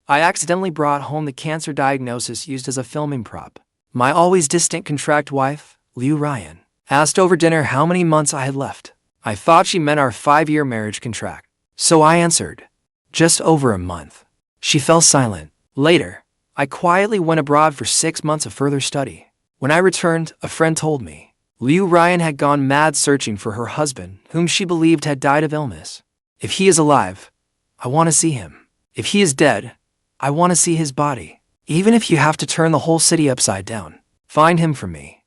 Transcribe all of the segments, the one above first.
I accidentally brought home the cancer diagnosis used as a filming prop. My always distant contract wife, Liu Ruyan, asked over dinner how many months I had left. I thought she meant our 5-year marriage contract, so I answered, just over a month. She fell silent. Later, I quietly went abroad for 6 months of further study. When I returned, a friend told me, Liu Ruyan had gone mad searching for her husband, whom she believed had died of illness. If he is alive, I want to see him. If he is dead, I want to see his body. Even if you have to turn the whole city upside down, find him for me.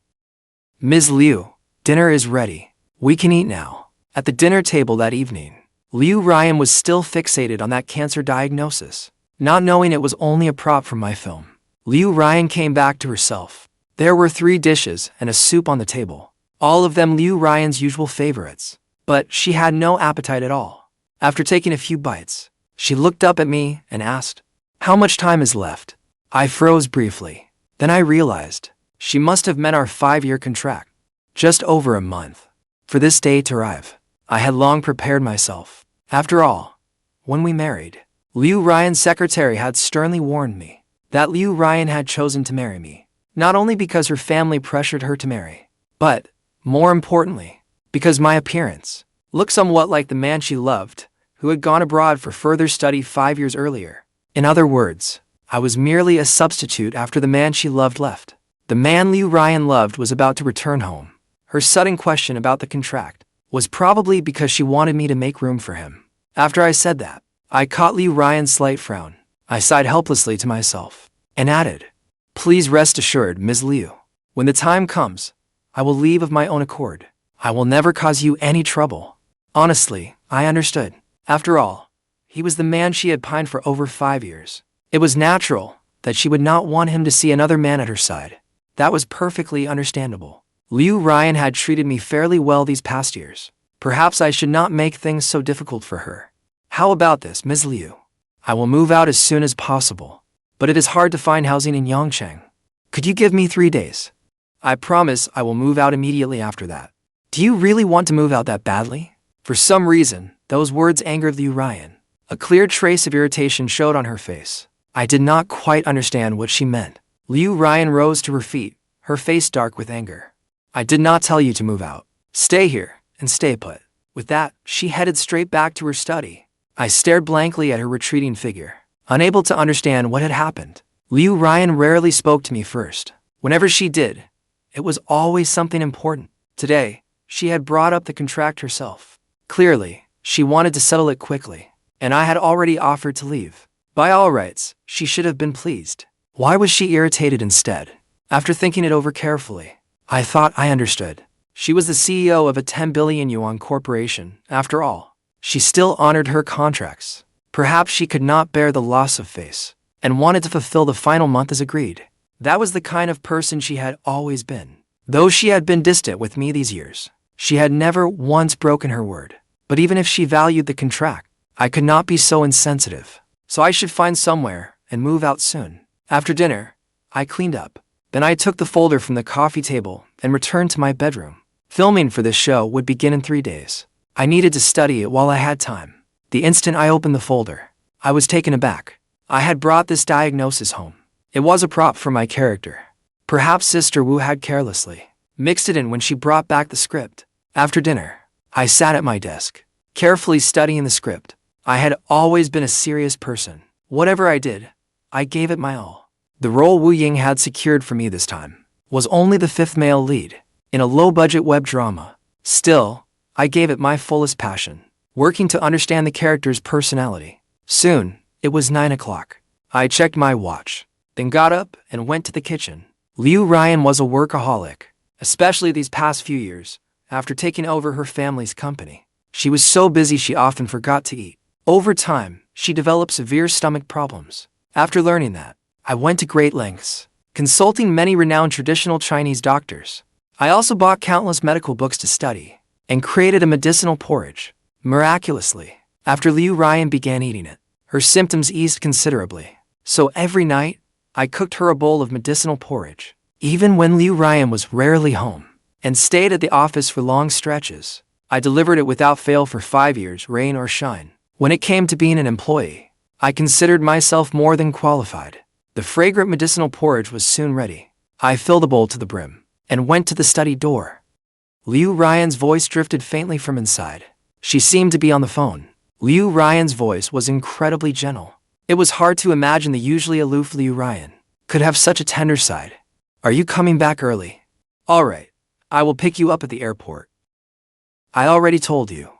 Ms. Liu, dinner is ready. We can eat now. At the dinner table that evening, Liu Ruyan was still fixated on that cancer diagnosis, not knowing it was only a prop from my film. Liu Ruyan came back to herself. There were 3 dishes and a soup on the table, all of them Liu Ruyan's usual favorites, but she had no appetite at all. After taking a few bites, she looked up at me and asked, "How much time is left?" I froze briefly. Then I realized she must have meant our 5-year contract. Just over a month for this day to arrive. I had long prepared myself. After all, when we married, Liu Ruyan's secretary had sternly warned me that Liu Ruyan had chosen to marry me, not only because her family pressured her to marry, but, more importantly, because my appearance looked somewhat like the man she loved, who had gone abroad for further study 5 years earlier. In other words, I was merely a substitute after the man she loved left. The man Liu Ruyan loved was about to return home. Her sudden question about the contract was probably because she wanted me to make room for him. After I said that, I caught Liu Ruyan's slight frown. I sighed helplessly to myself and added, "Please rest assured, Ms. Liu. When the time comes, I will leave of my own accord. I will never cause you any trouble." Honestly, I understood. After all, he was the man she had pined for over 5 years. It was natural that she would not want him to see another man at her side. That was perfectly understandable. Liu Ruyan had treated me fairly well these past years. Perhaps I should not make things so difficult for her. "How about this, Ms. Liu? I will move out as soon as possible, but it is hard to find housing in Yongquan. Could you give me 3 days? I promise I will move out immediately after that." "Do you really want to move out that badly?" For some reason, those words angered Liu Ruyan. A clear trace of irritation showed on her face. I did not quite understand what she meant. Liu Ruyan rose to her feet, her face dark with anger. "I did not tell you to move out. Stay here and stay put." With that, she headed straight back to her study. I stared blankly at her retreating figure, unable to understand what had happened. Liu Ruyan rarely spoke to me first. Whenever she did, it was always something important. Today, she had brought up the contract herself. Clearly, she wanted to settle it quickly, and I had already offered to leave. By all rights, she should have been pleased. Why was she irritated instead? After thinking it over carefully, I thought I understood. She was the CEO of a 10 billion yuan corporation, after all. She still honored her contracts. Perhaps she could not bear the loss of face, and wanted to fulfill the final month as agreed. That was the kind of person she had always been. Though she had been distant with me these years, she had never once broken her word. But even if she valued the contract, I could not be so insensitive. So I should find somewhere and move out soon. After dinner, I cleaned up. Then I took the folder from the coffee table and returned to my bedroom. Filming for this show would begin in 3 days. I needed to study it while I had time. The instant I opened the folder, I was taken aback. I had brought this diagnosis home. It was a prop for my character. Perhaps Sister Wu had carelessly mixed it in when she brought back the script. After dinner, I sat at my desk, carefully studying the script. I had always been a serious person. Whatever I did, I gave it my all. The role Wu Ying had secured for me this time was only the 5th male lead in a low-budget web drama. Still, I gave it my fullest passion, working to understand the character's personality. Soon, it was 9 o'clock. I checked my watch, then got up and went to the kitchen. Liu Ruyan was a workaholic, especially these past few years, after taking over her family's company. She was so busy she often forgot to eat. Over time, she developed severe stomach problems. After learning that, I went to great lengths, consulting many renowned traditional Chinese doctors. I also bought countless medical books to study, and created a medicinal porridge. Miraculously, after Liu Ruyan began eating it, her symptoms eased considerably. So every night, I cooked her a bowl of medicinal porridge. Even when Liu Ruyan was rarely home, and stayed at the office for long stretches, I delivered it without fail for 5 years, rain or shine. When it came to being an employee, I considered myself more than qualified. The fragrant medicinal porridge was soon ready. I filled the bowl to the brim and went to the study door. Liu Ruyan's voice drifted faintly from inside. She seemed to be on the phone. Liu Ruyan's voice was incredibly gentle. It was hard to imagine the usually aloof Liu Ruyan could have such a tender side. Are you coming back early? All right, I will pick you up at the airport. I already told you.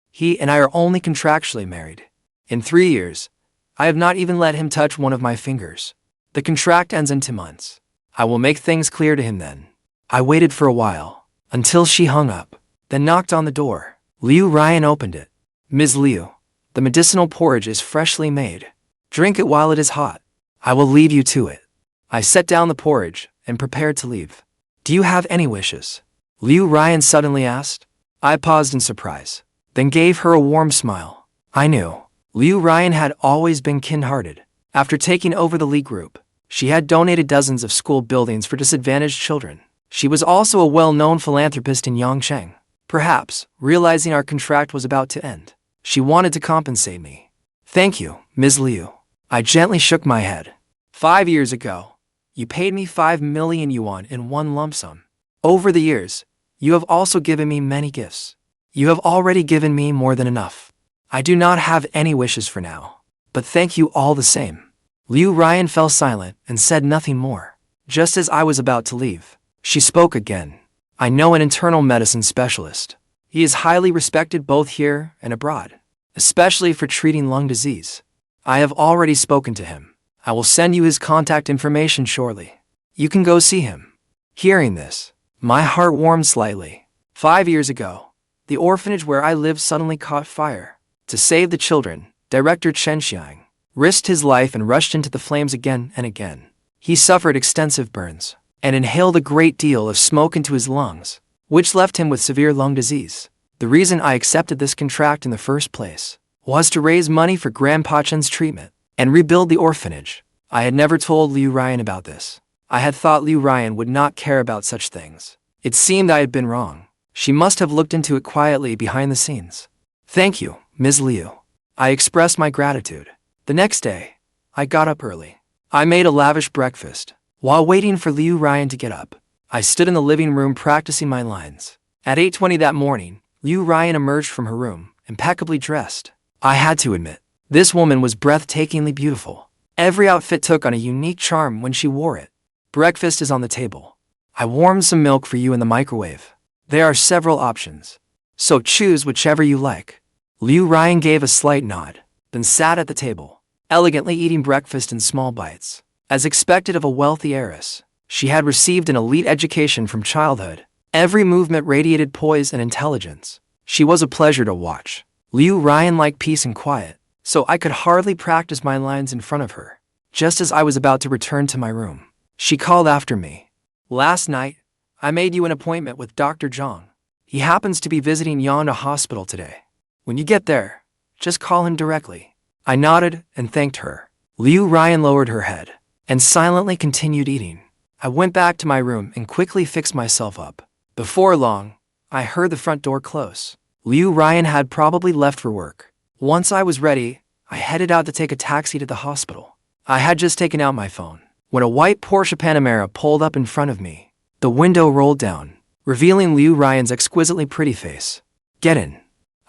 He and I are only contractually married. In 3 years, I have not even let him touch one of my fingers. The contract ends in 2 months. I will make things clear to him then. I waited for a while, until she hung up, then knocked on the door. Liu Ruyan opened it. Ms. Liu, the medicinal porridge is freshly made. Drink it while it is hot. I will leave you to it. I set down the porridge and prepared to leave. Do you have any wishes? Liu Ruyan suddenly asked. I paused in surprise, then gave her a warm smile. I knew Liu Ruyan had always been kind-hearted. After taking over the Li Group, she had donated dozens of school buildings for disadvantaged children. She was also a well-known philanthropist in Yongquan. Perhaps, realizing our contract was about to end, she wanted to compensate me. Thank you, Ms. Liu. I gently shook my head. 5 years ago, you paid me 5 million yuan in one lump sum. Over the years, you have also given me many gifts. You have already given me more than enough. I do not have any wishes for now, but thank you all the same. Liu Ruyan fell silent and said nothing more. Just as I was about to leave, she spoke again. I know an internal medicine specialist. He is highly respected both here and abroad, especially for treating lung disease. I have already spoken to him. I will send you his contact information shortly. You can go see him. Hearing this, my heart warmed slightly. 5 years ago, the orphanage where I lived suddenly caught fire. To save the children, Director Chen Xiang risked his life and rushed into the flames again and again. He suffered extensive burns and inhaled a great deal of smoke into his lungs, which left him with severe lung disease. The reason I accepted this contract in the first place was to raise money for Grandpa Chen's treatment and rebuild the orphanage. I had never told Liu Ruyan about this. I had thought Liu Ruyan would not care about such things. It seemed I had been wrong. She must have looked into it quietly behind the scenes. Thank you, Ms. Liu. I expressed my gratitude. The next day, I got up early. I made a lavish breakfast. While waiting for Liu Ruyan to get up, I stood in the living room practicing my lines. At 8:20 that morning, Liu Ruyan emerged from her room, impeccably dressed. I had to admit, this woman was breathtakingly beautiful. Every outfit took on a unique charm when she wore it. Breakfast is on the table. I warmed some milk for you in the microwave. There are several options, so choose whichever you like. Liu Ruyan gave a slight nod, then sat at the table, elegantly eating breakfast in small bites. As expected of a wealthy heiress, she had received an elite education from childhood. Every movement radiated poise and intelligence. She was a pleasure to watch. Liu Ruyan liked peace and quiet, so I could hardly practice my lines in front of her. Just as I was about to return to my room, she called after me. Last night, I made you an appointment with Dr. Zhang. He happens to be visiting Yanda Hospital today. When you get there, just call him directly. I nodded and thanked her. Liu Ruyan lowered her head and silently continued eating. I went back to my room and quickly fixed myself up. Before long, I heard the front door close. Liu Ruyan had probably left for work. Once I was ready, I headed out to take a taxi to the hospital. I had just taken out my phone when a white Porsche Panamera pulled up in front of me. The window rolled down, revealing Liu Ruyan's exquisitely pretty face. Get in.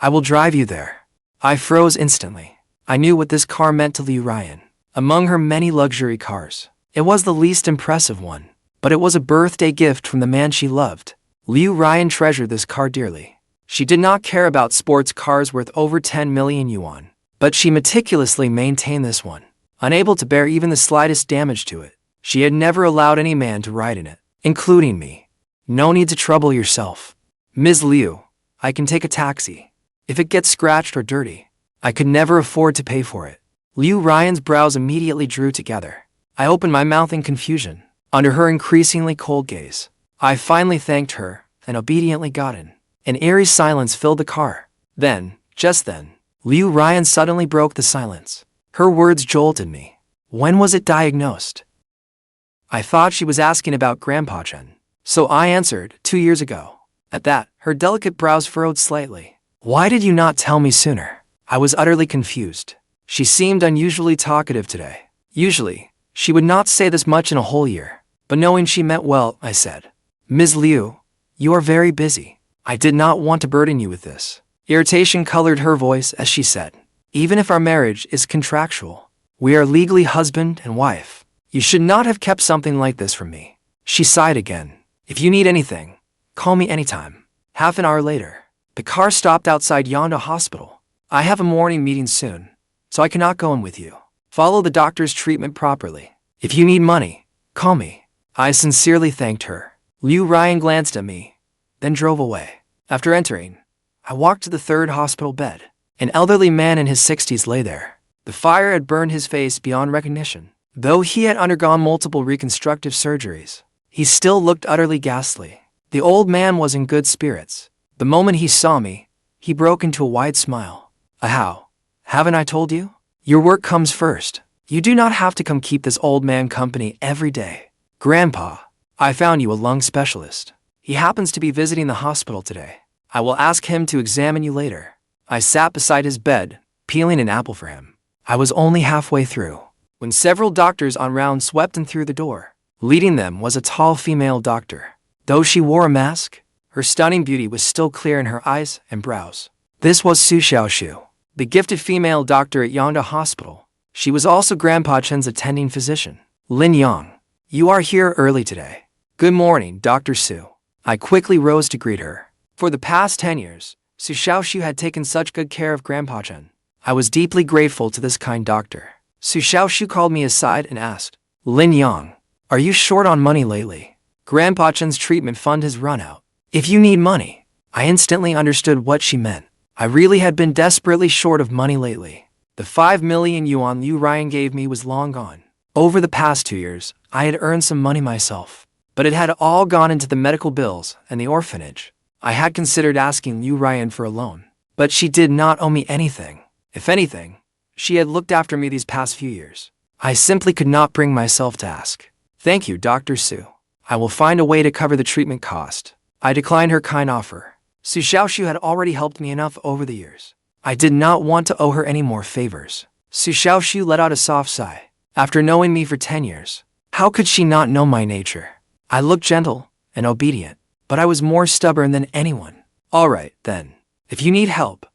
I will drive you there. I froze instantly. I knew what this car meant to Liu Ruyan. Among her many luxury cars, it was the least impressive one, but it was a birthday gift from the man she loved. Liu Ruyan treasured this car dearly. She did not care about sports cars worth over 10 million yuan, but she meticulously maintained this one. Unable to bear even the slightest damage to it, she had never allowed any man to ride in it, including me. No need to trouble yourself. Ms. Liu, I can take a taxi. If it gets scratched or dirty, I could never afford to pay for it. Liu Ruyan's brows immediately drew together. I opened my mouth in confusion. Under her increasingly cold gaze, I finally thanked her and obediently got in. An eerie silence filled the car. Just then, Liu Ruyan suddenly broke the silence. Her words jolted me. When was it diagnosed? I thought she was asking about Grandpa Chen, so I answered, 2 years ago. At that, her delicate brows furrowed slightly. Why did you not tell me sooner? I was utterly confused. She seemed unusually talkative today. Usually, she would not say this much in a whole year. But knowing she meant well, I said, Ms. Liu, you are very busy. I did not want to burden you with this. Irritation colored her voice as she said, even if our marriage is contractual, we are legally husband and wife. You should not have kept something like this from me. She sighed again. If you need anything, call me anytime. Half an hour later, the car stopped outside Yonda Hospital. I have a morning meeting soon, so I cannot go in with you. Follow the doctor's treatment properly. If you need money, call me. I sincerely thanked her. Liu Ruyan glanced at me, then drove away. After entering, I walked to the third hospital bed. An elderly man in his 60s lay there. The fire had burned his face beyond recognition. Though he had undergone multiple reconstructive surgeries, he still looked utterly ghastly. The old man was in good spirits. The moment he saw me, he broke into a wide smile. How? Haven't I told you? Your work comes first. You do not have to come keep this old man company every day. Grandpa, I found you a lung specialist. He happens to be visiting the hospital today. I will ask him to examine you later. I sat beside his bed, peeling an apple for him. I was only halfway through when several doctors on round swept in through the door. Leading them was a tall female doctor. Though she wore a mask, her stunning beauty was still clear in her eyes and brows. This was Xiaoxue, the gifted female doctor at Yonda Hospital. She was also Grandpa Chen's attending physician. Lin Yang, you are here early today. Good morning, Dr. Su. I quickly rose to greet her. For the past 10 years, Xiaoxue had taken such good care of Grandpa Chen. I was deeply grateful to this kind doctor. Xiaoxue called me aside and asked, Lin Yang, are you short on money lately? Grandpa Chen's treatment fund has run out. If you need money, I instantly understood what she meant. I really had been desperately short of money lately. The 5 million yuan Liu Ruyan gave me was long gone. Over the past 2 years, I had earned some money myself, but it had all gone into the medical bills and the orphanage. I had considered asking Liu Ruyan for a loan, but she did not owe me anything. If anything, she had looked after me these past few years. I simply could not bring myself to ask. Thank you, Dr. Su. I will find a way to cover the treatment cost. I declined her kind offer. Xiaoxue had already helped me enough over the years. I did not want to owe her any more favors. Xiaoxue let out a soft sigh. After knowing me for 10 years, how could she not know my nature? I looked gentle and obedient, but I was more stubborn than anyone. All right, then. If you need help,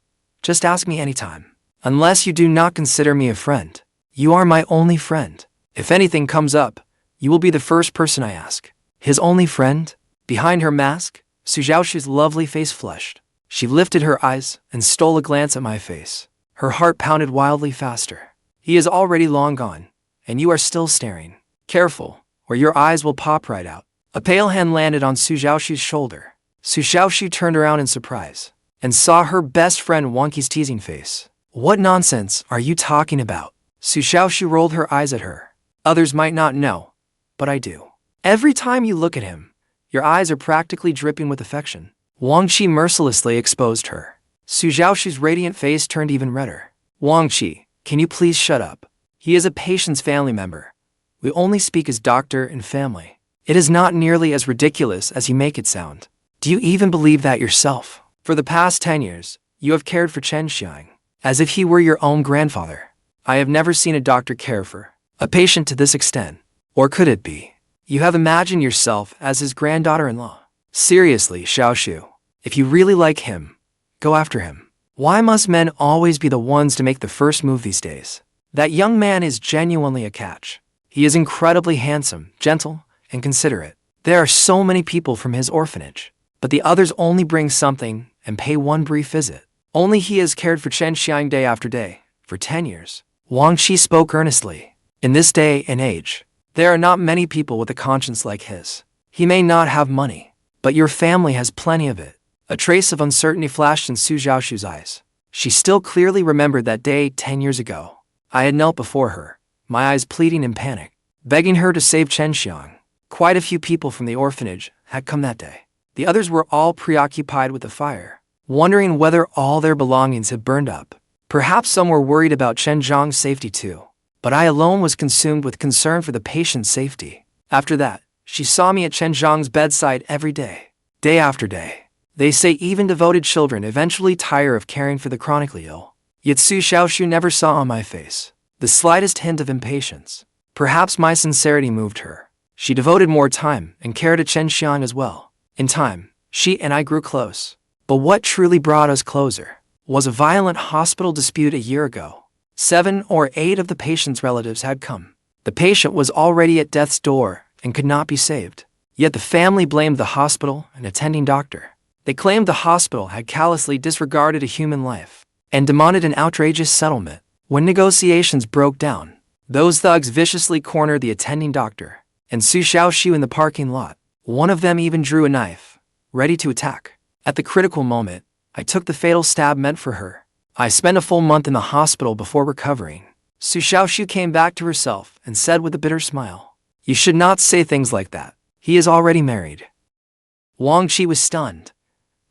just ask me anytime. Unless you do not consider me a friend, you are my only friend. If anything comes up, you will be the first person I ask. His only friend? Behind her mask, Xiaoxue's lovely face flushed. She lifted her eyes and stole a glance at my face. Her heart pounded wildly faster. He is already long gone, and you are still staring. Careful, or your eyes will pop right out. A pale hand landed on Xiaoxue's shoulder. Xiaoxue turned around in surprise and saw her best friend Wangqi's teasing face. What nonsense are you talking about? Xiaoxue rolled her eyes at her. Others might not know, but I do. Every time you look at him, your eyes are practically dripping with affection. Wangqi mercilessly exposed her. Xiaoxue's radiant face turned even redder. Wangqi, can you please shut up? He is a patient's family member. We only speak as doctor and family. It is not nearly as ridiculous as you make it sound. Do you even believe that yourself? For the past 10 years, you have cared for Chen Xiang, as if he were your own grandfather. I have never seen a doctor care for a patient to this extent. Or could it be? You have imagined yourself as his granddaughter-in-law. Seriously, Xiaoxue, if you really like him, go after him. Why must men always be the ones to make the first move these days? That young man is genuinely a catch. He is incredibly handsome, gentle, and considerate. There are so many people from his orphanage, but the others only bring something and pay one brief visit. Only he has cared for Chen Xiang day after day, for 10 years. Wangqi spoke earnestly. In this day and age, there are not many people with a conscience like his. He may not have money, but your family has plenty of it. A trace of uncertainty flashed in Xiaoxue's eyes. She still clearly remembered that day 10 years ago. I had knelt before her, my eyes pleading in panic, begging her to save Chen Xiang. Quite a few people from the orphanage had come that day. The others were all preoccupied with the fire, wondering whether all their belongings had burned up. Perhaps some were worried about Chen Xiang's safety too, but I alone was consumed with concern for the patient's safety. After that, she saw me at Chen Xiang's bedside every day, day after day. They say even devoted children eventually tire of caring for the chronically ill. Yet Xiaoxue never saw on my face the slightest hint of impatience. Perhaps my sincerity moved her. She devoted more time and care to Qian as well. In time, she and I grew close. But what truly brought us closer was a violent hospital dispute a year ago. 7 or 8 of the patient's relatives had come. The patient was already at death's door and could not be saved. Yet the family blamed the hospital and attending doctor. They claimed the hospital had callously disregarded a human life and demanded an outrageous settlement. When negotiations broke down, those thugs viciously cornered the attending doctor and Xiaoxue in the parking lot. One of them even drew a knife, ready to attack. At the critical moment, I took the fatal stab meant for her. I spent a full month in the hospital before recovering. Xiaoxue came back to herself and said with a bitter smile, "You should not say things like that. He is already married." Wang Qi was stunned.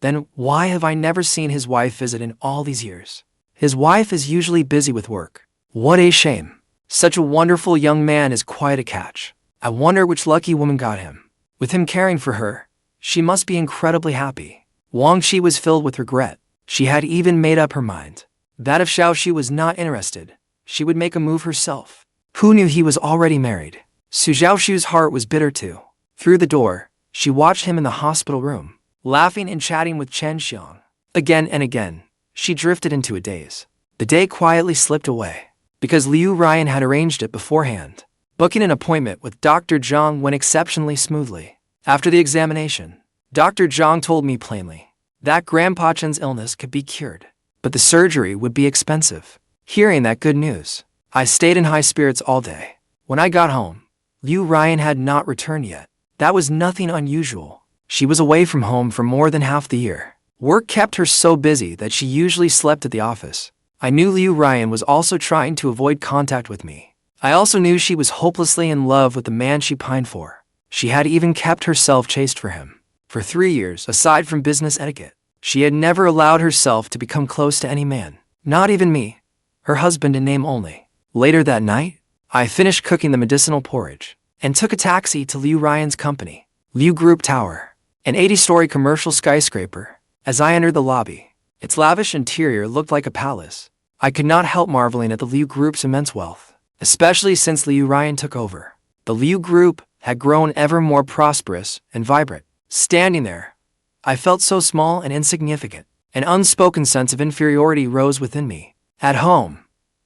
Then why have I never seen his wife visit in all these years? His wife is usually busy with work. What a shame. Such a wonderful young man is quite a catch. I wonder which lucky woman got him. With him caring for her, she must be incredibly happy. Wang Qi was filled with regret. She had even made up her mind that if Xiaoxue was not interested, she would make a move herself. Who knew he was already married? Xiaoxue's heart was bitter too. Through the door, she watched him in the hospital room, laughing and chatting with Qian. Again and again, she drifted into a daze. The day quietly slipped away, because Liu Ruyan had arranged it beforehand. Booking an appointment with Dr. Zhang went exceptionally smoothly. After the examination, Dr. Zhang told me plainly that Grandpa Chen's illness could be cured, but the surgery would be expensive. Hearing that good news, I stayed in high spirits all day. When I got home, Liu Ruyan had not returned yet. That was nothing unusual. She was away from home for more than half the year. Work kept her so busy that she usually slept at the office. I knew Liu Ruyan was also trying to avoid contact with me. I also knew she was hopelessly in love with the man she pined for. She had even kept herself chaste for him. For 3 years, aside from business etiquette, she had never allowed herself to become close to any man. Not even me, her husband in name only. Later that night, I finished cooking the medicinal porridge and took a taxi to Liu Ruyan's company, Liu Group Tower, an 80-story commercial skyscraper. As I entered the lobby, its lavish interior looked like a palace. I could not help marveling at the Liu Group's immense wealth, especially since Liu Ruyan took over. The Liu Group had grown ever more prosperous and vibrant. Standing there, I felt so small and insignificant. An unspoken sense of inferiority rose within me. At home,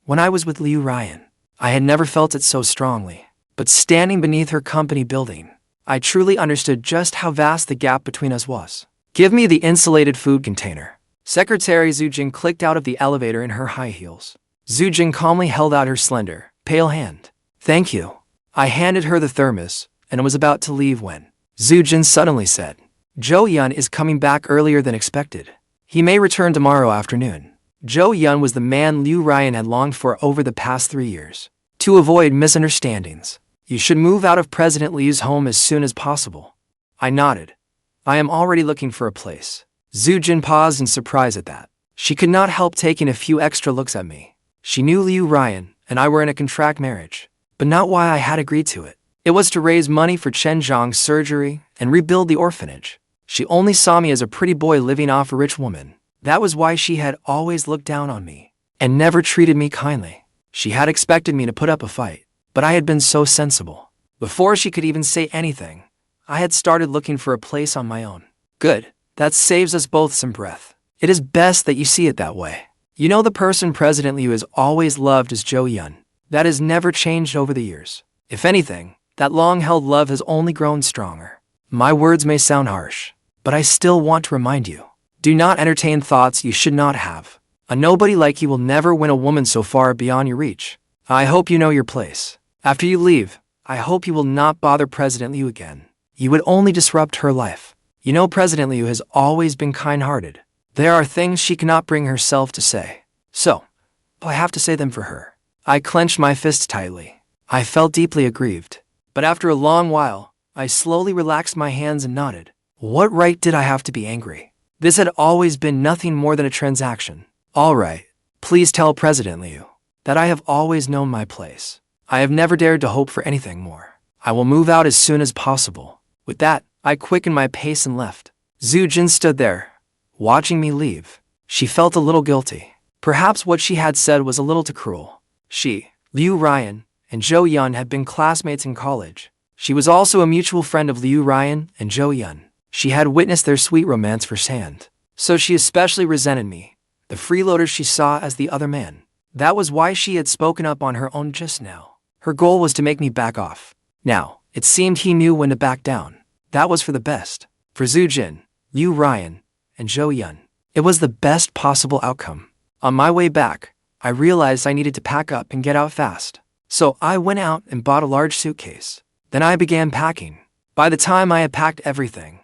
when I was with Liu Ruyan, I had never felt it so strongly. But standing beneath her company building, I truly understood just how vast the gap between us was. "Give me the insulated food container." Secretary Zhu Jing clicked out of the elevator in her high heels. Zhu Jing calmly held out her slender, pale hand. "Thank you." I handed her the thermos and was about to leave when Zhu Jin suddenly said, "Zhou Yun is coming back earlier than expected. He may return tomorrow afternoon." Zhou Yun was the man Liu Ruyan had longed for over the past 3 years. To avoid misunderstandings, "You should move out of President Liu's home as soon as possible." I nodded. "I am already looking for a place." Zhu Jin paused in surprise at that. She could not help taking a few extra looks at me. She knew Liu Ruyan and I were in a contract marriage, but not why I had agreed to it. It was to raise money for Chen Zhang's surgery and rebuild the orphanage. She only saw me as a pretty boy living off a rich woman. That was why she had always looked down on me and never treated me kindly. She had expected me to put up a fight, but I had been so sensible. Before she could even say anything, I had started looking for a place on my own. Good, that saves us both some breath. It is best that you see it that way. You know, the person President Liu has always loved is Zhou Yun. That has never changed over the years. If anything, that long-held love has only grown stronger. My words may sound harsh, but I still want to remind you. Do not entertain thoughts you should not have. A nobody like you will never win a woman so far beyond your reach. I hope you know your place. After you leave, I hope you will not bother President Liu again. You would only disrupt her life. You know, President Liu has always been kind-hearted. There are things she cannot bring herself to say. So, I have to say them for her. I clenched my fists tightly. I felt deeply aggrieved. But after a long while, I slowly relaxed my hands and nodded. What right did I have to be angry? This had always been nothing more than a transaction. All right, please tell President Liu that I have always known my place. I have never dared to hope for anything more. I will move out as soon as possible. With that, I quickened my pace and left. Zhu Jin stood there, watching me leave. She felt a little guilty. Perhaps what she had said was a little too cruel. She, Liu Ruyan, and Zhou Yun had been classmates in college. She was also a mutual friend of Liu Ruyan and Zhou Yun. She had witnessed their sweet romance firsthand. So she especially resented me, the freeloader she saw as the other man. That was why she had spoken up on her own just now. Her goal was to make me back off. Now, it seemed he knew when to back down. That was for the best. For Zhu Jin, Liu Ruyan, and Zhou Yun. It was the best possible outcome. On my way back, I realized I needed to pack up and get out fast. So I went out and bought a large suitcase. Then I began packing. By the time I had packed everything,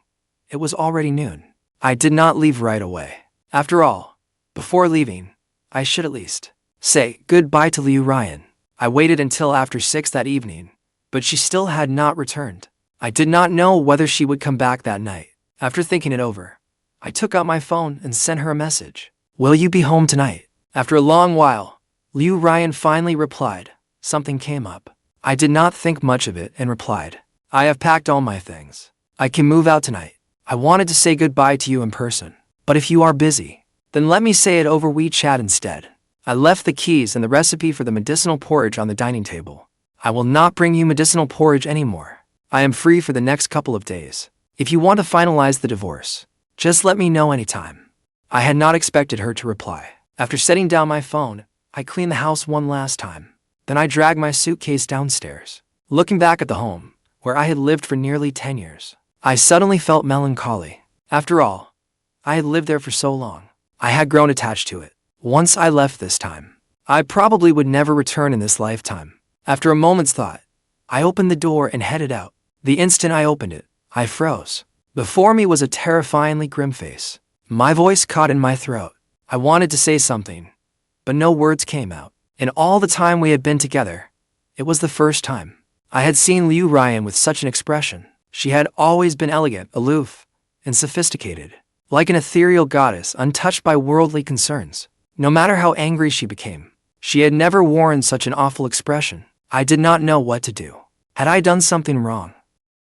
it was already noon. I did not leave right away. After all, before leaving, I should at least say goodbye to Liu Ruyan. I waited until after 6 that evening, but she still had not returned. I did not know whether she would come back that night. After thinking it over, I took out my phone and sent her a message. Will you be home tonight? After a long while, Liu Ruyan finally replied. Something came up. I did not think much of it and replied, I have packed all my things. I can move out tonight. I wanted to say goodbye to you in person, but if you are busy, then let me say it over WeChat instead. I left the keys and the recipe for the medicinal porridge on the dining table. I will not bring you medicinal porridge anymore. I am free for the next couple of days. If you want to finalize the divorce, just let me know anytime. I had not expected her to reply. After setting down my phone, I cleaned the house one last time. Then I dragged my suitcase downstairs. Looking back at the home, where I had lived for nearly 10 years, I suddenly felt melancholy. After all, I had lived there for so long. I had grown attached to it. Once I left this time, I probably would never return in this lifetime. After a moment's thought, I opened the door and headed out. The instant I opened it, I froze. Before me was a terrifyingly grim face. My voice caught in my throat. I wanted to say something, but no words came out. In all the time we had been together, it was the first time I had seen Liu Ruyan with such an expression. She had always been elegant, aloof, and sophisticated, like an ethereal goddess untouched by worldly concerns. No matter how angry she became, she had never worn such an awful expression. I did not know what to do. Had I done something wrong?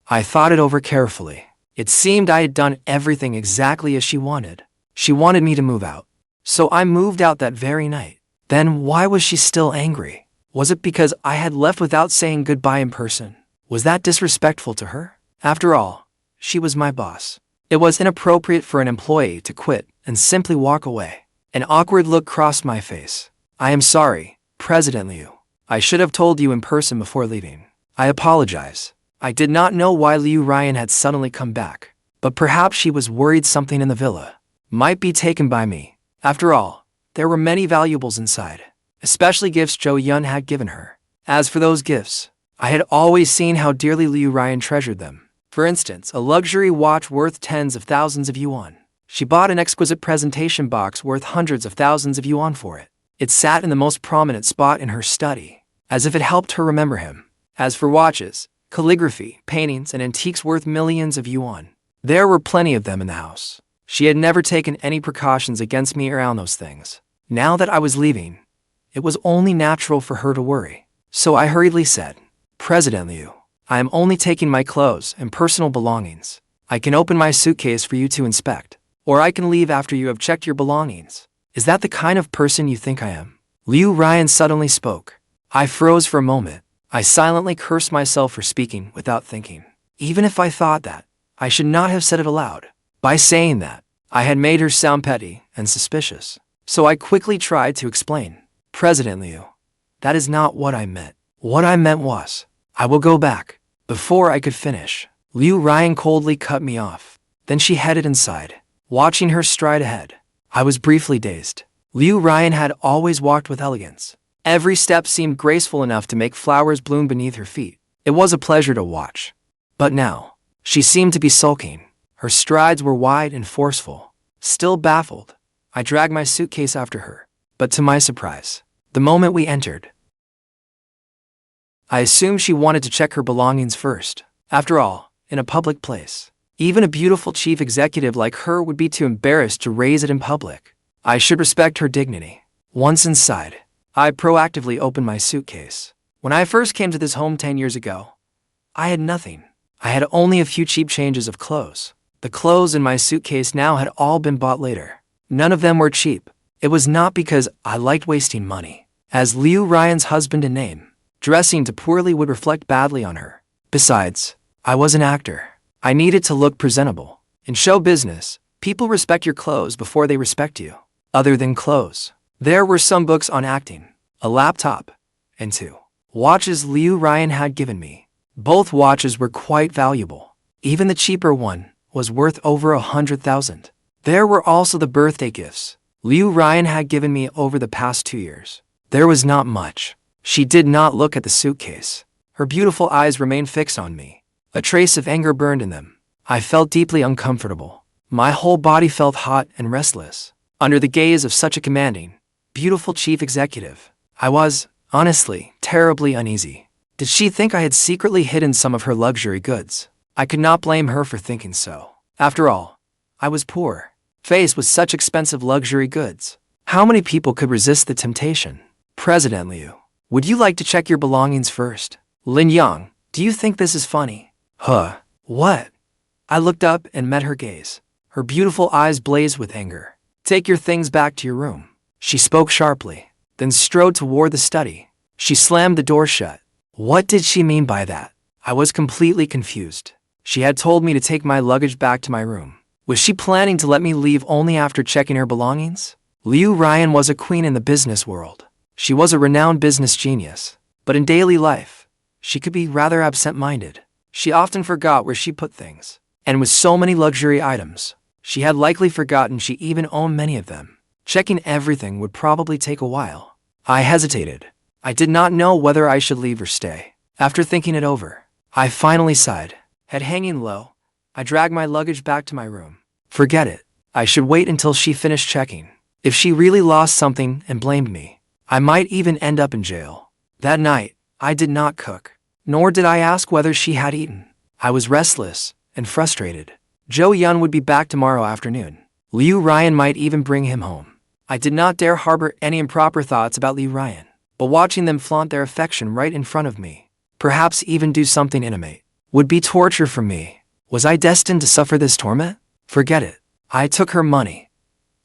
I thought it over carefully. It seemed I had done everything exactly as she wanted. She wanted me to move out. So I moved out that very night. Then why was she still angry? Was it because I had left without saying goodbye in person? Was that disrespectful to her? After all, she was my boss. It was inappropriate for an employee to quit and simply walk away. An awkward look crossed my face. I am sorry, President Liu. I should have told you in person before leaving. I apologize. I did not know why Liu Ruyan had suddenly come back, but perhaps she was worried something in the villa might be taken by me. After all, there were many valuables inside, especially gifts Zhou Yun had given her. As for those gifts, I had always seen how dearly Liu Ruyan treasured them. For instance, a luxury watch worth tens of thousands of yuan. She bought an exquisite presentation box worth hundreds of thousands of yuan for it. It sat in the most prominent spot in her study, as if it helped her remember him. As for watches, calligraphy, paintings, and antiques worth millions of yuan, there were plenty of them in the house. She had never taken any precautions against me around those things. Now that I was leaving, it was only natural for her to worry. So I hurriedly said, President Liu, I am only taking my clothes and personal belongings. I can open my suitcase for you to inspect, or I can leave after you have checked your belongings. Is that the kind of person you think I am? Liu Ruyan suddenly spoke. I froze for a moment. I silently cursed myself for speaking without thinking. Even if I thought that, I should not have said it aloud. By saying that, I had made her sound petty and suspicious. So I quickly tried to explain. President Liu, that is not what I meant. What I meant was, I will go back. Before I could finish, Liu Ruyan coldly cut me off. Then she headed inside. Watching her stride ahead, I was briefly dazed. Liu Ruyan had always walked with elegance. Every step seemed graceful enough to make flowers bloom beneath her feet. It was a pleasure to watch. But now, she seemed to be sulking. Her strides were wide and forceful. Still baffled, I dragged my suitcase after her. But to my surprise, the moment we entered, I assumed she wanted to check her belongings first. After all, in a public place, even a beautiful chief executive like her would be too embarrassed to raise it in public. I should respect her dignity. Once inside, I proactively opened my suitcase. When I first came to this home 10 years ago, I had nothing. I had only a few cheap changes of clothes. The clothes in my suitcase now had all been bought later. None of them were cheap. It was not because I liked wasting money. As Liu Ruyan's husband in name, dressing too poorly would reflect badly on her. Besides, I was an actor. I needed to look presentable. In show business, people respect your clothes before they respect you. Other than clothes, there were some books on acting, a laptop, and 2 watches Liu Ruyan had given me. Both watches were quite valuable. Even the cheaper one was worth over 100,000. There were also the birthday gifts Liu Ruyan had given me over the past 2 years. There was not much. She did not look at the suitcase. Her beautiful eyes remained fixed on me. A trace of anger burned in them. I felt deeply uncomfortable. My whole body felt hot and restless. Under the gaze of such a commanding, beautiful chief executive, I was, honestly, terribly uneasy. Did she think I had secretly hidden some of her luxury goods? I could not blame her for thinking so. After all, I was poor, faced with such expensive luxury goods. How many people could resist the temptation? President Liu, would you like to check your belongings first? Lin Yang, do you think this is funny? What? I looked up and met her gaze. Her beautiful eyes blazed with anger. Take your things back to your room. She spoke sharply, then strode toward the study. She slammed the door shut. What did she mean by that? I was completely confused. She had told me to take my luggage back to my room. Was she planning to let me leave only after checking her belongings? Liu Ruyan was a queen in the business world. She was a renowned business genius. But in daily life, she could be rather absent-minded. She often forgot where she put things. And with so many luxury items, she had likely forgotten she even owned many of them. Checking everything would probably take a while. I hesitated. I did not know whether I should leave or stay. After thinking it over, I finally sighed. Head hanging low, I dragged my luggage back to my room. Forget it. I should wait until she finished checking. If she really lost something and blamed me, I might even end up in jail. That night, I did not cook, nor did I ask whether she had eaten. I was restless and frustrated. Zhou Yun would be back tomorrow afternoon. Liu Ruyan might even bring him home. I did not dare harbor any improper thoughts about Liu Ruyan, but watching them flaunt their affection right in front of me, perhaps even do something intimate, would be torture for me. Was I destined to suffer this torment? Forget it. I took her money.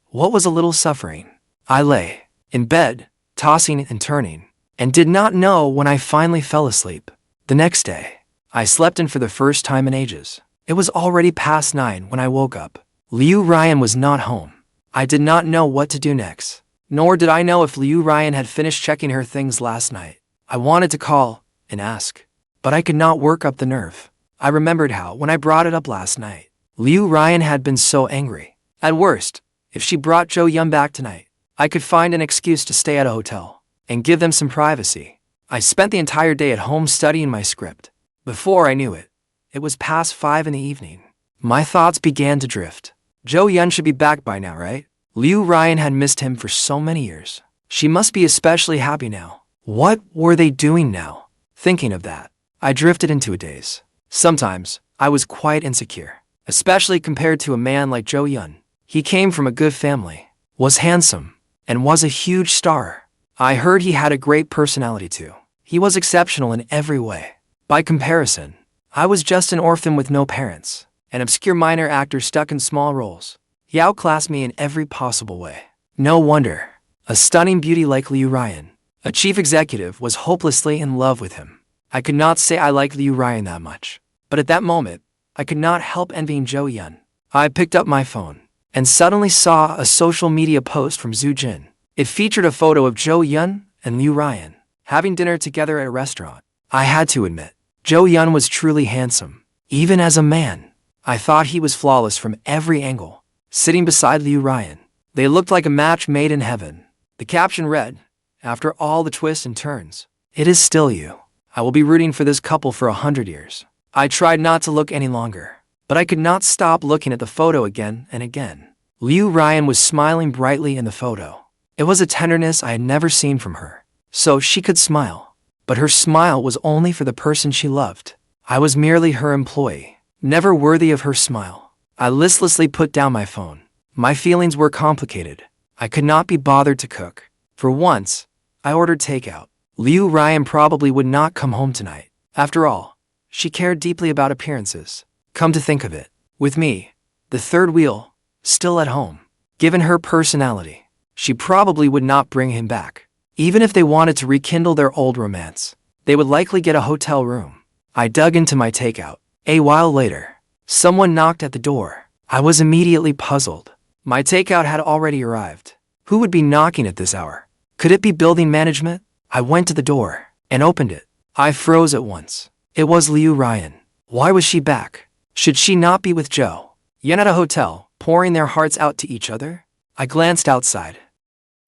What was a little suffering? I lay in bed, tossing and turning, and did not know when I finally fell asleep. The next day, I slept in for the first time in ages. It was already past 9 when I woke up. Liu Ruyan was not home. I did not know what to do next, nor did I know if Liu Ruyan had finished checking her things last night. I wanted to call and ask, but I could not work up the nerve. I remembered how, when I brought it up last night, Liu Ruyan had been so angry. At worst, if she brought Zhou Yun back tonight, I could find an excuse to stay at a hotel and give them some privacy. I spent the entire day at home studying my script. Before I knew it, it was past 5 in the evening. My thoughts began to drift. Zhou Yun should be back by now, right? Liu Ruyan had missed him for so many years. She must be especially happy now. What were they doing now? Thinking of that, I drifted into a daze. Sometimes, I was quite insecure, especially compared to a man like Zhou Yun. He came from a good family, was handsome, and was a huge star. I heard he had a great personality too. He was exceptional in every way. By comparison, I was just an orphan with no parents, an obscure minor actor stuck in small roles. He outclassed me in every possible way. No wonder. A stunning beauty like Liu Ruyan, a chief executive, was hopelessly in love with him. I could not say I liked Liu Ruyan that much, but at that moment, I could not help envying Zhou Yun. I picked up my phone and suddenly saw a social media post from Zhu Jin. It featured a photo of Zhou Yun and Liu Ruyan having dinner together at a restaurant. I had to admit, Zhou Yun was truly handsome. Even as a man, I thought he was flawless from every angle. Sitting beside Liu Ruyan, they looked like a match made in heaven. The caption read, "After all the twists and turns, it is still you. I will be rooting for this couple for 100 years. I tried not to look any longer, but I could not stop looking at the photo again and again. Liu Ruyan was smiling brightly in the photo. It was a tenderness I had never seen from her. So she could smile, but her smile was only for the person she loved. I was merely her employee, never worthy of her smile. I listlessly put down my phone. My feelings were complicated. I could not be bothered to cook. For once, I ordered takeout. Liu Ruyan probably would not come home tonight. After all, she cared deeply about appearances. Come to think of it, with me, the third wheel, still at home. Given her personality, she probably would not bring him back. Even if they wanted to rekindle their old romance, they would likely get a hotel room. I dug into my takeout. A while later, someone knocked at the door. I was immediately puzzled. My takeout had already arrived. Who would be knocking at this hour? Could it be building management? I went to the door and opened it. I froze at once. It was Liu Ruyan. Why was she back? Should she not be with Zhou Yun at a hotel, pouring their hearts out to each other? I glanced outside,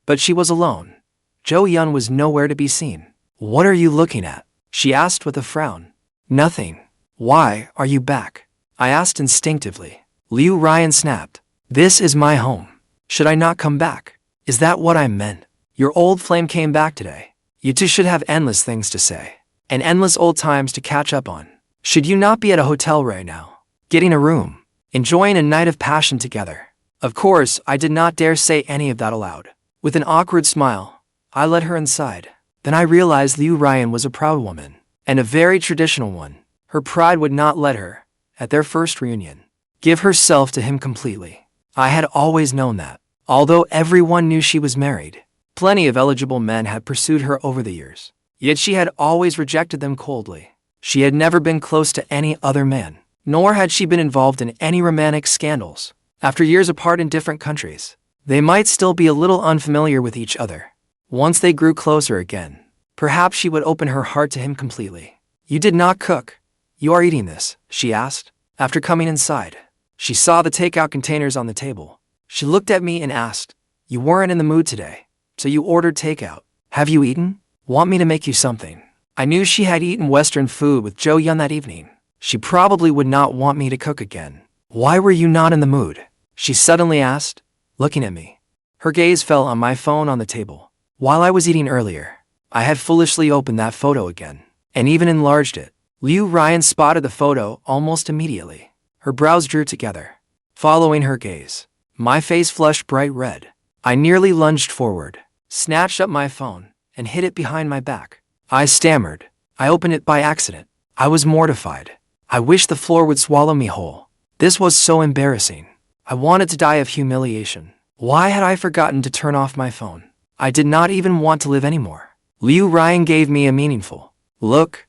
but she was alone. Zhou Yun was nowhere to be seen. What are you looking at? She asked with a frown. Nothing. Why are you back? I asked instinctively. Liu Ruyan snapped. This is my home. Should I not come back? Is that what I meant? Your old flame came back today. You two should have endless things to say, and endless old times to catch up on. Should you not be at a hotel right now, getting a room, enjoying a night of passion together? Of course, I did not dare say any of that aloud. With an awkward smile, I led her inside. Then I realized Liu Ruyan was a proud woman, and a very traditional one. Her pride would not let her, at their first reunion, give herself to him completely. I had always known that. Although everyone knew she was married, plenty of eligible men had pursued her over the years. Yet she had always rejected them coldly. She had never been close to any other man, nor had she been involved in any romantic scandals. After years apart in different countries, they might still be a little unfamiliar with each other. Once they grew closer again, perhaps she would open her heart to him completely. You did not cook. You are eating this, she asked. After coming inside, she saw the takeout containers on the table. She looked at me and asked, you weren't in the mood today, so you ordered takeout. Have you eaten? Want me to make you something? I knew she had eaten Western food with Zhou Yun that evening. She probably would not want me to cook again. Why were you not in the mood? She suddenly asked, looking at me. Her gaze fell on my phone on the table. While I was eating earlier, I had foolishly opened that photo again, and even enlarged it. Liu Ruyan spotted the photo almost immediately. Her brows drew together. Following her gaze, my face flushed bright red. I nearly lunged forward, snatched up my phone, and hid it behind my back. I stammered. I opened it by accident. I was mortified. I wished the floor would swallow me whole. This was so embarrassing. I wanted to die of humiliation. Why had I forgotten to turn off my phone? I did not even want to live anymore. Liu Ruyan gave me a meaningful look.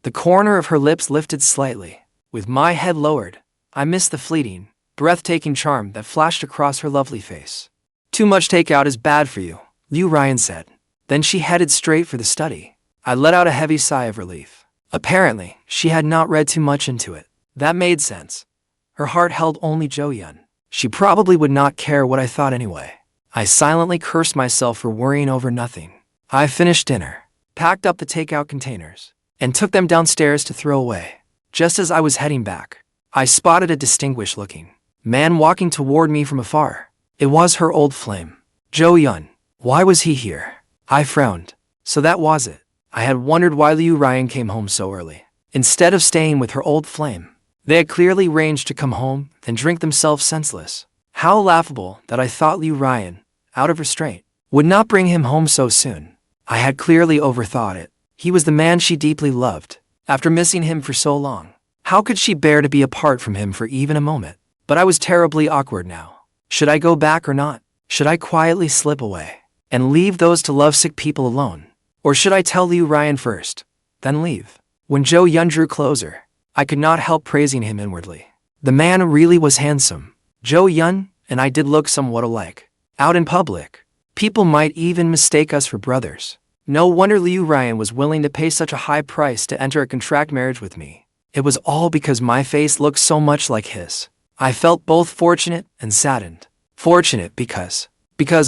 The corner of her lips lifted slightly. With my head lowered, I missed the fleeting, breathtaking charm that flashed across her lovely face. Too much takeout is bad for you, Liu Ruyan said. Then she headed straight for the study. I let out a heavy sigh of relief. Apparently, she had not read too much into it. That made sense. Her heart held only Zhou Yun. She probably would not care what I thought anyway. I silently cursed myself for worrying over nothing. I finished dinner, packed up the takeout containers, and took them downstairs to throw away. Just as I was heading back, I spotted a distinguished-looking man walking toward me from afar. It was her old flame, Zhou Yun. Why was he here? I frowned. So that was it. I had wondered why Liu Ruyan came home so early, instead of staying with her old flame. They had clearly arranged to come home, then drink themselves senseless. How laughable that I thought Liu Ruyan, out of restraint, would not bring him home so soon. I had clearly overthought it. He was the man she deeply loved. After missing him for so long, how could she bear to be apart from him for even a moment? But I was terribly awkward now. Should I go back or not? Should I quietly slip away and leave those two lovesick people alone? Or should I tell Liu Ruyan first, then leave? When Zhou Yun drew closer, I could not help praising him inwardly. The man really was handsome. Zhou Yun and I did look somewhat alike. Out in public, people might even mistake us for brothers. No wonder Liu Ruyan was willing to pay such a high price to enter a contract marriage with me. It was all because my face looked so much like his. I felt both fortunate and saddened. Fortunate because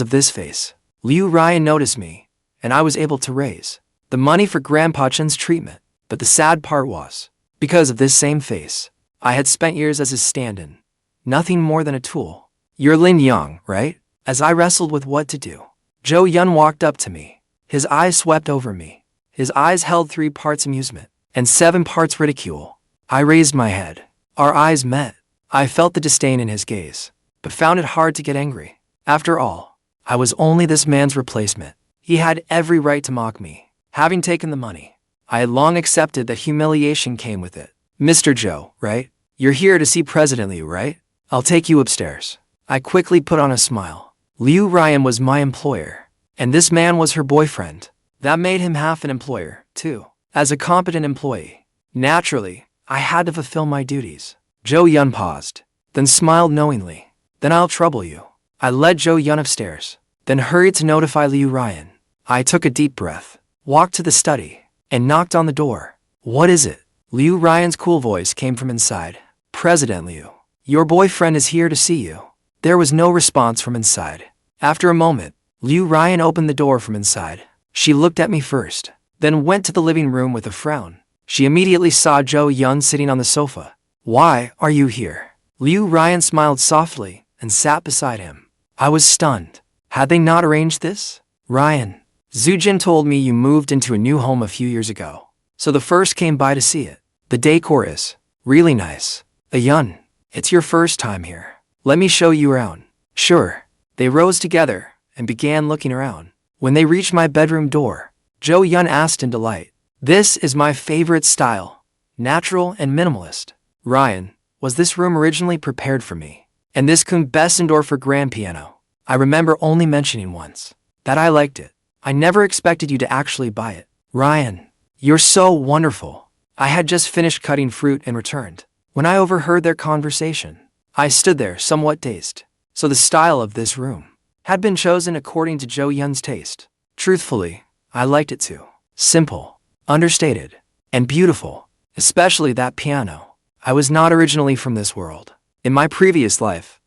of this face, Liu Ruyan noticed me, and I was able to raise the money for Grandpa Chen's treatment. But the sad part was, because of this same face, I had spent years as his stand-in. Nothing more than a tool. You're Lin Yang, right? As I wrestled with what to do, Zhou Yun walked up to me. His eyes swept over me. His eyes held 3 parts amusement and 7 parts ridicule. I raised my head. Our eyes met. I felt the disdain in his gaze, but found it hard to get angry. After all, I was only this man's replacement. He had every right to mock me. Having taken the money, I had long accepted that humiliation came with it. Mr. Zhou, right? You're here to see President Liu, right? I'll take you upstairs. I quickly put on a smile. Liu Ruyan was my employer, and this man was her boyfriend. That made him half an employer, too. As a competent employee, naturally, I had to fulfill my duties. Zhou Yun paused, then smiled knowingly. Then I'll trouble you. I led Zhou Yun upstairs, then hurried to notify Liu Ruyan. I took a deep breath, walked to the study, and knocked on the door. What is it? Liu Ruyan's cool voice came from inside. President Liu, your boyfriend is here to see you. There was no response from inside. After a moment, Liu Ruyan opened the door from inside. She looked at me first, then went to the living room with a frown. She immediately saw Zhou Yun sitting on the sofa. Why are you here? Liu Ruyan smiled softly and sat beside him. I was stunned. Had they not arranged this? Ruyan, Zhu Jin told me you moved into a new home a few years ago, so the first came by to see it. The decor is really nice. Yun, it's your first time here. Let me show you around. Sure. They rose together and began looking around. When they reached my bedroom door, Zhou Yun asked in delight, This is my favorite style, natural and minimalist. Ruyan, was this room originally prepared for me? And this could best endure for grand piano. I remember only mentioning once that I liked it. I never expected you to actually buy it. Ruyan, you're so wonderful. I had just finished cutting fruit and returned. When I overheard their conversation, I stood there somewhat dazed. So the style of this room had been chosen according to Zhou Yun's taste. Truthfully, I liked it too. Simple, understated, and beautiful, especially that piano. I was not originally from this world. In my previous life,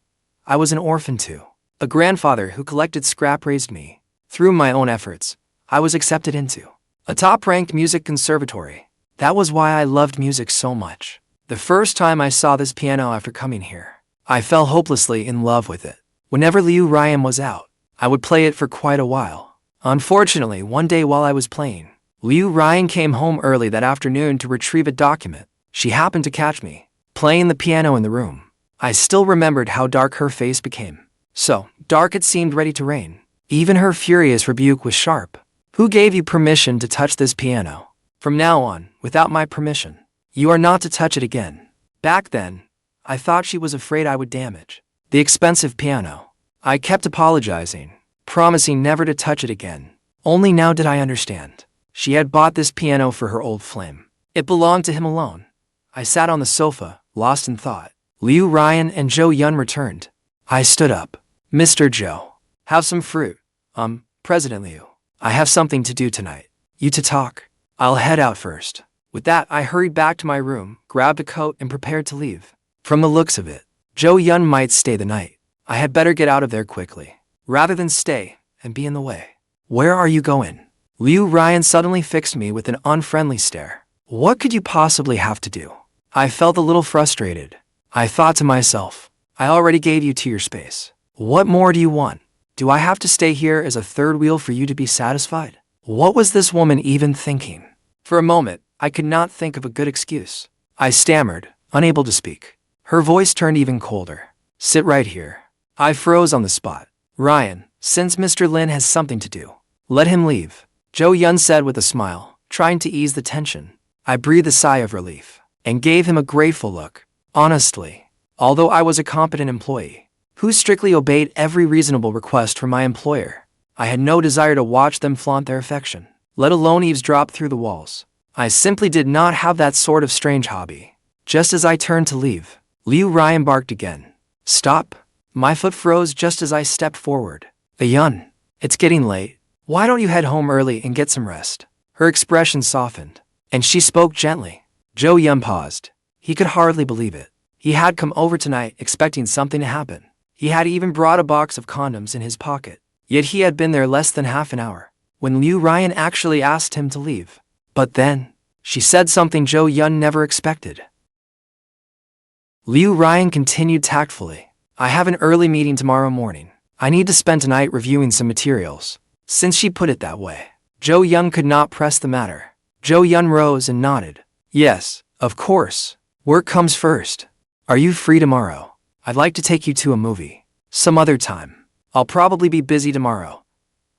I was an orphan too. A grandfather who collected scrap raised me. Through my own efforts, I was accepted into a top-ranked music conservatory. That was why I loved music so much. The first time I saw this piano after coming here, I fell hopelessly in love with it. Whenever Liu Ruyan was out, I would play it for quite a while. Unfortunately, one day while I was playing, Liu Ruyan came home early that afternoon to retrieve a document. She happened to catch me playing the piano in the room. I still remembered how dark her face became. So dark it seemed ready to rain. Even her furious rebuke was sharp. Who gave you permission to touch this piano? From now on, without my permission, you are not to touch it again. Back then, I thought she was afraid I would damage the expensive piano. I kept apologizing, promising never to touch it again. Only now did I understand. She had bought this piano for her old flame. It belonged to him alone. I sat on the sofa, lost in thought. Liu Ruyan and Zhou Yun returned. I stood up. Mr. Zhou, have some fruit. President Liu, I have something to do tonight. You to talk? I'll head out first. With that, I hurried back to my room, grabbed a coat, and prepared to leave. From the looks of it, Zhou Yun might stay the night. I had better get out of there quickly, rather than stay and be in the way. Where are you going? Liu Ruyan suddenly fixed me with an unfriendly stare. What could you possibly have to do? I felt a little frustrated. I thought to myself, I already gave you to your space. What more do you want? Do I have to stay here as a third wheel for you to be satisfied? What was this woman even thinking? For a moment, I could not think of a good excuse. I stammered, unable to speak. Her voice turned even colder. Sit right here. I froze on the spot. Ruyan, since Mr. Lin has something to do, let him leave, Zhou Yun said with a smile, trying to ease the tension. I breathed a sigh of relief and gave him a grateful look. Honestly, although I was a competent employee who strictly obeyed every reasonable request from my employer, I had no desire to watch them flaunt their affection, let alone eavesdrop through the walls. I simply did not have that sort of strange hobby. Just as I turned to leave, Liu Ruyan barked again. Stop. My foot froze just as I stepped forward. Yun, it's getting late. Why don't you head home early and get some rest? Her expression softened, and she spoke gently. Zhou Yun paused. He could hardly believe it. He had come over tonight expecting something to happen. He had even brought a box of condoms in his pocket. Yet he had been there less than half an hour when Liu Ruyan actually asked him to leave. But then, she said something Zhou Yun never expected. Liu Ruyan continued tactfully. I have an early meeting tomorrow morning. I need to spend tonight reviewing some materials. Since she put it that way, Zhou Yun could not press the matter. Zhou Yun rose and nodded. Yes, of course. Work comes first. Are you free tomorrow? I'd like to take you to a movie. Some other time. I'll probably be busy tomorrow.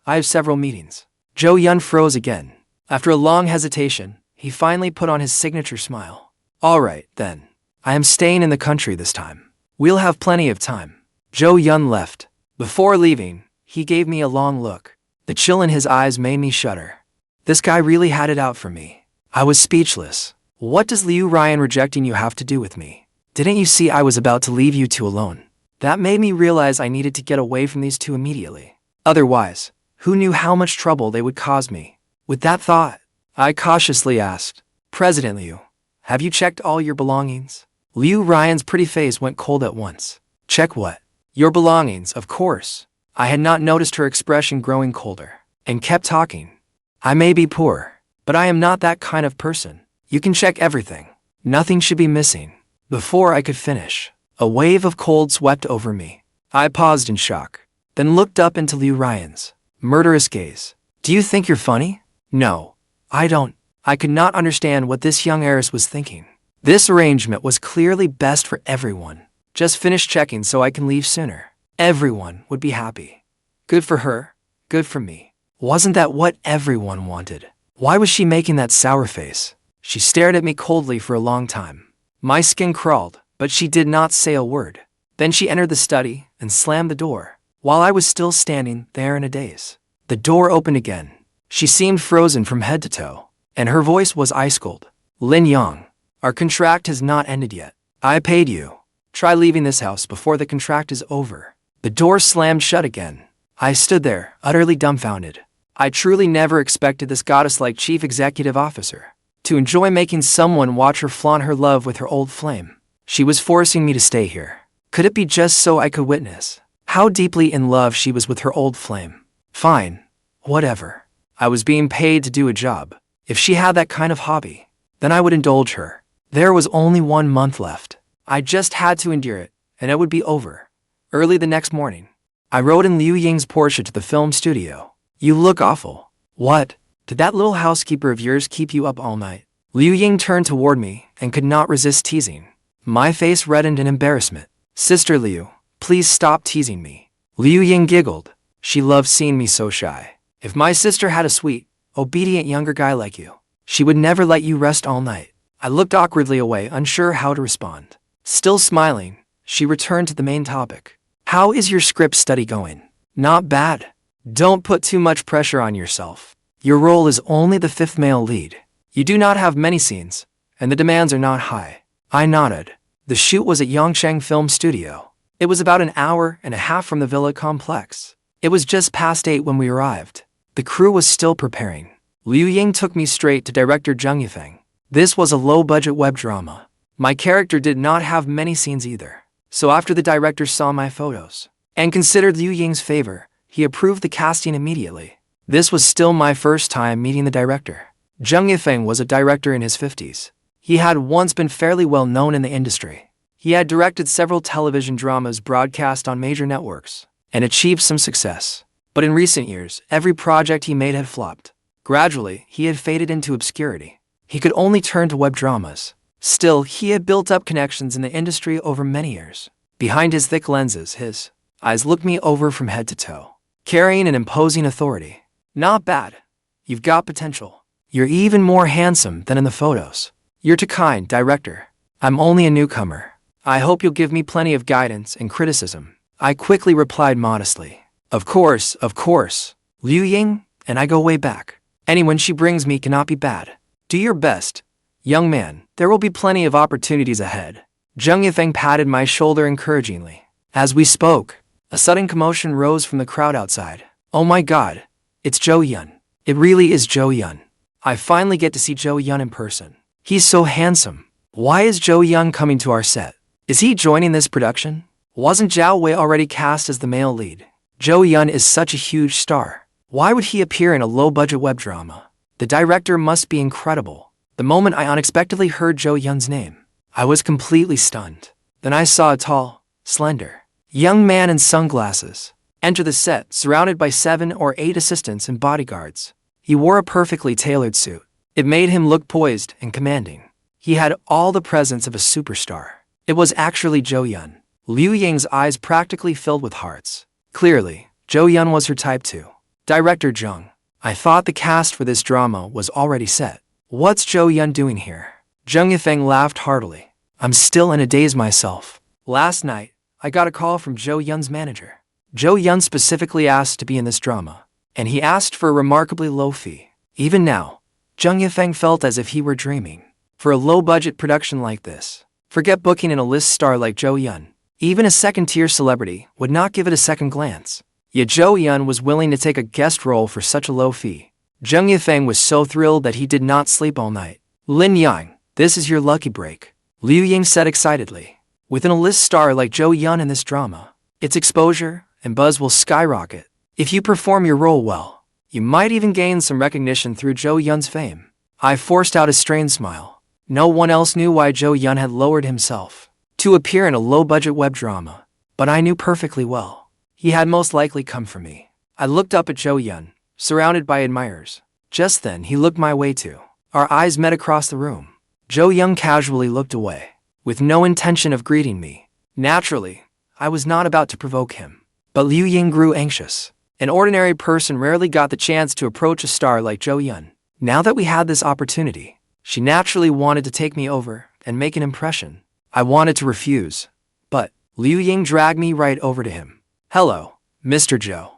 I have several meetings. Zhou Yun froze again. After a long hesitation, he finally put on his signature smile. All right, then. I am staying in the country this time. We'll have plenty of time. Zhou Yun left. Before leaving, he gave me a long look. The chill in his eyes made me shudder. This guy really had it out for me. I was speechless. What does Liu Ruyan rejecting you have to do with me? Didn't you see I was about to leave you two alone? That made me realize I needed to get away from these two immediately. Otherwise, who knew how much trouble they would cause me? With that thought, I cautiously asked, President Liu, have you checked all your belongings? Liu Ruyan's pretty face went cold at once. Check what? Your belongings, of course. I had not noticed her expression growing colder, and kept talking. I may be poor, but I am not that kind of person. You can check everything. Nothing should be missing. Before I could finish, a wave of cold swept over me. I paused in shock, then looked up into Liu Ruyan's murderous gaze. Do you think you're funny? No, I don't. I could not understand what this young heiress was thinking. This arrangement was clearly best for everyone. Just finish checking so I can leave sooner. Everyone would be happy. Good for her, good for me. Wasn't that what everyone wanted? Why was she making that sour face? She stared at me coldly for a long time. My skin crawled, but she did not say a word. Then she entered the study and slammed the door, while I was still standing there in a daze. The door opened again. She seemed frozen from head to toe, and her voice was ice cold. Lin Yang, our contract has not ended yet. I paid you. Try leaving this house before the contract is over. The door slammed shut again. I stood there, utterly dumbfounded. I truly never expected this goddess-like chief executive officer to enjoy making someone watch her flaunt her love with her old flame. She was forcing me to stay here. Could it be just so I could witness how deeply in love she was with her old flame? Fine. Whatever. I was being paid to do a job. If she had that kind of hobby, then I would indulge her. There was only 1 month left. I just had to endure it, and it would be over. Early the next morning, I rode in Liu Ying's Porsche to the film studio. You look awful. What? Did that little housekeeper of yours keep you up all night? Liu Ying turned toward me and could not resist teasing. My face reddened in embarrassment. Sister Liu, please stop teasing me. Liu Ying giggled. She loved seeing me so shy. If my sister had a sweet, obedient younger guy like you, she would never let you rest all night. I looked awkwardly away, unsure how to respond. Still smiling, she returned to the main topic. How is your script study going? Not bad. Don't put too much pressure on yourself. Your role is only the 5th male lead. You do not have many scenes, and the demands are not high. I nodded. The shoot was at Yongquan Film Studio. It was about an hour and a half from the villa complex. It was just past 8 when we arrived. The crew was still preparing. Liu Ying took me straight to director Zhang Yiting. This was a low-budget web drama. My character did not have many scenes either. So after the director saw my photos and considered Liu Ying's favor, he approved the casting immediately. This was still my first time meeting the director. Zhang Yiting was a director in his 50s. He had once been fairly well known in the industry. He had directed several television dramas broadcast on major networks and achieved some success. But in recent years, every project he made had flopped. Gradually, he had faded into obscurity. He could only turn to web dramas. Still, he had built up connections in the industry over many years. Behind his thick lenses, his eyes looked me over from head to toe, carrying an imposing authority. Not bad. You've got potential. You're even more handsome than in the photos. You're too kind, director. I'm only a newcomer. I hope you'll give me plenty of guidance and criticism. I quickly replied modestly. Of course, Liu Ying and I go way back. Anyone she brings me cannot be bad. Do your best. Young man, there will be plenty of opportunities ahead. Zhang Yiting patted my shoulder encouragingly. As we spoke, a sudden commotion rose from the crowd outside. Oh my god, it's Zhou Yun. It really is Zhou Yun. I finally get to see Zhou Yun in person. He's so handsome. Why is Zhou Yun coming to our set? Is he joining this production? Wasn't Zhao Wei already cast as the male lead? Zhou Yun is such a huge star. Why would he appear in a low-budget web drama? The director must be incredible. The moment I unexpectedly heard Zhou Yun's name, I was completely stunned. Then I saw a tall, slender, young man in sunglasses enter the set, surrounded by 7 or 8 assistants and bodyguards. He wore a perfectly tailored suit. It made him look poised and commanding. He had all the presence of a superstar. It was actually Zhou Yun. Liu Ying's eyes practically filled with hearts. Clearly, Zhou Yun was her type too. Director Zhang, I thought the cast for this drama was already set. What's Zhou Yun doing here? Zhang Yiting laughed heartily. I'm still in a daze myself. Last night, I got a call from Zhou Yun's manager. Zhou Yun specifically asked to be in this drama, and he asked for a remarkably low fee. Even now, Zhang Yifeng felt as if he were dreaming. For a low-budget production like this, forget booking in a list star like Zhou Yun. Even a second-tier celebrity would not give it a second glance. Yet Zhou Yun was willing to take a guest role for such a low fee. Zhang Yifeng was so thrilled that he did not sleep all night. Lin Yang, this is your lucky break, Liu Ying said excitedly. Within a list star like Zhou Yun in this drama, its exposure and buzz will skyrocket. If you perform your role well, you might even gain some recognition through Zhou Yun's fame. I forced out a strained smile. No one else knew why Zhou Yun had lowered himself to appear in a low-budget web drama, but I knew perfectly well. He had most likely come for me. I looked up at Zhou Yun, surrounded by admirers. Just then, he looked my way too. Our eyes met across the room. Zhou Yun casually looked away, with no intention of greeting me. Naturally, I was not about to provoke him. But Liu Ying grew anxious. An ordinary person rarely got the chance to approach a star like Zhou Yun. Now that we had this opportunity, she naturally wanted to take me over and make an impression. I wanted to refuse, but Liu Ying dragged me right over to him. Hello, Mr. Zhou.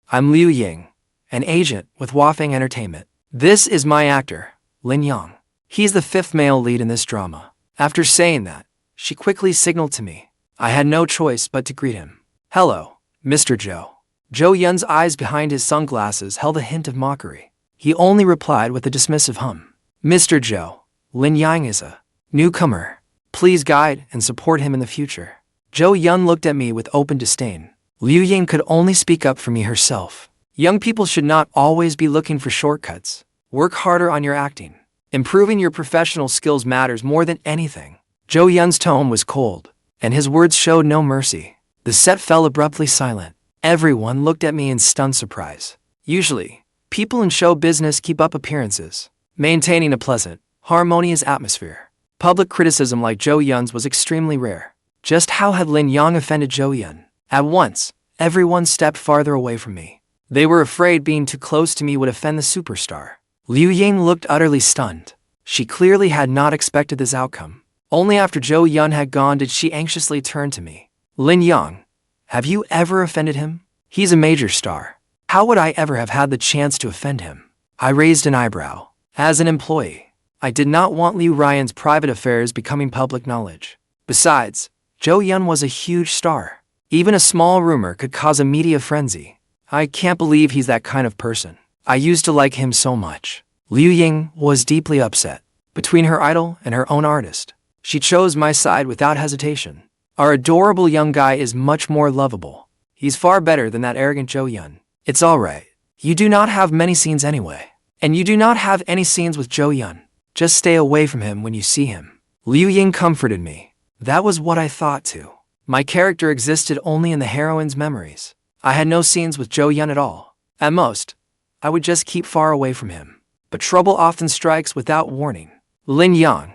I'm Liu Ying, an agent with Wafeng Entertainment. This is my actor, Lin Yang. He's the 5th male lead in this drama. After saying that, she quickly signaled to me. I had no choice but to greet him. Hello, Mr. Zhou. Zhou Yun's eyes behind his sunglasses held a hint of mockery. He only replied with a dismissive hum. Mr. Zhou, Lin Yang is a newcomer. Please guide and support him in the future. Zhou Yun looked at me with open disdain. Liu Ying could only speak up for me herself. Young people should not always be looking for shortcuts. Work harder on your acting. Improving your professional skills matters more than anything. Zhou Yun's tone was cold, and his words showed no mercy. The set fell abruptly silent. Everyone looked at me in stunned surprise. Usually, people in show business keep up appearances, maintaining a pleasant, harmonious atmosphere. Public criticism like Zhou Yun's was extremely rare. Just how had Lin Yang offended Zhou Yun? At once, everyone stepped farther away from me. They were afraid being too close to me would offend the superstar. Liu Ying looked utterly stunned. She clearly had not expected this outcome. Only after Zhou Yun had gone did she anxiously turn to me. Lin Yang, have you ever offended him? He's a major star. How would I ever have had the chance to offend him? I raised an eyebrow. As an employee, I did not want Liu Ruyan's private affairs becoming public knowledge. Besides, Zhou Yun was a huge star. Even a small rumor could cause a media frenzy. I can't believe he's that kind of person. I used to like him so much. Liu Ying was deeply upset. Between her idol and her own artist, she chose my side without hesitation. Our adorable young guy is much more lovable. He's far better than that arrogant Zhou Yun. It's alright. You do not have many scenes anyway. And you do not have any scenes with Zhou Yun. Just stay away from him when you see him. Liu Ying comforted me. That was what I thought too. My character existed only in the heroine's memories. I had no scenes with Zhou Yun at all. At most, I would just keep far away from him. But trouble often strikes without warning. Lin Yang,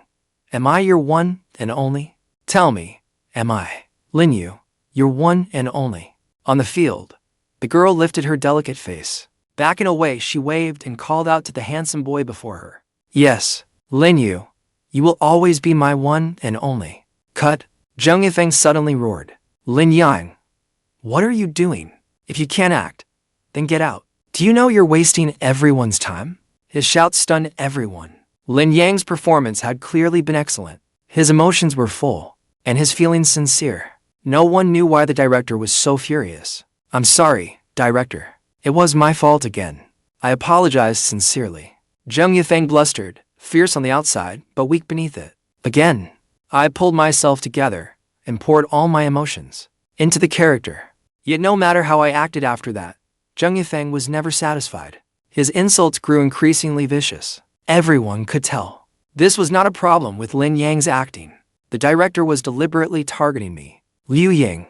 am I your one and only? Tell me, am I? Lin Yu, your one and only. On the field, the girl lifted her delicate face. Backing away, she waved and called out to the handsome boy before her. Yes, Lin Yu, you will always be my one and only. Cut. Zhang Yifeng suddenly roared. Lin Yang, what are you doing? If you can't act, then get out. Do you know you're wasting everyone's time? His shout stunned everyone. Lin Yang's performance had clearly been excellent. His emotions were full, and his feelings sincere. No one knew why the director was so furious. I'm sorry, director. It was my fault again. I apologized sincerely. Zhang Yifeng blustered, fierce on the outside, but weak beneath it. Again, I pulled myself together and poured all my emotions into the character. Yet no matter how I acted after that, Zhang Yifeng was never satisfied. His insults grew increasingly vicious. Everyone could tell. This was not a problem with Lin Yang's acting. The director was deliberately targeting me. Liu Ying,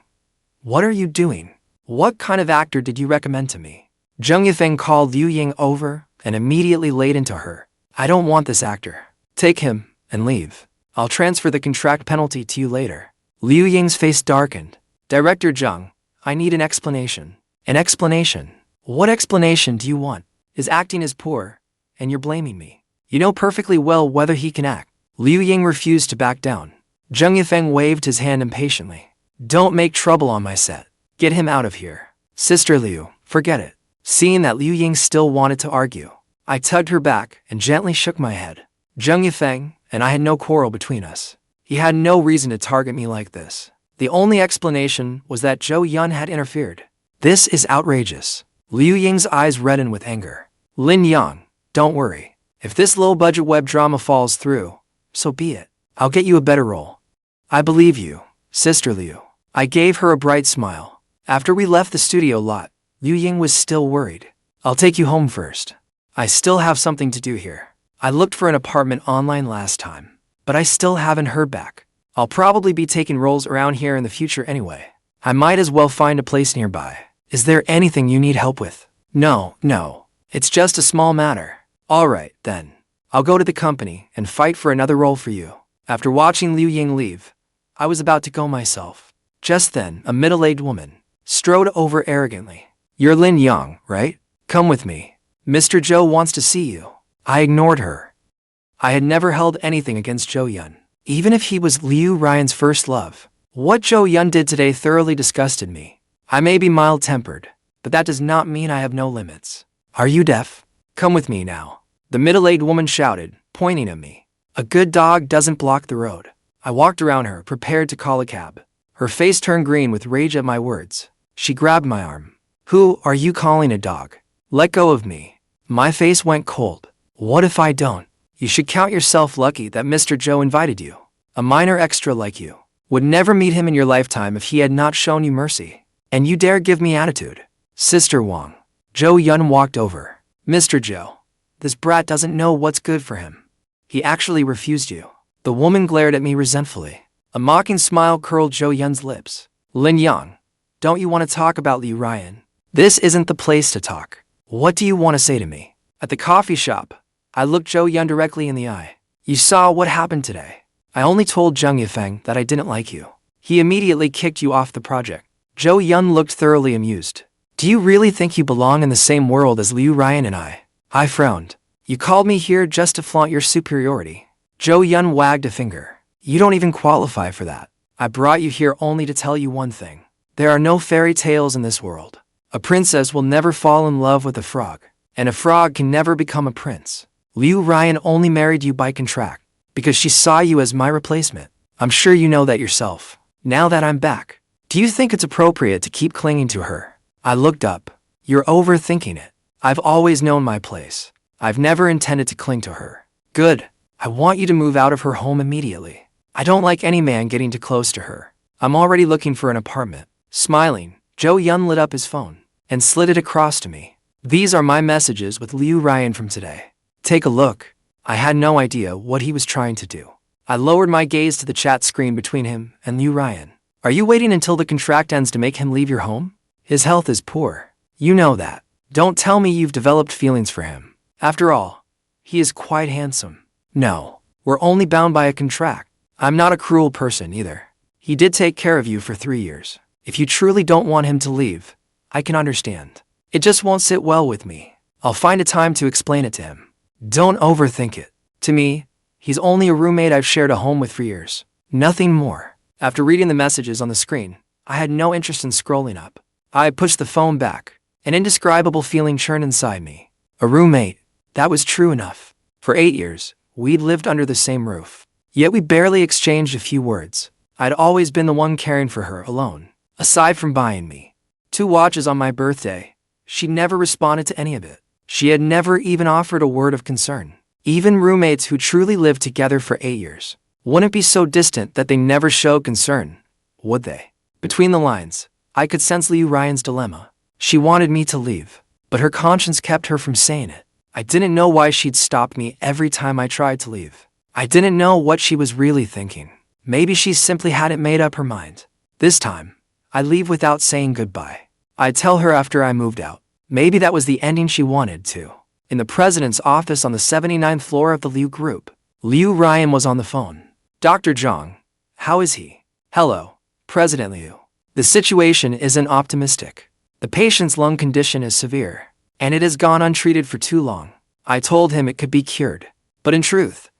what are you doing? What kind of actor did you recommend to me? Zhang Yifeng called Liu Ying over and immediately laid into her. I don't want this actor. Take him and leave. I'll transfer the contract penalty to you later. Liu Ying's face darkened. Director Zhang, I need an explanation. An explanation? What explanation do you want? His acting is poor, and you're blaming me. You know perfectly well whether he can act. Liu Ying refused to back down. Zhang Yifeng waved his hand impatiently. Don't make trouble on my set. Get him out of here. Sister Liu, forget it. Seeing that Liu Ying still wanted to argue, I tugged her back and gently shook my head. Zheng Yifeng and I had no quarrel between us. He had no reason to target me like this. The only explanation was that Zhou Yun had interfered. This is outrageous. Liu Ying's eyes reddened with anger. Lin Yang, don't worry. If this low-budget web drama falls through, so be it. I'll get you a better role. I believe you, Sister Liu. I gave her a bright smile. After we left the studio lot, Liu Ying was still worried. I'll take you home first. I still have something to do here. I looked for an apartment online last time, but I still haven't heard back. I'll probably be taking roles around here in the future anyway. I might as well find a place nearby. Is there anything you need help with? No. It's just a small matter. Alright, then. I'll go to the company and fight for another role for you. After watching Liu Ying leave, I was about to go myself. Just then, a middle-aged woman strode over arrogantly. You're Lin Yang, right? Come with me. Mr. Zhou wants to see you. I ignored her. I had never held anything against Zhou Yun, even if he was Liu Ruyan's first love. What Zhou Yun did today thoroughly disgusted me. I may be mild-tempered, but that does not mean I have no limits. Are you deaf? Come with me now. The middle-aged woman shouted, pointing at me. A good dog doesn't block the road. I walked around her, prepared to call a cab. Her face turned green with rage at my words. She grabbed my arm. Who are you calling a dog? Let go of me. My face went cold. What if I don't? You should count yourself lucky that Mr. Zhou invited you. A minor extra like you would never meet him in your lifetime if he had not shown you mercy. And you dare give me attitude. Sister Wang. Zhou Yun walked over. Mr. Zhou, this brat doesn't know what's good for him. He actually refused you. The woman glared at me resentfully. A mocking smile curled Zhou Yun's lips. Lin Yang, don't you want to talk about Liu Ruyan? This isn't the place to talk. What do you want to say to me? At the coffee shop, I looked Zhou Yun directly in the eye. You saw what happened today. I only told Zheng Yifeng that I didn't like you. He immediately kicked you off the project. Zhou Yun looked thoroughly amused. Do you really think you belong in the same world as Liu Ruyan and I? I frowned. You called me here just to flaunt your superiority. Zhou Yun wagged a finger. You don't even qualify for that. I brought you here only to tell you one thing. There are no fairy tales in this world. A princess will never fall in love with a frog, and a frog can never become a prince. Liu Ruyan only married you by contract, because she saw you as my replacement. I'm sure you know that yourself. Now that I'm back, do you think it's appropriate to keep clinging to her? I looked up. You're overthinking it. I've always known my place. I've never intended to cling to her. Good. I want you to move out of her home immediately. I don't like any man getting too close to her. I'm already looking for an apartment. Smiling, Zhou Yun lit up his phone and slid it across to me. These are my messages with Liu Ruyan from today. Take a look. I had no idea what he was trying to do. I lowered my gaze to the chat screen between him and Liu Ruyan. Are you waiting until the contract ends to make him leave your home? His health is poor. You know that. Don't tell me you've developed feelings for him. After all, he is quite handsome. No, we're only bound by a contract. I'm not a cruel person either. He did take care of you for 3 years. If you truly don't want him to leave, I can understand. It just won't sit well with me. I'll find a time to explain it to him. Don't overthink it. To me, he's only a roommate I've shared a home with for years. Nothing more. After reading the messages on the screen, I had no interest in scrolling up. I pushed the phone back. An indescribable feeling churned inside me. A roommate. That was true enough. For 8 years, we'd lived under the same roof. Yet we barely exchanged a few words. I'd always been the one caring for her alone. Aside from buying me 2 watches on my birthday, she never responded to any of it. She had never even offered a word of concern. Even roommates who truly lived together for 8 years wouldn't be so distant that they never showed concern, would they? Between the lines, I could sense Liu Ruyan's dilemma. She wanted me to leave, but her conscience kept her from saying it. I didn't know why she'd stopped me every time I tried to leave. I didn't know what she was really thinking. Maybe she simply hadn't made up her mind. This time, I'd leave without saying goodbye. I'd tell her after I moved out. Maybe that was the ending she wanted, too. In the president's office on the 79th floor of the Liu Group, Liu Ruyan was on the phone. Dr. Zhang, how is he? Hello, President Liu. The situation isn't optimistic. The patient's lung condition is severe, and it has gone untreated for too long. I told him it could be cured, but in truth,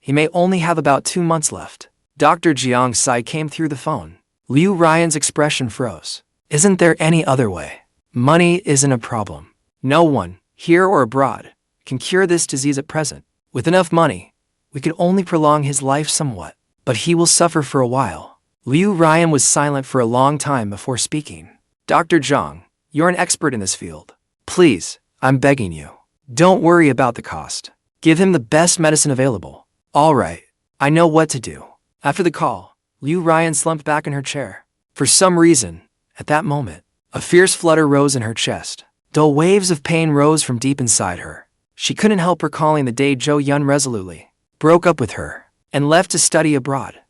he may only have about 2 months left. Dr. Jiang's sigh came through the phone. Liu Ruyan's expression froze. Isn't there any other way? Money isn't a problem. No one, here or abroad, can cure this disease at present. With enough money, we could only prolong his life somewhat, but he will suffer for a while. Liu Ruyan was silent for a long time before speaking. Dr. Zhang, you're an expert in this field. Please, I'm begging you. Don't worry about the cost. Give him the best medicine available. All right, I know what to do. After the call, Liu Ruyan slumped back in her chair. For some reason, at that moment, a fierce flutter rose in her chest. Dull waves of pain rose from deep inside her. She couldn't help recalling the day Zhou Yun resolutely broke up with her and left to study abroad.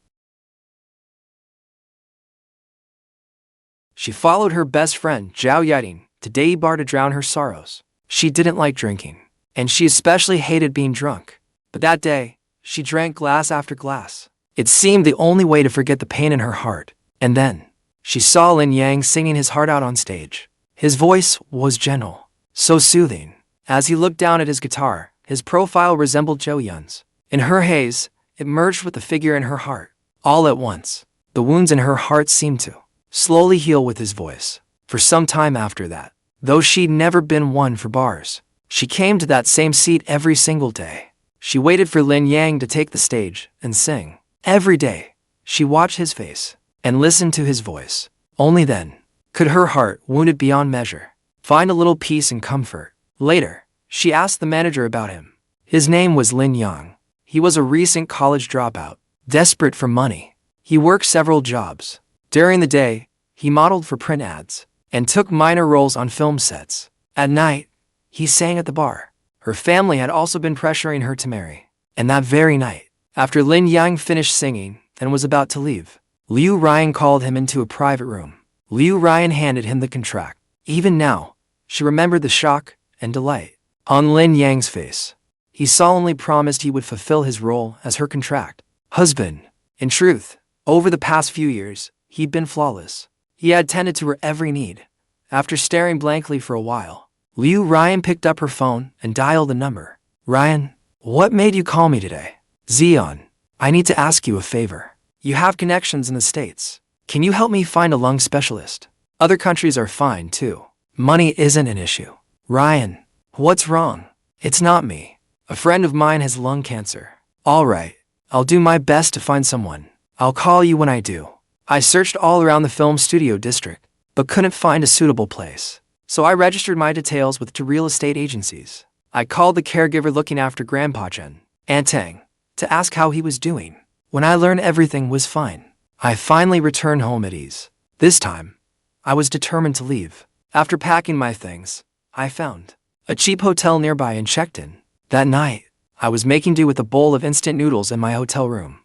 She followed her best friend, Zhao Yiting, to Deyi bar to drown her sorrows. She didn't like drinking, and she especially hated being drunk. But that day, she drank glass after glass. It seemed the only way to forget the pain in her heart. And then, she saw Lin Yang singing his heart out on stage. His voice was gentle, so soothing. As he looked down at his guitar, his profile resembled Zhou Yun's. In her haze, it merged with the figure in her heart. All at once, the wounds in her heart seemed to slowly heal with his voice. For some time after that, though she'd never been one for bars, she came to that same seat every single day. She waited for Lin Yang to take the stage and sing. Every day, she watched his face and listened to his voice. Only then could her heart, wounded beyond measure, find a little peace and comfort. Later, she asked the manager about him. His name was Lin Yang. He was a recent college dropout, desperate for money. He worked several jobs. During the day, he modeled for print ads and took minor roles on film sets. At night, he sang at the bar. Her family had also been pressuring her to marry. And that very night, after Lin Yang finished singing and was about to leave, Liu Ruyan called him into a private room. Liu Ruyan handed him the contract. Even now, she remembered the shock and delight on Lin Yang's face. He solemnly promised he would fulfill his role as her contract husband. In truth, over the past few years, he'd been flawless. He had tended to her every need. After staring blankly for a while, Liu Ruyan picked up her phone and dialed the number. Ryan, what made you call me today? Zion, I need to ask you a favor. You have connections in the States. Can you help me find a lung specialist? Other countries are fine too. Money isn't an issue. Ryan, what's wrong? It's not me. A friend of mine has lung cancer. All right, I'll do my best to find someone. I'll call you when I do. I searched all around the film studio district, but couldn't find a suitable place. So I registered my details with two real estate agencies. I called the caregiver looking after Grandpa Chen, Antang, to ask how he was doing. When I learned everything was fine, I finally returned home at ease. This time, I was determined to leave. After packing my things, I found a cheap hotel nearby and checked in. That night, I was making do with a bowl of instant noodles in my hotel room.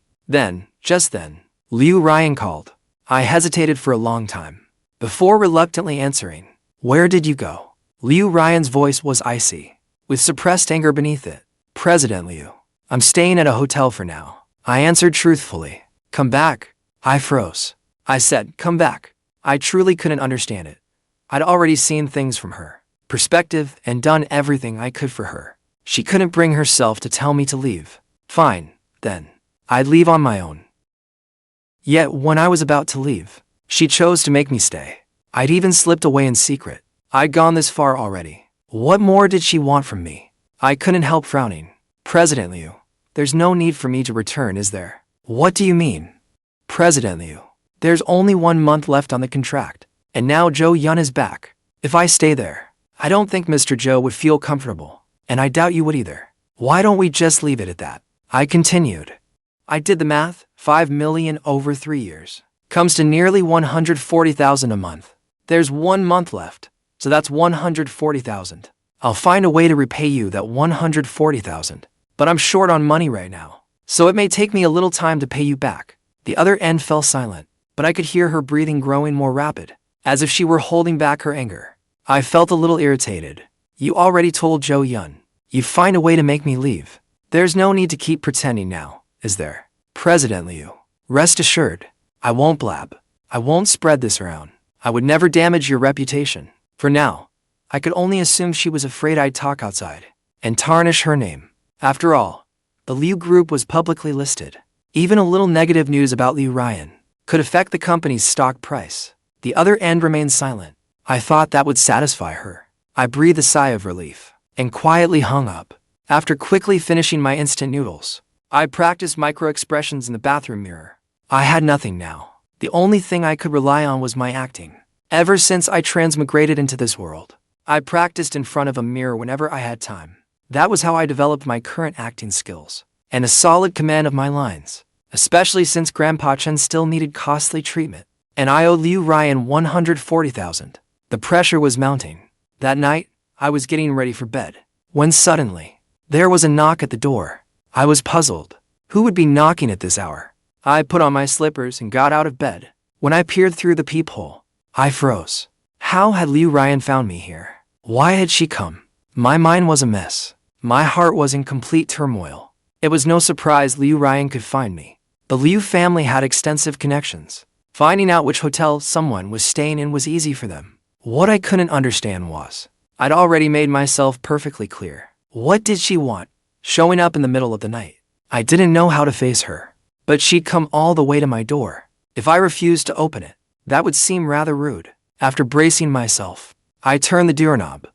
Just then, Liu Ruyan called. I hesitated for a long time before reluctantly answering. Where did you go? Liu Ruyan's voice was icy, with suppressed anger beneath it. President Liu, I'm staying at a hotel for now. I answered truthfully. Come back. I froze. I said, come back. I truly couldn't understand it. I'd already seen things from her perspective and done everything I could for her. She couldn't bring herself to tell me to leave. Fine, then. I'd leave on my own. Yet when I was about to leave, she chose to make me stay. I'd even slipped away in secret. I'd gone this far already. What more did she want from me? I couldn't help frowning. President Liu, there's no need for me to return, is there? What do you mean? President Liu, there's only 1 month left on the contract, and now Zhou Yun is back. If I stay there, I don't think Mr. Zhou would feel comfortable, and I doubt you would either. Why don't we just leave it at that? I continued. I did the math. 5 million over 3 years comes to nearly 140,000 a month. There's 1 month left, so that's 140,000. I'll find a way to repay you that 140,000, but I'm short on money right now, so it may take me a little time to pay you back. The other end fell silent, but I could hear her breathing growing more rapid, as if she were holding back her anger. I felt a little irritated. You already told Zhou Yun. You'd find a way to make me leave. There's no need to keep pretending now, is there? President Liu, rest assured, I won't blab. I won't spread this around. I would never damage your reputation. For now, I could only assume she was afraid I'd talk outside and tarnish her name. After all, the Liu Group was publicly listed. Even a little negative news about Liu Ruyan could affect the company's stock price. The other end remained silent. I thought that would satisfy her. I breathed a sigh of relief and quietly hung up. After quickly finishing my instant noodles, I practiced micro-expressions in the bathroom mirror. I had nothing now. The only thing I could rely on was my acting. Ever since I transmigrated into this world, I practiced in front of a mirror whenever I had time. That was how I developed my current acting skills and a solid command of my lines, especially since Grandpa Chen still needed costly treatment, and I owed Liu Ruyan 140,000. The pressure was mounting. That night, I was getting ready for bed, when suddenly, there was a knock at the door. I was puzzled. Who would be knocking at this hour? I put on my slippers and got out of bed. When I peered through the peephole, I froze. How had Liu Ruyan found me here? Why had she come? My mind was a mess. My heart was in complete turmoil. It was no surprise Liu Ruyan could find me. The Liu family had extensive connections. Finding out which hotel someone was staying in was easy for them. What I couldn't understand was, I'd already made myself perfectly clear. What did she want, showing up in the middle of the night? I didn't know how to face her, but she'd come all the way to my door. If I refused to open it, that would seem rather rude. After bracing myself, I turned the doorknob.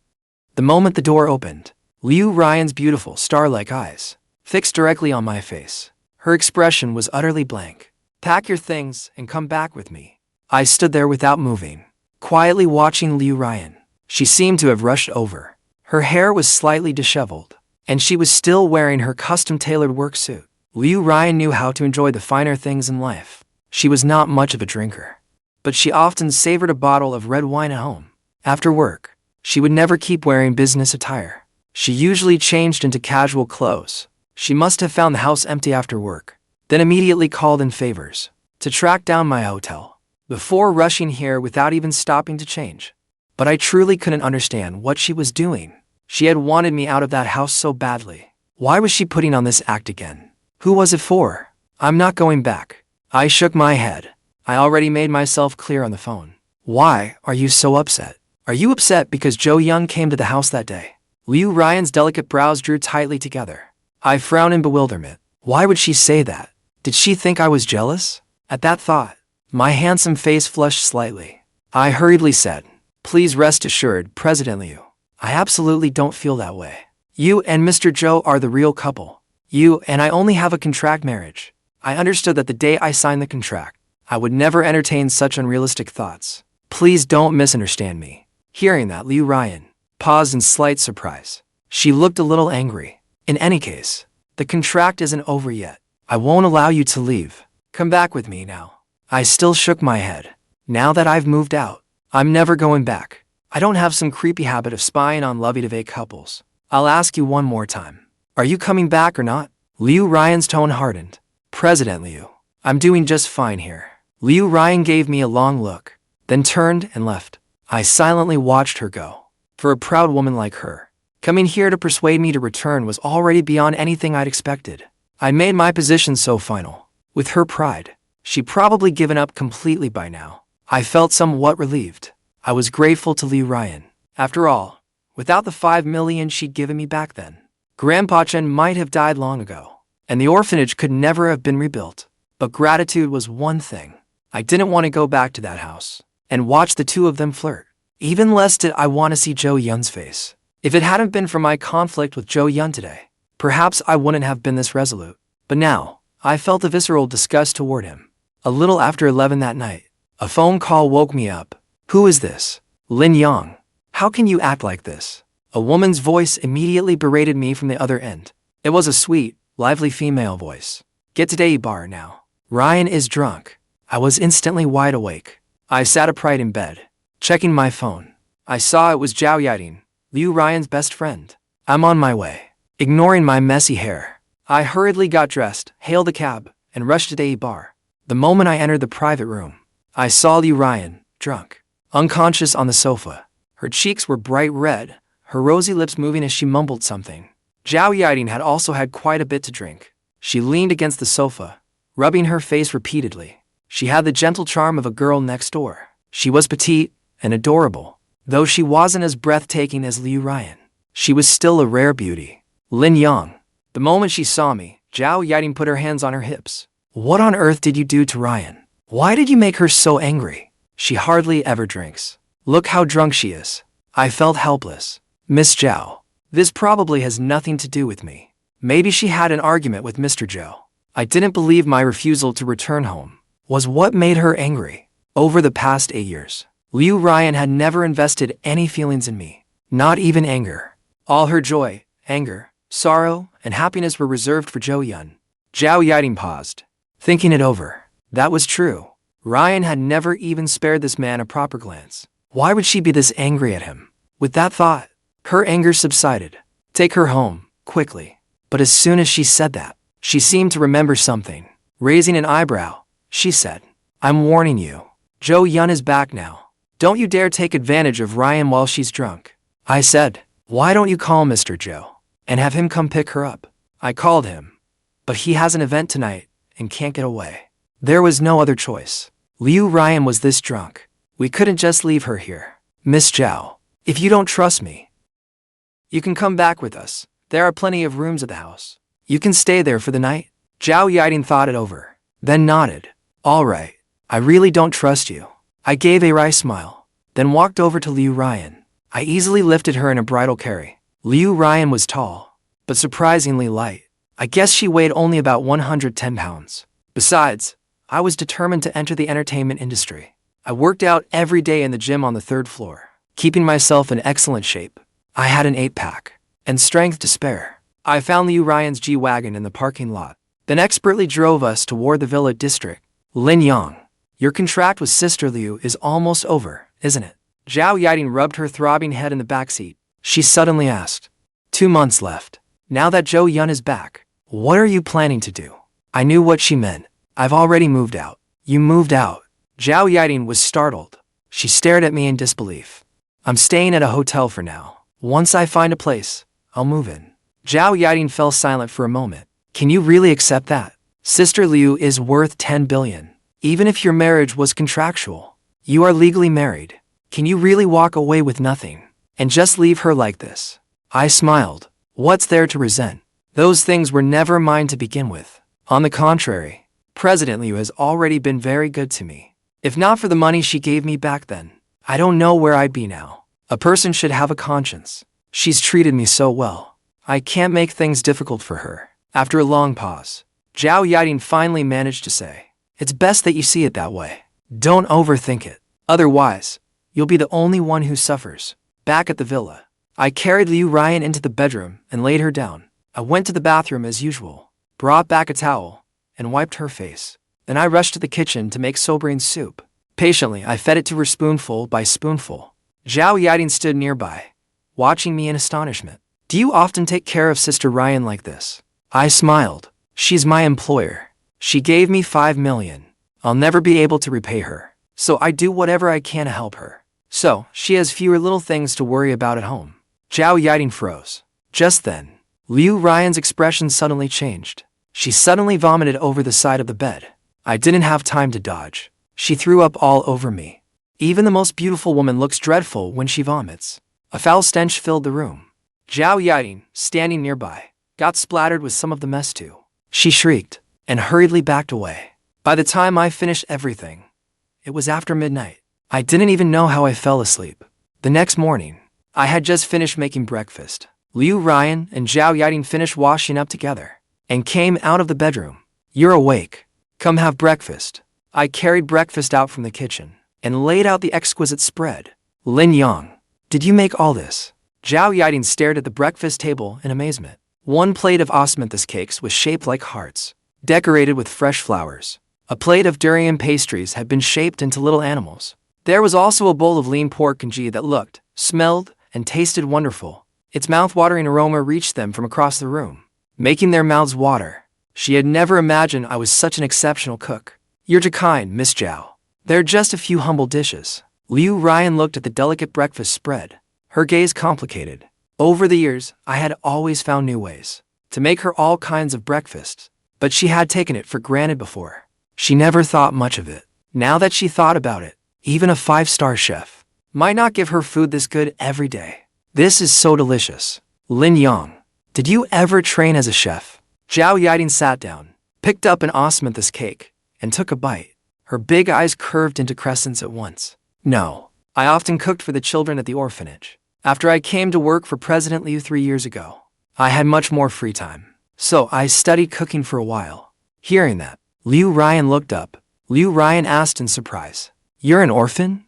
The moment the door opened, Liu Ruyan's beautiful star-like eyes fixed directly on my face. Her expression was utterly blank. "Pack your things and come back with me." I stood there without moving, quietly watching Liu Ruyan. She seemed to have rushed over. Her hair was slightly disheveled, and she was still wearing her custom-tailored work suit. Liu Ruyan knew how to enjoy the finer things in life. She was not much of a drinker, but she often savored a bottle of red wine at home. After work, she would never keep wearing business attire. She usually changed into casual clothes. She must have found the house empty after work, then immediately called in favors to track down my hotel before rushing here without even stopping to change. But I truly couldn't understand what she was doing. She had wanted me out of that house so badly. Why was she putting on this act again? Who was it for? I'm not going back. I shook my head. I already made myself clear on the phone. Why are you so upset? Are you upset because Zhou Yun came to the house that day? Liu Ruyan's delicate brows drew tightly together. I frowned in bewilderment. Why would she say that? Did she think I was jealous? At that thought, my handsome face flushed slightly. I hurriedly said, "Please rest assured, President Liu. I absolutely don't feel that way. You and Mr. Zhou are the real couple. You and I only have a contract marriage." I understood that the day I signed the contract, I would never entertain such unrealistic thoughts. Please don't misunderstand me. Hearing that, Liu Ruyan paused in slight surprise. She looked a little angry. In any case, the contract isn't over yet. I won't allow you to leave. Come back with me now. I still shook my head. Now that I've moved out, I'm never going back. I don't have some creepy habit of spying on lovey-dovey couples. I'll ask you one more time. Are you coming back or not? Liu Ruyan's tone hardened. President Liu, I'm doing just fine here. Liu Ruyan gave me a long look, then turned and left. I silently watched her go. For a proud woman like her, coming here to persuade me to return was already beyond anything I'd expected. I made my position so final. With her pride, she'd probably given up completely by now. I felt somewhat relieved. I was grateful to Liu Ruyan. After all, without the 5 million she'd given me back then, Grandpa Chen might have died long ago, and the orphanage could never have been rebuilt. But gratitude was one thing. I didn't want to go back to that house and watch the two of them flirt. Even less did I want to see Zhou Yun's face. If it hadn't been for my conflict with Zhou Yun today, perhaps I wouldn't have been this resolute. But now, I felt a visceral disgust toward him. A little after 11 that night, a phone call woke me up. Who is this? Lin Yang. How can you act like this? A woman's voice immediately berated me from the other end. It was a sweet, lively female voice. Get to Deyi bar now. Ruyan is drunk. I was instantly wide awake. I sat upright in bed, checking my phone. I saw it was Zhao Yiting, Liu Ruyan's best friend. I'm on my way. Ignoring my messy hair, I hurriedly got dressed, hailed a cab, and rushed to Deyi bar. The moment I entered the private room, I saw Liu Ruyan, drunk, unconscious on the sofa. Her cheeks were bright red, her rosy lips moving as she mumbled something. Zhao Yiting had also had quite a bit to drink. She leaned against the sofa, rubbing her face repeatedly. She had the gentle charm of a girl next door. She was petite and adorable. Though she wasn't as breathtaking as Liu Ruyan, she was still a rare beauty. Lin Yang. The moment she saw me, Zhao Yiting put her hands on her hips. What on earth did you do to Ruyan? Why did you make her so angry? She hardly ever drinks. Look how drunk she is. I felt helpless. Miss Zhao. This probably has nothing to do with me. Maybe she had an argument with Mr. Zhou. I didn't believe my refusal to return home was what made her angry. Over the past 8 years, Liu Ruyan had never invested any feelings in me, not even anger. All her joy, anger, sorrow, and happiness were reserved for Zhou Yun. Zhao Yiting paused, thinking it over. That was true. Ruyan had never even spared this man a proper glance. Why would she be this angry at him? With that thought, her anger subsided. Take her home, quickly. But as soon as she said that, she seemed to remember something. Raising an eyebrow, she said, I'm warning you. Zhou Yun is back now. Don't you dare take advantage of Ruyan while she's drunk. I said, why don't you call Mr. Zhou and have him come pick her up? I called him, but he has an event tonight and can't get away. There was no other choice. Liu Ruyan was this drunk. We couldn't just leave her here. Miss Zhao, if you don't trust me, you can come back with us. There are plenty of rooms at the house. You can stay there for the night. Zhao Yiting thought it over, then nodded. All right. I really don't trust you. I gave a wry smile, then walked over to Liu Ruyan. I easily lifted her in a bridal carry. Liu Ruyan was tall, but surprisingly light. I guess she weighed only about 110 pounds. Besides, I was determined to enter the entertainment industry. I worked out every day in the gym on the 3rd floor, keeping myself in excellent shape. I had an 8-pack and strength to spare. I found Liu Ruyan's G-Wagon in the parking lot, then expertly drove us toward the villa district. Lin Yang, your contract with Sister Liu is almost over, isn't it? Zhao Yiting rubbed her throbbing head in the backseat. She suddenly asked, 2 months left. Now that Zhou Yun is back, what are you planning to do? I knew what she meant. I've already moved out. You moved out? Zhao Yiting was startled. She stared at me in disbelief. I'm staying at a hotel for now. Once I find a place, I'll move in. Zhao Yiting fell silent for a moment. Can you really accept that? Sister Liu is worth 10 billion. Even if your marriage was contractual, you are legally married. Can you really walk away with nothing and just leave her like this? I smiled. What's there to resent? Those things were never mine to begin with. On the contrary, President Liu has already been very good to me. If not for the money she gave me back then, I don't know where I'd be now. A person should have a conscience. She's treated me so well. I can't make things difficult for her. After a long pause, Zhao Yiting finally managed to say, it's best that you see it that way. Don't overthink it. Otherwise, you'll be the only one who suffers. Back at the villa, I carried Liu Ruyan into the bedroom and laid her down. I went to the bathroom as usual, brought back a towel, and wiped her face. Then I rushed to the kitchen to make soybean soup. Patiently, I fed it to her spoonful by spoonful. Zhao Yiting stood nearby, watching me in astonishment. Do you often take care of Sister Ruyan like this? I smiled. She's my employer. She gave me 5 million. I'll never be able to repay her, so I do whatever I can to help her. So, she has fewer little things to worry about at home. Zhao Yiting froze. Just then, Liu Ruyan's expression suddenly changed. She suddenly vomited over the side of the bed. I didn't have time to dodge. She threw up all over me. Even the most beautiful woman looks dreadful when she vomits. A foul stench filled the room. Zhao Yiting, standing nearby, got splattered with some of the mess too. She shrieked and hurriedly backed away. By the time I finished everything, it was after midnight. I didn't even know how I fell asleep. The next morning, I had just finished making breakfast. Liu Ruyan and Zhao Yiting finished washing up together and came out of the bedroom. You're awake. Come have breakfast. I carried breakfast out from the kitchen and laid out the exquisite spread. Lin Yang, did you make all this? Zhao Yiting stared at the breakfast table in amazement. One plate of osmanthus cakes was shaped like hearts, decorated with fresh flowers. A plate of durian pastries had been shaped into little animals. There was also a bowl of lean pork congee that looked, smelled, and tasted wonderful. Its mouth-watering aroma reached them from across the room, making their mouths water. She had never imagined I was such an exceptional cook. You're too kind, Miss Zhao. They're just a few humble dishes. Liu Ruyan looked at the delicate breakfast spread, her gaze complicated. Over the years, I had always found new ways to make her all kinds of breakfasts, but she had taken it for granted before. She never thought much of it. Now that she thought about it, even a 5-star chef might not give her food this good every day. This is so delicious. Lin Yang, did you ever train as a chef? Zhao Yiting sat down, picked up an osmanthus cake, and took a bite. Her big eyes curved into crescents at once. No, I often cooked for the children at the orphanage. After I came to work for President Liu 3 years ago, I had much more free time. So I studied cooking for a while. Hearing that, Liu Ruyan looked up. Liu Ruyan asked in surprise, "You're an orphan?"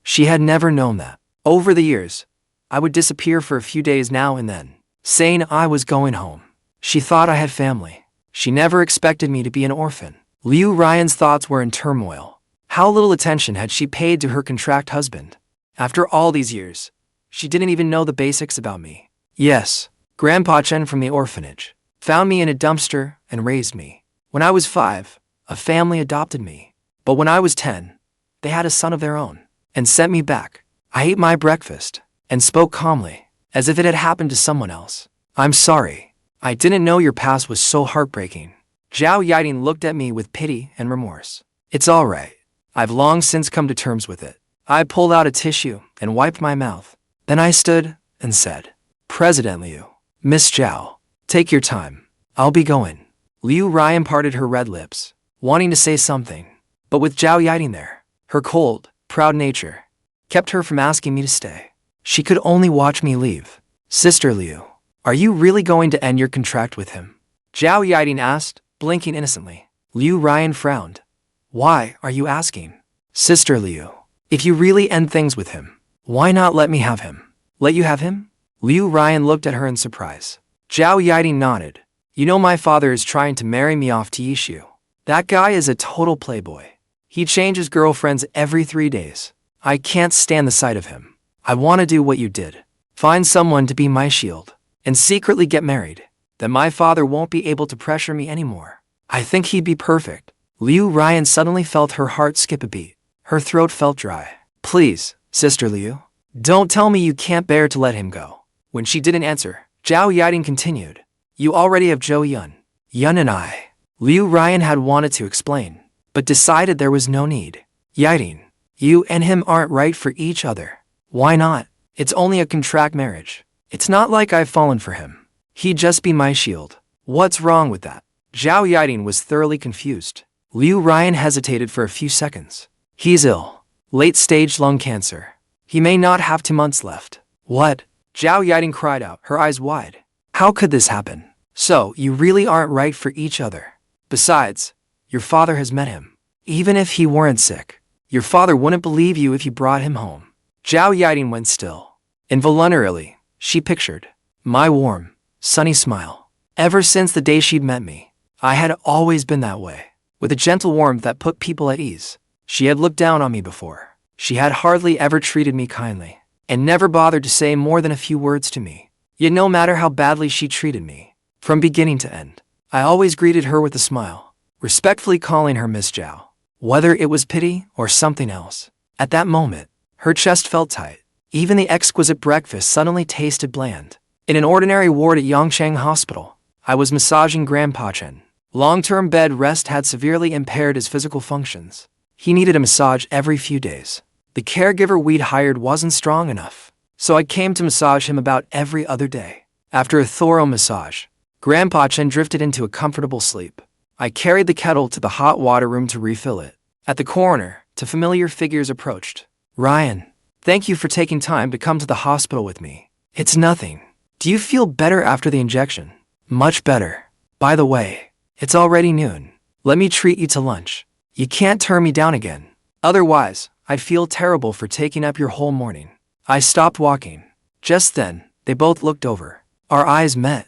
She had never known that. Over the years, I would disappear for a few days now and then, saying I was going home. She thought I had family. She never expected me to be an orphan. Liu Ruyan's thoughts were in turmoil. How little attention had she paid to her contract husband? After all these years, she didn't even know the basics about me. Yes, Grandpa Qian from the orphanage found me in a dumpster and raised me. When I was 5, a family adopted me. But when I was 10, they had a son of their own and sent me back. I ate my breakfast and spoke calmly, as if it had happened to someone else. "I'm sorry. I didn't know your past was so heartbreaking." Zhao Yiting looked at me with pity and remorse. "It's all right. I've long since come to terms with it." I pulled out a tissue and wiped my mouth. Then I stood and said, "President Liu, Miss Zhao, take your time. I'll be going." Liu Ruyan parted her red lips, wanting to say something, but with Zhao Yiting there, her cold, proud nature kept her from asking me to stay. She could only watch me leave. "Sister Liu, are you really going to end your contract with him?" Zhao Yiting asked, blinking innocently. Liu Ruyan frowned. "Why are you asking?" "Sister Liu, if you really end things with him, why not let me have him?" "Let you have him?" Liu Ruyan looked at her in surprise. Zhao Yiting nodded. "You know my father is trying to marry me off to Yishu. That guy is a total playboy. He changes girlfriends every 3 days. I can't stand the sight of him. I want to do what you did. Find someone to be my shield and secretly get married. Then my father won't be able to pressure me anymore. I think he'd be perfect." Liu Ruyan suddenly felt her heart skip a beat. Her throat felt dry. "Please, Sister Liu, don't tell me you can't bear to let him go." When she didn't answer, Zhao Yiting continued, "You already have Zhou Yun. Yun and I." Liu Ruyan had wanted to explain, but decided there was no need. "Yiting, you and him aren't right for each other." "Why not? It's only a contract marriage. It's not like I've fallen for him. He'd just be my shield. What's wrong with that?" Zhao Yiting was thoroughly confused. Liu Ruyan hesitated for a few seconds. "He's ill. Late-stage lung cancer. He may not have 2 months left." "What?" Zhao Yiting cried out, her eyes wide. "How could this happen? So, you really aren't right for each other. Besides, your father has met him. Even if he weren't sick, your father wouldn't believe you if you brought him home." Zhao Yiting went still. Involuntarily, she pictured my warm, sunny smile. Ever since the day she'd met me, I had always been that way, with a gentle warmth that put people at ease. She had looked down on me before. She had hardly ever treated me kindly, and never bothered to say more than a few words to me. Yet no matter how badly she treated me, from beginning to end, I always greeted her with a smile, respectfully calling her Miss Zhao. Whether it was pity or something else, at that moment, her chest felt tight. Even the exquisite breakfast suddenly tasted bland. In an ordinary ward at Yongquan Hospital, I was massaging Grandpa Qian. Long-term bed rest had severely impaired his physical functions. He needed a massage every few days. The caregiver we'd hired wasn't strong enough, so I came to massage him about every other day. After a thorough massage, Grandpa Qian drifted into a comfortable sleep. I carried the kettle to the hot water room to refill it. At the corner, two familiar figures approached. "Ruyan, thank you for taking time to come to the hospital with me." "It's nothing. Do you feel better after the injection?" "Much better. By the way, it's already noon. Let me treat you to lunch. You can't turn me down again. Otherwise, I'd feel terrible for taking up your whole morning." I stopped walking. Just then, they both looked over. Our eyes met.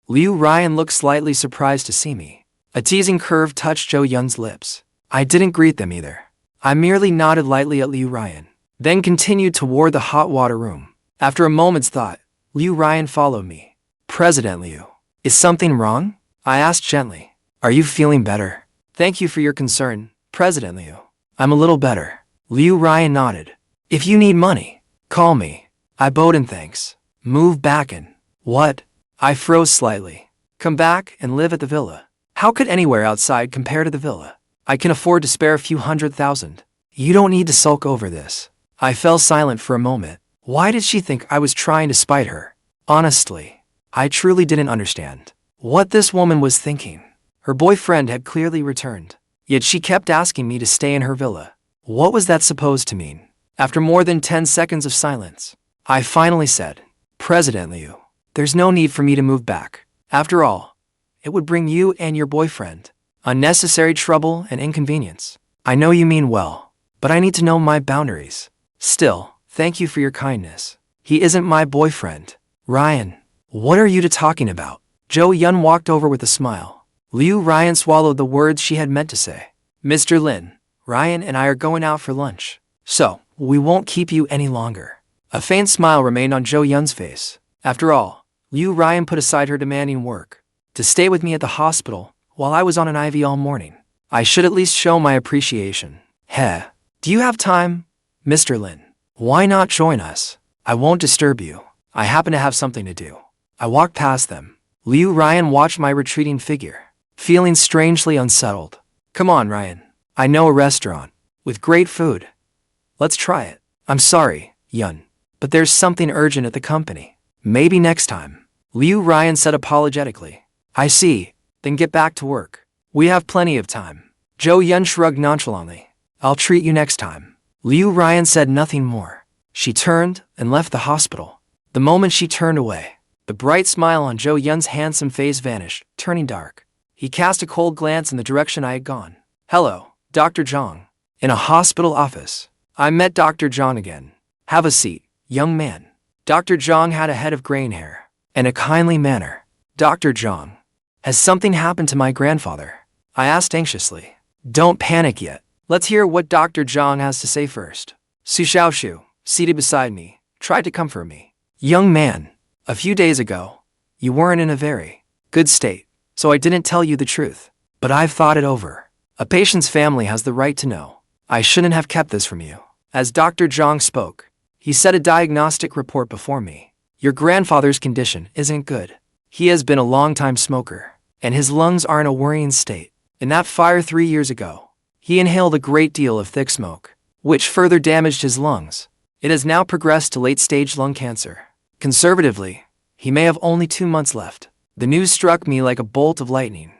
Liu Ruyan looked slightly surprised to see me. A teasing curve touched Zhou Yun's lips. I didn't greet them either. I merely nodded lightly at Liu Ruyan, then continued toward the hot water room. After a moment's thought, Liu Ruyan followed me. "President Liu, is something wrong?" I asked gently. "Are you feeling better?" "Thank you for your concern, President Liu. I'm a little better." Liu Ruyan nodded. "If you need money, call me." I bowed in thanks. "Move back in." "What?" I froze slightly. "Come back and live at the villa." How could anywhere outside compare to the villa? I can afford to spare a few $100,000. You don't need to sulk over this. I fell silent for a moment. Why did she think I was trying to spite her? Honestly, I truly didn't understand what this woman was thinking. Her boyfriend had clearly returned, yet she kept asking me to stay in her villa. What was that supposed to mean? After more than 10 seconds of silence, I finally said, President Liu, there's no need for me to move back. After all, it would bring you and your boyfriend unnecessary trouble and inconvenience. I know you mean well, but I need to know my boundaries. Still, thank you for your kindness. He isn't my boyfriend. Ryan, what are you talking about? Zhou Yun walked over with a smile. Liu Ruyan swallowed the words she had meant to say. Mr. Lin, Ryan and I are going out for lunch, so we won't keep you any longer. A faint smile remained on Zhou Yun's face. After all, Liu Ruyan put aside her demanding work to stay with me at the hospital while I was on an IV all morning. I should at least show my appreciation. Heh, do you have time, Mr. Lin? Why not join us? I won't disturb you. I happen to have something to do. I walked past them. Liu Ruyan watched my retreating figure, feeling strangely unsettled. Come on, Ryan. I know a restaurant with great food. Let's try it. I'm sorry, Yun, but there's something urgent at the company. Maybe next time. Liu Ruyan said apologetically. I see. Then get back to work. We have plenty of time. Zhou Yun shrugged nonchalantly. I'll treat you next time. Liu Ruyan said nothing more. She turned and left the hospital. The moment she turned away, the bright smile on Zhou Yun's handsome face vanished, turning dark. He cast a cold glance in the direction I had gone. Hello, Dr. Zhang. In a hospital office, I met Dr. Zhang again. Have a seat, young man. Dr. Zhang had a head of graying hair and a kindly manner. Dr. Zhang, has something happened to my grandfather? I asked anxiously. Don't panic yet. Let's hear what Dr. Zhang has to say first. Xiaoxue, seated beside me, tried to comfort me. Young man, a few days ago, you weren't in a very good state, so I didn't tell you the truth. But I've thought it over. A patient's family has the right to know. I shouldn't have kept this from you. As Dr. Zhang spoke, he set a diagnostic report before me. Your grandfather's condition isn't good. He has been a long-time smoker, and his lungs are in a worrying state. In that fire 3 years ago, he inhaled a great deal of thick smoke, which further damaged his lungs. It has now progressed to late-stage lung cancer. Conservatively, he may have only 2 months left. The news struck me like a bolt of lightning.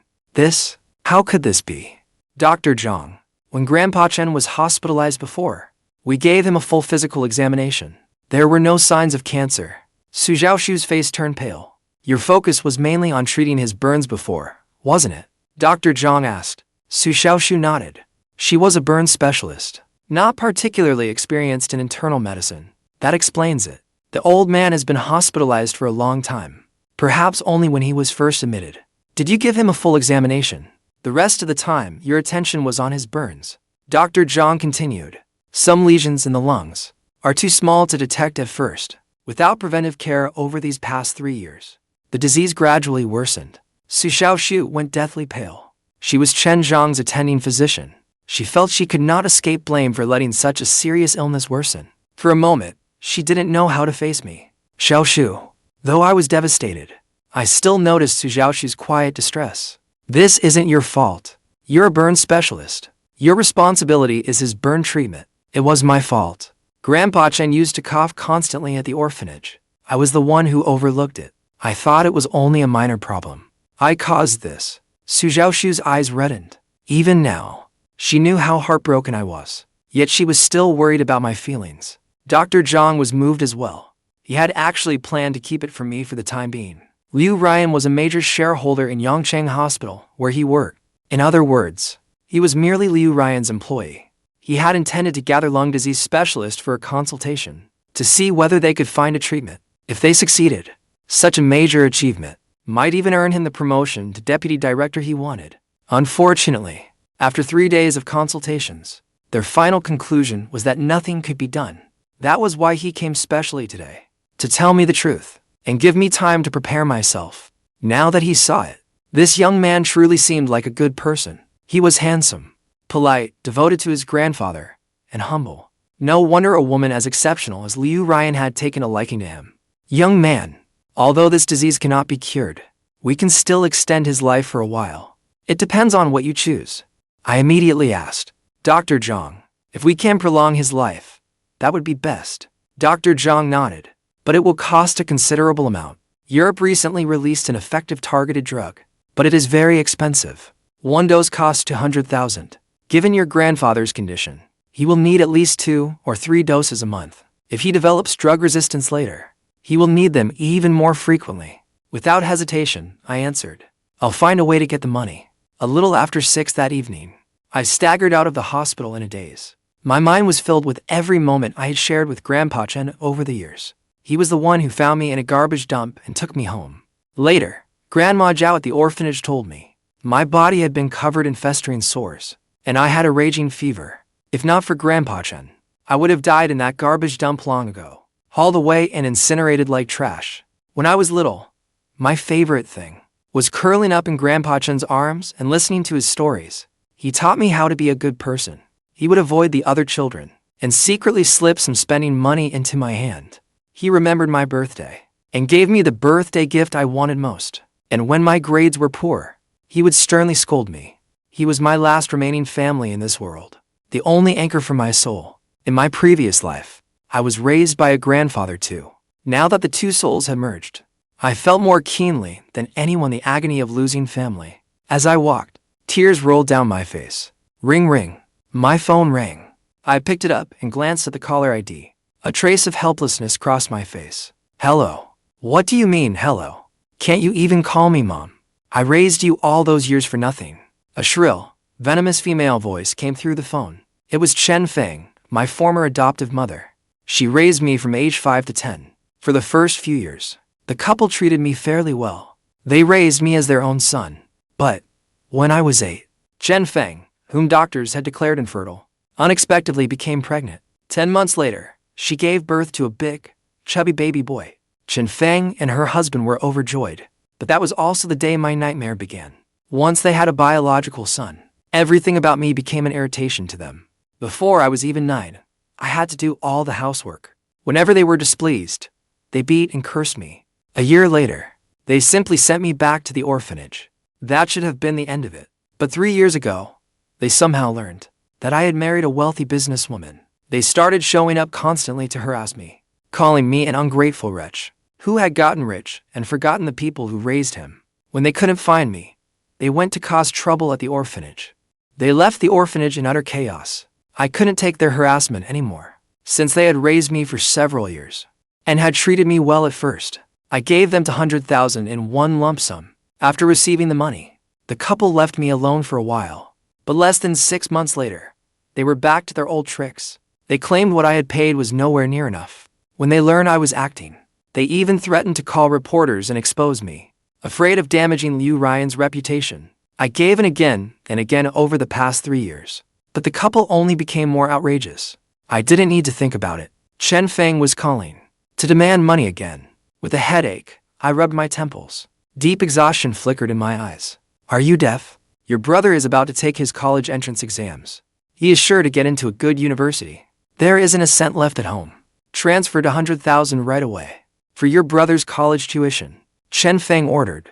How could this be? Dr. Zhang, when Grandpa Chen was hospitalized before, we gave him a full physical examination. There were no signs of cancer. Xiaoxue's face turned pale. Your focus was mainly on treating his burns before, wasn't it? Dr. Zhang asked. Xiaoxue nodded. She was a burn specialist, not particularly experienced in internal medicine. That explains it. The old man has been hospitalized for a long time, perhaps only when he was first admitted. Did you give him a full examination? The rest of the time, your attention was on his burns. Dr. Zhang continued. Some lesions in the lungs are too small to detect at first. Without preventive care over these past 3 years, the disease gradually worsened. Xiaoxue went deathly pale. She was Chen Zhang's attending physician. She felt she could not escape blame for letting such a serious illness worsen. For a moment, she didn't know how to face me. Xiaoxue, though I was devastated, I still noticed Xiaoxue's quiet distress. This isn't your fault. You're a burn specialist. Your responsibility is his burn treatment. It was my fault. Grandpa Chen used to cough constantly at the orphanage. I was the one who overlooked it. I thought it was only a minor problem. I caused this. Xiaoxue's eyes reddened. Even now, she knew how heartbroken I was. Yet she was still worried about my feelings. Dr. Zhang was moved as well. He had actually planned to keep it from me for the time being. Liu Ruyan was a major shareholder in Yongquan Hospital, where he worked. In other words, he was merely Liu Ruyan's employee. He had intended to gather lung disease specialists for a consultation, to see whether they could find a treatment. If they succeeded, such a major achievement might even earn him the promotion to deputy director he wanted. Unfortunately, after 3 days of consultations, their final conclusion was that nothing could be done. That was why he came specially today, to tell me the truth, and give me time to prepare myself. Now that he saw it, this young man truly seemed like a good person. He was handsome, polite, devoted to his grandfather, and humble. No wonder a woman as exceptional as Liu Ruyan had taken a liking to him. Young man, although this disease cannot be cured, we can still extend his life for a while. It depends on what you choose. I immediately asked, Dr. Zhang, if we can prolong his life, that would be best. Dr. Zhang nodded, but it will cost a considerable amount. Europe recently released an effective targeted drug, but it is very expensive. One dose costs 200,000. Given your grandfather's condition, He will need at least 2 or 3 doses a month. If he develops drug resistance later, he will need them even more frequently. Without hesitation, I answered, I'll find a way to get the money. A little after 6 that evening, I staggered out of the hospital in a daze. My mind was filled with every moment I had shared with Grandpa Chen over the years. He was the one who found me in a garbage dump and took me home. Later, Grandma Zhao at the orphanage told me, my body had been covered in festering sores, and I had a raging fever. If not for Grandpa Chen, I would have died in that garbage dump long ago, hauled away and incinerated like trash. When I was little, my favorite thing was curling up in Grandpa Chen's arms and listening to his stories. He taught me how to be a good person. He would avoid the other children and secretly slip some spending money into my hand. He remembered my birthday and gave me the birthday gift I wanted most. And when my grades were poor, he would sternly scold me. He was my last remaining family in this world, the only anchor for my soul. In my previous life, I was raised by a grandfather too. Now that the two souls had merged, I felt more keenly than anyone the agony of losing family. As I walked, tears rolled down my face. Ring, ring. My phone rang. I picked it up and glanced at the caller ID. A trace of helplessness crossed my face. Hello. What do you mean, hello? Can't you even call me Mom? I raised you all those years for nothing. A shrill, venomous female voice came through the phone. It was Chen Feng, my former adoptive mother. She raised me from age 5 to 10. For the first few years, the couple treated me fairly well. They raised me as their own son. But when I was 8, Chen Feng, whom doctors had declared infertile, unexpectedly became pregnant. 10 months later, she gave birth to a big, chubby baby boy. Chen Feng and her husband were overjoyed. But that was also the day my nightmare began. Once they had a biological son, everything about me became an irritation to them. Before I was even 9, I had to do all the housework. Whenever they were displeased, they beat and cursed me. A year later, they simply sent me back to the orphanage. That should have been the end of it. But 3 years ago, they somehow learned that I had married a wealthy businesswoman. They started showing up constantly to harass me, calling me an ungrateful wretch who had gotten rich and forgotten the people who raised him. When they couldn't find me, they went to cause trouble at the orphanage. They left the orphanage in utter chaos. I couldn't take their harassment anymore. Since they had raised me for several years and had treated me well at first, I gave them 200,000 in one lump sum. After receiving the money, the couple left me alone for a while. But less than 6 months later, they were back to their old tricks. They claimed what I had paid was nowhere near enough. When they learned I was acting, they even threatened to call reporters and expose me. Afraid of damaging Liu Ruyan's reputation, I gave in again and again over the past 3 years. But the couple only became more outrageous. I didn't need to think about it. Chen Feng was calling to demand money again. With a headache, I rubbed my temples. Deep exhaustion flickered in my eyes. Are you deaf? Your brother is about to take his college entrance exams. He is sure to get into a good university. There isn't a cent left at home. Transferred 100,000 right away. For your brother's college tuition, Chen Feng ordered.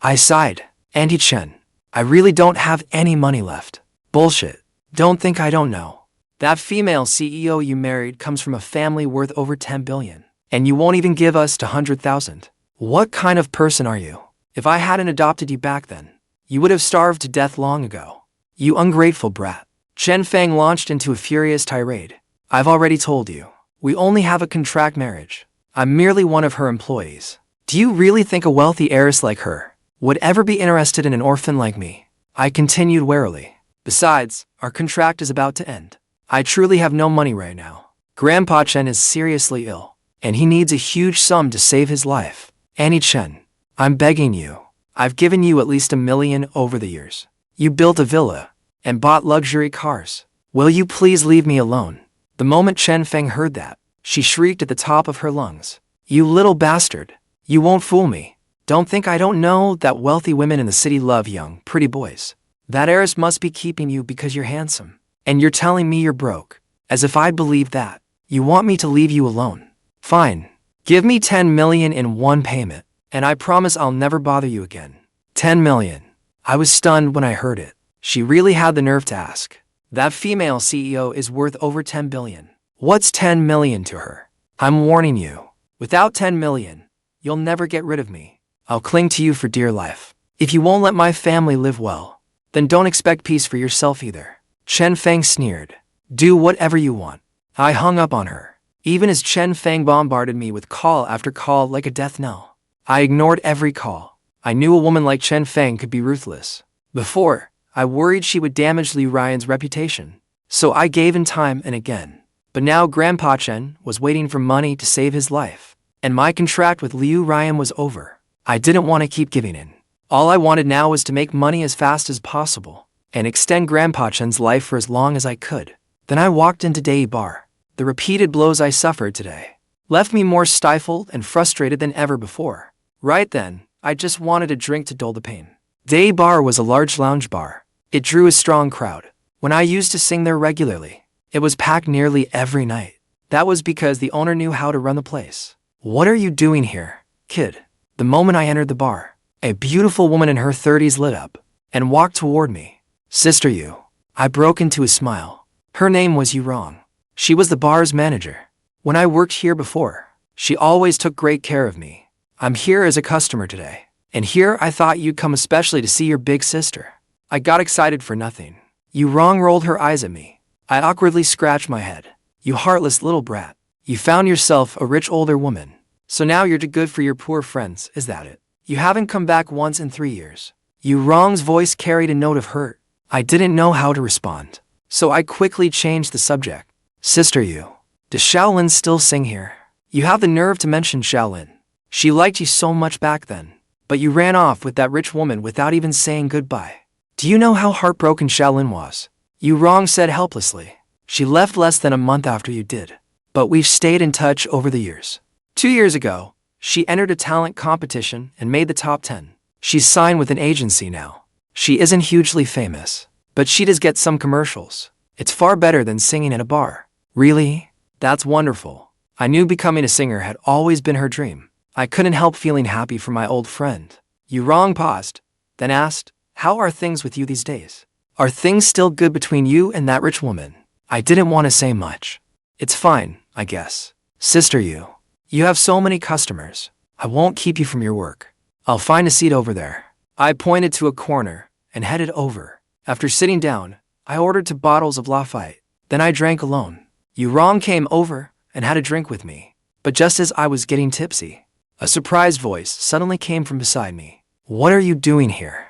I sighed. Auntie Chen, I really don't have any money left. Bullshit. Don't think I don't know. That female CEO you married comes from a family worth over 10 billion. And you won't even give us 200,000. What kind of person are you? If I hadn't adopted you back then, you would have starved to death long ago. You ungrateful brat. Chen Feng launched into a furious tirade. I've already told you. We only have a contract marriage. I'm merely one of her employees. Do you really think a wealthy heiress like her would ever be interested in an orphan like me? I continued warily. Besides, our contract is about to end. I truly have no money right now. Grandpa Chen is seriously ill, and he needs a huge sum to save his life. Annie Chen, I'm begging you. I've given you at least 1 million over the years. You built a villa and bought luxury cars. Will you please leave me alone? The moment Chen Feng heard that, she shrieked at the top of her lungs. You little bastard. You won't fool me. Don't think I don't know that wealthy women in the city love young, pretty boys. That heiress must be keeping you because you're handsome. And you're telling me you're broke. As if I'd believe that. You want me to leave you alone. Fine. Give me 10 million in one payment, and I promise I'll never bother you again. 10 million. I was stunned when I heard it. She really had the nerve to ask. That female CEO is worth over 10 billion. What's 10 million to her? I'm warning you. Without 10 million, you'll never get rid of me. I'll cling to you for dear life. If you won't let my family live well, then don't expect peace for yourself either. Chen Feng sneered. Do whatever you want. I hung up on her, even as Chen Feng bombarded me with call after call like a death knell. I ignored every call. I knew a woman like Chen Feng could be ruthless. Before, I worried she would damage Liu Ruyan's reputation, so I gave in time and again. But now Grandpa Chen was waiting for money to save his life, and my contract with Liu Ruyan was over. I didn't want to keep giving in. All I wanted now was to make money as fast as possible and extend Grandpa Chen's life for as long as I could. Then I walked into Deyi bar. The repeated blows I suffered today left me more stifled and frustrated than ever before. Right then, I just wanted a drink to dull the pain. Deyi bar was a large lounge bar. It drew a strong crowd. When I used to sing there regularly, it was packed nearly every night. That was because the owner knew how to run the place. What are you doing here, kid? The moment I entered the bar, a beautiful woman in her 30s lit up and walked toward me. Sister Yu. I broke into a smile. Her name was Yu Rong. She was the bar's manager. When I worked here before, she always took great care of me. I'm here as a customer today, and here I thought you'd come especially to see your big sister. I got excited for nothing. Yu Rong rolled her eyes at me. I awkwardly scratched my head. You heartless little brat. You found yourself a rich older woman. So now you're too good for your poor friends, is that it? You haven't come back once in 3 years. Yu Rong's voice carried a note of hurt. I didn't know how to respond, so I quickly changed the subject. Sister Yu, does Xiaolin still sing here? You have the nerve to mention Xiaolin. She liked you so much back then, but you ran off with that rich woman without even saying goodbye. Do you know how heartbroken Xiaolin was? Yu Rong said helplessly. She left less than a month after you did, but we've stayed in touch over the years. 2 years ago, she entered a talent competition and made the top 10. She's signed with an agency now. She isn't hugely famous, but she does get some commercials. It's far better than singing at a bar. Really? That's wonderful. I knew becoming a singer had always been her dream. I couldn't help feeling happy for my old friend. Yu Rong paused, then asked, how are things with you these days? Are things still good between you and that rich woman? I didn't want to say much. It's fine, I guess. Sister Yu, you have so many customers. I won't keep you from your work. I'll find a seat over there. I pointed to a corner and headed over. After sitting down, I ordered 2 bottles of Lafite. Then I drank alone. Yu Rong came over and had a drink with me. But just as I was getting tipsy, a surprised voice suddenly came from beside me. What are you doing here?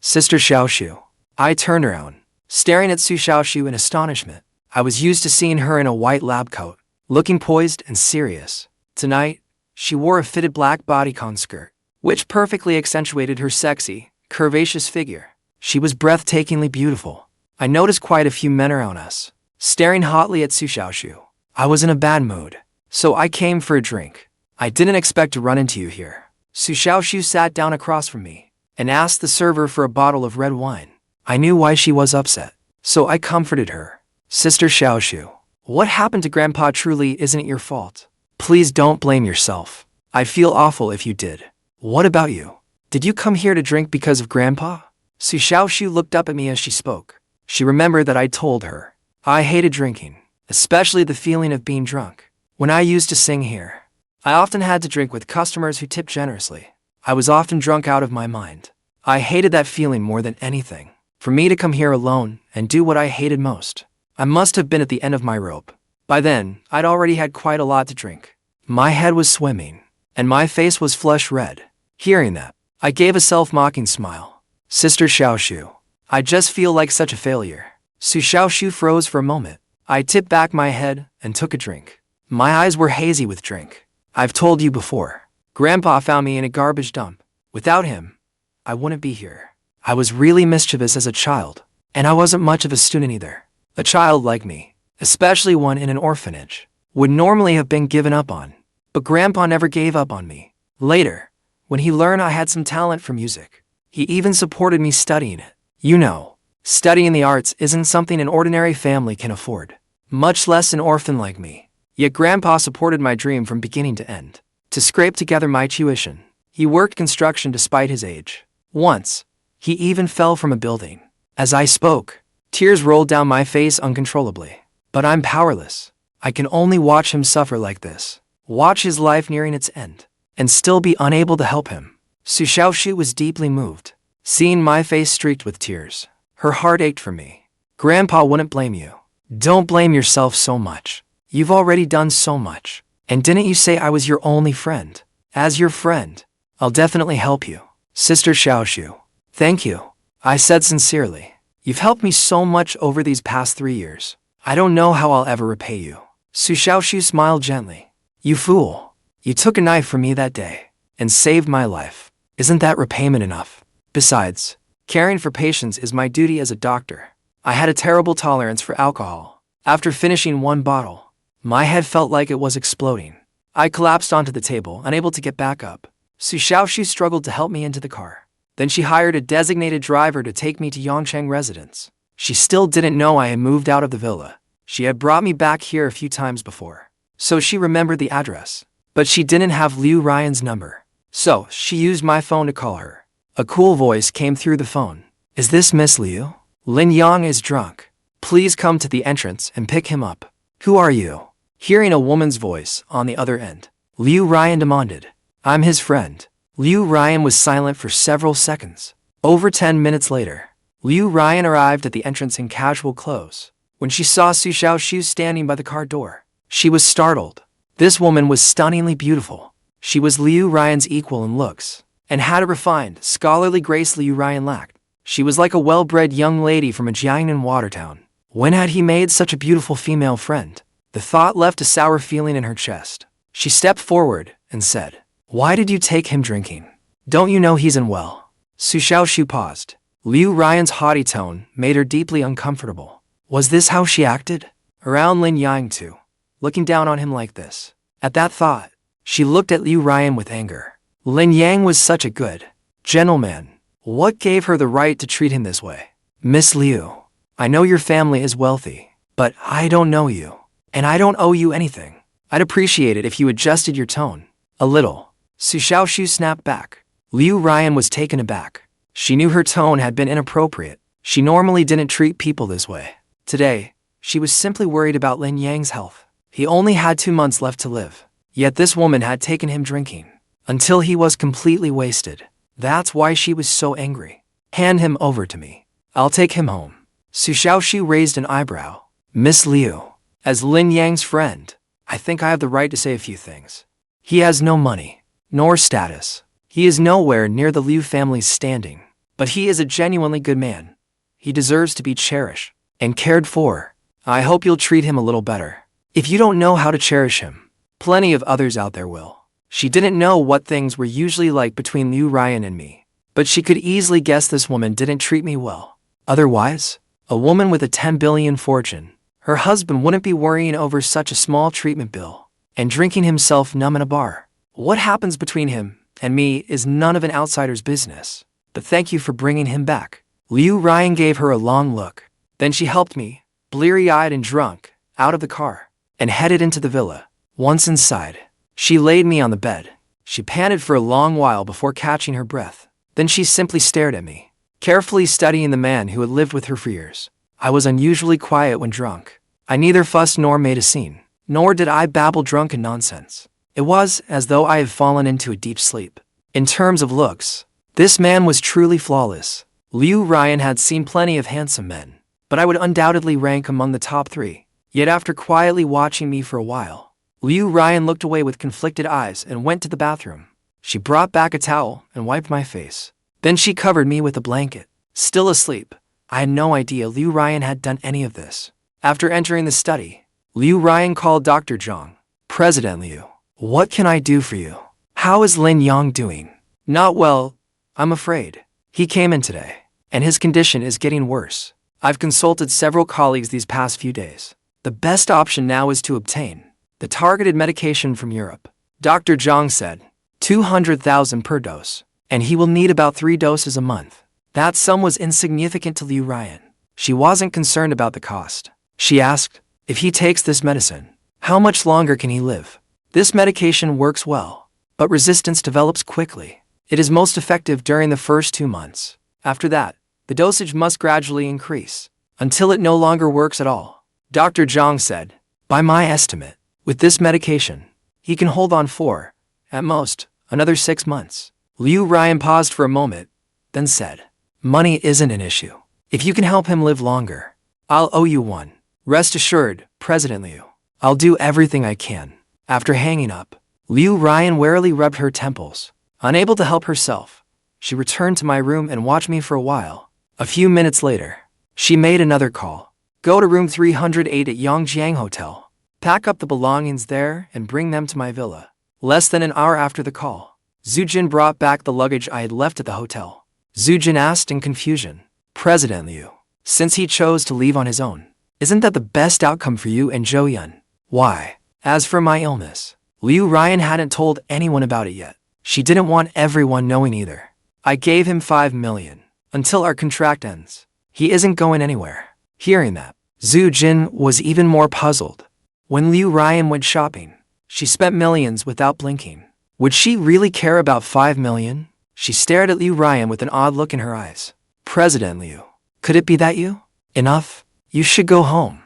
Sister Xiaoxue. I turned around, staring at Xiaoxue in astonishment. I was used to seeing her in a white lab coat, looking poised and serious. Tonight, she wore a fitted black bodycon skirt, which perfectly accentuated her sexy, curvaceous figure. She was breathtakingly beautiful. I noticed quite a few men around us, staring hotly at Xiaoxue. I was in a bad mood, so I came for a drink. I didn't expect to run into you here. Xiaoxue sat down across from me and asked the server for a bottle of red wine. I knew why she was upset, so I comforted her. Sister Xiaoxue, what happened to Grandpa truly isn't your fault. Please don't blame yourself. I'd feel awful if you did. What about you? Did you come here to drink because of Grandpa? Xiaoxue looked up at me as she spoke. She remembered that I'd told her I hated drinking, especially the feeling of being drunk. When I used to sing here, I often had to drink with customers who tipped generously. I was often drunk out of my mind. I hated that feeling more than anything. For me to come here alone and do what I hated most, I must have been at the end of my rope. By then, I'd already had quite a lot to drink. My head was swimming, and my face was flush red. Hearing that, I gave a self-mocking smile. Sister Xiaoxue, I just feel like such a failure. Xiaoxue froze for a moment. I tipped back my head and took a drink. My eyes were hazy with drink. I've told you before, Grandpa found me in a garbage dump. Without him, I wouldn't be here. I was really mischievous as a child, and I wasn't much of a student either. A child like me, especially one in an orphanage, would normally have been given up on. But Grandpa never gave up on me. Later, when he learned I had some talent for music, he even supported me studying it. You know, studying the arts isn't something an ordinary family can afford, much less an orphan like me. Yet Grandpa supported my dream from beginning to end. To scrape together my tuition, he worked construction despite his age. Once, he even fell from a building. As I spoke, tears rolled down my face uncontrollably. But I'm powerless. I can only watch him suffer like this, watch his life nearing its end, and still be unable to help him. Xiaoxue was deeply moved, seeing my face streaked with tears. Her heart ached for me. Grandpa wouldn't blame you. Don't blame yourself so much. You've already done so much. And didn't you say I was your only friend? As your friend, I'll definitely help you. Sister Xiaoxue. Thank you. I said sincerely. You've helped me so much over these past 3 years. I don't know how I'll ever repay you. Xiaoxue smiled gently. You fool. You took a knife from me that day and saved my life. Isn't that repayment enough? Besides, caring for patients is my duty as a doctor. I had a terrible tolerance for alcohol. After finishing 1 bottle, my head felt like it was exploding. I collapsed onto the table, unable to get back up. Xiaoxue struggled to help me into the car. Then she hired a designated driver to take me to Yongquan residence. She still didn't know I had moved out of the villa. She had brought me back here a few times before, so she remembered the address. But she didn't have Liu Ruyan's number, so she used my phone to call her. A cool voice came through the phone. Is this Miss Liu? Lin Yang is drunk. Please come to the entrance and pick him up. Who are you? Hearing a woman's voice on the other end, Liu Ruyan demanded. I'm his friend. Liu Ruyan was silent for several seconds. Over 10 minutes later, Liu Ruyan arrived at the entrance in casual clothes. When she saw Xiaoxue standing by the car door, she was startled. This woman was stunningly beautiful. She was Liu Ruyan's equal in looks, and had a refined, scholarly grace Liu Ruyan lacked. She was like a well-bred young lady from a Jiangnan water town. When had he made such a beautiful female friend? The thought left a sour feeling in her chest. She stepped forward and said, Why did you take him drinking? Don't you know he's unwell? Xiaoxue paused. Liu Ruyan's haughty tone made her deeply uncomfortable. Was this how she acted? Around Lin Yang too, looking down on him like this. At that thought, she looked at Liu Ruyan with anger. Lin Yang was such a good gentleman. What gave her the right to treat him this way? Miss Liu, I know your family is wealthy, but I don't know you, and I don't owe you anything. I'd appreciate it if you adjusted your tone a little. Xiaoxue snapped back. Liu Ruyan was taken aback. She knew her tone had been inappropriate. She normally didn't treat people this way. Today, she was simply worried about Lin Yang's health. He only had 2 months left to live, yet this woman had taken him drinking until he was completely wasted. That's why she was so angry. Hand him over to me. I'll take him home. Xiaoxue raised an eyebrow. Miss Liu, as Lin Yang's friend, I think I have the right to say a few things. He has no money, nor status. He is nowhere near the Liu family's standing, but he is a genuinely good man. He deserves to be cherished and cared for. I hope you'll treat him a little better. If you don't know how to cherish him, plenty of others out there will. She didn't know what things were usually like between Liu Ruyan and me, but she could easily guess this woman didn't treat me well. Otherwise, a woman with a 10 billion fortune, her husband wouldn't be worrying over such a small treatment bill and drinking himself numb in a bar. What happens between him and me is none of an outsider's business. But thank you for bringing him back. Liu Ruyan gave her a long look. Then she helped me, bleary-eyed and drunk, out of the car and headed into the villa. Once inside, she laid me on the bed. She panted for a long while before catching her breath. Then she simply stared at me, carefully studying the man who had lived with her for years. I was unusually quiet when drunk. I neither fussed nor made a scene, nor did I babble drunken nonsense. It was as though I had fallen into a deep sleep. In terms of looks, this man was truly flawless. Liu Ruyan had seen plenty of handsome men, but I would undoubtedly rank among the top 3. Yet after quietly watching me for a while, Liu Ruyan looked away with conflicted eyes and went to the bathroom. She brought back a towel and wiped my face. Then she covered me with a blanket. Still asleep, I had no idea Liu Ruyan had done any of this. After entering the study, Liu Ruyan called Dr. Zhang. President Liu, what can I do for you? How is Lin Yang doing? Not well, I'm afraid. He came in today, and his condition is getting worse. I've consulted several colleagues these past few days. The best option now is to obtain the targeted medication from Europe. Dr. Zhang said, 200,000 per dose, and he will need about 3 doses a month. That sum was insignificant to Liu Ruyan. She wasn't concerned about the cost. She asked, if he takes this medicine, how much longer can he live? This medication works well, but resistance develops quickly. It is most effective during the first 2 months. After that, the dosage must gradually increase, until it no longer works at all. Dr. Zhang said, by my estimate, with this medication, he can hold on for, at most, another 6 months. Liu Ruyan paused for a moment, then said, money isn't an issue. If you can help him live longer, I'll owe you one. Rest assured, President Liu. I'll do everything I can. After hanging up, Liu Ruyan warily rubbed her temples. Unable to help herself, she returned to my room and watched me for a while. A few minutes later, she made another call. Go to room 308 at Yongquan Hotel. Pack up the belongings there and bring them to my villa. Less than an hour after the call, Zhou Yun brought back the luggage I had left at the hotel. Zhou Yun asked in confusion, President Liu, since he chose to leave on his own, isn't that the best outcome for you and Zhou Yun? Why? As for my illness, Liu Ruyan hadn't told anyone about it yet. She didn't want everyone knowing either. I gave him 5 million until our contract ends. He isn't going anywhere. Hearing that, Zhou Yun was even more puzzled. When Liu Ruyan went shopping, she spent millions without blinking. Would she really care about 5 million? She stared at Liu Ruyan with an odd look in her eyes. President Liu, could it be that you? Enough. You should go home.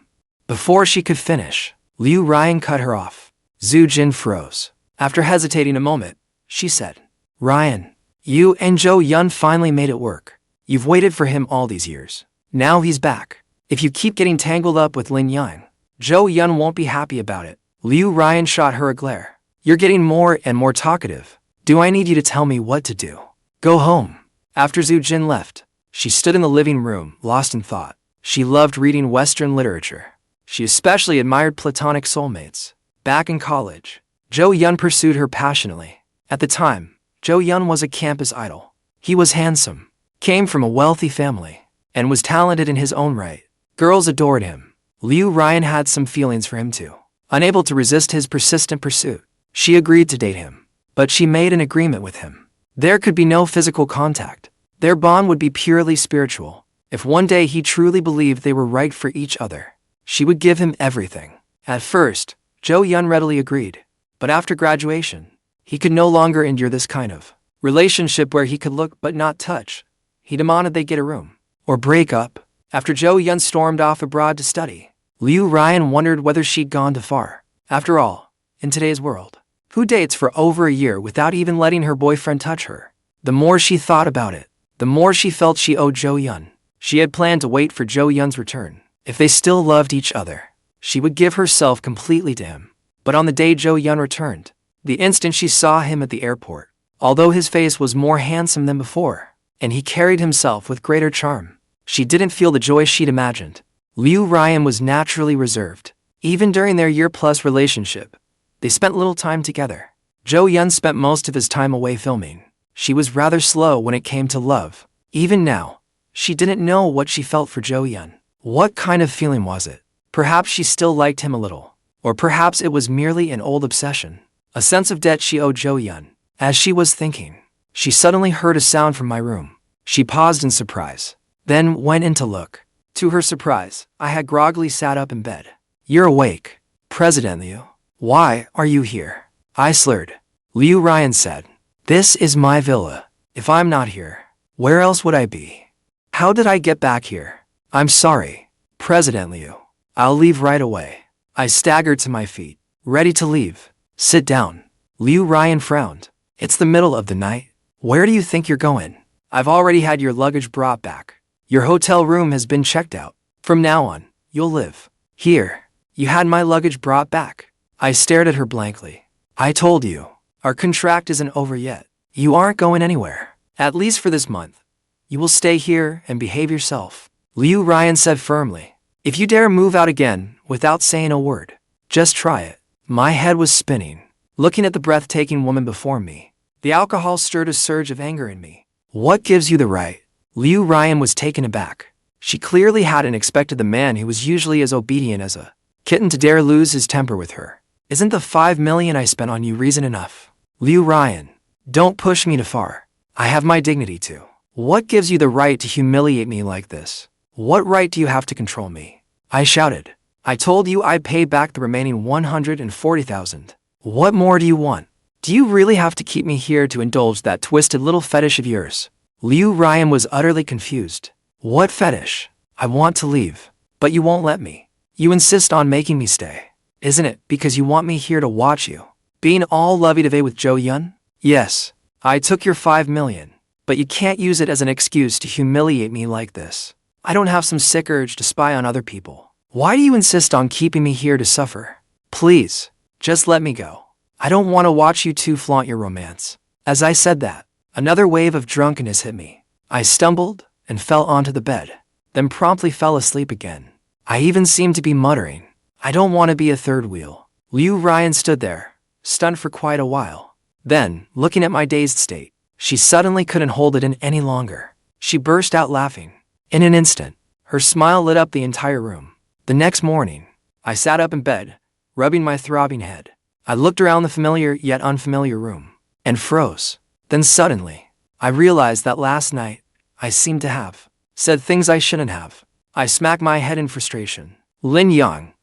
Before she could finish, Liu Ruyan cut her off. Zhou Yun froze. After hesitating a moment, she said, Ruyan, you and Zhou Yun finally made it work. You've waited for him all these years. Now he's back. If you keep getting tangled up with Lin Yang, Zhou Yun won't be happy about it. Liu Ruyan shot her a glare. You're getting more and more talkative. Do I need you to tell me what to do? Go home. After Zhou Yun left, she stood in the living room, lost in thought. She loved reading Western literature. She especially admired platonic soulmates. Back in college, Zhou Yun pursued her passionately. At the time, Zhou Yun was a campus idol. He was handsome, came from a wealthy family, and was talented in his own right. Girls adored him. Liu Ruyan had some feelings for him too. Unable to resist his persistent pursuit, she agreed to date him. But she made an agreement with him. There could be no physical contact. Their bond would be purely spiritual. If one day he truly believed they were right for each other, she would give him everything. At first, Zhou Yun readily agreed. But after graduation, he could no longer endure this kind of relationship where he could look but not touch. He demanded they get a room or break up. After Zhou Yun stormed off abroad to study, Liu Ruyan wondered whether she'd gone too far. After all, in today's world, who dates for over a year without even letting her boyfriend touch her? The more she thought about it, the more she felt she owed Zhou Yun. She had planned to wait for Zhou Yun's return. If they still loved each other, she would give herself completely to him. But on the day Zhou Yun returned, the instant she saw him at the airport, although his face was more handsome than before, and he carried himself with greater charm, she didn't feel the joy she'd imagined. Liu Ruyan was naturally reserved. Even during their year-plus relationship, they spent little time together. Zhou Yun spent most of his time away filming. She was rather slow when it came to love. Even now, she didn't know what she felt for Zhou Yun. What kind of feeling was it? Perhaps she still liked him a little. Or perhaps it was merely an old obsession. A sense of debt she owed Zhou Yun. As she was thinking, she suddenly heard a sound from my room. She paused in surprise, then went in to look. To her surprise, I had groggily sat up in bed. You're awake, President Liu. Why are you here? I slurred. Liu Ruyan said, This is my villa. If I'm not here, where else would I be? How did I get back here? I'm sorry, President Liu. I'll leave right away. I staggered to my feet, ready to leave. Sit down. Liu Ruyan frowned. It's the middle of the night. Where do you think you're going? I've already had your luggage brought back. Your hotel room has been checked out. From now on, you'll live here. You had my luggage brought back. I stared at her blankly. I told you, our contract isn't over yet. You aren't going anywhere. At least for this month. You will stay here and behave yourself. Liu Ruyan said firmly. If you dare move out again without saying a word, just try it. My head was spinning, looking at the breathtaking woman before me. The alcohol stirred a surge of anger in me. What gives you the right? Liu Ruyan was taken aback. She clearly hadn't expected the man who was usually as obedient as a kitten to dare lose his temper with her. Isn't the 5 million I spent on you reason enough? Liu Ruyan, don't push me too far. I have my dignity too. What gives you the right to humiliate me like this? What right do you have to control me? I shouted. I told you I'd pay back the remaining 140,000. What more do you want? Do you really have to keep me here to indulge that twisted little fetish of yours? Liu Ruyan was utterly confused. What fetish? I want to leave, but you won't let me. You insist on making me stay. Isn't it because you want me here to watch you being all lovey-dovey with Zhou Yun? Yes, I took your 5 million, but you can't use it as an excuse to humiliate me like this. I don't have some sick urge to spy on other people. Why do you insist on keeping me here to suffer? Please, just let me go. I don't want to watch you two flaunt your romance." As I said that, another wave of drunkenness hit me. I stumbled and fell onto the bed, then promptly fell asleep again. I even seemed to be muttering, "I don't want to be a third wheel." Liu Ruyan stood there, stunned for quite a while. Then, looking at my dazed state, she suddenly couldn't hold it in any longer. She burst out laughing. In an instant, her smile lit up the entire room. The next morning, I sat up in bed, rubbing my throbbing head. I looked around the familiar yet unfamiliar room and froze. Then suddenly, I realized that last night, I seemed to have said things I shouldn't have. I smacked my head in frustration. Lin Yang,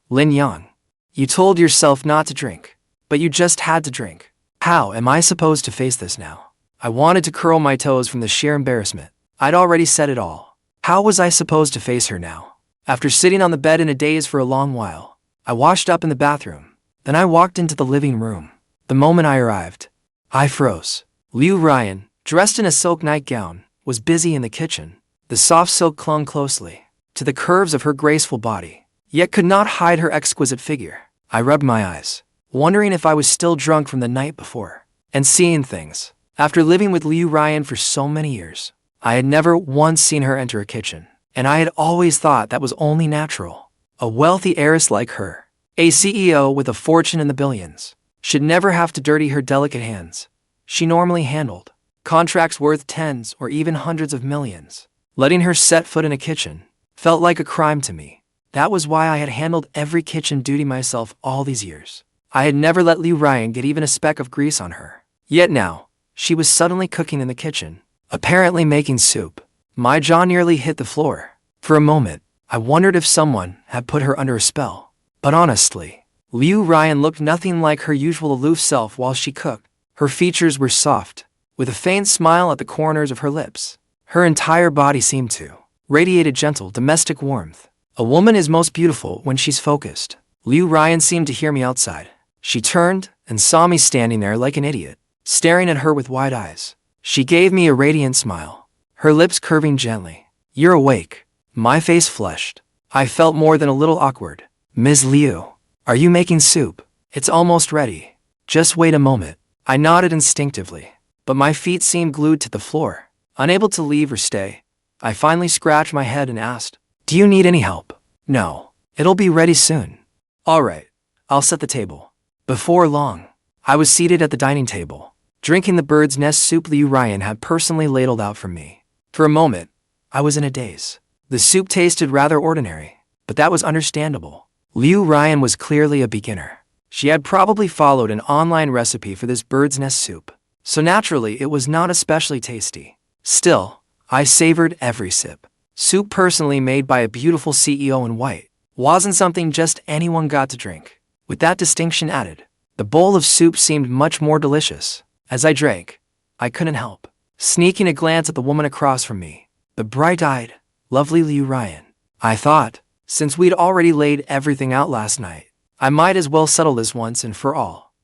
you told yourself not to drink, but you just had to drink. How am I supposed to face this now? I wanted to curl my toes from the sheer embarrassment. I'd already said it all. How was I supposed to face her now? After sitting on the bed in a daze for a long while, I washed up in the bathroom. Then I walked into the living room. The moment I arrived, I froze. Liu Ruyan, dressed in a silk nightgown, was busy in the kitchen. The soft silk clung closely to the curves of her graceful body, yet could not hide her exquisite figure. I rubbed my eyes, wondering if I was still drunk from the night before, and seeing things. After living with Liu Ruyan for so many years, I had never once seen her enter a kitchen, and I had always thought that was only natural. A wealthy heiress like her, a CEO with a fortune in the billions, should never have to dirty her delicate hands. She normally handled contracts worth tens or even hundreds of millions. Letting her set foot in a kitchen felt like a crime to me. That was why I had handled every kitchen duty myself all these years. I had never let Liu Ruyan get even a speck of grease on her. Yet now, she was suddenly cooking in the kitchen, apparently making soup. My jaw nearly hit the floor. For a moment, I wondered if someone had put her under a spell. But honestly, Liu Ruyan looked nothing like her usual aloof self while she cooked. Her features were soft, with a faint smile at the corners of her lips. Her entire body seemed to radiate a gentle domestic warmth. A woman is most beautiful when she's focused. Liu Ruyan seemed to hear me outside. She turned and saw me standing there like an idiot, staring at her with wide eyes. She gave me a radiant smile, her lips curving gently. "You're awake." My face flushed. I felt more than a little awkward. "Ms. Liu, are you making soup? It's almost ready. Just wait a moment." I nodded instinctively, but my feet seemed glued to the floor. Unable to leave or stay, I finally scratched my head and asked, "Do you need any help?" "No, it'll be ready soon." "All right, I'll set the table." Before long, I was seated at the dining table, drinking the bird's nest soup Liu Ruyan had personally ladled out for me. For a moment, I was in a daze. The soup tasted rather ordinary, but that was understandable. Liu Ruyan was clearly a beginner. She had probably followed an online recipe for this bird's nest soup, so naturally it was not especially tasty. Still, I savored every sip. Soup personally made by a beautiful CEO in white wasn't something just anyone got to drink. With that distinction added, the bowl of soup seemed much more delicious. As I drank, I couldn't help sneaking a glance at the woman across from me, the bright-eyed, lovely Liu Ruyan. I thought, since we'd already laid everything out last night, I might as well settle this once and for all.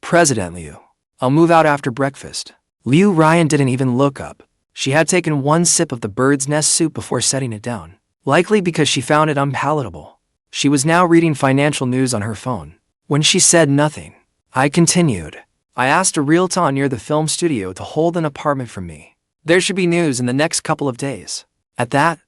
President Liu. I'll move out after breakfast. Liu Ruyan didn't even look up. She had taken one sip of the bird's nest soup before setting it down, likely because she found it unpalatable. She was now reading financial news on her phone. When she said nothing, I continued. I asked a realtor near the film studio to hold an apartment for me. There should be news in the next couple of days. At that,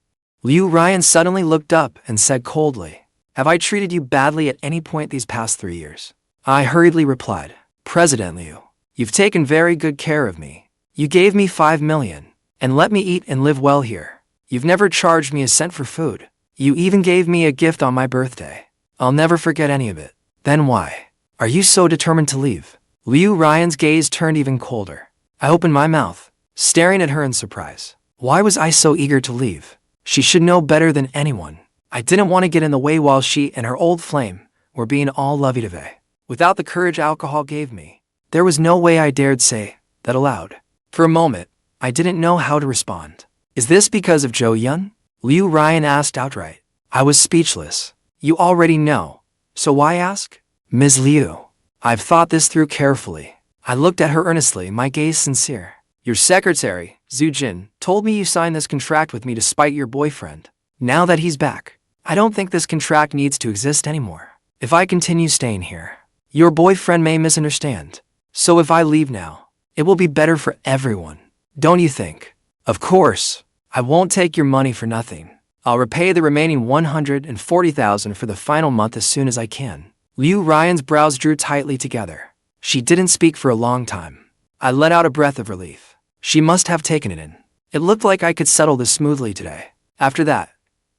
Liu Ruyan suddenly looked up and said coldly, "Have I treated you badly at any point these past 3 years?" I hurriedly replied, "President Liu, you've taken very good care of me. You gave me 5 million and let me eat and live well here. You've never charged me a cent for food. You even gave me a gift on my birthday. I'll never forget any of it. Then why are you so determined to leave?" Liu Ruyan's gaze turned even colder. I opened my mouth, staring at her in surprise. Why was I so eager to leave? She should know better than anyone. I didn't want to get in the way while she and her old flame were being all lovey-dovey. Without the courage alcohol gave me, there was no way I dared say that aloud. For a moment, I didn't know how to respond. "Is this because of Zhou Yun?" Liu Ruyan asked outright. I was speechless. "You already know, so why ask?" "Ms. Liu, I've thought this through carefully. I looked at her earnestly, my gaze sincere. Your secretary, Zhou Yun, told me you signed this contract with me to spite your boyfriend. Now that he's back, I don't think this contract needs to exist anymore. If I continue staying here, your boyfriend may misunderstand. So if I leave now, it will be better for everyone. Don't you think? Of course, I won't take your money for nothing. I'll repay the remaining 140,000 for the final month as soon as I can. Liu Ruyan's brows drew tightly together. She didn't speak for a long time. I let out a breath of relief. She must have taken it in. It looked like I could settle this smoothly today. After that,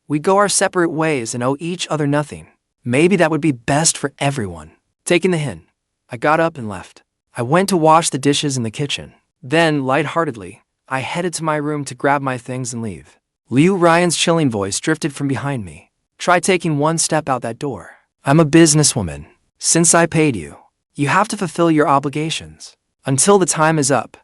we go our separate ways and owe each other nothing. Maybe that would be best for everyone. Taking the hint, I got up and left. I went to wash the dishes in the kitchen. Then, lightheartedly, I headed to my room to grab my things and leave. Liu Ruyan's chilling voice drifted from behind me. Try taking one step out that door. I'm a businesswoman. Since I paid you, you have to fulfill your obligations. Until the time is up,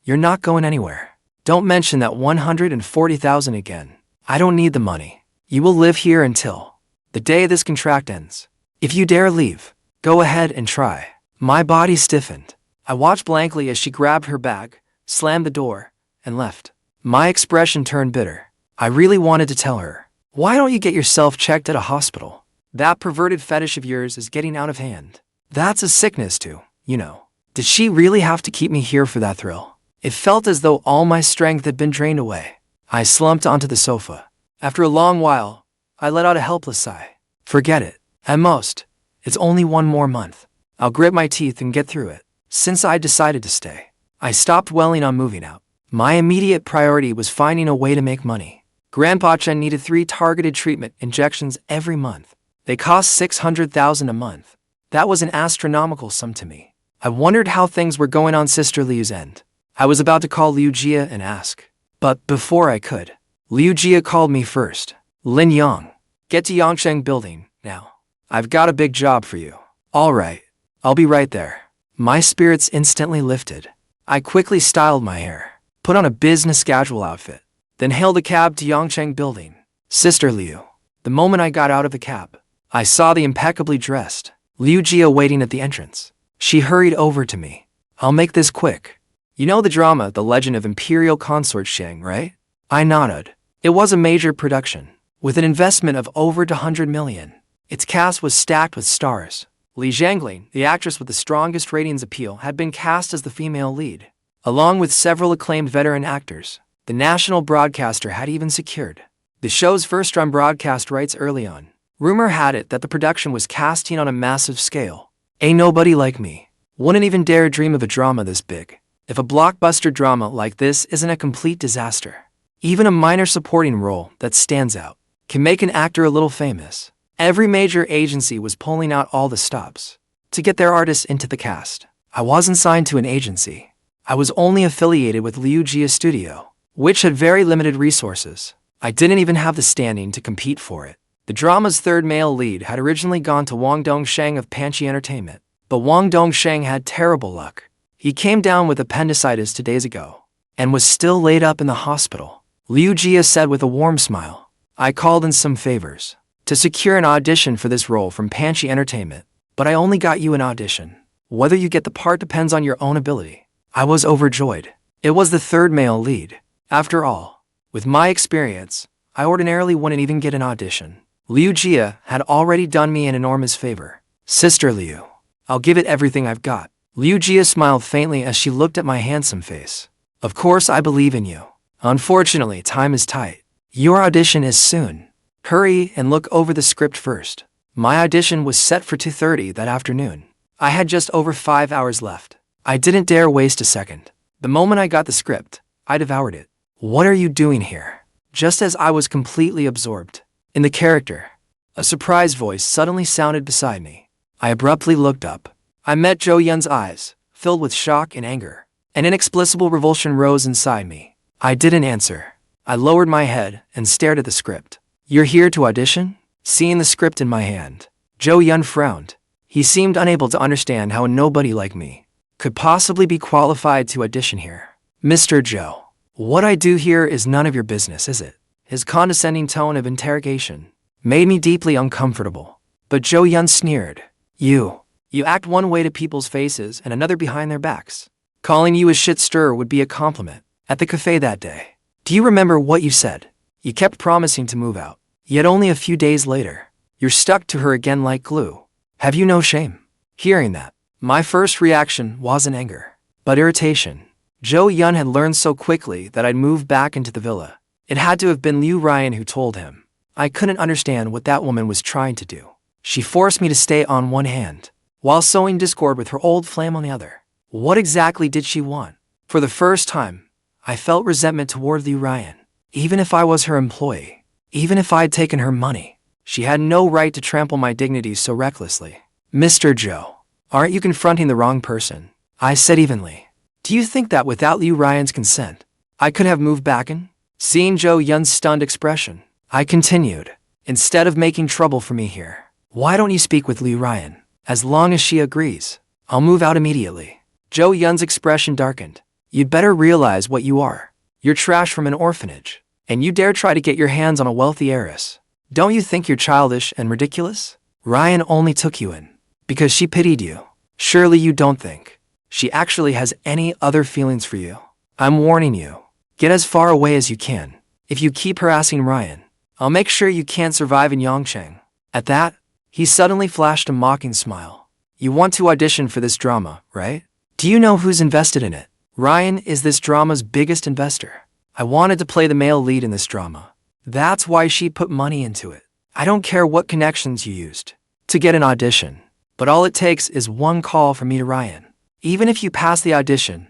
you're not going anywhere. Don't mention that 140,000 again. I don't need the money. You will live here until the day this contract ends. If you dare leave, go ahead and try. My body stiffened. I watched blankly as she grabbed her bag, slammed the door, and left. My expression turned bitter. I really wanted to tell her, why don't you get yourself checked at a hospital? That perverted fetish of yours is getting out of hand. That's a sickness too, you know. Did she really have to keep me here for that thrill? It felt as though all my strength had been drained away. I slumped onto the sofa. After a long while, I let out a helpless sigh. Forget it. At most, it's only one more month. I'll grit my teeth and get through it. Since I decided to stay, I stopped dwelling on moving out. My immediate priority was finding a way to make money. Grandpa Qian needed 3 targeted treatment injections every month. They cost 600,000 a month. That was an astronomical sum to me. I wondered how things were going on Sister Liu's end. I was about to call Liu Jia and ask. But before I could, Liu Jia called me first. Lin Yang, get to Yongquan building, now. I've got a big job for you. All right, I'll be right there. My spirits instantly lifted. I quickly styled my hair, put on a business casual outfit, then hailed a cab to Yongquan building. Sister Liu. The moment I got out of the cab, I saw the impeccably dressed Liu Jia waiting at the entrance. She hurried over to me. I'll make this quick. You know the drama, The Legend of Imperial Consort Shang, right? I nodded. It was a major production, with an investment of over 100 million. Its cast was stacked with stars. Li Zhangling, the actress with the strongest ratings appeal, had been cast as the female lead, along with several acclaimed veteran actors. The national broadcaster had even secured the show's first-run broadcast rights early on. Rumor had it that the production was casting on a massive scale. Ain't nobody like me wouldn't even dare dream of a drama this big. If a blockbuster drama like this isn't a complete disaster, even a minor supporting role that stands out can make an actor a little famous. Every major agency was pulling out all the stops to get their artists into the cast. I wasn't signed to an agency. I was only affiliated with Liu Jia's studio, which had very limited resources. I didn't even have the standing to compete for it. The drama's third male lead had originally gone to Wang Dongsheng of Panchi Entertainment, but Wang Dongsheng had terrible luck. He came down with appendicitis 2 days ago and was still laid up in the hospital. Liu Jia said with a warm smile, I called in some favors to secure an audition for this role from Panchi Entertainment, but I only got you an audition. Whether you get the part depends on your own ability. I was overjoyed. It was the third male lead. After all, with my experience, I ordinarily wouldn't even get an audition. Liu Jia had already done me an enormous favor. Sister Liu, I'll give it everything I've got. Liu Jia smiled faintly as she looked at my handsome face. Of course I believe in you. Unfortunately, time is tight. Your audition is soon. Hurry and look over the script first. My audition was set for 2:30 that afternoon. I had just over 5 hours left. I didn't dare waste a second. The moment I got the script, I devoured it. What are you doing here? Just as I was completely absorbed in the character, a surprised voice suddenly sounded beside me. I abruptly looked up. I met Zhou Yun's eyes, filled with shock and anger. An inexplicable revulsion rose inside me. I didn't answer. I lowered my head and stared at the script. You're here to audition? Seeing the script in my hand, Zhou Yun frowned. He seemed unable to understand how a nobody like me could possibly be qualified to audition here. Mr. Zhou, what I do here is none of your business, is it? His condescending tone of interrogation made me deeply uncomfortable. But Zhou Yun sneered. You You act one way to people's faces and another behind their backs. Calling you a shit stirrer would be a compliment. At the cafe that day, do you remember what you said? You kept promising to move out. Yet only a few days later, you're stuck to her again like glue. Have you no shame? Hearing that, my first reaction wasn't anger, but irritation. Zhou Yun had learned so quickly that I'd moved back into the villa. It had to have been Liu Ruyan who told him. I couldn't understand what that woman was trying to do. She forced me to stay on one hand, while sowing discord with her old flame on the other. What exactly did she want? For the first time, I felt resentment toward Liu Ruyan. Even if I was her employee, even if I'd taken her money, she had no right to trample my dignity so recklessly. Mr. Zhou, aren't you confronting the wrong person? I said evenly. Do you think that without Liu Ruyan's consent, I could have moved back in? Seeing Zhou Yun's stunned expression, I continued. Instead of making trouble for me here, why don't you speak with Liu Ruyan? As long as she agrees, I'll move out immediately. Zhou Yun's expression darkened. You'd better realize what you are. You're trash from an orphanage, and you dare try to get your hands on a wealthy heiress. Don't you think you're childish and ridiculous? Ruyan only took you in because she pitied you. Surely you don't think she actually has any other feelings for you. I'm warning you. Get as far away as you can. If you keep harassing Ruyan, I'll make sure you can't survive in Yongquan. At that, he suddenly flashed a mocking smile. You want to audition for this drama, right? Do you know who's invested in it? Ruyan is this drama's biggest investor. I wanted to play the male lead in this drama. That's why she put money into it. I don't care what connections you used to get an audition, but all it takes is one call from me to Ruyan. Even if you pass the audition,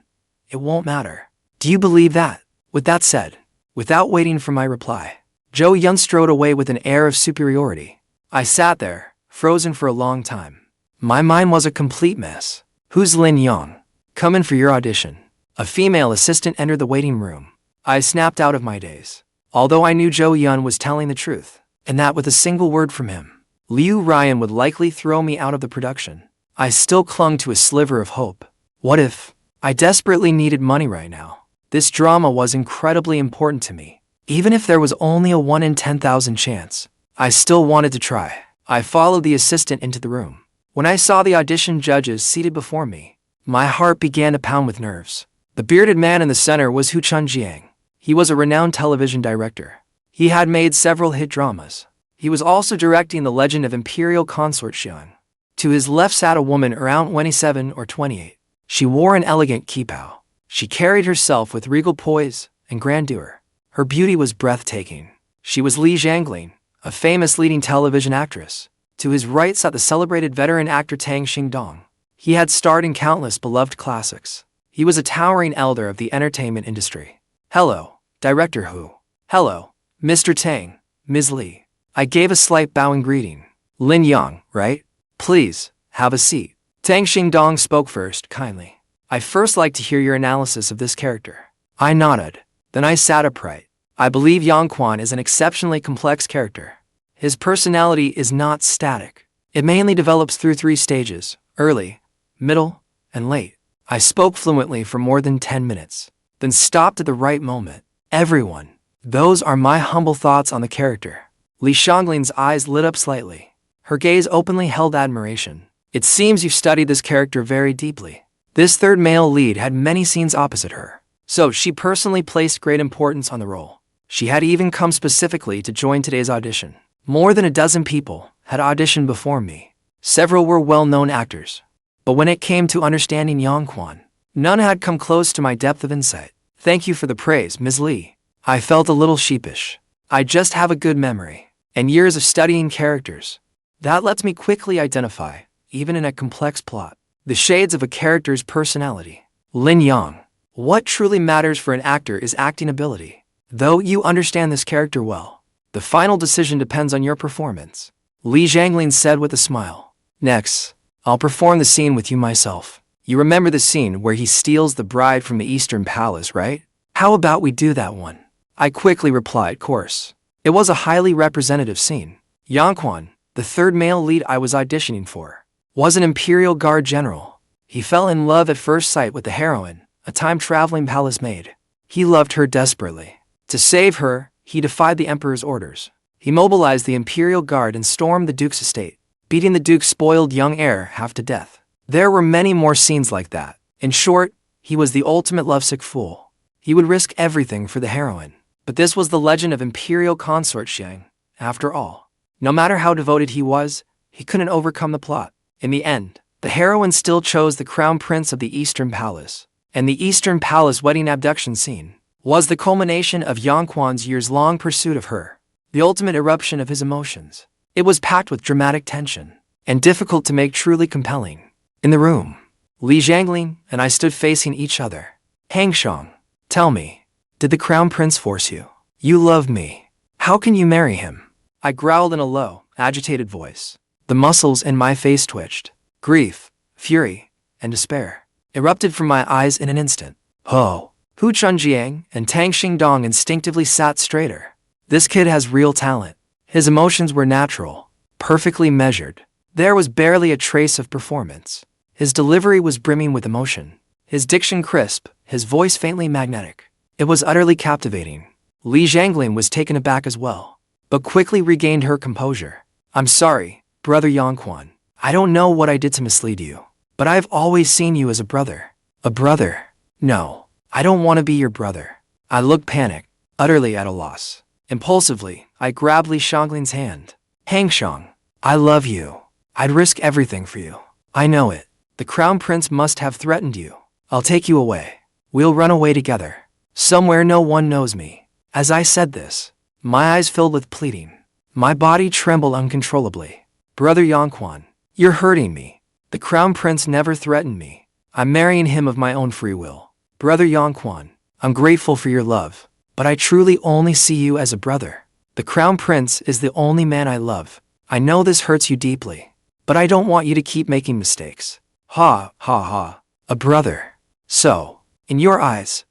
it won't matter. Do you believe that? With that said, without waiting for my reply, Zhou Yun strode away with an air of superiority. I sat there, frozen for a long time. My mind was a complete mess. Who's Lin Yang? Come in for your audition. A female assistant entered the waiting room. I snapped out of my daze. Although I knew Zhou Yun was telling the truth, and that with a single word from him, Liu Ruyan would likely throw me out of the production, I still clung to a sliver of hope. What if? I desperately needed money right now. This drama was incredibly important to me. Even if there was only a 1 in 10,000 chance, I still wanted to try. I followed the assistant into the room. When I saw the audition judges seated before me, my heart began to pound with nerves. The bearded man in the center was Jiang. He was a renowned television director. He had made several hit dramas. He was also directing The Legend of Imperial Consort Qian. To his left sat a woman around 27 or 28. She wore an elegant kipao. She carried herself with regal poise and grandeur. Her beauty was breathtaking. She was Li Zhangling, a famous leading television actress. To his right sat the celebrated veteran actor Tang Xingdong. He had starred in countless beloved classics. He was a towering elder of the entertainment industry. Hello, Director Hu. Hello, Mr. Tang, Ms. Li. I gave a slight bowing greeting. Lin Yang, right? Please, have a seat. Tang Xingdong spoke first, kindly. I first like to hear your analysis of this character. I nodded. Then I sat upright. I believe Yongquan is an exceptionally complex character. His personality is not static. It mainly develops through 3 stages: early, middle, and late. I spoke fluently for more than 10 minutes, then stopped at the right moment. Everyone, those are my humble thoughts on the character. Li Zhangling's eyes lit up slightly. Her gaze openly held admiration. It seems you've studied this character very deeply. This third male lead had many scenes opposite her, so she personally placed great importance on the role. She had even come specifically to join today's audition. More than a dozen people had auditioned before me. Several were well-known actors. But when it came to understanding Yongquan, none had come close to my depth of insight. Thank you for the praise, Ms. Li. I felt a little sheepish. I just have a good memory, and years of studying characters. That lets me quickly identify, even in a complex plot, the shades of a character's personality. Lin Yang. What truly matters for an actor is acting ability. Though you understand this character well, the final decision depends on your performance, Li Zhangling said with a smile. Next, I'll perform the scene with you myself. You remember the scene where he steals the bride from the Eastern Palace, right? How about we do that one? I quickly replied, course. It was a highly representative scene. Yongquan, the third male lead I was auditioning for, was an Imperial Guard general. He fell in love at first sight with the heroine, a time-traveling palace maid. He loved her desperately. To save her, he defied the Emperor's orders. He mobilized the Imperial Guard and stormed the Duke's estate. beating the Duke's spoiled young heir half to death. There were many more scenes like that. In short, he was the ultimate lovesick fool. He would risk everything for the heroine. But this was the legend of Imperial Consort Xiang, after all. No matter how devoted he was, he couldn't overcome the plot. In the end, the heroine still chose the Crown Prince of the Eastern Palace. And the Eastern Palace wedding abduction scene was the culmination of Yongquan's years-long pursuit of her, the ultimate eruption of his emotions. It was packed with dramatic tension, and difficult to make truly compelling. In the room, Li Zhanglin and I stood facing each other. Hangshang, tell me, did the Crown Prince force you? You love me. How can you marry him? I growled in a low, agitated voice. The muscles in my face twitched. Grief, fury, and despair erupted from my eyes in an instant. Oh! Hu Chunjiang and Tang Xingdong instinctively sat straighter. This kid has real talent. His emotions were natural, perfectly measured. There was barely a trace of performance. His delivery was brimming with emotion. His diction crisp, his voice faintly magnetic. It was utterly captivating. Li Zhanglin was taken aback as well, but quickly regained her composure. I'm sorry, Brother Yongquan. I don't know what I did to mislead you, but I've always seen you as a brother. A brother? No. I don't want to be your brother. I looked panicked, utterly at a loss. Impulsively, I grabbed Li Zhanglin's hand. Hangshang, I love you. I'd risk everything for you. I know it. The Crown Prince must have threatened you. I'll take you away. We'll run away together. Somewhere no one knows me. As I said this, my eyes filled with pleading. My body trembled uncontrollably. Brother Yongquan, you're hurting me. The Crown Prince never threatened me. I'm marrying him of my own free will. Brother Yongquan, I'm grateful for your love, but I truly only see you as a brother. The Crown Prince is the only man I love. I know this hurts you deeply, but I don't want you to keep making mistakes. Ha, ha, ha. A brother. So, in your eyes,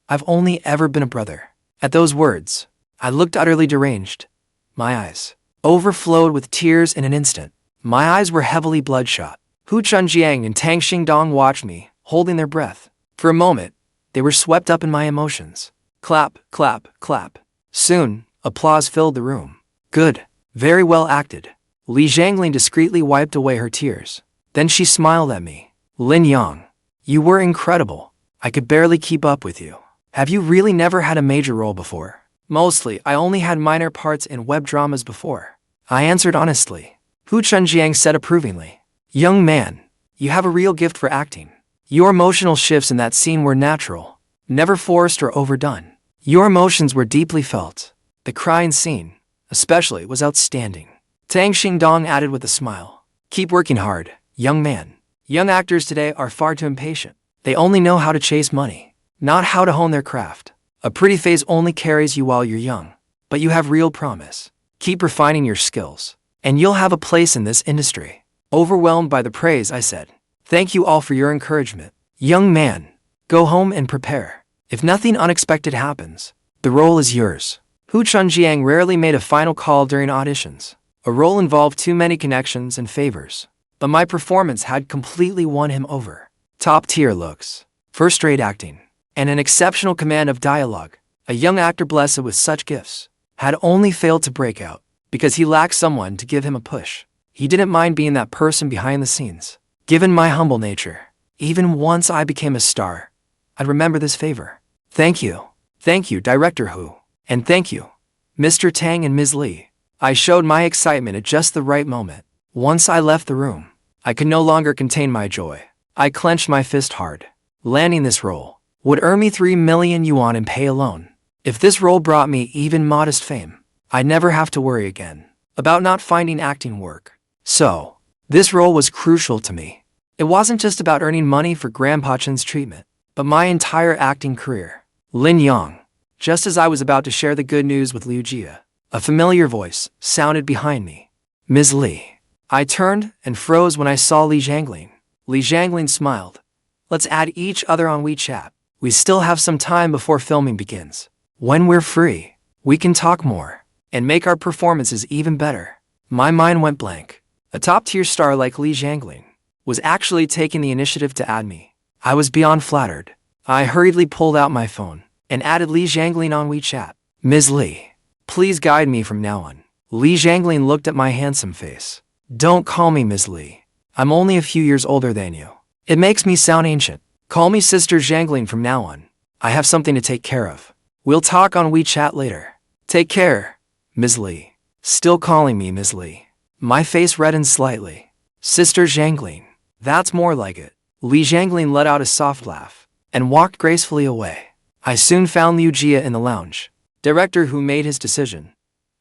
I've only ever been a brother. At those words, I looked utterly deranged. My eyes overflowed with tears in an instant. My eyes were heavily bloodshot. Hu Chunjiang and Tang Xingdong watched me, holding their breath. For a moment, they were swept up in my emotions. Clap, clap, clap. Soon, applause filled the room. Good. Very well acted. Li Zhanglin discreetly wiped away her tears. Then she smiled at me. Lin Yang, you were incredible. I could barely keep up with you. Have you really never had a major role before? Mostly, I only had minor parts in web dramas before. I answered honestly. Hu Chunjiang said approvingly. Young man, you have a real gift for acting. Your emotional shifts in that scene were natural, never forced or overdone. Your emotions were deeply felt. The crying scene, especially, was outstanding. Tang Xingdong added with a smile. Keep working hard, young man. Young actors today are far too impatient. They only know how to chase money, not how to hone their craft. A pretty face only carries you while you're young, but you have real promise. Keep refining your skills, and you'll have a place in this industry. Overwhelmed by the praise, I said, thank you all for your encouragement. Young man, go home and prepare. If nothing unexpected happens, the role is yours. Hu Chunjiang rarely made a final call during auditions. A role involved too many connections and favors. But my performance had completely won him over. Top-tier looks, first-rate acting, and an exceptional command of dialogue. A young actor blessed with such gifts had only failed to break out because he lacked someone to give him a push. He didn't mind being that person behind the scenes. Given my humble nature, even once I became a star, I'd remember this favor. Thank you. Thank you, Director Hu. And thank you, Mr. Tang and Ms. Li. I showed my excitement at just the right moment. Once I left the room, I could no longer contain my joy. I clenched my fist hard. Landing this role would earn me 3 million yuan in pay alone. If this role brought me even modest fame, I'd never have to worry again about not finding acting work. So, this role was crucial to me. It wasn't just about earning money for Grandpa Chen's treatment, but my entire acting career. Lin Yang. Just as I was about to share the good news with Liu Jia, a familiar voice sounded behind me. Ms. Li. I turned and froze when I saw Li Zhanglin. Li Zhanglin smiled. Let's add each other on WeChat. We still have some time before filming begins. When we're free, we can talk more and make our performances even better. My mind went blank. A top-tier star like Li Zhanglin was actually taking the initiative to add me. I was beyond flattered. I hurriedly pulled out my phone and added Li Zhanglin on WeChat. Ms. Li, please guide me from now on. Li Zhanglin looked at my handsome face. Don't call me Miss Li. I'm only a few years older than you. It makes me sound ancient. Call me Sister Zhangling from now on. I have something to take care of. We'll talk on WeChat later. Take care, Ms. Li. Still calling me Ms. Li. My face reddened slightly. Sister Zhangling. That's more like it. Li Zhangling let out a soft laugh and walked gracefully away. I soon found Liu Jia in the lounge. Director who made his decision.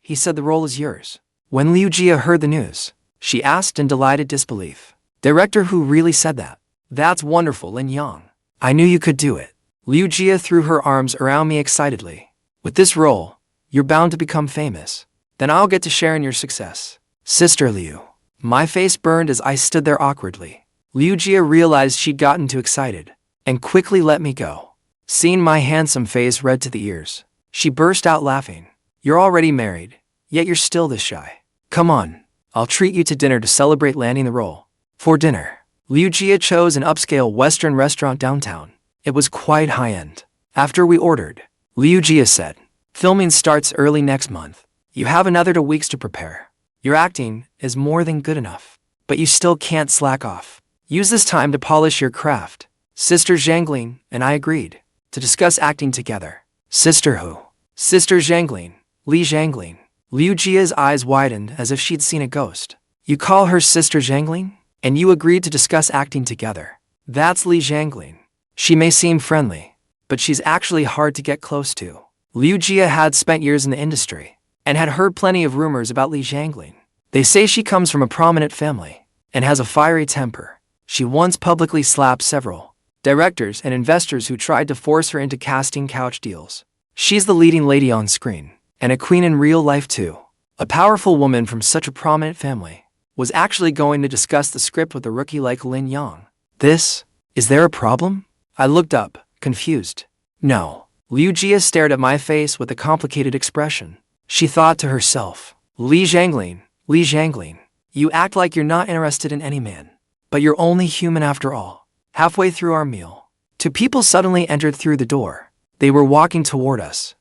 He said the role is yours. When Liu Jia heard the news, she asked in delighted disbelief. Director who really said that? That's wonderful, Lin Yang. I knew you could do it. Liu Jia threw her arms around me excitedly. With this role, you're bound to become famous. Then I'll get to share in your success. Sister Liu. My face burned as I stood there awkwardly. Liu Jia realized she'd gotten too excited and quickly let me go. Seeing my handsome face red to the ears, she burst out laughing. You're already married, yet you're still this shy. Come on, I'll treat you to dinner to celebrate landing the role. For dinner, Liu Jia chose an upscale Western restaurant downtown. It was quite high-end. After we ordered, Liu Jia said, filming starts early next month. You have another 2 weeks to prepare. Your acting is more than good enough, but you still can't slack off. Use this time to polish your craft. Sister Zhangling and I agreed to discuss acting together. Sister who? Sister Zhangling, Li Zhangling. Liu Jia's eyes widened as if she'd seen a ghost. You call her Sister Zhangling? And you agreed to discuss acting together. That's Li Zhangling. She may seem friendly, but she's actually hard to get close to. Liu Jia had spent years in the industry and had heard plenty of rumors about Li Zhangling. They say she comes from a prominent family and has a fiery temper. She once publicly slapped several directors and investors who tried to force her into casting couch deals. She's the leading lady on screen and a queen in real life too. A powerful woman from such a prominent family was actually going to discuss the script with a rookie like Lin Yang. Is there a problem? I looked up, confused. No. Liu Jia stared at my face with a complicated expression. She thought to herself, Li Zhangling, you act like you're not interested in any man. But you're only human after all. Halfway through our meal, 2 people suddenly entered through the door. They were walking toward us.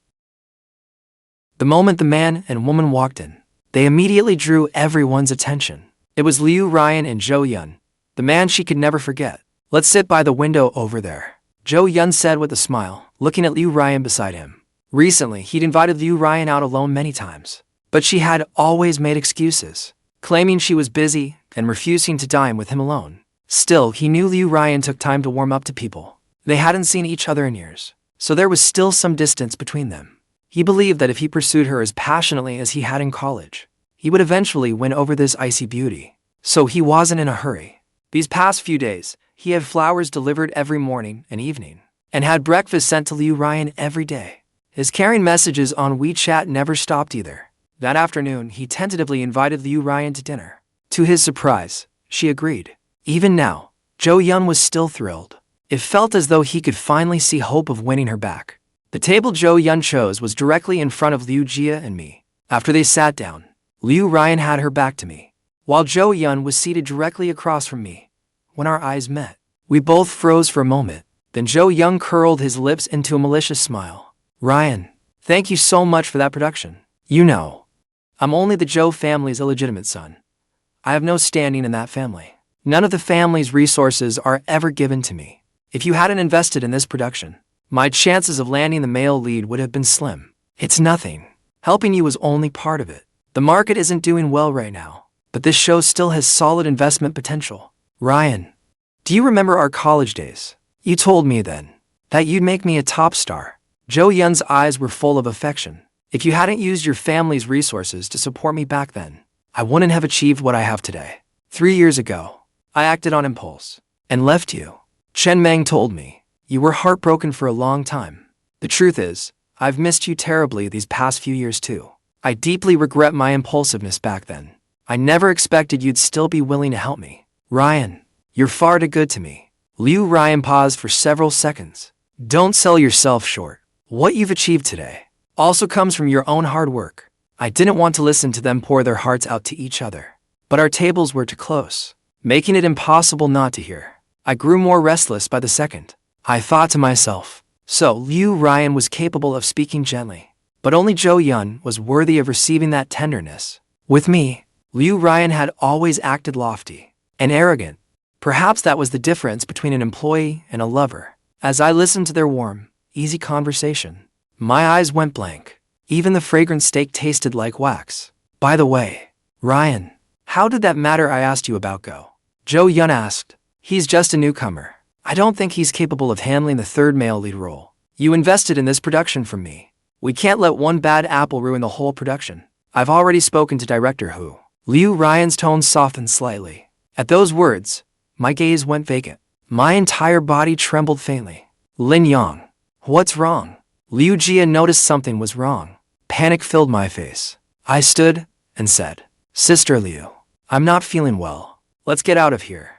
The moment the man and woman walked in, they immediately drew everyone's attention. It was Liu Ruyan and Zhou Yun, the man she could never forget. Let's sit by the window over there, Zhou Yun said with a smile, looking at Liu Ruyan beside him. Recently, he'd invited Liu Ruyan out alone many times, but she had always made excuses, claiming she was busy and refusing to dine with him alone. Still, he knew Liu Ruyan took time to warm up to people. They hadn't seen each other in years, so there was still some distance between them. He believed that if he pursued her as passionately as he had in college, he would eventually win over this icy beauty. So he wasn't in a hurry. These past few days, he had flowers delivered every morning and evening, and had breakfast sent to Liu Ruyan every day. His caring messages on WeChat never stopped either. That afternoon, he tentatively invited Liu Ruyan to dinner. To his surprise, she agreed. Even now, Zhou Yun was still thrilled. It felt as though he could finally see hope of winning her back. The table Zhou Yun chose was directly in front of Liu Jia and me. After they sat down, Liu Ruyan had her back to me, while Zhou Yun was seated directly across from me. When our eyes met, we both froze for a moment. Then Zhou Yun curled his lips into a malicious smile. Ryan, thank you so much for that production. You know, I'm only the Zhou family's illegitimate son. I have no standing in that family. None of the family's resources are ever given to me. If you hadn't invested in this production, my chances of landing the male lead would have been slim. It's nothing. Helping you was only part of it. The market isn't doing well right now, but this show still has solid investment potential. Ryan, do you remember our college days? You told me then that you'd make me a top star. Zhou Yun's eyes were full of affection. If you hadn't used your family's resources to support me back then, I wouldn't have achieved what I have today. 3 years ago, I acted on impulse and left you. Chen Meng told me you were heartbroken for a long time. The truth is, I've missed you terribly these past few years too. I deeply regret my impulsiveness back then. I never expected you'd still be willing to help me. Ryan, you're far too good to me. Liu Ruyan paused for several seconds. Don't sell yourself short. What you've achieved today also comes from your own hard work. I didn't want to listen to them pour their hearts out to each other, but our tables were too close, making it impossible not to hear. I grew more restless by the second. I thought to myself, so Liu Ruyan was capable of speaking gently, but only Zhou Yun was worthy of receiving that tenderness. With me, Liu Ruyan had always acted lofty and arrogant. Perhaps that was the difference between an employee and a lover. As I listened to their warm, easy conversation, my eyes went blank. Even the fragrant steak tasted like wax. By the way, Ryan, how did that matter I asked you about go? Zhou Yun asked. He's just a newcomer. I don't think he's capable of handling the third male lead role. You invested in this production from me. We can't let one bad apple ruin the whole production. I've already spoken to director Hu. Liu Ruyan's tone softened slightly. At those words, my gaze went vacant. My entire body trembled faintly. Lin Yang, what's wrong? Liu Jia noticed something was wrong. Panic filled my face. I stood and said, Sister Liu, I'm not feeling well. Let's get out of here.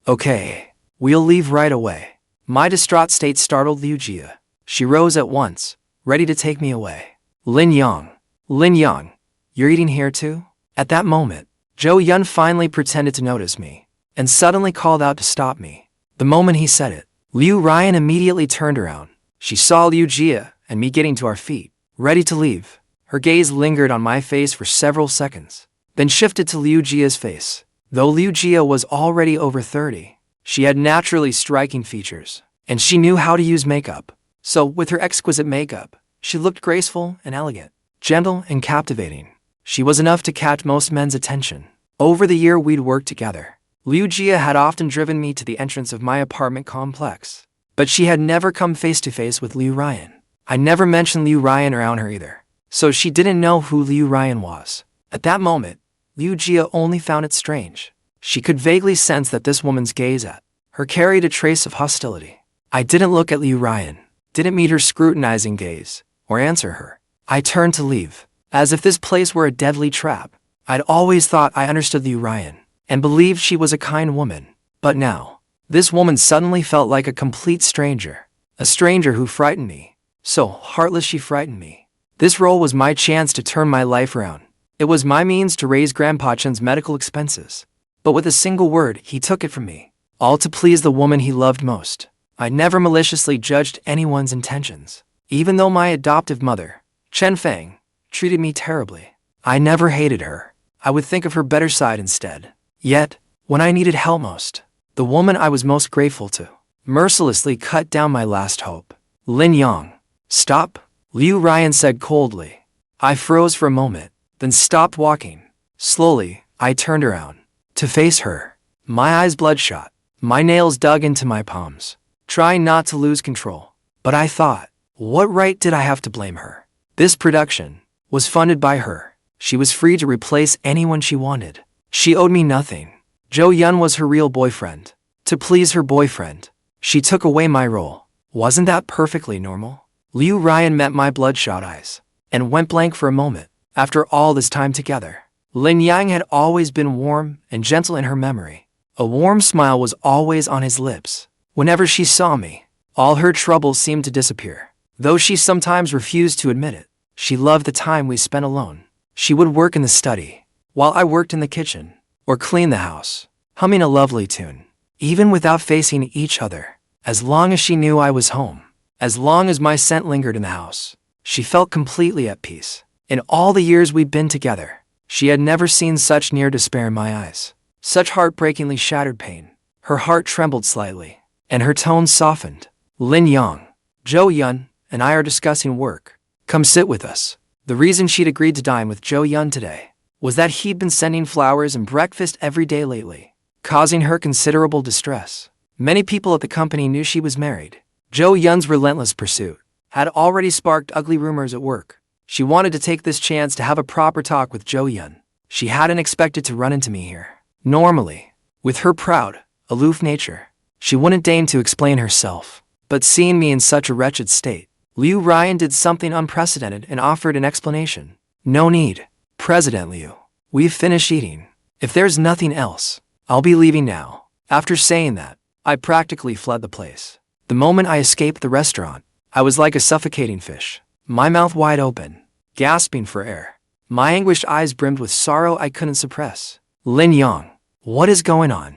Okay, we'll leave right away. My distraught state startled Liu Jia. She rose at once, ready to take me away. Lin Yang, you're eating here too? At that moment, Zhou Yun finally pretended to notice me, and suddenly called out to stop me. The moment he said it, Liu Ruyan immediately turned around. She saw Liu Jia and me getting to our feet, ready to leave. Her gaze lingered on my face for several seconds, then shifted to Liu Jia's face. Though Liu Jia was already over 30, she had naturally striking features, and she knew how to use makeup. So, with her exquisite makeup, she looked graceful and elegant, gentle and captivating. She was enough to catch most men's attention. Over the year we'd worked together, Liu Jia had often driven me to the entrance of my apartment complex, but she had never come face to face with Liu Ruyan. I never mentioned Liu Ruyan around her either, so she didn't know who Liu Ruyan was. At that moment, Liu Jia only found it strange. She could vaguely sense that this woman's gaze at her carried a trace of hostility. I didn't look at Liu Ruyan, didn't meet her scrutinizing gaze, or answer her. I turned to leave, as if this place were a deadly trap. I'd always thought I understood Liu Ruyan, and believed she was a kind woman. But now, this woman suddenly felt like a complete stranger. A stranger who frightened me. So heartless she frightened me. This role was my chance to turn my life around. It was my means to raise Grandpa Chen's medical expenses. But with a single word, he took it from me. All to please the woman he loved most. I never maliciously judged anyone's intentions. Even though my adoptive mother, Chen Feng, treated me terribly, I never hated her. I would think of her better side instead. Yet, when I needed help most, the woman I was most grateful to mercilessly cut down my last hope. Lin Yang, stop, Liu Ruyan said coldly. I froze for a moment, then stopped walking. Slowly, I turned around to face her. My eyes bloodshot, my nails dug into my palms, trying not to lose control. But I thought, what right did I have to blame her? This production was funded by her. She was free to replace anyone she wanted. She owed me nothing. Zhou Yun was her real boyfriend. To please her boyfriend, she took away my role. Wasn't that perfectly normal? Liu Ruyan met my bloodshot eyes and went blank for a moment. After all this time together, Lin Yang had always been warm and gentle in her memory. A warm smile was always on his lips. Whenever she saw me, all her troubles seemed to disappear. Though she sometimes refused to admit it, she loved the time we spent alone. She would work in the study, while I worked in the kitchen, or clean the house, humming a lovely tune. Even without facing each other, as long as she knew I was home, as long as my scent lingered in the house, she felt completely at peace. In all the years we'd been together, she had never seen such near despair in my eyes, such heartbreakingly shattered pain. Her heart trembled slightly, and her tone softened. Lin Yang, Zhou Yun, and I are discussing work. Come sit with us. The reason she'd agreed to dine with Zhou Yun today was that he'd been sending flowers and breakfast every day lately, causing her considerable distress. Many people at the company knew she was married. Zhou Yun's relentless pursuit had already sparked ugly rumors at work. She wanted to take this chance to have a proper talk with Zhou Yun. She hadn't expected to run into me here. Normally, with her proud, aloof nature, she wouldn't deign to explain herself. But seeing me in such a wretched state, Liu Ruyan did something unprecedented and offered an explanation. No need, President Liu. We've finished eating. If there's nothing else, I'll be leaving now. After saying that, I practically fled the place. The moment I escaped the restaurant, I was like a suffocating fish, my mouth wide open, gasping for air. My anguished eyes brimmed with sorrow I couldn't suppress. Lin Yang, what is going on?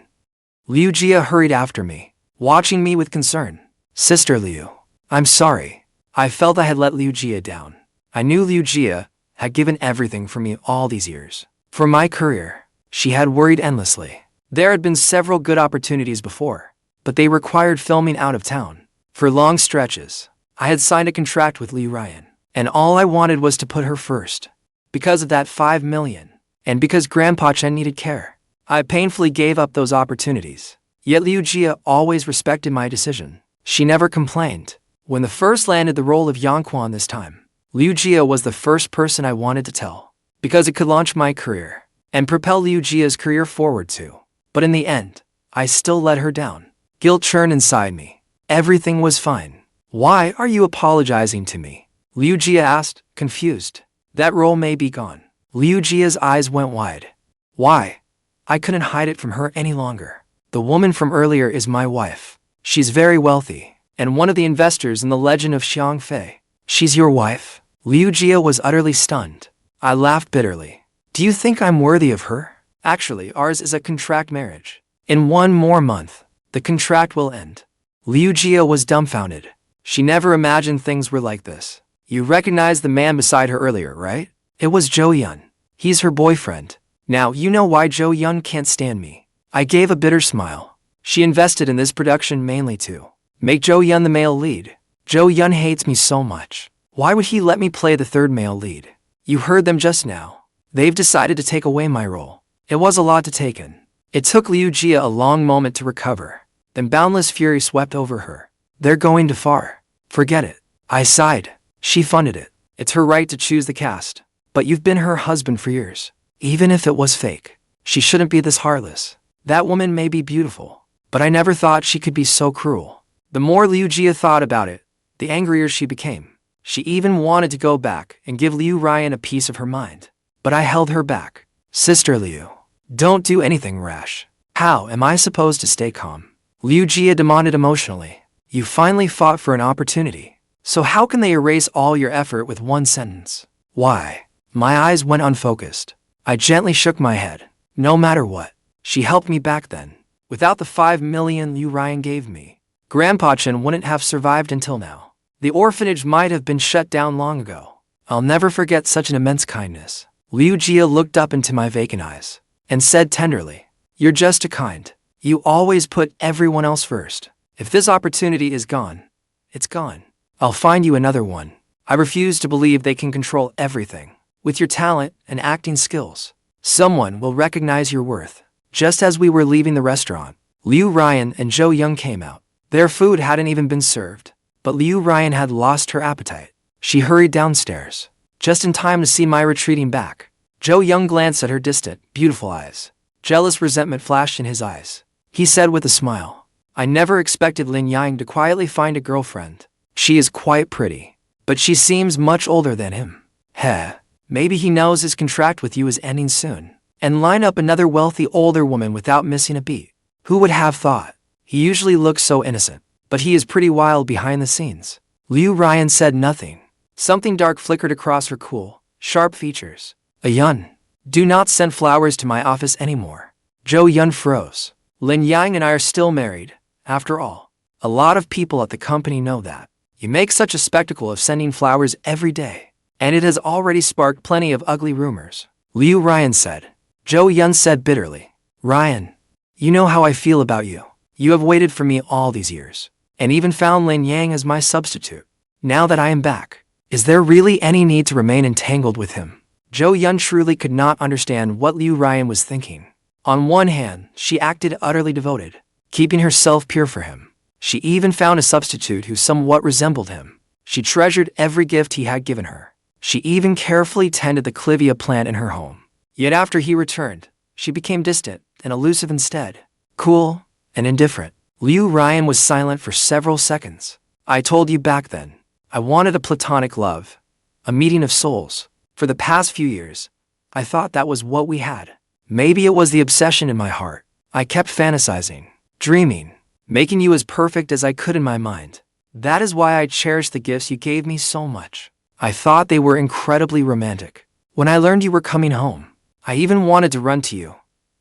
Liu Jia hurried after me, watching me with concern. Sister Liu, I'm sorry. I felt I had let Liu Jia down. I knew Liu Jia had given everything for me all these years. For my career, she had worried endlessly. There had been several good opportunities before, but they required filming out of town. For long stretches, I had signed a contract with Liu Ruyan, and all I wanted was to put her first. Because of that 5 million, and because Grandpa Qian needed care, I painfully gave up those opportunities. Yet Liu Jia always respected my decision. She never complained. When the first landed the role of Yongquan this time, Liu Jia was the first person I wanted to tell, because it could launch my career and propel Liu Jia's career forward too. But in the end, I still let her down. Guilt churned inside me. Everything was fine. Why are you apologizing to me? Liu Jia asked, confused. That role may be gone. Liu Jia's eyes went wide. Why? I couldn't hide it from her any longer. The woman from earlier is my wife. She's very wealthy, and one of the investors in the legend of Xiaoxue. She's your wife? Liu Jia was utterly stunned. I laughed bitterly. Do you think I'm worthy of her? Actually, ours is a contract marriage. In 1 more month, the contract will end. Liu Jia was dumbfounded. She never imagined things were like this. You recognized the man beside her earlier, right? It was Zhou Yun. He's her boyfriend. Now you know why Zhou Yun can't stand me. I gave a bitter smile. She invested in this production mainly to make Zhou Yun the male lead. Zhou Yun hates me so much. Why would he let me play the third male lead? You heard them just now. They've decided to take away my role. It was a lot to take in. It took Liu Jia a long moment to recover. Then boundless fury swept over her. They're going too far. Forget it. I sighed. She funded it. It's her right to choose the cast. But you've been her husband for years. Even if it was fake, she shouldn't be this heartless. That woman may be beautiful, but I never thought she could be so cruel. The more Liu Jia thought about it, the angrier she became. She even wanted to go back and give Liu Ruyan a piece of her mind. But I held her back. Sister Liu, don't do anything rash. How am I supposed to stay calm? Liu Jia demanded emotionally. You finally fought for an opportunity. So how can they erase all your effort with one sentence? Why? My eyes went unfocused. I gently shook my head. No matter what, she helped me back then. Without the 5 million Liu Ruyan gave me, Grandpa Qian wouldn't have survived until now. The orphanage might have been shut down long ago. I'll never forget such an immense kindness. Liu Jia looked up into my vacant eyes and said tenderly, You're just too kind. You always put everyone else first. If this opportunity is gone, it's gone. I'll find you another one. I refuse to believe they can control everything. With your talent and acting skills, someone will recognize your worth. Just as we were leaving the restaurant, Liu Ruyan and Zhou Yun came out. Their food hadn't even been served, but Liu Ruyan had lost her appetite. She hurried downstairs, just in time to see my retreating back. Zhou Yun glanced at her distant, beautiful eyes. Jealous resentment flashed in his eyes. He said with a smile, I never expected Lin Yang to quietly find a girlfriend. She is quite pretty, but she seems much older than him. Heh, maybe he knows his contract with you is ending soon, and line up another wealthy older woman without missing a beat. Who would have thought? He usually looks so innocent, but he is pretty wild behind the scenes. Liu Ruyan said nothing. Something dark flickered across her cool, sharp features. Yun, do not send flowers to my office anymore. Zhou Yun froze. Lin Yang and I are still married, after all. A lot of people at the company know that. You make such a spectacle of sending flowers every day, and it has already sparked plenty of ugly rumors. Liu Ruyan said. Zhou Yun said bitterly, Ruyan, you know how I feel about you. You have waited for me all these years, and even found Lin Yang as my substitute. Now that I am back, is there really any need to remain entangled with him? Zhou Yun truly could not understand what Liu Ruyan was thinking. On one hand, she acted utterly devoted, keeping herself pure for him. She even found a substitute who somewhat resembled him. She treasured every gift he had given her. She even carefully tended the clivia plant in her home. Yet after he returned, she became distant and elusive instead. Cool and indifferent. Liu Ruyan was silent for several seconds. I told you back then, I wanted a platonic love, a meeting of souls. For the past few years, I thought that was what we had. Maybe it was the obsession in my heart. I kept fantasizing, dreaming, making you as perfect as I could in my mind. That is why I cherished the gifts you gave me so much. I thought they were incredibly romantic. When I learned you were coming home, I even wanted to run to you,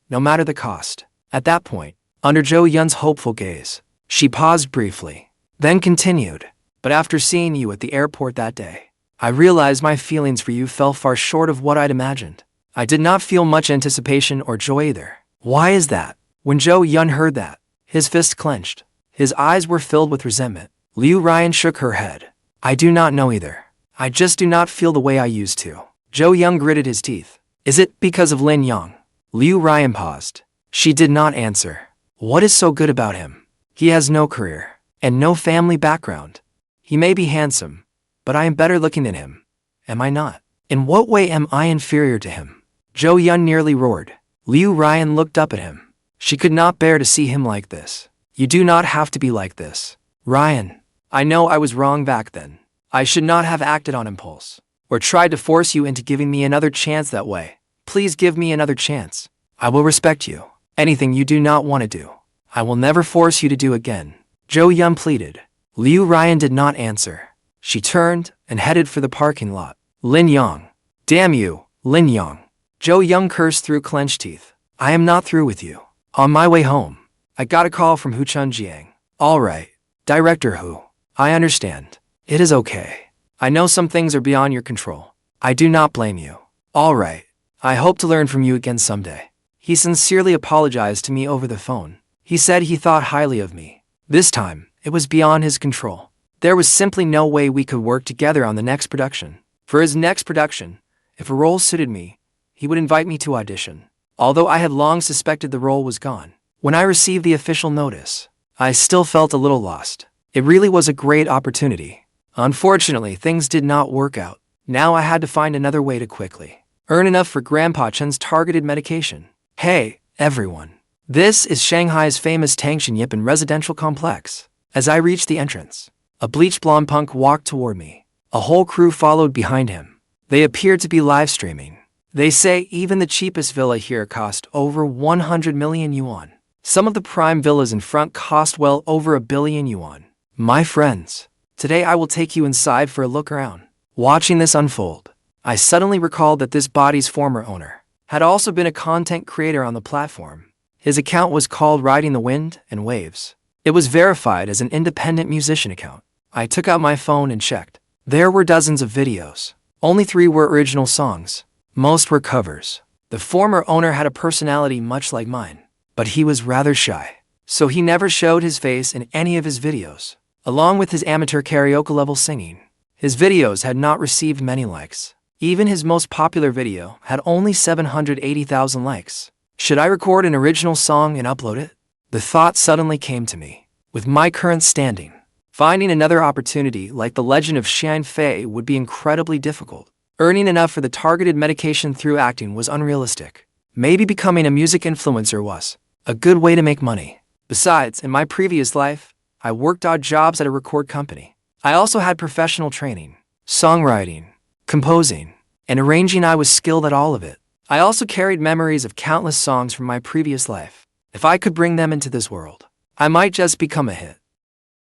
no matter the cost. At that point, under Zhou Yun's hopeful gaze, she paused briefly, then continued. But after seeing you at the airport that day, I realized my feelings for you fell far short of what I'd imagined. I did not feel much anticipation or joy either. Why is that? When Zhou Yun heard that, his fist clenched. His eyes were filled with resentment. Liu Ruyan shook her head. I do not know either. I just do not feel the way I used to. Zhou Yun gritted his teeth. Is it because of Lin Yang? Liu Ruyan paused. She did not answer. What is so good about him? He has no career and no family background. He may be handsome, but I am better looking than him. Am I not? In what way am I inferior to him? Zhou Yun nearly roared. Liu Ruyan looked up at him. She could not bear to see him like this. You do not have to be like this. Ruyan, I know I was wrong back then. I should not have acted on impulse, or tried to force you into giving me another chance that way. Please give me another chance. I will respect you. Anything you do not want to do, I will never force you to do again. Zhou Yun pleaded. Liu Ruyan did not answer. She turned and headed for the parking lot. Lin Yang. Damn you, Lin Yang. Zhou Yun cursed through clenched teeth. I am not through with you. On my way home, I got a call from Jiang. All right. Director Hu. I understand. It is okay. I know some things are beyond your control. I do not blame you. All right. I hope to learn from you again someday. He sincerely apologized to me over the phone. He said he thought highly of me. This time, it was beyond his control. There was simply no way we could work together on the next production. For his next production, if a role suited me, he would invite me to audition. Although I had long suspected the role was gone, when I received the official notice, I still felt a little lost. It really was a great opportunity. Unfortunately, things did not work out. Now I had to find another way to quickly earn enough for Grandpa Chen's targeted medication. Hey, everyone. This is Shanghai's famous Tangshan Yipan residential complex. As I reached the entrance, a bleached blonde punk walked toward me. A whole crew followed behind him. They appeared to be live streaming. They say even the cheapest villa here cost over 100 million yuan. Some of the prime villas in front cost well over 1 billion yuan. My friends, today I will take you inside for a look around. Watching this unfold, I suddenly recalled that this body's former owner had also been a content creator on the platform. His account was called Riding the Wind and Waves. It was verified as an independent musician account. I took out my phone and checked. There were dozens of videos. Only 3 were original songs. Most were covers. The former owner had a personality much like mine, but he was rather shy, so he never showed his face in any of his videos. Along with his amateur karaoke level singing, his videos had not received many likes. Even his most popular video had only 780,000 likes. Should I record an original song and upload it? The thought suddenly came to me. With my current standing, finding another opportunity like the Legend of Xianfei would be incredibly difficult. Earning enough for the targeted medication through acting was unrealistic. Maybe becoming a music influencer was a good way to make money. Besides, in my previous life, I worked odd jobs at a record company. I also had professional training, songwriting, composing, and arranging. I was skilled at all of it. I also carried memories of countless songs from my previous life. If I could bring them into this world, I might just become a hit.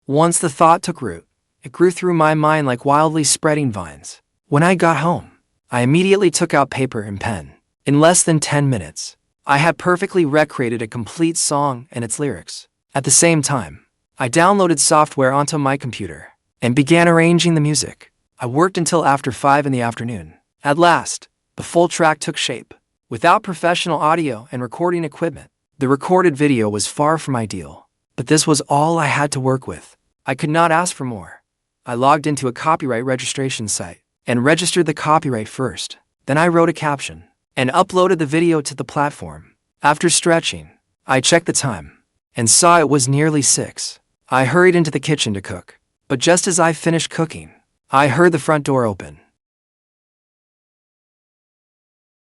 Once the thought took root, it grew through my mind like wildly spreading vines. When I got home, I immediately took out paper and pen. In less than 10 minutes, I had perfectly recreated a complete song and its lyrics. At the same time, I downloaded software onto my computer and began arranging the music. I worked until after 5 in the afternoon. At last, the full track took shape. Without professional audio and recording equipment, the recorded video was far from ideal. But this was all I had to work with. I could not ask for more. I logged into a copyright registration site and registered the copyright first. Then I wrote a caption and uploaded the video to the platform. After stretching, I checked the time and saw it was nearly 6. I hurried into the kitchen to cook. But just as I finished cooking, I heard the front door open.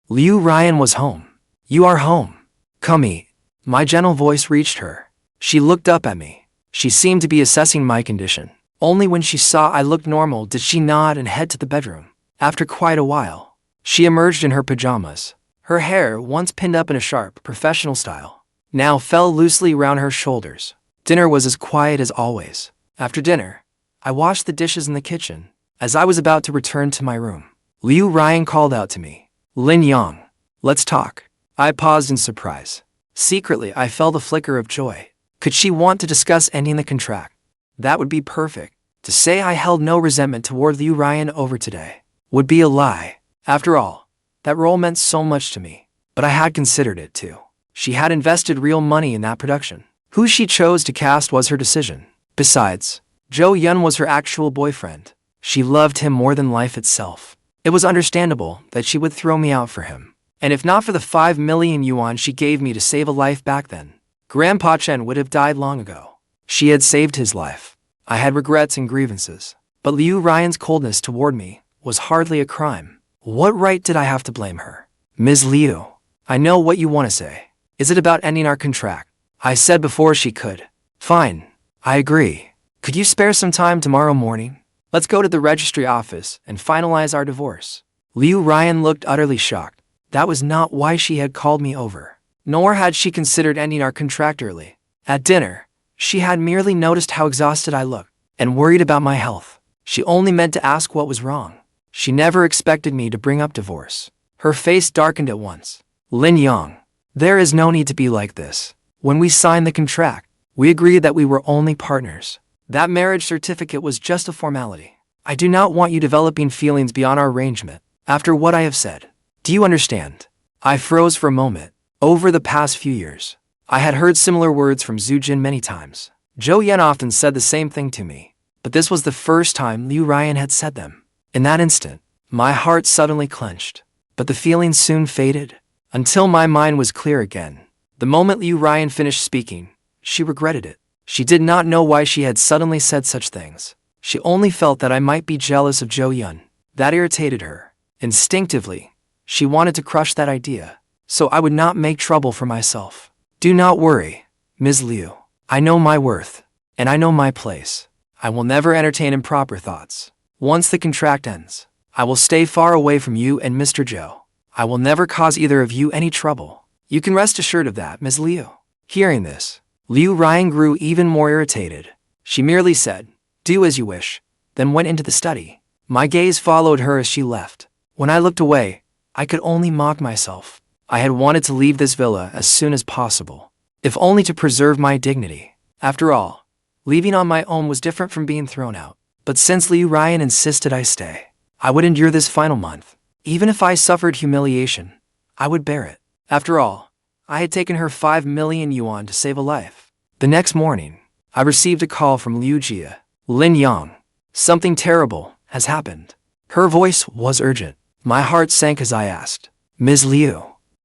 Liu Ruyan was home. You are home. Come eat. My gentle voice reached her. She looked up at me. She seemed to be assessing my condition. Only when she saw I looked normal did she nod and head to the bedroom. After quite a while, she emerged in her pajamas. Her hair, once pinned up in a sharp, professional style, now fell loosely around her shoulders. Dinner was as quiet as always. After dinner, I washed the dishes in the kitchen. As I was about to return to my room, Liu Ruyan called out to me. Lin Yang, let's talk. I paused in surprise. Secretly, I felt a flicker of joy. Could she want to discuss ending the contract? That would be perfect. To say I held no resentment toward Liu Ruyan over today would be a lie. After all, That role meant so much to me. But I had considered it too. She had invested real money in that production. Who she chose to cast was her decision. Besides, Zhou Yun was her actual boyfriend. She loved him more than life itself. It was understandable that she would throw me out for him. And if not for the 5 million yuan she gave me to save a life back then, Grandpa Chen would have died long ago. She had saved his life. I had regrets and grievances. But Liu Ruyan's coldness toward me was hardly a crime. What right did I have to blame her? Ms. Liu, I know what you want to say. Is it about ending our contract? I said before she could. Fine, I agree. Could you spare some time tomorrow morning? Let's go to the registry office and finalize our divorce. Liu Ruyan looked utterly shocked. That was not why she had called me over. Nor had she considered ending our contract early. At dinner, she had merely noticed how exhausted I looked and worried about my health. She only meant to ask what was wrong. She never expected me to bring up divorce. Her face darkened at once. Lin Yang, there is no need to be like this. When we signed the contract, we agreed that we were only partners. That marriage certificate was just a formality. I do not want you developing feelings beyond our arrangement. After what I have said, do you understand? I froze for a moment. Over the past few years, I had heard similar words from Zhou Yun many times. Zhou Yun often said the same thing to me, but this was the first time Liu Ruyan had said them. In that instant, my heart suddenly clenched, but the feeling soon faded, until my mind was clear again. The moment Liu Ruyan finished speaking, she regretted it. She did not know why she had suddenly said such things. She only felt that I might be jealous of Zhou Yun. That irritated her. Instinctively, she wanted to crush that idea, so I would not make trouble for myself. Do not worry, Ms. Liu. I know my worth, and I know my place. I will never entertain improper thoughts. Once the contract ends, I will stay far away from you and Mr. Zhou. I will never cause either of you any trouble. You can rest assured of that, Ms. Liu. Hearing this, Liu Ruyan grew even more irritated. She merely said, "Do as you wish," then went into the study. My gaze followed her as she left. When I looked away, I could only mock myself. I had wanted to leave this villa as soon as possible, if only to preserve my dignity. After all, leaving on my own was different from being thrown out. But since Liu Ruyan insisted I stay, I would endure this final month. Even if I suffered humiliation, I would bear it. After all, I had taken her 5 million yuan to save a life. The next morning, I received a call from Liu Jia. Lin Yang, something terrible has happened. Her voice was urgent. My heart sank as I asked, "Ms. Liu,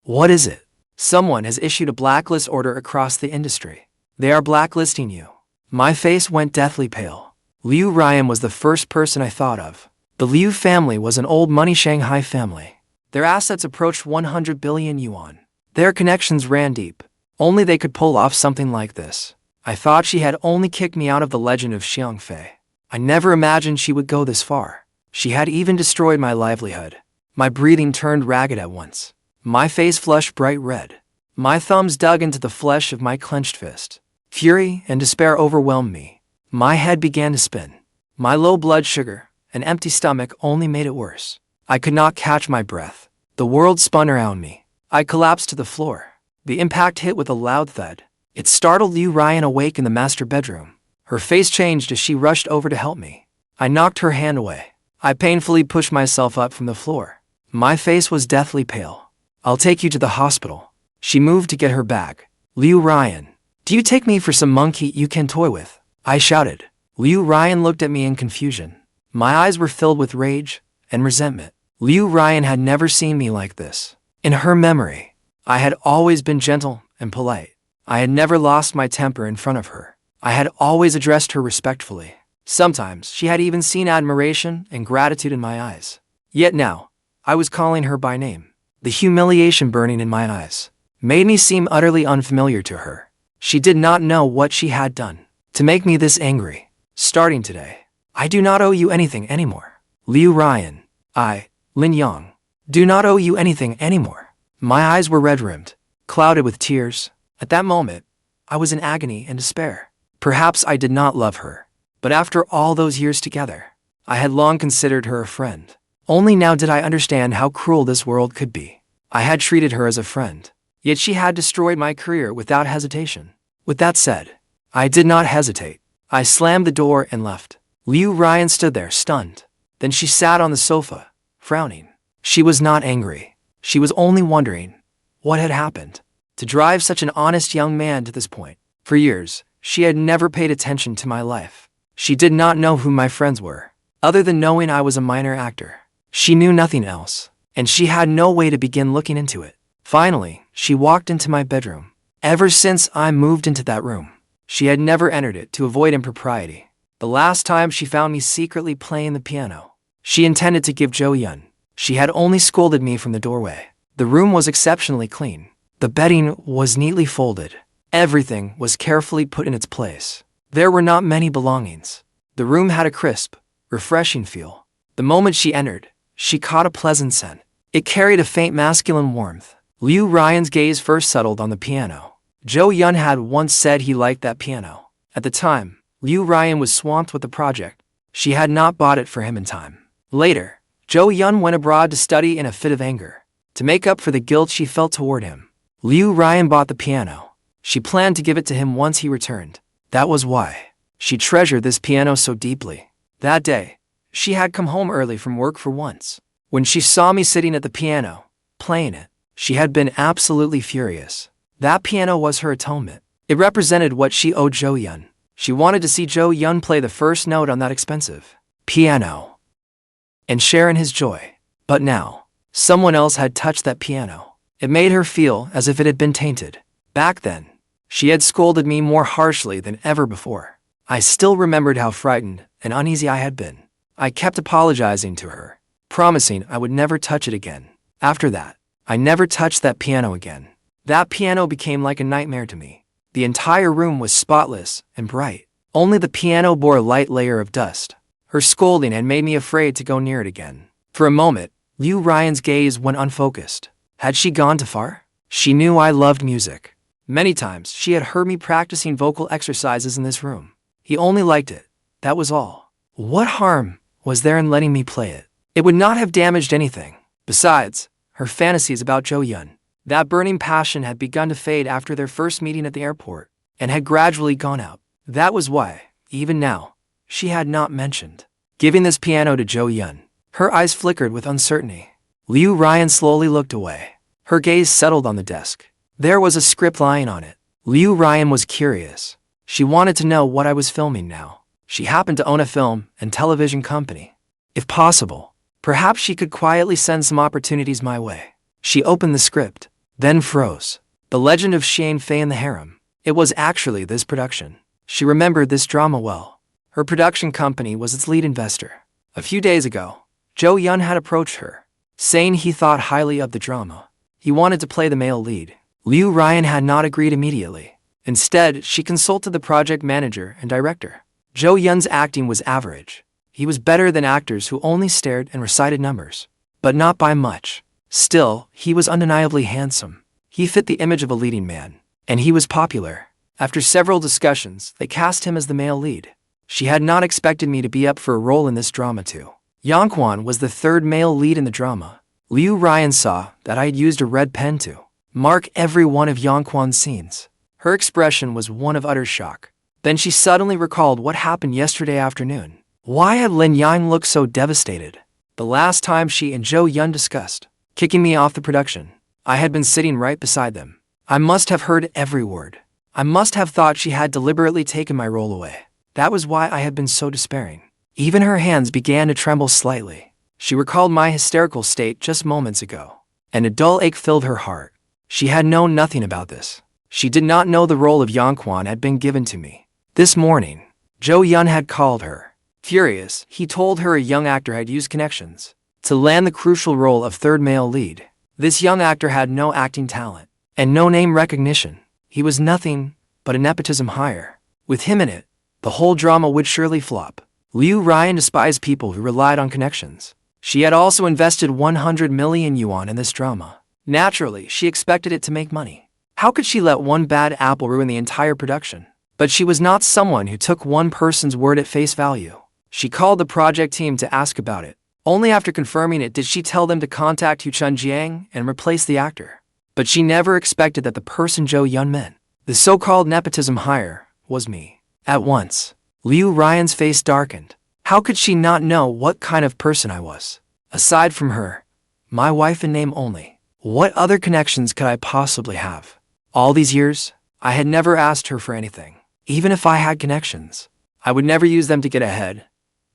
what is it?" "Someone has issued a blacklist order across the industry. They are blacklisting you." My face went deathly pale. Liu Ruyan was the first person I thought of. The Liu family was an old money Shanghai family. Their assets approached 100 billion yuan. Their connections ran deep. Only they could pull off something like this. I thought she had only kicked me out of the legend of Xiaoxue. I never imagined she would go this far. She had even destroyed my livelihood. My breathing turned ragged at once. My face flushed bright red. My thumbs dug into the flesh of my clenched fist. Fury and despair overwhelmed me. My head began to spin. My low blood sugar and empty stomach only made it worse. I could not catch my breath. The world spun around me. I collapsed to the floor. The impact hit with a loud thud. It startled Liu Ruyan awake in the master bedroom. Her face changed as she rushed over to help me. I knocked her hand away. I painfully pushed myself up from the floor. My face was deathly pale. "I'll take you to the hospital." She moved to get her bag. "Liu Ruyan, do you take me for some monkey you can toy with?" I shouted. Liu Ruyan looked at me in confusion. My eyes were filled with rage and resentment. Liu Ruyan had never seen me like this. In her memory, I had always been gentle and polite. I had never lost my temper in front of her. I had always addressed her respectfully. Sometimes she had even seen admiration and gratitude in my eyes. Yet now, I was calling her by name. The humiliation burning in my eyes made me seem utterly unfamiliar to her. She did not know what she had done to make me this angry. "Starting today, I do not owe you anything anymore. Liu Ruyan, Lin Yang, do not owe you anything anymore." My eyes were red-rimmed, clouded with tears. At that moment, I was in agony and despair. Perhaps I did not love her, but after all those years together, I had long considered her a friend. Only now did I understand how cruel this world could be. I had treated her as a friend, yet she had destroyed my career without hesitation. With that said, I did not hesitate. I slammed the door and left. Liu Ruyan stood there, stunned. Then she sat on the sofa, frowning. She was not angry. She was only wondering what had happened to drive such an honest young man to this point. For years, she had never paid attention to my life. She did not know who my friends were, other than knowing I was a minor actor. She knew nothing else, and she had no way to begin looking into it. Finally, she walked into my bedroom. Ever since I moved into that room, she had never entered it to avoid impropriety. The last time she found me secretly playing the piano, she intended to give Zhou Yun. She had only scolded me from the doorway. The room was exceptionally clean. The bedding was neatly folded. Everything was carefully put in its place. There were not many belongings. The room had a crisp, refreshing feel. The moment she entered, she caught a pleasant scent. It carried a faint masculine warmth. Liu Ruyan's gaze first settled on the piano. Zhou Yun had once said he liked that piano. At the time, Liu Ruyan was swamped with the project. She had not bought it for him in time. Later, Zhou Yun went abroad to study in a fit of anger. To make up for the guilt she felt toward him, Liu Ruyan bought the piano. She planned to give it to him once he returned. That was why she treasured this piano so deeply. That day, she had come home early from work for once. When she saw me sitting at the piano, playing it, she had been absolutely furious. That piano was her atonement. It represented what she owed Zhou Yun. She wanted to see Zhou Yun play the first note on that expensive piano and share in his joy. But now, someone else had touched that piano. It made her feel as if it had been tainted. Back then, she had scolded me more harshly than ever before. I still remembered how frightened and uneasy I had been. I kept apologizing to her, promising I would never touch it again. After that, I never touched that piano again. That piano became like a nightmare to me. The entire room was spotless and bright. Only the piano bore a light layer of dust. Her scolding had made me afraid to go near it again. For a moment, Liu Ruyan's gaze went unfocused. Had she gone too far? She knew I loved music. Many times, she had heard me practicing vocal exercises in this room. He only liked it. That was all. What harm was there in letting me play it? It would not have damaged anything. Besides, her fantasies about Zhou Yun, that burning passion had begun to fade after their first meeting at the airport, and had gradually gone out. That was why, even now, she had not mentioned giving this piano to Zhou Yun. Her eyes flickered with uncertainty. Liu Ruyan slowly looked away. Her gaze settled on the desk. There was a script lying on it. Liu Ruyan was curious. She wanted to know what I was filming now. She happened to own a film and television company. If possible, perhaps she could quietly send some opportunities my way. She opened the script, then froze. The Legend of Xian Fei and the Harem. It was actually this production. She remembered this drama well. Her production company was its lead investor. A few days ago, Zhou Yun had approached her, saying he thought highly of the drama. He wanted to play the male lead. Liu Ruyan had not agreed immediately. Instead, she consulted the project manager and director. Zhou Yun's acting was average. He was better than actors who only stared and recited numbers, but not by much. Still, he was undeniably handsome. He fit the image of a leading man, and he was popular. After several discussions, they cast him as the male lead. She had not expected me to be up for a role in this drama too. Yongquan was the third male lead in the drama. Liu Ruyan saw that I had used a red pen to mark every one of Yongquan's scenes. Her expression was one of utter shock. Then she suddenly recalled what happened yesterday afternoon. Why had Lin Yang looked so devastated? The last time she and Zhou Yun discussed kicking me off the production, I had been sitting right beside them. I must have heard every word. I must have thought she had deliberately taken my role away. That was why I had been so despairing. Even her hands began to tremble slightly. She recalled my hysterical state just moments ago, and a dull ache filled her heart. She had known nothing about this. She did not know the role of Yongquan had been given to me. This morning, Zhou Yun had called her. Furious, he told her a young actor had used connections to land the crucial role of third male lead. This young actor had no acting talent and no name recognition. He was nothing but a nepotism hire. With him in it, the whole drama would surely flop. Liu Ruyan despised people who relied on connections. She had also invested 100 million yuan in this drama. Naturally, she expected it to make money. How could she let one bad apple ruin the entire production? But she was not someone who took one person's word at face value. She called the project team to ask about it. Only after confirming it did she tell them to contact Huchun Jiang and replace the actor. But she never expected that the person Zhou Yun meant, the so-called nepotism hire, was me. At once, Liu Ruyan's face darkened. How could she not know what kind of person I was? Aside from her, my wife in name only, What other connections could I possibly have? All these years, I had never asked her for anything. Even if I had connections, I would never use them to get ahead.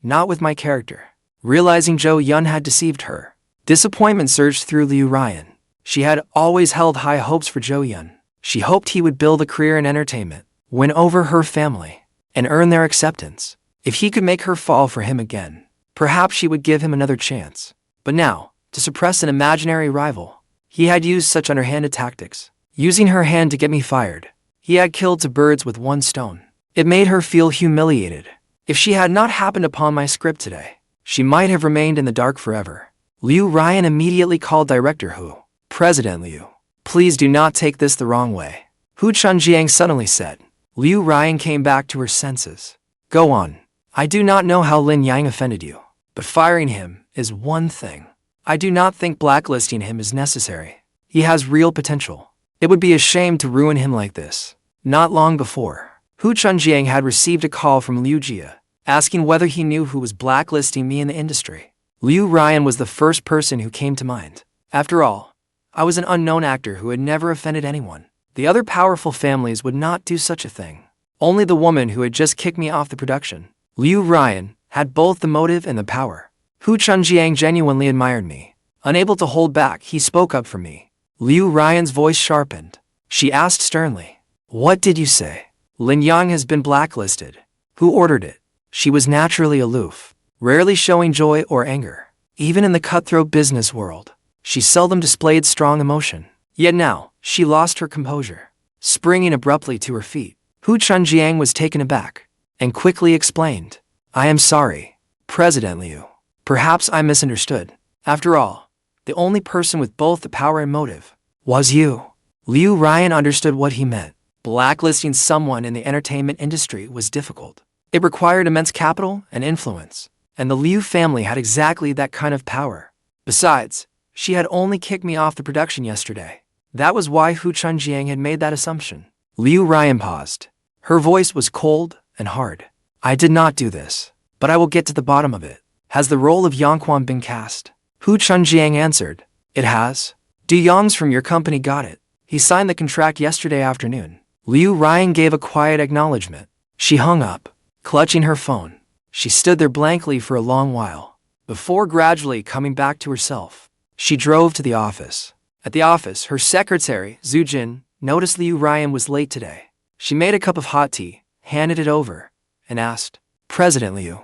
Not with my character. Realizing Zhou Yun had deceived her, disappointment surged through Liu Ruyan. She had always held high hopes for Zhou Yun. She hoped he would build a career in entertainment, win over her family, and earn their acceptance. If he could make her fall for him again, perhaps she would give him another chance. But now, to suppress an imaginary rival, he had used such underhanded tactics. Using her hand to get me fired, he had killed two birds with one stone. It made her feel humiliated. If she had not happened upon my script today, she might have remained in the dark forever. Liu Ruyan immediately called Director Hu. President Liu, please do not take this the wrong way, Hu Chunjiang suddenly said. Liu Ruyan came back to her senses. Go on. I do not know how Lin Yang offended you, but firing him is one thing. I do not think blacklisting him is necessary. He has real potential. It would be a shame to ruin him like this. Not long before, Hu Chunjiang had received a call from Liu Jia, asking whether he knew who was blacklisting me in the industry. Liu Ruyan was the first person who came to mind. After all, I was an unknown actor who had never offended anyone. The other powerful families would not do such a thing. Only the woman who had just kicked me off the production. Liu Ruyan had both the motive and the power. Hu Chunjiang genuinely admired me. Unable to hold back, he spoke up for me. Liu Ruyan's voice sharpened. She asked sternly, what did you say? Lin Yang has been blacklisted. Who ordered it? She was naturally aloof, rarely showing joy or anger. Even in the cutthroat business world, she seldom displayed strong emotion. Yet now, she lost her composure. Springing abruptly to her feet, Hu Chunjiang was taken aback and quickly explained, I am sorry, President Liu. Perhaps I misunderstood. After all, the only person with both the power and motive was you. Liu Ruyan understood what he meant. Blacklisting someone in the entertainment industry was difficult. It required immense capital and influence, and the Liu family had exactly that kind of power. Besides, she had only kicked me off the production yesterday. That was why Hu Chunjiang had made that assumption. Liu Ruyan paused. Her voice was cold and hard. I did not do this, but I will get to the bottom of it. Has the role of Yongquan been cast? Hu Chunjiang answered. It has. De Yongs from your company got it. He signed the contract yesterday afternoon. Liu Ruyan gave a quiet acknowledgement. She hung up, clutching her phone. She stood there blankly for a long while, before gradually coming back to herself. She drove to the office. At the office, her secretary, Zhou Yun, noticed Liu Ruyan was late today. She made a cup of hot tea, handed it over, and asked, President Liu,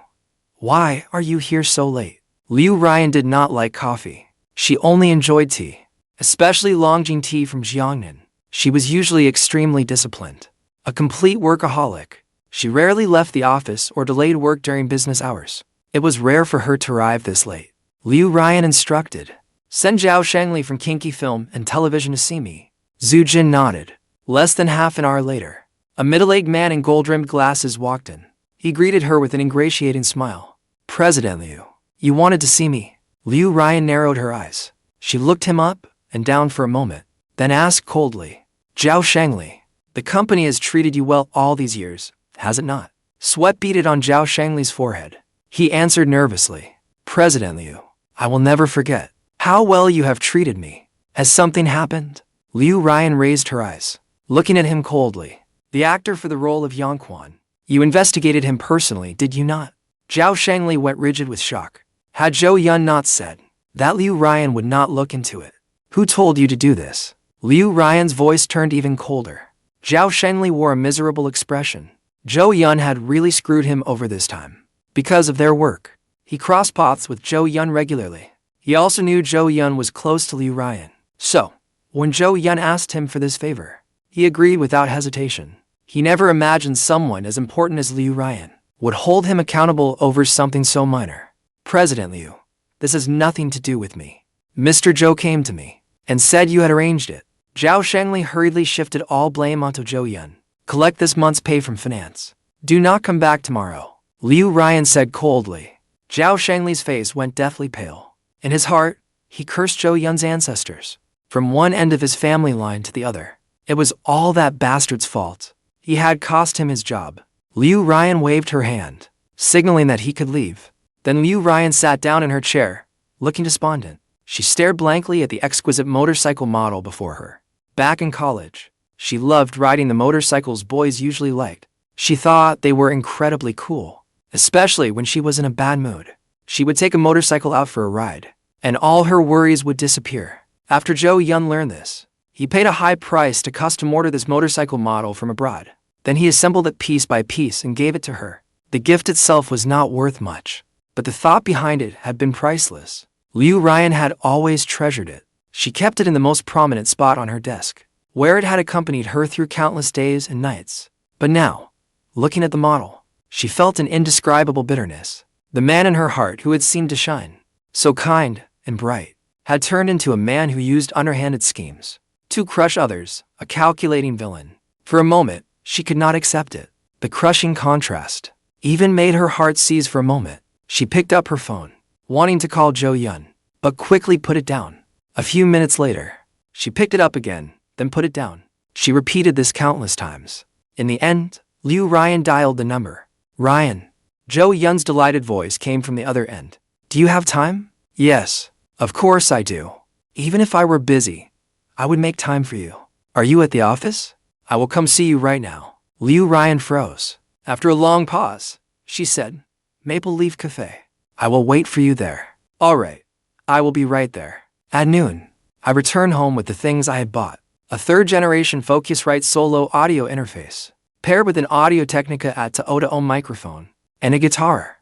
why are you here so late? Liu Ruyan did not like coffee. She only enjoyed tea, especially Longjing tea from Jiangnan. She was usually extremely disciplined. A complete workaholic, she rarely left the office or delayed work during business hours. It was rare for her to arrive this late. Liu Ruyan instructed, send Zhao Shangli from Kinky Film and Television to see me. Zhu Jin nodded. Less than half an hour later, a middle-aged man in gold-rimmed glasses walked in. He greeted her with an ingratiating smile. President Liu, you wanted to see me? Liu Ruyan narrowed her eyes. She looked him up and down for a moment, then asked coldly, Zhao Shangli, the company has treated you well all these years, has it not? Sweat beaded on Zhao Shangli's forehead. He answered nervously, President Liu, I will never forget how well you have treated me. Has something happened? Liu Ruyan raised her eyes, looking at him coldly. The actor for the role of Yongquan. You investigated him personally, did you not? Zhao Shangli went rigid with shock. Had Zhou Yun not said that, Liu Ruyan would not look into it. Who told you to do this? Liu Ruyan's voice turned even colder. Zhao Shangli wore a miserable expression. Zhou Yun had really screwed him over this time. Because of their work, he crossed paths with Zhou Yun regularly. He also knew Zhou Yun was close to Liu Ruyan. So, when Zhou Yun asked him for this favor, he agreed without hesitation. He never imagined someone as important as Liu Ruyan would hold him accountable over something so minor. President Liu, this has nothing to do with me. Mr. Zhou came to me and said you had arranged it. Zhao Shangli hurriedly shifted all blame onto Zhou Yun. Collect this month's pay from finance. Do not come back tomorrow, Liu Ruyan said coldly. Zhao Shangli's face went deathly pale. In his heart, he cursed Zhou Yun's ancestors. From one end of his family line to the other, it was all that bastard's fault. He had cost him his job. Liu Ruyan waved her hand, signaling that he could leave. Then Liu Ruyan sat down in her chair, looking despondent. She stared blankly at the exquisite motorcycle model before her. Back in college, she loved riding the motorcycles boys usually liked. She thought they were incredibly cool, especially when she was in a bad mood. She would take a motorcycle out for a ride, and all her worries would disappear. After Zhou Yun learned this, he paid a high price to custom order this motorcycle model from abroad. Then he assembled it piece by piece and gave it to her. The gift itself was not worth much, but the thought behind it had been priceless. Liu Ruyan had always treasured it. She kept it in the most prominent spot on her desk, where it had accompanied her through countless days and nights. But now, looking at the model, she felt an indescribable bitterness. The man in her heart who had seemed to shine, so kind and bright, had turned into a man who used underhanded schemes to crush others, a calculating villain. For a moment, she could not accept it. The crushing contrast even made her heart seize for a moment. She picked up her phone, wanting to call Zhou Yun, but quickly put it down. A few minutes later, she picked it up again, then put it down. She repeated this countless times. In the end, Liu Ruyan dialed the number. Ryan. Zhou Yun's delighted voice came from the other end. Do you have time? Yes, of course I do. Even if I were busy, I would make time for you. Are you at the office? I will come see you right now. Liu Ruyan froze. After a long pause, she said, Maple Leaf Cafe. I will wait for you there. All right, I will be right there. At noon, I returned home with the things I had bought. A third-generation Focusrite solo audio interface, paired with an Audio-Technica at-Audio microphone, and a guitar.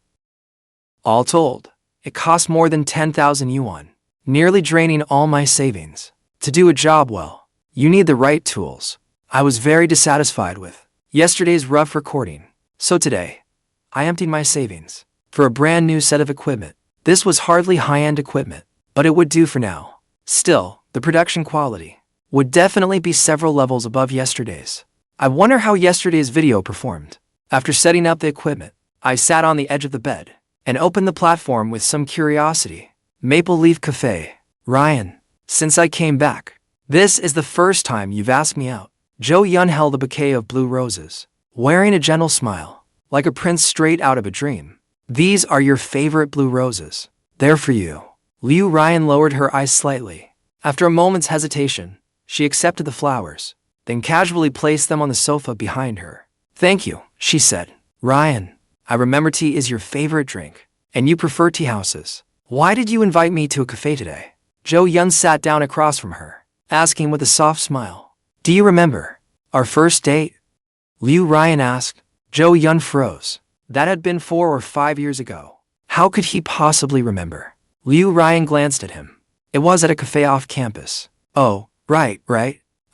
All told, it cost more than 10,000 yuan, nearly draining all my savings. To do a job well, you need the right tools. I was very dissatisfied with yesterday's rough recording, so today, I emptied my savings for a brand new set of equipment. This was hardly high-end equipment, but it would do for now. Still, the production quality would definitely be several levels above yesterday's. I wonder how yesterday's video performed. After setting up the equipment, I sat on the edge of the bed and opened the platform with some curiosity. Maple Leaf Cafe. Ryan, since I came back, this is the first time you've asked me out. Zhou Yun held a bouquet of blue roses, wearing a gentle smile, like a prince straight out of a dream. These are your favorite blue roses. They're for you. Liu Ruyan lowered her eyes slightly. After a moment's hesitation, she accepted the flowers, then casually placed them on the sofa behind her. Thank you, she said. Ryan, I remember tea is your favorite drink, and you prefer tea houses. Why did you invite me to a cafe today? Zhou Yun sat down across from her, asking with a soft smile. Do you remember our first date? Liu Ruyan asked. Zhou Yun froze. That had been 4 or 5 years ago. How could he possibly remember? Liu Ruyan glanced at him. It was at a cafe off campus. Oh, right.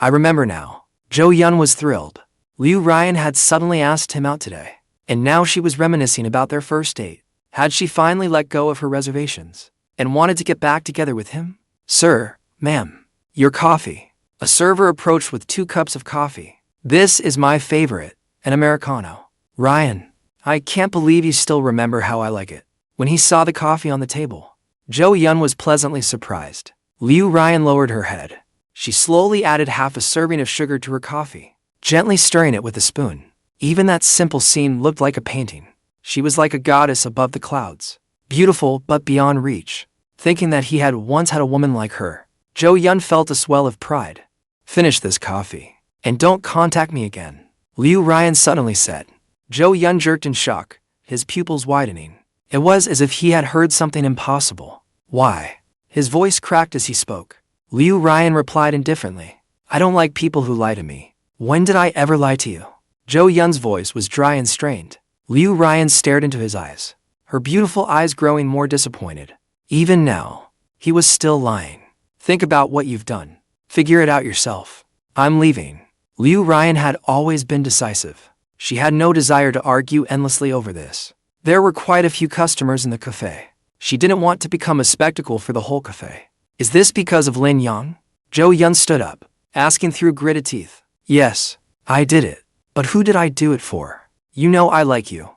I remember now. Zhou Yun was thrilled. Liu Ruyan had suddenly asked him out today, and now she was reminiscing about their first date. Had she finally let go of her reservations and wanted to get back together with him? Sir, ma'am, your coffee. A server approached with 2 cups of coffee. This is my favorite, an Americano. Ryan, I can't believe you still remember how I like it. When he saw the coffee on the table, Zhou Yun was pleasantly surprised. Liu Ruyan lowered her head. She slowly added half a serving of sugar to her coffee, gently stirring it with a spoon. Even that simple scene looked like a painting. She was like a goddess above the clouds, beautiful but beyond reach. Thinking that he had once had a woman like her, Zhou Yun felt a swell of pride. Finish this coffee, and don't contact me again, Liu Ruyan suddenly said. Zhou Yun jerked in shock, his pupils widening. It was as if he had heard something impossible. Why? His voice cracked as he spoke. Liu Ruyan replied indifferently. I don't like people who lie to me. When did I ever lie to you? Zhou Yun's voice was dry and strained. Liu Ruyan stared into his eyes, her beautiful eyes growing more disappointed. Even now, he was still lying. Think about what you've done. Figure it out yourself. I'm leaving. Liu Ruyan had always been decisive. She had no desire to argue endlessly over this. There were quite a few customers in the cafe. She didn't want to become a spectacle for the whole cafe. Is this because of Lin Yang? Zhou Yun stood up, asking through gritted teeth. Yes, I did it. But who did I do it for? You know I like you.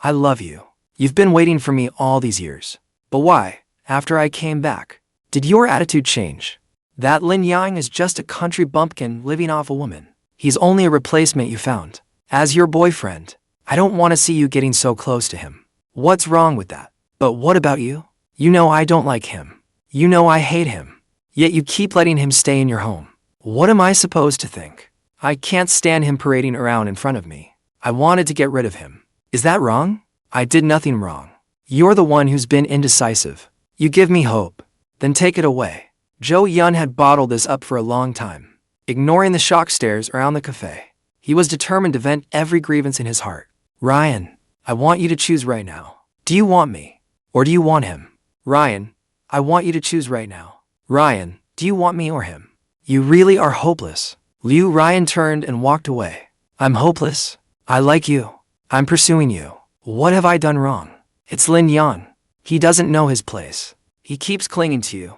I love you. You've been waiting for me all these years. But why, after I came back, did your attitude change? That Lin Yang is just a country bumpkin living off a woman. He's only a replacement you found. As your boyfriend, I don't want to see you getting so close to him. What's wrong with that? But what about you? You know I don't like him. You know I hate him. Yet you keep letting him stay in your home. What am I supposed to think? I can't stand him parading around in front of me. I wanted to get rid of him. Is that wrong? I did nothing wrong. You're the one who's been indecisive. You give me hope. Then take it away. Zhou Yun had bottled this up for a long time, ignoring the shock stares around the cafe. He was determined to vent every grievance in his heart. Ryan, I want you to choose right now. Do you want me? Or do you want him? Ryan, I want you to choose right now. Ryan, do you want me or him? You really are hopeless. Liu Ruyan turned and walked away. I'm hopeless. I like you. I'm pursuing you. What have I done wrong? It's Lin Yang. He doesn't know his place. He keeps clinging to you.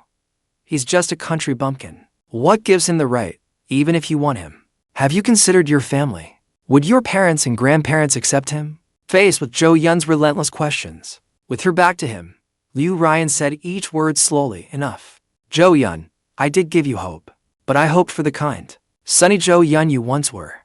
He's just a country bumpkin. What gives him the right, even if you want him? Have you considered your family? Would your parents and grandparents accept him? Faced with Zhou Yun's relentless questions, with her back to him, Liu Ruyan said each word slowly enough. Zhou Yun, I did give you hope, but I hoped for the kind, sunny Zhou Yun you once were.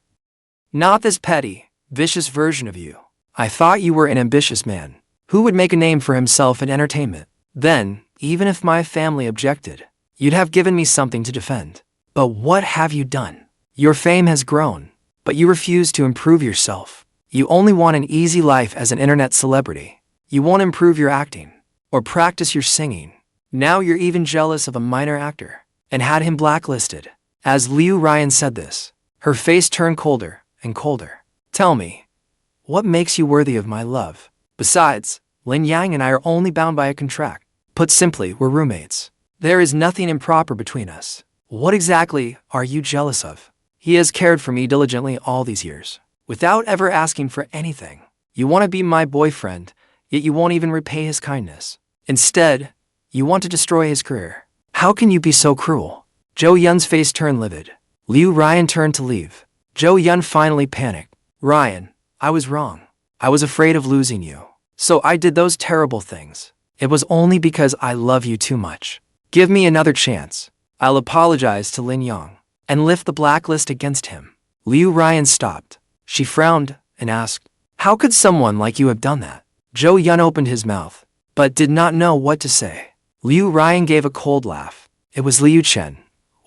Not this petty, vicious version of you. I thought you were an ambitious man, who would make a name for himself in entertainment. Then, even if my family objected, you'd have given me something to defend. But what have you done? Your fame has grown, but you refuse to improve yourself. You only want an easy life as an internet celebrity. You won't improve your acting, or practice your singing. Now you're even jealous of a minor actor, and had him blacklisted. As Liu Ruyan said this, her face turned colder and colder. Tell me, what makes you worthy of my love? Besides, Lin Yang and I are only bound by a contract. Put simply, we're roommates. There is nothing improper between us. What exactly are you jealous of? He has cared for me diligently all these years, without ever asking for anything. You want to be my boyfriend, yet you won't even repay his kindness. Instead, you want to destroy his career. How can you be so cruel? Zhou Yun's face turned livid. Liu Ruyan turned to leave. Zhou Yun finally panicked. Ryan, I was wrong. I was afraid of losing you. So I did those terrible things. It was only because I love you too much. Give me another chance. I'll apologize to Lin Yang and lift the blacklist against him. Liu Ruyan stopped. She frowned and asked, how could someone like you have done that? Zhou Yun opened his mouth, but did not know what to say. Liu Ruyan gave a cold laugh. It was Liu Qian,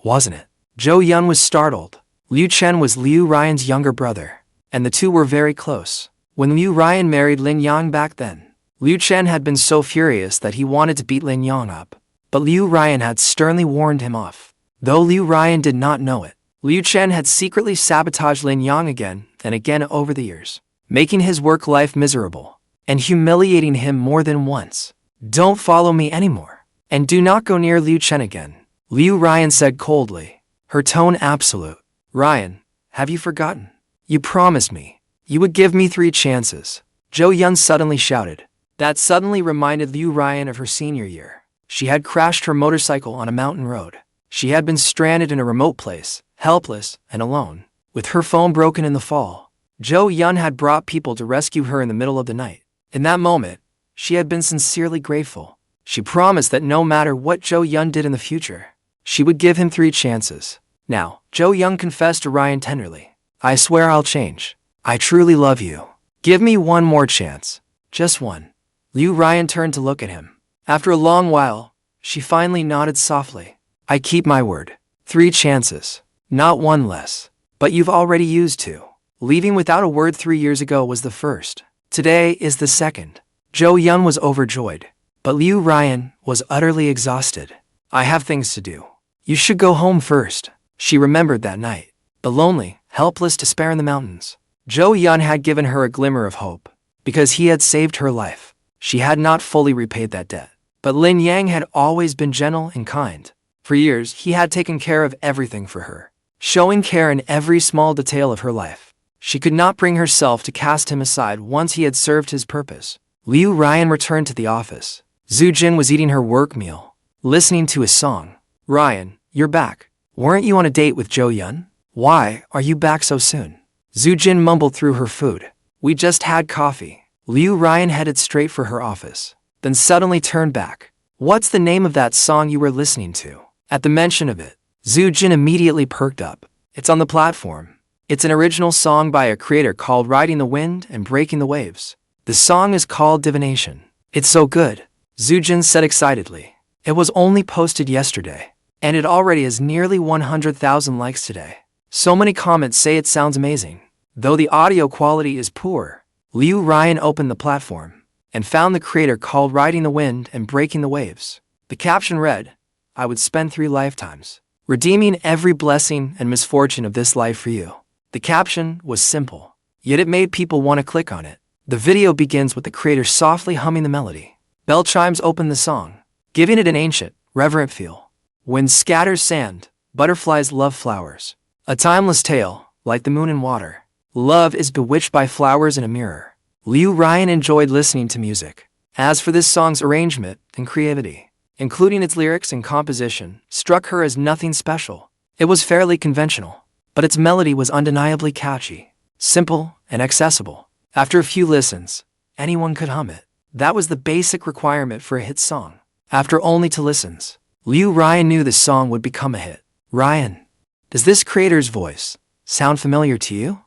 wasn't it? Zhou Yun was startled. Liu Qian was Liu Ruyan's younger brother, and the two were very close. When Liu Ruyan married Lin Yang back then, Liu Qian had been so furious that he wanted to beat Lin Yang up. But Liu Ruyan had sternly warned him off. Though Liu Ruyan did not know it, Liu Qian had secretly sabotaged Lin Yang again and again over the years, making his work life miserable and humiliating him more than once. Don't follow me anymore, and do not go near Liu Qian again, Liu Ruyan said coldly, her tone absolute. Ryan, have you forgotten? You promised me you would give me 3 chances. Zhou Yun suddenly shouted. That suddenly reminded Liu Ruyan of her senior year. She had crashed her motorcycle on a mountain road. She had been stranded in a remote place, helpless and alone, with her phone broken in the fall. Zhou Yun had brought people to rescue her in the middle of the night. In that moment, she had been sincerely grateful. She promised that no matter what Zhou Yun did in the future, she would give him 3 chances. Now, Zhou Yun confessed to Ryan tenderly. I swear I'll change. I truly love you. Give me one more chance. Just one. Liu Ruyan turned to look at him. After a long while, she finally nodded softly. I keep my word. 3 chances. Not one less. But you've already used 2. Leaving without a word 3 years ago was the first. Today is the second. Zhou Yun was overjoyed. But Liu Ruyan was utterly exhausted. I have things to do. You should go home first. She remembered that night. The lonely, helpless despair in the mountains. Zhou Yun had given her a glimmer of hope, because he had saved her life. She had not fully repaid that debt. But Lin Yang had always been gentle and kind. For years, he had taken care of everything for her, showing care in every small detail of her life. She could not bring herself to cast him aside once he had served his purpose. Liu Ruyan returned to the office. Zhu Jin was eating her work meal, listening to his song. Ryan, you're back. Weren't you on a date with Zhou Yun? Why are you back so soon? Zhu Jin mumbled through her food. We just had coffee. Liu Ruyan headed straight for her office, then suddenly turned back. What's the name of that song you were listening to? At the mention of it, Zhu Jin immediately perked up. It's on the platform. It's an original song by a creator called Riding the Wind and Breaking the Waves. The song is called Divination. It's so good, Zhu Jin said excitedly. It was only posted yesterday, and it already has nearly 100,000 likes today. So many comments say it sounds amazing. Though the audio quality is poor, Liu Ruyan opened the platform and found the creator called Riding the Wind and Breaking the Waves. The caption read, "I would spend 3 lifetimes redeeming every blessing and misfortune of this life for you." The caption was simple, yet it made people want to click on it. The video begins with the creator softly humming the melody. Bell chimes open the song, giving it an ancient, reverent feel. Wind scatters sand, butterflies love flowers. A timeless tale, like the moon and water. Love is bewitched by flowers in a mirror. Liu Ruyan enjoyed listening to music. As for this song's arrangement and creativity, including its lyrics and composition, struck her as nothing special. It was fairly conventional, but its melody was undeniably catchy, simple, and accessible. After a few listens, anyone could hum it. That was the basic requirement for a hit song. After only 2 listens, Liu Ruyan knew the song would become a hit. Ruyan, does this creator's voice sound familiar to you?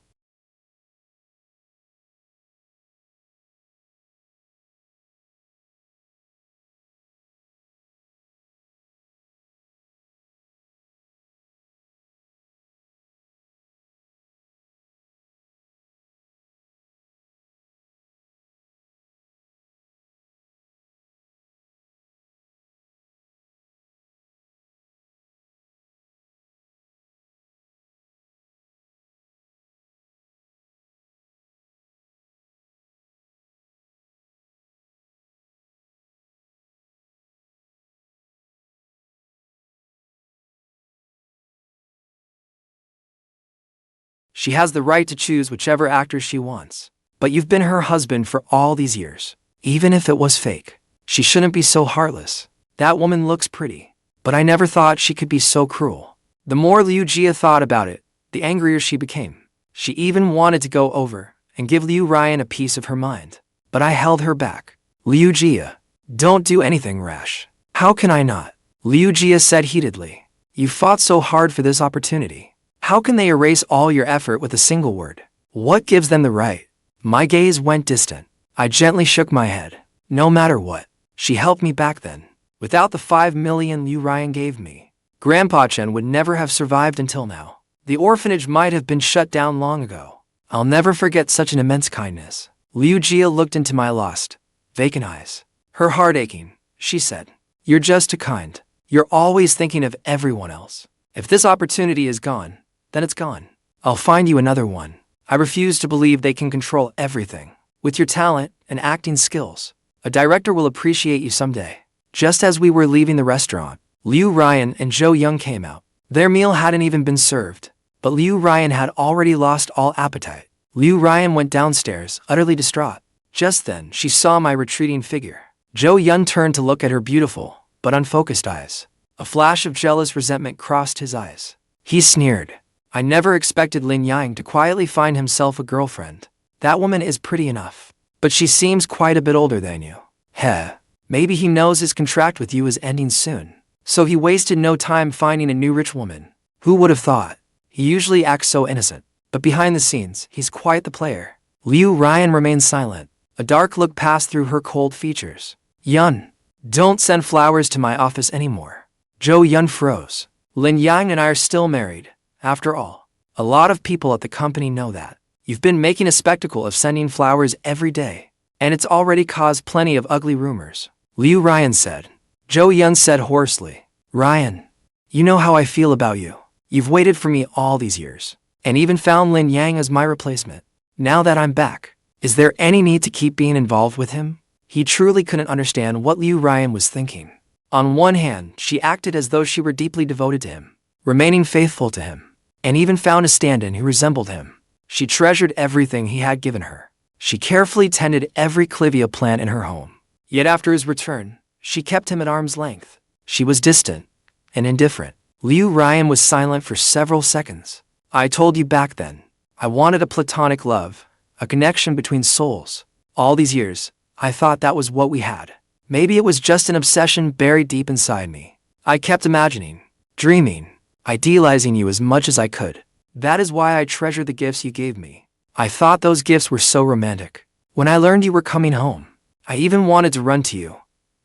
She has the right to choose whichever actor she wants. But you've been her husband for all these years. Even if it was fake, she shouldn't be so heartless. That woman looks pretty, but I never thought she could be so cruel. The more Liu Jia thought about it, the angrier she became. She even wanted to go over and give Liu Ruyan a piece of her mind. But I held her back. Liu Jia, don't do anything rash. How can I not? Liu Jia said heatedly. You fought so hard for this opportunity. How can they erase all your effort with a single word? What gives them the right? My gaze went distant. I gently shook my head. No matter what, she helped me back then. Without the 5 million Liu Ruyan gave me, Grandpa Qian would never have survived until now. The orphanage might have been shut down long ago. I'll never forget such an immense kindness. Liu Jia looked into my lost, vacant eyes. Her heart aching, she said, You're just too kind. You're always thinking of everyone else. If this opportunity is gone, then it's gone. I'll find you another one. I refuse to believe they can control everything. With your talent and acting skills, a director will appreciate you someday. Just as we were leaving the restaurant, Liu Ruyan and Zhou Yun came out. Their meal hadn't even been served, but Liu Ruyan had already lost all appetite. Liu Ruyan went downstairs, utterly distraught. Just then, she saw my retreating figure. Zhou Yun turned to look at her beautiful, but unfocused eyes. A flash of jealous resentment crossed his eyes. He sneered. I never expected Lin Yang to quietly find himself a girlfriend. That woman is pretty enough, but she seems quite a bit older than you. Heh, maybe he knows his contract with you is ending soon. So he wasted no time finding a new rich woman. Who would have thought? He usually acts so innocent, but behind the scenes, he's quite the player. Liu Ruyan remained silent. A dark look passed through her cold features. Yun, don't send flowers to my office anymore. Zhou Yun froze. Lin Yang and I are still married. After all, a lot of people at the company know that. You've been making a spectacle of sending flowers every day, and it's already caused plenty of ugly rumors. Liu Ruyan said. Zhou Yun said hoarsely, Ruyan, you know how I feel about you. You've waited for me all these years, and even found Lin Yang as my replacement. Now that I'm back, is there any need to keep being involved with him? He truly couldn't understand what Liu Ruyan was thinking. On one hand, she acted as though she were deeply devoted to him, remaining faithful to him, and even found a stand-in who resembled him. She treasured everything he had given her. She carefully tended every clivia plant in her home. Yet after his return, she kept him at arm's length. She was distant and indifferent. Liu Ruyan was silent for several seconds. I told you back then, I wanted a platonic love, a connection between souls. All these years, I thought that was what we had. Maybe it was just an obsession buried deep inside me. I kept imagining, dreaming, idealizing you as much as I could. That is why I treasured the gifts you gave me. I thought those gifts were so romantic. When I learned you were coming home, I even wanted to run to you,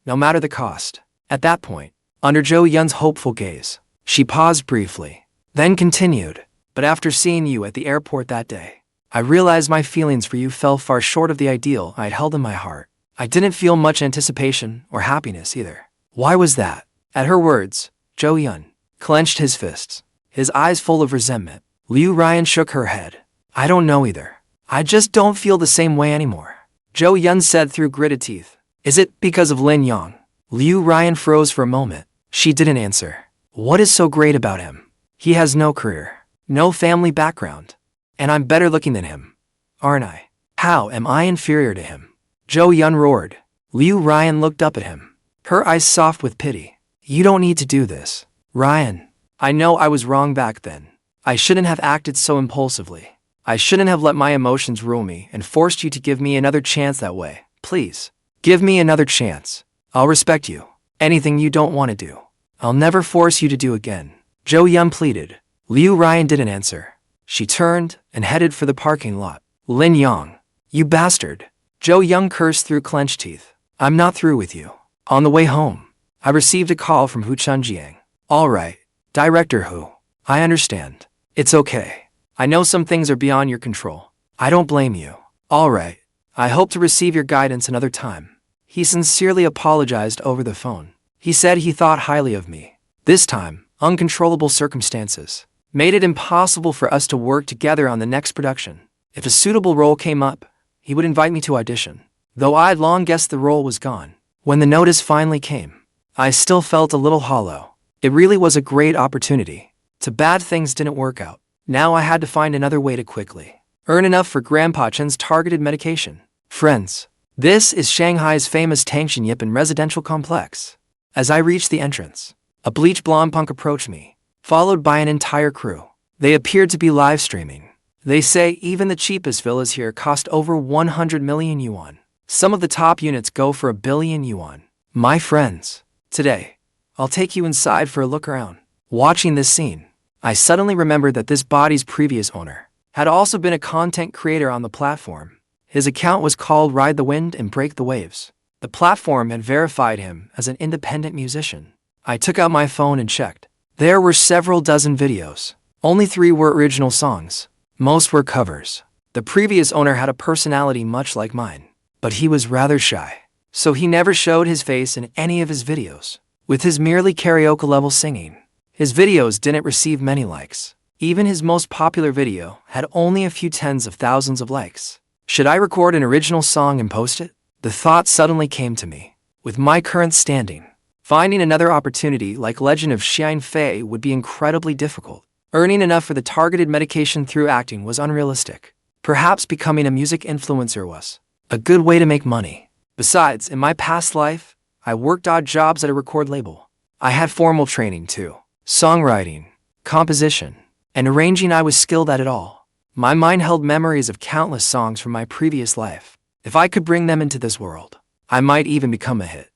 no matter the cost. At that point, under Zhou Yun's hopeful gaze, she paused briefly, then continued, "But after seeing you at the airport that day, I realized my feelings for you fell far short of the ideal I had held in my heart. I didn't feel much anticipation or happiness either." Why was that? At her words, Zhou Yun clenched his fists, his eyes full of resentment. Liu Ruyan shook her head. "I don't know either. I just don't feel the same way anymore," Zhou Yun said through gritted teeth. "Is it because of Lin Yang?" Liu Ruyan froze for a moment. She didn't answer. What is so great about him? He has no career, no family background, and I'm better looking than him, aren't I? How am I inferior to him? Zhou Yun roared. Liu Ruyan looked up at him, her eyes soft with pity. "You don't need to do this, Ruyan. I know I was wrong back then. I shouldn't have acted so impulsively. I shouldn't have let my emotions rule me and forced you to give me another chance that way. Please, give me another chance. I'll respect you. Anything you don't want to do, I'll never force you to do again," Zhou Yun pleaded. Liu Ruyan didn't answer. She turned and headed for the parking lot. "Lin Yang, you bastard," Zhou Yun cursed through clenched teeth. "I'm not through with you." On the way home, I received a call from Hu Chunjiang. "All right, Director Hu. I understand. It's okay. I know some things are beyond your control. I don't blame you. All right. I hope to receive your guidance another time." He sincerely apologized over the phone. He said he thought highly of me. This time, uncontrollable circumstances made it impossible for us to work together on the next production. If a suitable role came up, he would invite me to audition. Though I'd long guessed the role was gone, when the notice finally came, I still felt a little hollow. It really was a great opportunity. Too bad things didn't work out. Now I had to find another way to quickly earn enough for Grandpa Chen's targeted medication. Friends, this is Shanghai's famous Tangshan Yipan residential complex. As I reached the entrance, a bleach blonde punk approached me, followed by an entire crew. They appeared to be live streaming. They say even the cheapest villas here cost over 100 million yuan. Some of the top units go for 1 billion yuan. My friends, today, I'll take you inside for a look around. Watching this scene, I suddenly remembered that this body's previous owner had also been a content creator on the platform. His account was called Ride the Wind and Break the Waves. The platform had verified him as an independent musician. I took out my phone and checked. There were several dozen videos. Only 3 were original songs. Most were covers. The previous owner had a personality much like mine, but he was rather shy, so he never showed his face in any of his videos. With his merely karaoke-level singing, his videos didn't receive many likes. Even his most popular video had only a few tens of thousands of likes. Should I record an original song and post it? The thought suddenly came to me. With my current standing, finding another opportunity like Legend of Xian Fei would be incredibly difficult. Earning enough for the targeted medication through acting was unrealistic. Perhaps becoming a music influencer was a good way to make money. Besides, in my past life, I worked odd jobs at a record label. I had formal training too. Songwriting, composition, and arranging. I was skilled at it all. My mind held memories of countless songs from my previous life. If I could bring them into this world, I might even become a hit.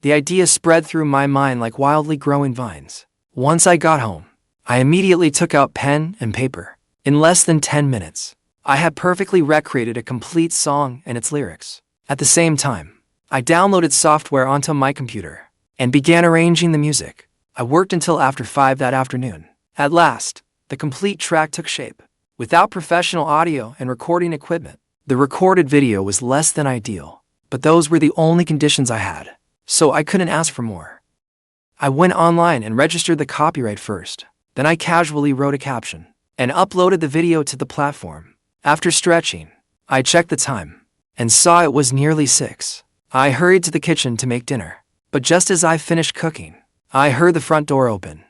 The idea spread through my mind like wildly growing vines. Once I got home, I immediately took out pen and paper. In less than 10 minutes, I had perfectly recreated a complete song and its lyrics. At the same time, I downloaded software onto my computer and began arranging the music. I worked until after 5 that afternoon. At last, the complete track took shape. Without professional audio and recording equipment, the recorded video was less than ideal, but those were the only conditions I had, so I couldn't ask for more. I went online and registered the copyright first. Then I casually wrote a caption and uploaded the video to the platform. After stretching, I checked the time and saw it was nearly 6. I hurried to the kitchen to make dinner, but just as I finished cooking, I heard the front door open.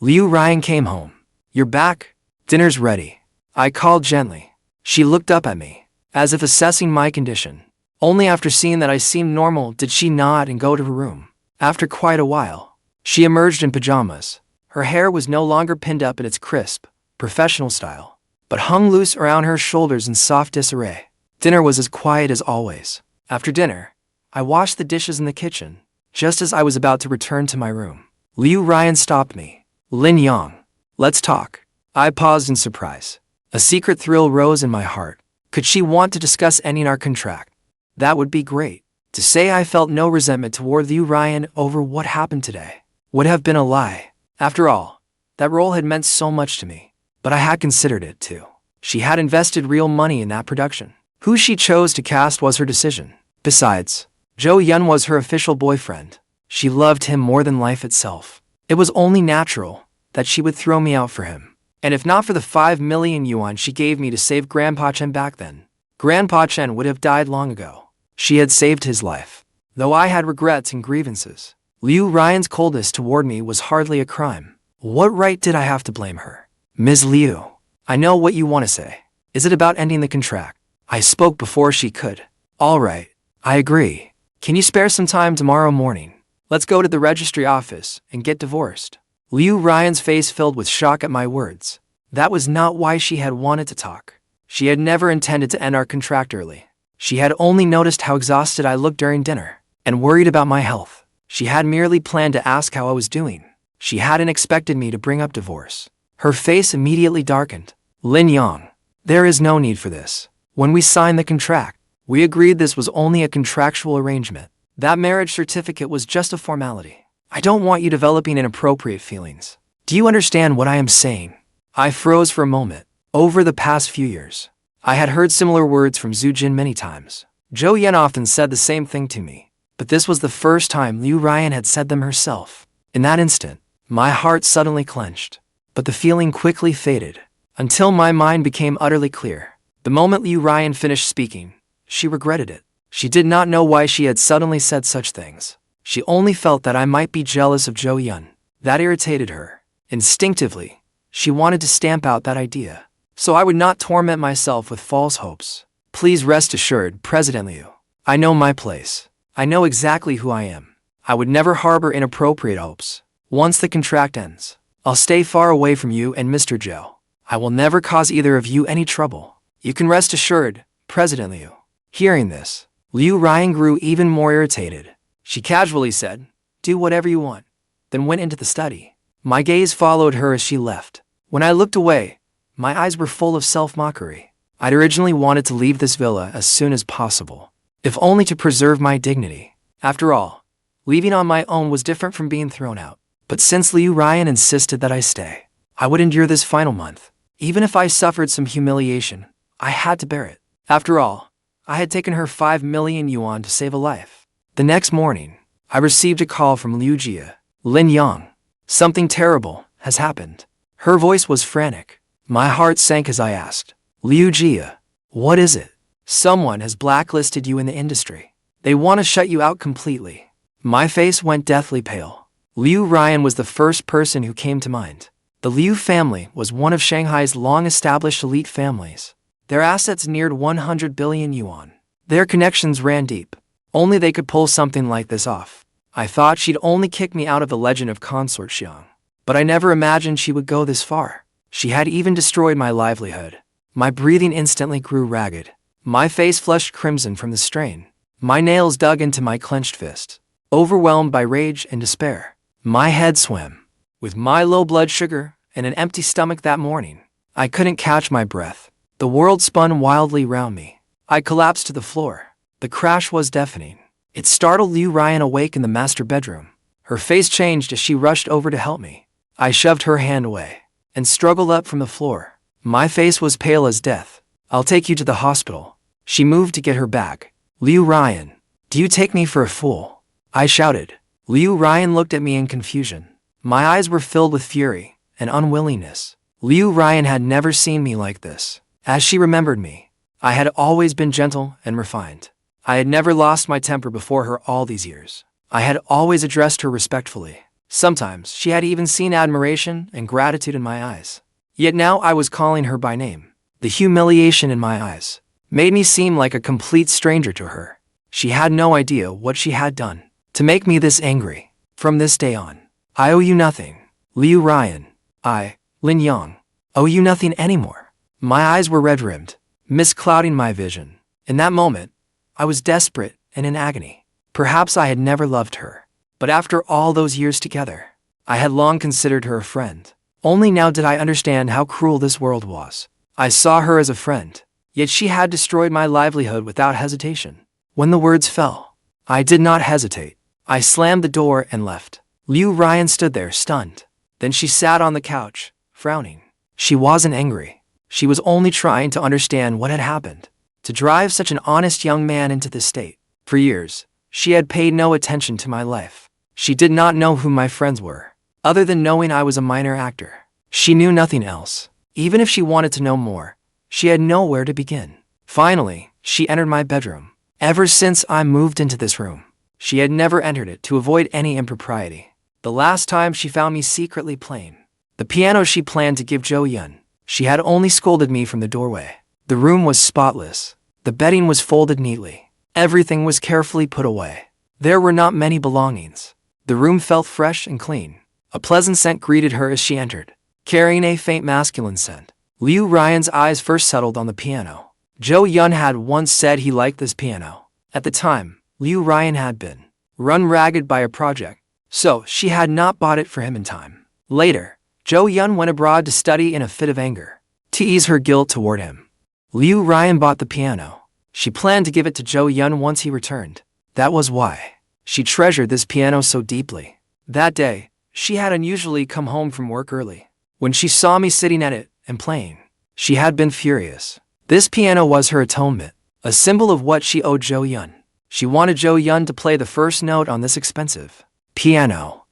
Liu Ruyan came home. "You're back? Dinner's ready," I called gently. She looked up at me, as if assessing my condition. Only after seeing that I seemed normal did she nod and go to her room. After quite a while, she emerged in pajamas. Her hair was no longer pinned up in its crisp, professional style, but hung loose around her shoulders in soft disarray. Dinner was as quiet as always. After dinner, I washed the dishes in the kitchen. Just as I was about to return to my room, Liu Ruyan stopped me. "Lin Yang, let's talk." I paused in surprise. A secret thrill rose in my heart. Could she want to discuss ending our contract? That would be great. To say I felt no resentment toward Liu Ruyan over what happened today would have been a lie. After all, that role had meant so much to me. But I had considered it too. She had invested real money in that production. Who she chose to cast was her decision. Besides, Zhou Yun was her official boyfriend. She loved him more than life itself. It was only natural that she would throw me out for him. And if not for the 5 million yuan she gave me to save Grandpa Chen back then, Grandpa Chen would have died long ago. She had saved his life. Though I had regrets and grievances, Liu Ruyan's coldness toward me was hardly a crime. What right did I have to blame her? Ms. Liu, I know what you want to say. Is it about ending the contract? I spoke before she could. All right, I agree. Can you spare some time tomorrow morning? Let's go to the registry office and get divorced. Liu Ruyan's face filled with shock at my words. That was not why she had wanted to talk. She had never intended to end our contract early. She had only noticed how exhausted I looked during dinner and worried about my health. She had merely planned to ask how I was doing. She hadn't expected me to bring up divorce. Her face immediately darkened. Lin Yang, there is no need for this. When we signed the contract, we agreed this was only a contractual arrangement. That marriage certificate was just a formality. I don't want you developing inappropriate feelings. Do you understand what I am saying? I froze for a moment. Over the past few years, I had heard similar words from Zhu Jin many times. Zhou Yun often said the same thing to me, but this was the first time Liu Ruyan had said them herself. In that instant, my heart suddenly clenched. But the feeling quickly faded, until my mind became utterly clear. The moment Liu Ruyan finished speaking, she regretted it. She did not know why she had suddenly said such things. She only felt that I might be jealous of Zhou Yun. That irritated her. Instinctively, she wanted to stamp out that idea. So I would not torment myself with false hopes. Please rest assured, President Liu. I know my place. I know exactly who I am. I would never harbor inappropriate hopes. Once the contract ends, I'll stay far away from you and Mr. Zhou. I will never cause either of you any trouble. You can rest assured, President Liu. Hearing this, Liu Ruyan grew even more irritated. She casually said, do whatever you want, then went into the study. My gaze followed her as she left. When I looked away, my eyes were full of self-mockery. I'd originally wanted to leave this villa as soon as possible, if only to preserve my dignity. After all, leaving on my own was different from being thrown out. But since Liu Ruyan insisted that I stay, I would endure this final month. Even if I suffered some humiliation, I had to bear it. After all, I had taken her 5 million yuan to save a life. The next morning, I received a call from Liu Jia. Lin Yang, something terrible has happened. Her voice was frantic. My heart sank as I asked, Liu Jia, what is it? Someone has blacklisted you in the industry. They want to shut you out completely. My face went deathly pale. Liu Ruyan was the first person who came to mind. The Liu family was one of Shanghai's long-established elite families. Their assets neared 100 billion yuan. Their connections ran deep. Only they could pull something like this off. I thought she'd only kick me out of the legend of Consort Xiang. But I never imagined she would go this far. She had even destroyed my livelihood. My breathing instantly grew ragged. My face flushed crimson from the strain. My nails dug into my clenched fist. Overwhelmed by rage and despair, my head swam. With my low blood sugar and an empty stomach that morning, I couldn't catch my breath. The world spun wildly round me. I collapsed to the floor. The crash was deafening. It startled Liu Ruyan awake in the master bedroom. Her face changed as she rushed over to help me. I shoved her hand away and struggled up from the floor. My face was pale as death. I'll take you to the hospital. She moved to get her bag. Liu Ruyan, do you take me for a fool? I shouted. Liu Ruyan looked at me in confusion. My eyes were filled with fury and unwillingness. Liu Ruyan had never seen me like this. As she remembered me, I had always been gentle and refined. I had never lost my temper before her all these years. I had always addressed her respectfully. Sometimes she had even seen admiration and gratitude in my eyes. Yet now I was calling her by name. The humiliation in my eyes made me seem like a complete stranger to her. She had no idea what she had done to make me this angry. From this day on, I owe you nothing. Liu Ruyan, I, Lin Yang, owe you nothing anymore. My eyes were red-rimmed, mist-clouding my vision. In that moment, I was desperate and in agony. Perhaps I had never loved her, but after all those years together, I had long considered her a friend. Only now did I understand how cruel this world was. I saw her as a friend, yet she had destroyed my livelihood without hesitation. When the words fell, I did not hesitate. I slammed the door and left. Liu Ruyan stood there, stunned. Then she sat on the couch, frowning. She wasn't angry. She was only trying to understand what had happened. To drive such an honest young man into this state. For years, she had paid no attention to my life. She did not know who my friends were, other than knowing I was a minor actor. She knew nothing else. Even if she wanted to know more, she had nowhere to begin. Finally, she entered my bedroom. Ever since I moved into this room, she had never entered it to avoid any impropriety. The last time she found me secretly playing the piano she planned to give Zhou Yun, she had only scolded me from the doorway. The room was spotless. The bedding was folded neatly. Everything was carefully put away. There were not many belongings. The room felt fresh and clean. A pleasant scent greeted her as she entered, carrying a faint masculine scent. Liu Ruyan's eyes first settled on the piano. Zhou Yun had once said he liked this piano. At the time, Liu Ruyan had been run ragged by a project, so she had not bought it for him in time. Later, Zhou Yun went abroad to study in a fit of anger, to ease her guilt toward him. Liu Ruyan bought the piano. She planned to give it to Zhou Yun once he returned. That was why she treasured this piano so deeply. That day, she had unusually come home from work early. When she saw me sitting at it and playing, she had been furious. This piano was her atonement, a symbol of what she owed Zhou Yun. She wanted Zhou Yun to play the first note on this expensive piano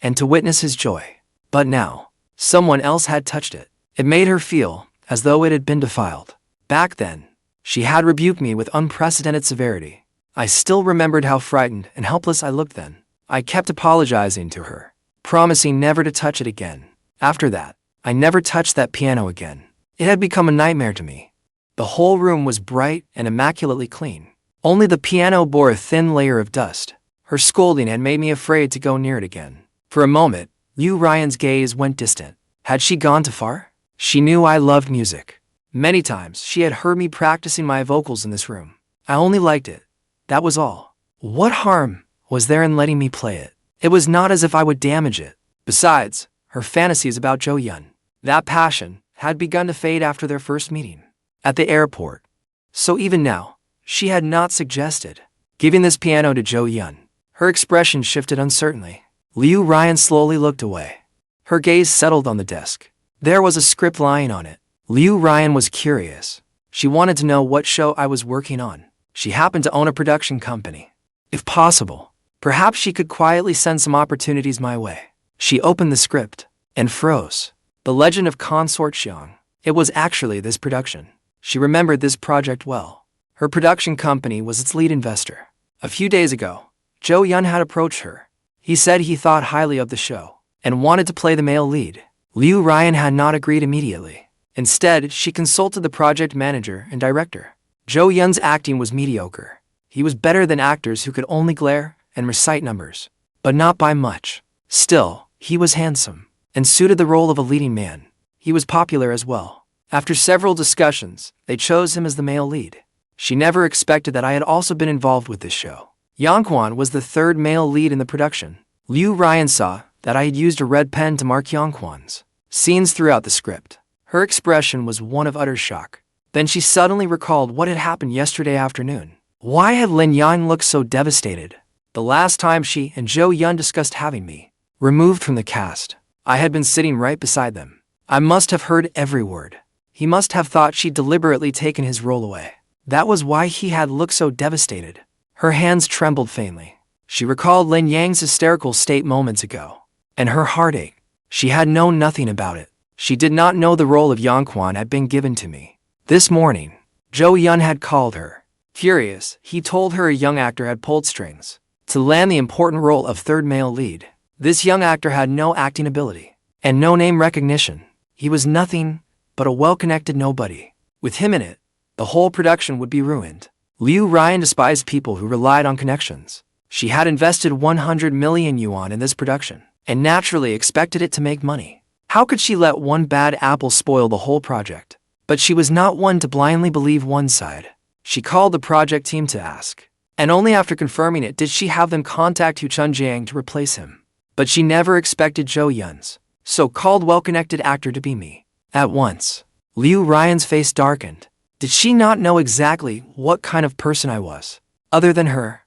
and to witness his joy. But now, someone else had touched it. It made her feel as though it had been defiled. Back then, she had rebuked me with unprecedented severity. I still remembered how frightened and helpless I looked then. I kept apologizing to her, promising never to touch it again. After that, I never touched that piano again. It had become a nightmare to me. The whole room was bright and immaculately clean. Only the piano bore a thin layer of dust. Her scolding had made me afraid to go near it again. For a moment, Liu Ruyan's gaze went distant. Had she gone too far? She knew I loved music. Many times, she had heard me practicing my vocals in this room. I only liked it. That was all. What harm was there in letting me play it? It was not as if I would damage it. Besides, her fantasies about Zhou Yun, that passion, had begun to fade after their first meeting at the airport. So even now, she had not suggested giving this piano to Zhou Yun. Her expression shifted uncertainly. Liu Ruyan slowly looked away. Her gaze settled on the desk. There was a script lying on it. Liu Ruyan was curious. She wanted to know what show I was working on. She happened to own a production company. If possible, perhaps she could quietly send some opportunities my way. She opened the script and froze. The Legend of Consort Xiang. It was actually this production. She remembered this project well. Her production company was its lead investor. A few days ago, Zhou Yun had approached her. He said he thought highly of the show and wanted to play the male lead. Liu Ruyan had not agreed immediately. Instead, she consulted the project manager and director. Zhou Yun's acting was mediocre. He was better than actors who could only glare and recite numbers, but not by much. Still, he was handsome and suited the role of a leading man. He was popular as well. After several discussions, they chose him as the male lead. She never expected that I had also been involved with this show. Yongquan was the third male lead in the production. Liu Ruyan saw that I had used a red pen to mark Yongquan's scenes throughout the script. Her expression was one of utter shock. Then she suddenly recalled what had happened yesterday afternoon. Why had Lin Yang looked so devastated? The last time she and Zhou Yun discussed having me removed from the cast, I had been sitting right beside them. I must have heard every word. He must have thought she'd deliberately taken his role away. That was why he had looked so devastated. Her hands trembled faintly. She recalled Lin Yang's hysterical state moments ago, and her heart ached. She had known nothing about it. She did not know the role of Yongquan had been given to me. This morning, Zhou Yun had called her. Furious, he told her a young actor had pulled strings to land the important role of third male lead. This young actor had no acting ability and no name recognition. He was nothing but a well-connected nobody. With him in it, the whole production would be ruined. Liu Ruyan despised people who relied on connections. She had invested 100 million yuan in this production and naturally expected it to make money. How could she let one bad apple spoil the whole project? But she was not one to blindly believe one side. She called the project team to ask, and only after confirming it did she have them contact Hu Chunjiang to replace him. But she never expected Zhou Yun's so-called well-connected actor to be me. At once, Liu Ruyan's face darkened. Did she not know exactly what kind of person I was? Other than her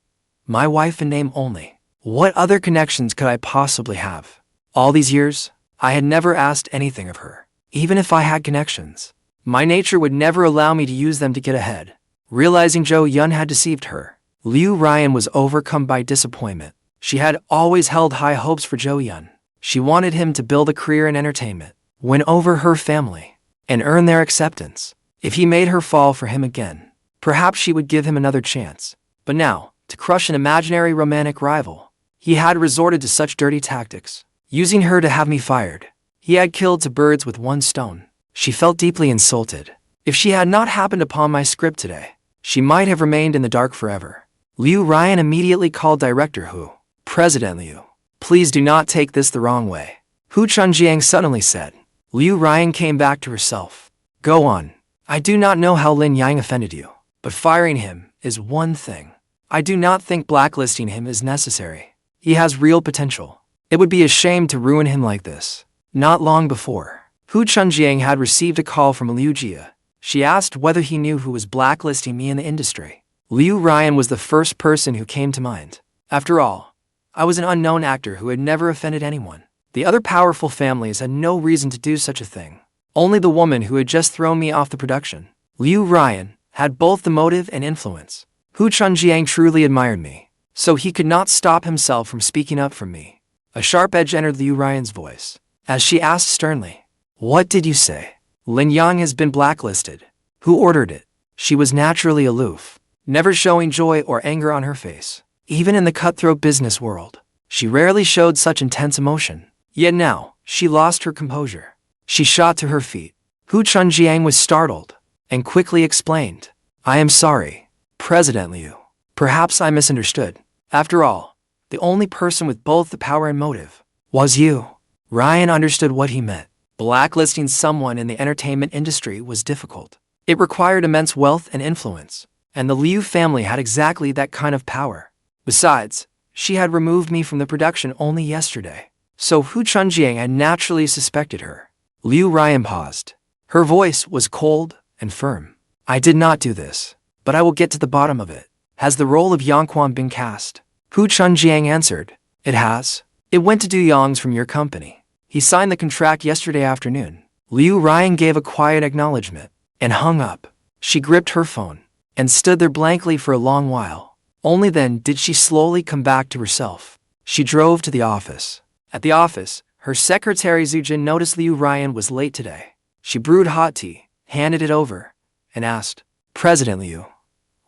My wife in name only. What other connections could I possibly have? All these years, I had never asked anything of her. Even if I had connections, my nature would never allow me to use them to get ahead. Realizing Zhou Yun had deceived her, Liu Ruyan was overcome by disappointment. She had always held high hopes for Zhou Yun. She wanted him to build a career in entertainment, win over her family, and earn their acceptance. If he made her fall for him again, perhaps she would give him another chance. But now, to crush an imaginary romantic rival, he had resorted to such dirty tactics, using her to have me fired. He had killed two birds with one stone. She felt deeply insulted. If she had not happened upon my script today, she might have remained in the dark forever. Liu Ruyan immediately called Director Hu. President Liu, please do not take this the wrong way, Hu Chunjiang suddenly said. Liu Ruyan came back to herself. Go on. I do not know how Lin Yang offended you, but firing him is one thing. I do not think blacklisting him is necessary. He has real potential. It would be a shame to ruin him like this. Not long before, Hu Chunjiang had received a call from Liu Jia. She asked whether he knew who was blacklisting me in the industry. Liu Ruyan was the first person who came to mind. After all, I was an unknown actor who had never offended anyone. The other powerful families had no reason to do such a thing. Only the woman who had just thrown me off the production, Liu Ruyan, had both the motive and influence. Hu Chunjiang truly admired me, so he could not stop himself from speaking up for me. A sharp edge entered Liu Ruyan's voice, as she asked sternly, What did you say? Lin Yang has been blacklisted. Who ordered it? She was naturally aloof, never showing joy or anger on her face. Even in the cutthroat business world, she rarely showed such intense emotion. Yet now, she lost her composure. She shot to her feet. Hu Chunjiang was startled, and quickly explained, I am sorry, President Liu. Perhaps I misunderstood. After all, the only person with both the power and motive was you. Ruyan understood what he meant. Blacklisting someone in the entertainment industry was difficult. It required immense wealth and influence, and the Liu family had exactly that kind of power. Besides, she had removed me from the production only yesterday, so Hu Chunjiang had naturally suspected her. Liu Ruyan paused. Her voice was cold and firm. I did not do this, but I will get to the bottom of it. Has the role of Yongquan been cast? Hu Chunjiang answered. It has. It went to Du Yong's from your company. He signed the contract yesterday afternoon. Liu Ruyan gave a quiet acknowledgement and hung up. She gripped her phone and stood there blankly for a long while. Only then did she slowly come back to herself. She drove to the office. At the office, her secretary Zhou Yun noticed Liu Ruyan was late today. She brewed hot tea, handed it over, and asked, President Liu,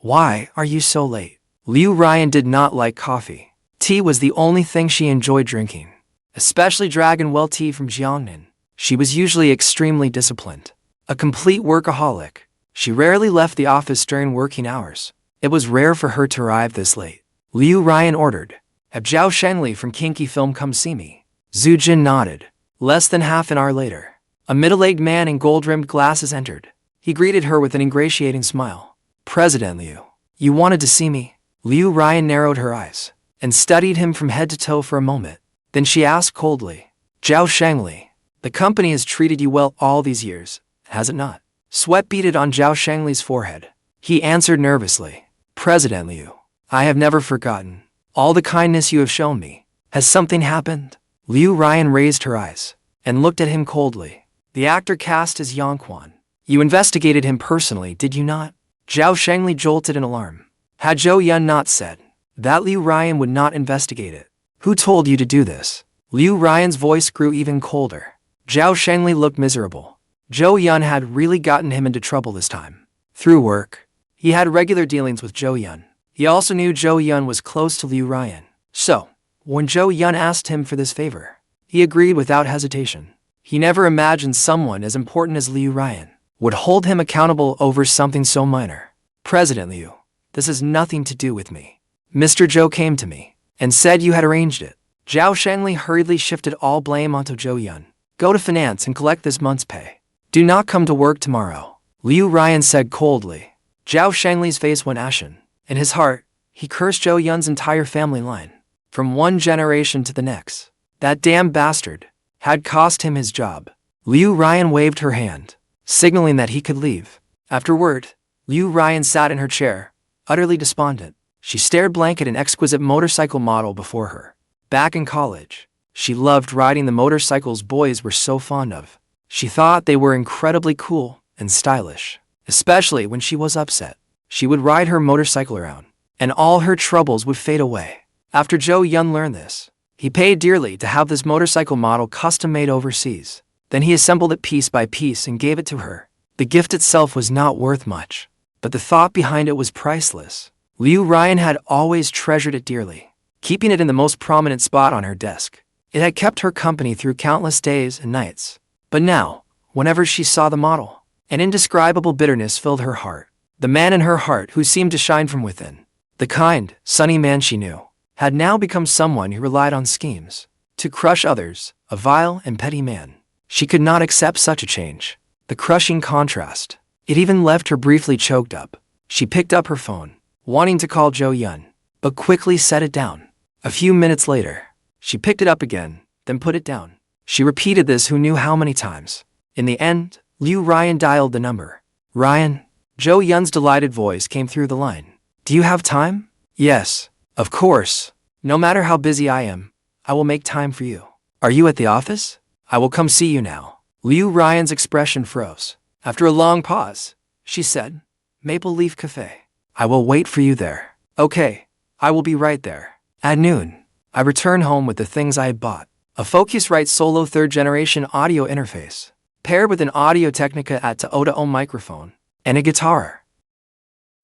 why are you so late? Liu Ruyan did not like coffee. Tea was the only thing she enjoyed drinking, especially dragon well tea from Jiangnan. She was usually extremely disciplined, a complete workaholic. She rarely left the office during working hours. It was rare for her to arrive this late. Liu Ruyan ordered, Have Zhao Shengli from Kinky Film come see me. Zhu Jin nodded. Less than half an hour later, a middle-aged man in gold-rimmed glasses entered. He greeted her with an ingratiating smile. President Liu, you wanted to see me? Liu Ruyan narrowed her eyes and studied him from head to toe for a moment. Then she asked coldly, Zhao Shengli, the company has treated you well all these years, has it not? Sweat beaded on Zhao Shengli's forehead. He answered nervously, President Liu, I have never forgotten all the kindness you have shown me. Has something happened? Liu Ruyan raised her eyes and looked at him coldly. The actor cast as Yongquan. You investigated him personally, did you not? Zhao Shengli jolted in alarm. Had Zhou Yun not said that Liu Ruyan would not investigate it? Who told you to do this? Liu Ruyan's voice grew even colder. Zhao Shengli looked miserable. Zhou Yun had really gotten him into trouble this time. Through work, he had regular dealings with Zhou Yun. He also knew Zhou Yun was close to Liu Ruyan. So, when Zhou Yun asked him for this favor, he agreed without hesitation. He never imagined someone as important as Liu Ruyan would hold him accountable over something so minor. President Liu, this has nothing to do with me. Mr. Zhou came to me and said you had arranged it. Zhao Shengli hurriedly shifted all blame onto Zhou Yun. Go to finance and collect this month's pay. Do not come to work tomorrow, Liu Ruyan said coldly. Zhao Shengli's face went ashen. In his heart, he cursed Zhou Yun's entire family line. From one generation to the next, that damn bastard had cost him his job. Liu Ruyan waved her hand, signaling that he could leave. Afterward, Liu Ruyan sat in her chair, utterly despondent. She stared blank at an exquisite motorcycle model before her. Back in college, she loved riding the motorcycles boys were so fond of. She thought they were incredibly cool and stylish, especially when she was upset. She would ride her motorcycle around, and all her troubles would fade away. After Zhou Yun learned this, he paid dearly to have this motorcycle model custom-made overseas. Then he assembled it piece by piece and gave it to her. The gift itself was not worth much, but the thought behind it was priceless. Liu Ruyan had always treasured it dearly, keeping it in the most prominent spot on her desk. It had kept her company through countless days and nights. But now, whenever she saw the model, an indescribable bitterness filled her heart. The man in her heart who seemed to shine from within, the kind, sunny man she knew, had now become someone who relied on schemes to crush others, a vile and petty man. She could not accept such a change. The crushing contrast. It even left her briefly choked up. She picked up her phone, wanting to call Zhou Yun, but quickly set it down. A few minutes later, she picked it up again, then put it down. She repeated this who knew how many times. In the end, Liu Ruyan dialed the number. Ryan? Zhou Yun's delighted voice came through the line. Do you have time? Yes, of course. No matter how busy I am, I will make time for you. Are you at the office? I will come see you now. Liu Ruyan's expression froze. After a long pause, she said, Maple Leaf Cafe. I will wait for you there. Okay, I will be right there. At noon, I returned home with the things I had bought. A Focusrite Solo 3rd generation audio interface, paired with an Audio-Technica AT-to-OTA microphone, and a guitar.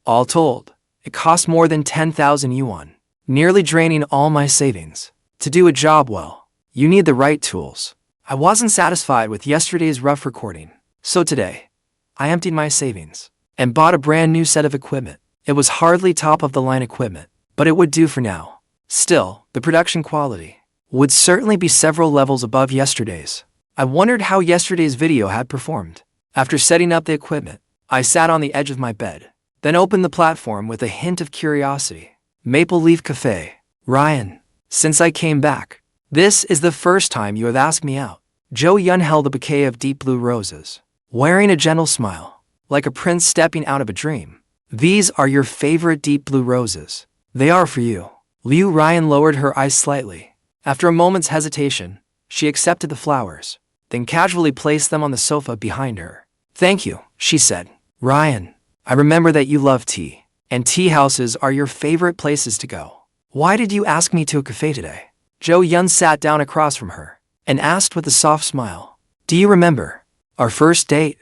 All told, it cost more than 10,000 yuan, nearly draining all my savings. To do a job well, you need the right tools. I wasn't satisfied with yesterday's rough recording, so today, I emptied my savings and bought a brand new set of equipment. It was hardly top-of-the-line equipment, but it would do for now. Still, the production quality would certainly be several levels above yesterday's. I wondered how yesterday's video had performed. After setting up the equipment, I sat on the edge of my bed, then opened the platform with a hint of curiosity. Maple Leaf Cafe. Ryan, since I came back, this is the first time you have asked me out. Zhou Yun held a bouquet of deep blue roses, wearing a gentle smile, like a prince stepping out of a dream. These are your favorite deep blue roses. They are for you. Liu Ruyan lowered her eyes slightly. After a moment's hesitation, she accepted the flowers, then casually placed them on the sofa behind her. Thank you, she said. Ryan, I remember that you love tea, and tea houses are your favorite places to go. Why did you ask me to a cafe today? Zhou Yun sat down across from her and asked with a soft smile. Do you remember our first date?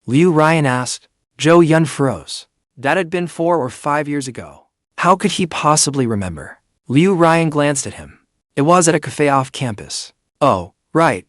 Liu Ruyan asked. Zhou Yun froze. That had been 4 or 5 years ago. How could he possibly remember? Liu Ruyan glanced at him. It was at a cafe off campus. Oh, right.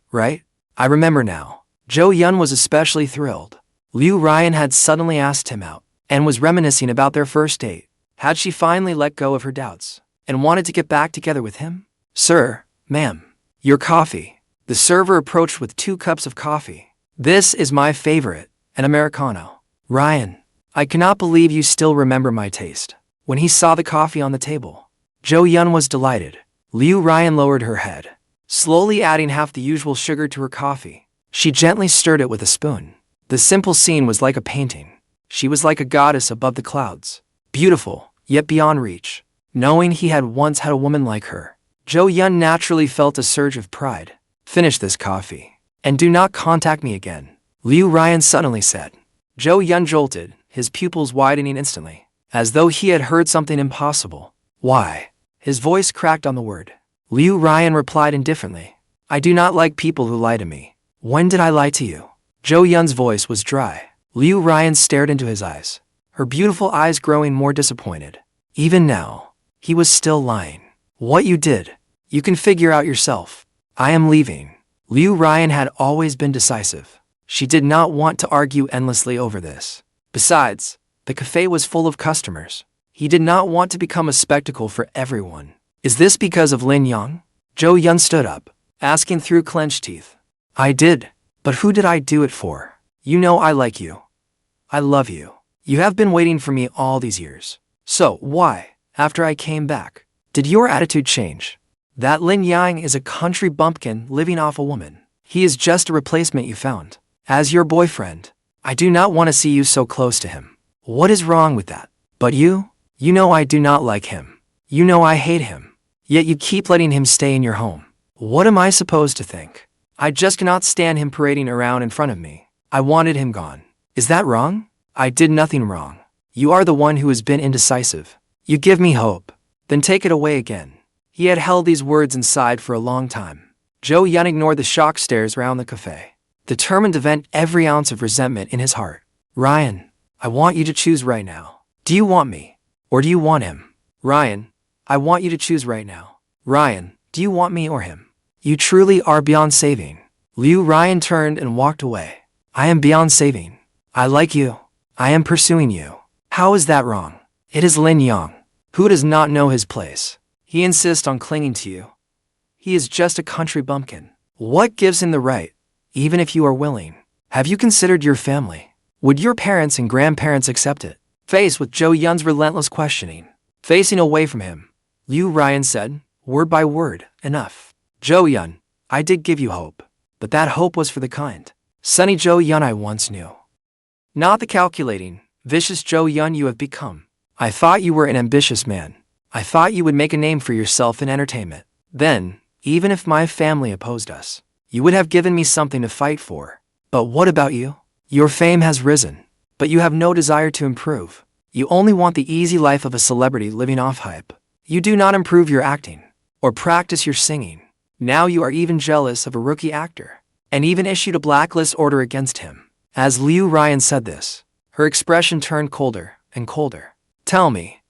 I remember now. Zhou Yun was especially thrilled. Liu Ruyan had suddenly asked him out and was reminiscing about their first date. Had she finally let go of her doubts and wanted to get back together with him? Sir, ma'am, your coffee. The server approached with 2 cups of coffee. This is my favorite, an Americano. Ryan, I cannot believe you still remember my taste. When he saw the coffee on the table, Zhou Yun was delighted. Liu Ruyan lowered her head, slowly adding half the usual sugar to her coffee. She gently stirred it with a spoon. The simple scene was like a painting. She was like a goddess above the clouds, beautiful, yet beyond reach. Knowing he had once had a woman like her, Zhou Yun naturally felt a surge of pride. Finish this coffee, and do not contact me again, Liu Ruyan suddenly said. Zhou Yun jolted, his pupils widening instantly, as though he had heard something impossible. Why? His voice cracked on the word. Liu Ruyan replied indifferently. I do not like people who lie to me. When did I lie to you? Zhou Yun's voice was dry. Liu Ruyan stared into his eyes, her beautiful eyes growing more disappointed. Even now, he was still lying. What you did, you can figure out yourself. I am leaving. Liu Ruyan had always been decisive. She did not want to argue endlessly over this. Besides, the cafe was full of customers. He did not want to become a spectacle for everyone. Is this because of Lin Yang? Zhou Yun stood up, asking through clenched teeth. I did, but who did I do it for? You know I like you. I love you. You have been waiting for me all these years. So why, after I came back, did your attitude change? That Lin Yang is a country bumpkin living off a woman. He is just a replacement you found. As your boyfriend, I do not want to see you so close to him. What is wrong with that? But you You know I do not like him. You know I hate him. Yet you keep letting him stay in your home. What am I supposed to think? I just cannot stand him parading around in front of me. I wanted him gone. Is that wrong? I did nothing wrong. You are the one who has been indecisive. You give me hope, then take it away again." He had held these words inside for a long time. Zhou Yun ignored the shocked stares around the cafe, determined to vent every ounce of resentment in his heart. "Ryan, I want you to choose right now. Do you want me, or do you want him? Ryan, I want you to choose right now. Ryan, do you want me or him? You truly are beyond saving." Liu Ruyan turned and walked away. "I am beyond saving. I like you. I am pursuing you. How is that wrong? It is Lin Yang. Who does not know his place? He insists on clinging to you. He is just a country bumpkin. What gives him the right, even if you are willing? Have you considered your family? Would your parents and grandparents accept it?" Faced with Zhou Yun's relentless questioning, facing away from him, Liu Ruyan said, word by word, "Enough. Zhou Yun, I did give you hope, but that hope was for the kind, sunny Zhou Yun I once knew. Not the calculating, vicious Zhou Yun you have become. I thought you were an ambitious man. I thought you would make a name for yourself in entertainment. Then, even if my family opposed us, you would have given me something to fight for. But what about you? Your fame has risen, but you have no desire to improve. You only want the easy life of a celebrity living off hype. You do not improve your acting, or practice your singing. Now you are even jealous of a rookie actor, and even issued a blacklist order against him." As Liu Ruyan said this, her expression turned colder and colder. "Tell me,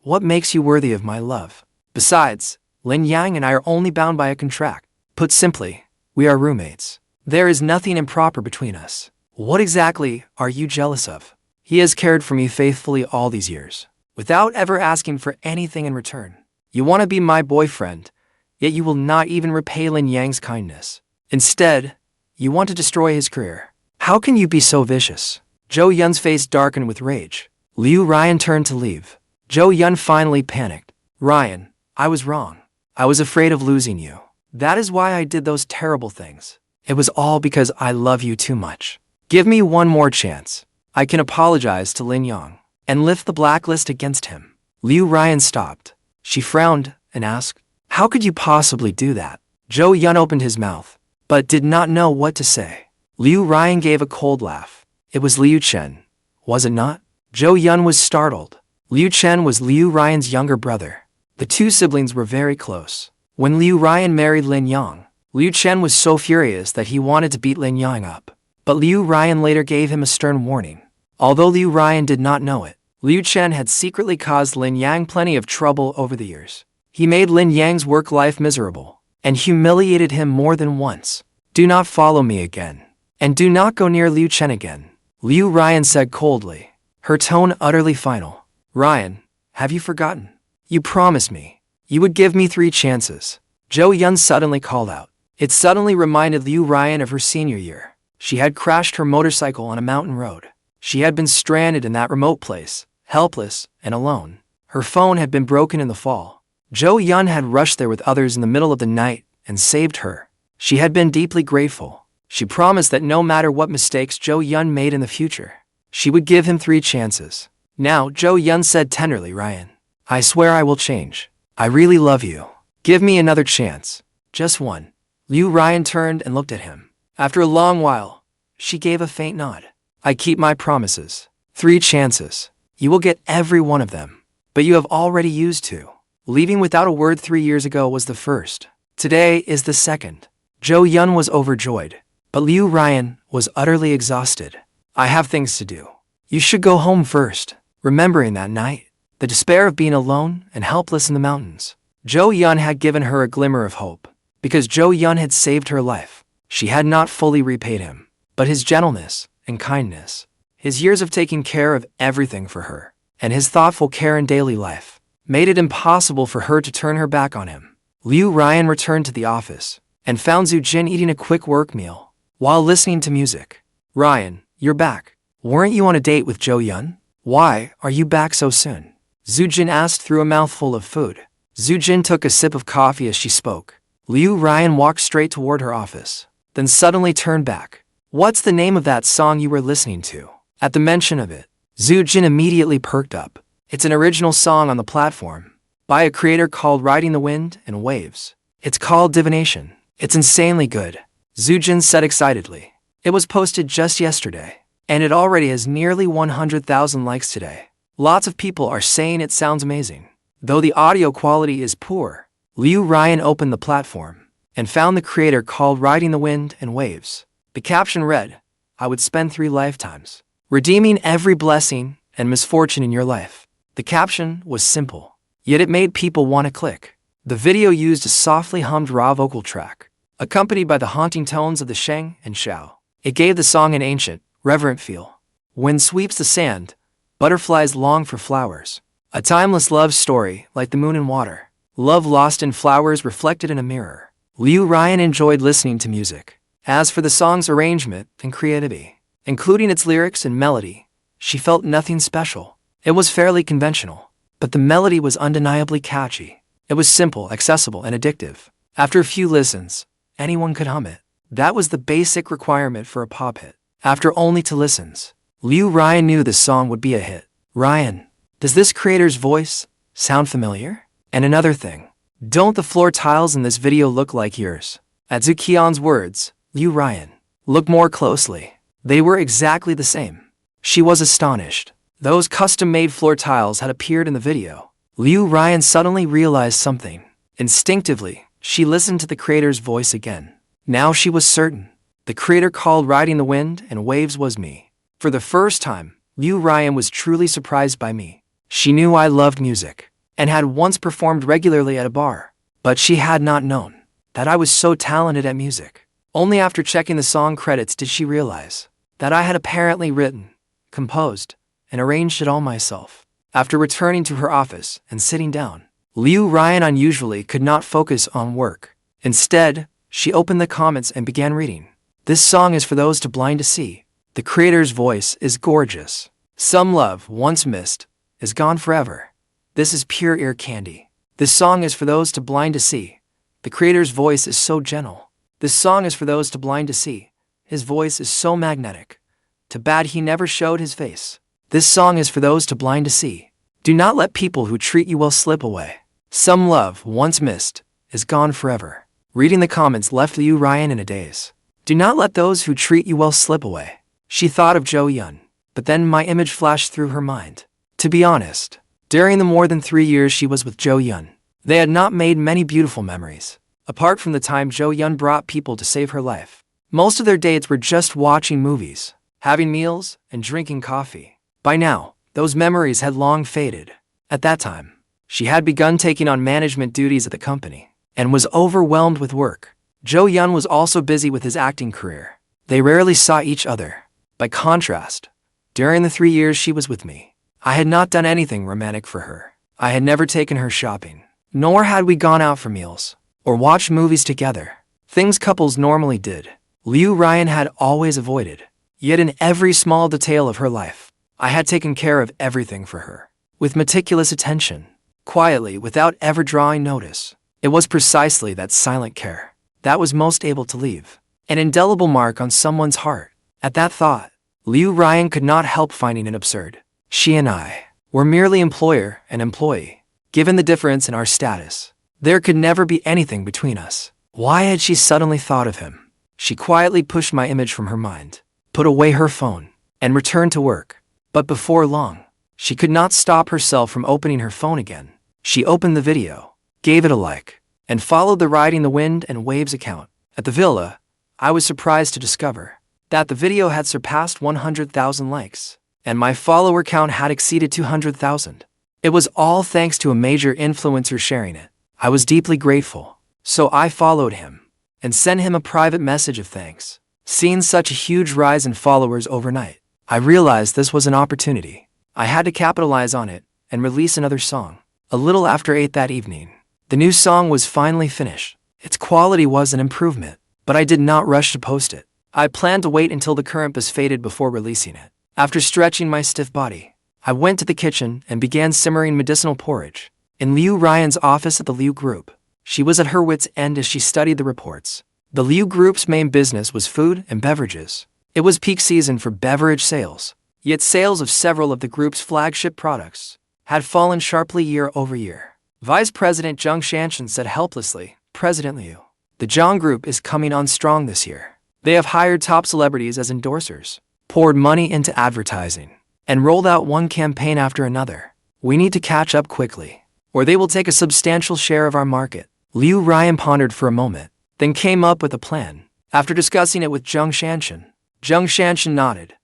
what makes you worthy of my love? Besides, Lin Yang and I are only bound by a contract. Put simply, we are roommates. There is nothing improper between us. What exactly are you jealous of? He has cared for me faithfully all these years, without ever asking for anything in return. You want to be my boyfriend, yet you will not even repay Lin Yang's kindness. Instead, you want to destroy his career. How can you be so vicious?" Zhou Yun's face darkened with rage. Liu Ruyan turned to leave. Zhou Yun finally panicked. "Ryan, I was wrong. I was afraid of losing you. That is why I did those terrible things. It was all because I love you too much. Give me one more chance. I can apologize to Lin Yang and lift the blacklist against him." Liu Ruyan stopped. She frowned and asked, "How could you possibly do that?" Zhou Yun opened his mouth, but did not know what to say. Liu Ruyan gave a cold laugh. "It was Liu Chen, was it not?" Zhou Yun was startled. Liu Chen was Liu Ruyan's younger brother. The two siblings were very close. When Liu Ruyan married Lin Yang, Liu Chen was so furious that he wanted to beat Lin Yang up. But Liu Ruyan later gave him a stern warning. Although Liu Ruyan did not know it, Liu Chen had secretly caused Lin Yang plenty of trouble over the years. He made Lin Yang's work life miserable and humiliated him more than once. "Do not follow me again, and do not go near Liu Chen again," Liu Ruyan said coldly, her tone utterly final. "Ryan, have you forgotten? You promised me you would give me 3 chances." Zhou Yun suddenly called out. It suddenly reminded Liu Ruyan of her senior year. She had crashed her motorcycle on a mountain road. She had been stranded in that remote place, helpless and alone. Her phone had been broken in the fall. Zhou Yun had rushed there with others in the middle of the night and saved her. She had been deeply grateful. She promised that no matter what mistakes Zhou Yun made in the future, she would give him 3 chances. Now Zhou Yun said tenderly, "Ryan, I swear I will change. I really love you. Give me another chance. Just one." Liu Ruyan turned and looked at him. After a long while, she gave a faint nod. "I keep my promises. 3 chances. You will get every one of them. But you have already used 2. Leaving without a word 3 years ago was the first. Today is the second." Zhou Yun was overjoyed, but Liu Ruyan was utterly exhausted. "I have things to do. You should go home first." Remembering that night, the despair of being alone and helpless in the mountains, Zhou Yun had given her a glimmer of hope. Because Zhou Yun had saved her life, she had not fully repaid him. But his gentleness and kindness, his years of taking care of everything for her, and his thoughtful care in daily life, made it impossible for her to turn her back on him. Liu Ruyan returned to the office and found Zhu Jin eating a quick work meal while listening to music. "Ryan, you're back. Weren't you on a date with Zhou Yun? Why are you back so soon?" Zhu Jin asked through a mouthful of food. Zhu Jin took a sip of coffee as she spoke. Liu Ruyan walked straight toward her office, then suddenly turned back. "What's the name of that song you were listening to?" At the mention of it, Zhu Jin immediately perked up. It's an original song on the platform by a creator called Riding the Wind and Waves. It's called Divination. It's insanely good, Zhou Yun said excitedly. It was posted just yesterday, and it already has nearly 100,000 likes today. Lots of people are saying it sounds amazing. Though the audio quality is poor, Liu Ruyan opened the platform and found the creator called Riding the Wind and Waves. The caption read, "I would spend 3 lifetimes redeeming every blessing and misfortune in your life." The caption was simple, yet it made people want to click. The video used a softly hummed raw vocal track, accompanied by the haunting tones of the sheng and xiao. It gave the song an ancient, reverent feel. Wind sweeps the sand, butterflies long for flowers. A timeless love story like the moon and water. Love lost in flowers reflected in a mirror. Liu Ruyan enjoyed listening to music. As for the song's arrangement and creativity, including its lyrics and melody, she felt nothing special. It was fairly conventional, but the melody was undeniably catchy. It was simple, accessible, and addictive. After a few listens, anyone could hum it. That was the basic requirement for a pop hit. After only 2 listens, Liu Ruyan knew the song would be a hit. Ruyan, does this creator's voice sound familiar? And another thing, don't the floor tiles in this video look like yours? At Zhu Qian's words, Liu Ruyan, look more closely. They were exactly the same. She was astonished. Those custom-made floor tiles had appeared in the video. Liu Ruyan suddenly realized something. Instinctively, she listened to the creator's voice again. Now she was certain. The creator called Riding the Wind and Waves was me. For the first time, Liu Ruyan was truly surprised by me. She knew I loved music and had once performed regularly at a bar, but she had not known that I was so talented at music. Only after checking the song credits did she realize that I had apparently written, composed, and arranged it all myself. After returning to her office and sitting down, Liu Ruyan unusually could not focus on work. Instead, she opened the comments and began reading. This song is for those too blind to see. The creator's voice is gorgeous. Some love once missed is gone forever. This is pure ear candy. This song is for those too blind to see. The creator's voice is so gentle. This song is for those too blind to see. His voice is so magnetic. Too bad he never showed his face. This song is for those too blind to see. Do not let people who treat you well slip away. Some love once missed is gone forever. Reading the comments left Liu Ruyan in a daze. Do not let those who treat you well slip away. She thought of Zhou Yun, but then my image flashed through her mind. To be honest, during the more than 3 years she was with Zhou Yun, they had not made many beautiful memories. Apart from the time Zhou Yun brought people to save her life, most of their dates were just watching movies, having meals, and drinking coffee. By now, those memories had long faded. At that time, she had begun taking on management duties at the company and was overwhelmed with work. Zhou Yun was also busy with his acting career. They rarely saw each other. By contrast, during the 3 years she was with me, I had not done anything romantic for her. I had never taken her shopping, nor had we gone out for meals or watched movies together. Things couples normally did, Liu Ruyan had always avoided. Yet in every small detail of her life, I had taken care of everything for her, with meticulous attention, quietly, without ever drawing notice. It was precisely that silent care that was most able to leave an indelible mark on someone's heart. At that thought, Liu Ruyan could not help finding it absurd. She and I were merely employer and employee. Given the difference in our status, there could never be anything between us. Why had she suddenly thought of him? She quietly pushed my image from her mind, put away her phone, and returned to work. But before long, she could not stop herself from opening her phone again. She opened the video, gave it a like, and followed the Riding the Wind and Waves account. At the villa, I was surprised to discover that the video had surpassed 100,000 likes, and my follower count had exceeded 200,000. It was all thanks to a major influencer sharing it. I was deeply grateful, so I followed him and sent him a private message of thanks. Seeing such a huge rise in followers overnight, I realized this was an opportunity. I had to capitalize on it and release another song. A little after 8 that evening, the new song was finally finished. Its quality was an improvement, but I did not rush to post it. I planned to wait until the current buzz faded before releasing it. After stretching my stiff body, I went to the kitchen and began simmering medicinal porridge. In Liu Ruyan's office at the Liu Group, she was at her wits' end as she studied the reports. The Liu Group's main business was food and beverages. It was peak season for beverage sales, yet sales of several of the group's flagship products had fallen sharply year over year. Vice President Zhang Shanshan said helplessly, President Liu, the Zhang Group is coming on strong this year. They have hired top celebrities as endorsers, poured money into advertising, and rolled out one campaign after another. We need to catch up quickly, or they will take a substantial share of our market. Liu Ruyan pondered for a moment, then came up with a plan. After discussing it with Zhang Shanshan nodded.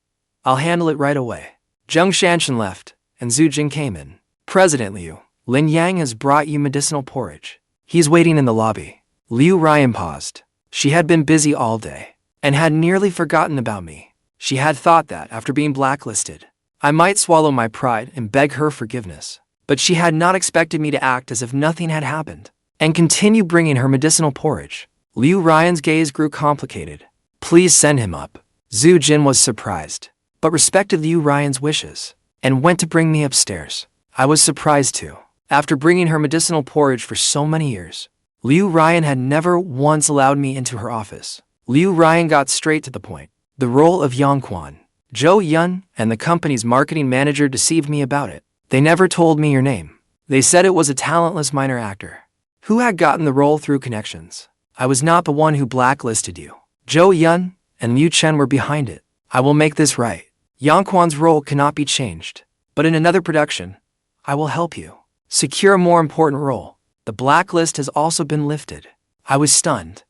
I'll handle it right away. Zhang Shanshan left, and Zhu Jin came in. President Liu, Lin Yang has brought you medicinal porridge. He's waiting in the lobby. Liu Ruyan paused. She had been busy all day, and had nearly forgotten about me. She had thought that, after being blacklisted, I might swallow my pride and beg her forgiveness. But she had not expected me to act as if nothing had happened, and continue bringing her medicinal porridge. Liu Ruyan's gaze grew complicated. Please send him up. Zhu Jin was surprised, but respected Liu Ruyan's wishes, and went to bring me upstairs. I was surprised too. After bringing her medicinal porridge for so many years, Liu Ruyan had never once allowed me into her office. Liu Ruyan got straight to the point. The role of Yongquan, Zhou Yun, and the company's marketing manager deceived me about it. They never told me your name. They said it was a talentless minor actor who had gotten the role through connections. I was not the one who blacklisted you. Zhou Yun and Liu Chen were behind it. I will make this right. Yongquan's role cannot be changed, but in another production, I will help you secure a more important role. The blacklist has also been lifted. I was stunned.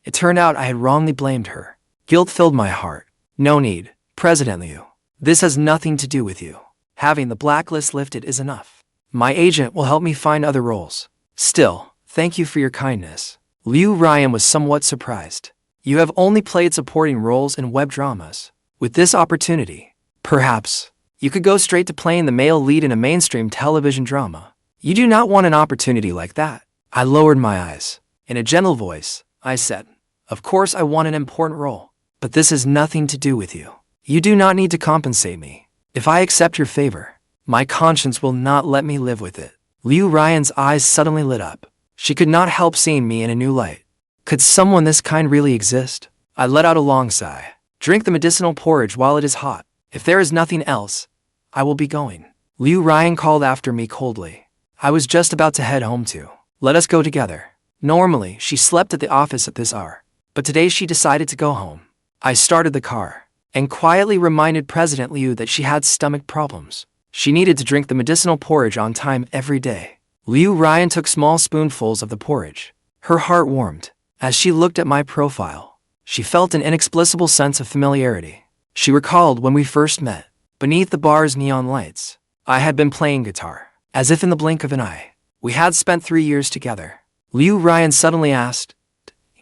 It turned out I had wrongly blamed her. Guilt filled my heart. No need, President Liu. This has nothing to do with you. Having the blacklist lifted is enough. My agent will help me find other roles. Still, thank you for your kindness. Liu Ruyan was somewhat surprised. You have only played supporting roles in web dramas. With this opportunity, perhaps, you could go straight to playing the male lead in a mainstream television drama. You do not want an opportunity like that. I lowered my eyes. In a gentle voice, I said, of course I want an important role, but this has nothing to do with you. You do not need to compensate me. If I accept your favor, my conscience will not let me live with it. Liu Ruyan's eyes suddenly lit up. She could not help seeing me in a new light. Could someone this kind really exist? I let out a long sigh. Drink the medicinal porridge while it is hot. If there is nothing else, I will be going. Liu Ruyan called after me coldly. I was just about to head home too. Let us go together. Normally, she slept at the office at this hour, but today she decided to go home. I started the car, and quietly reminded President Liu that she had stomach problems. She needed to drink the medicinal porridge on time every day. Liu Ruyan took small spoonfuls of the porridge. Her heart warmed. As she looked at my profile, she felt an inexplicable sense of familiarity. She recalled when we first met. Beneath the bar's neon lights, I had been playing guitar. As if in the blink of an eye, we had spent 3 years together. Liu Ruyan suddenly asked,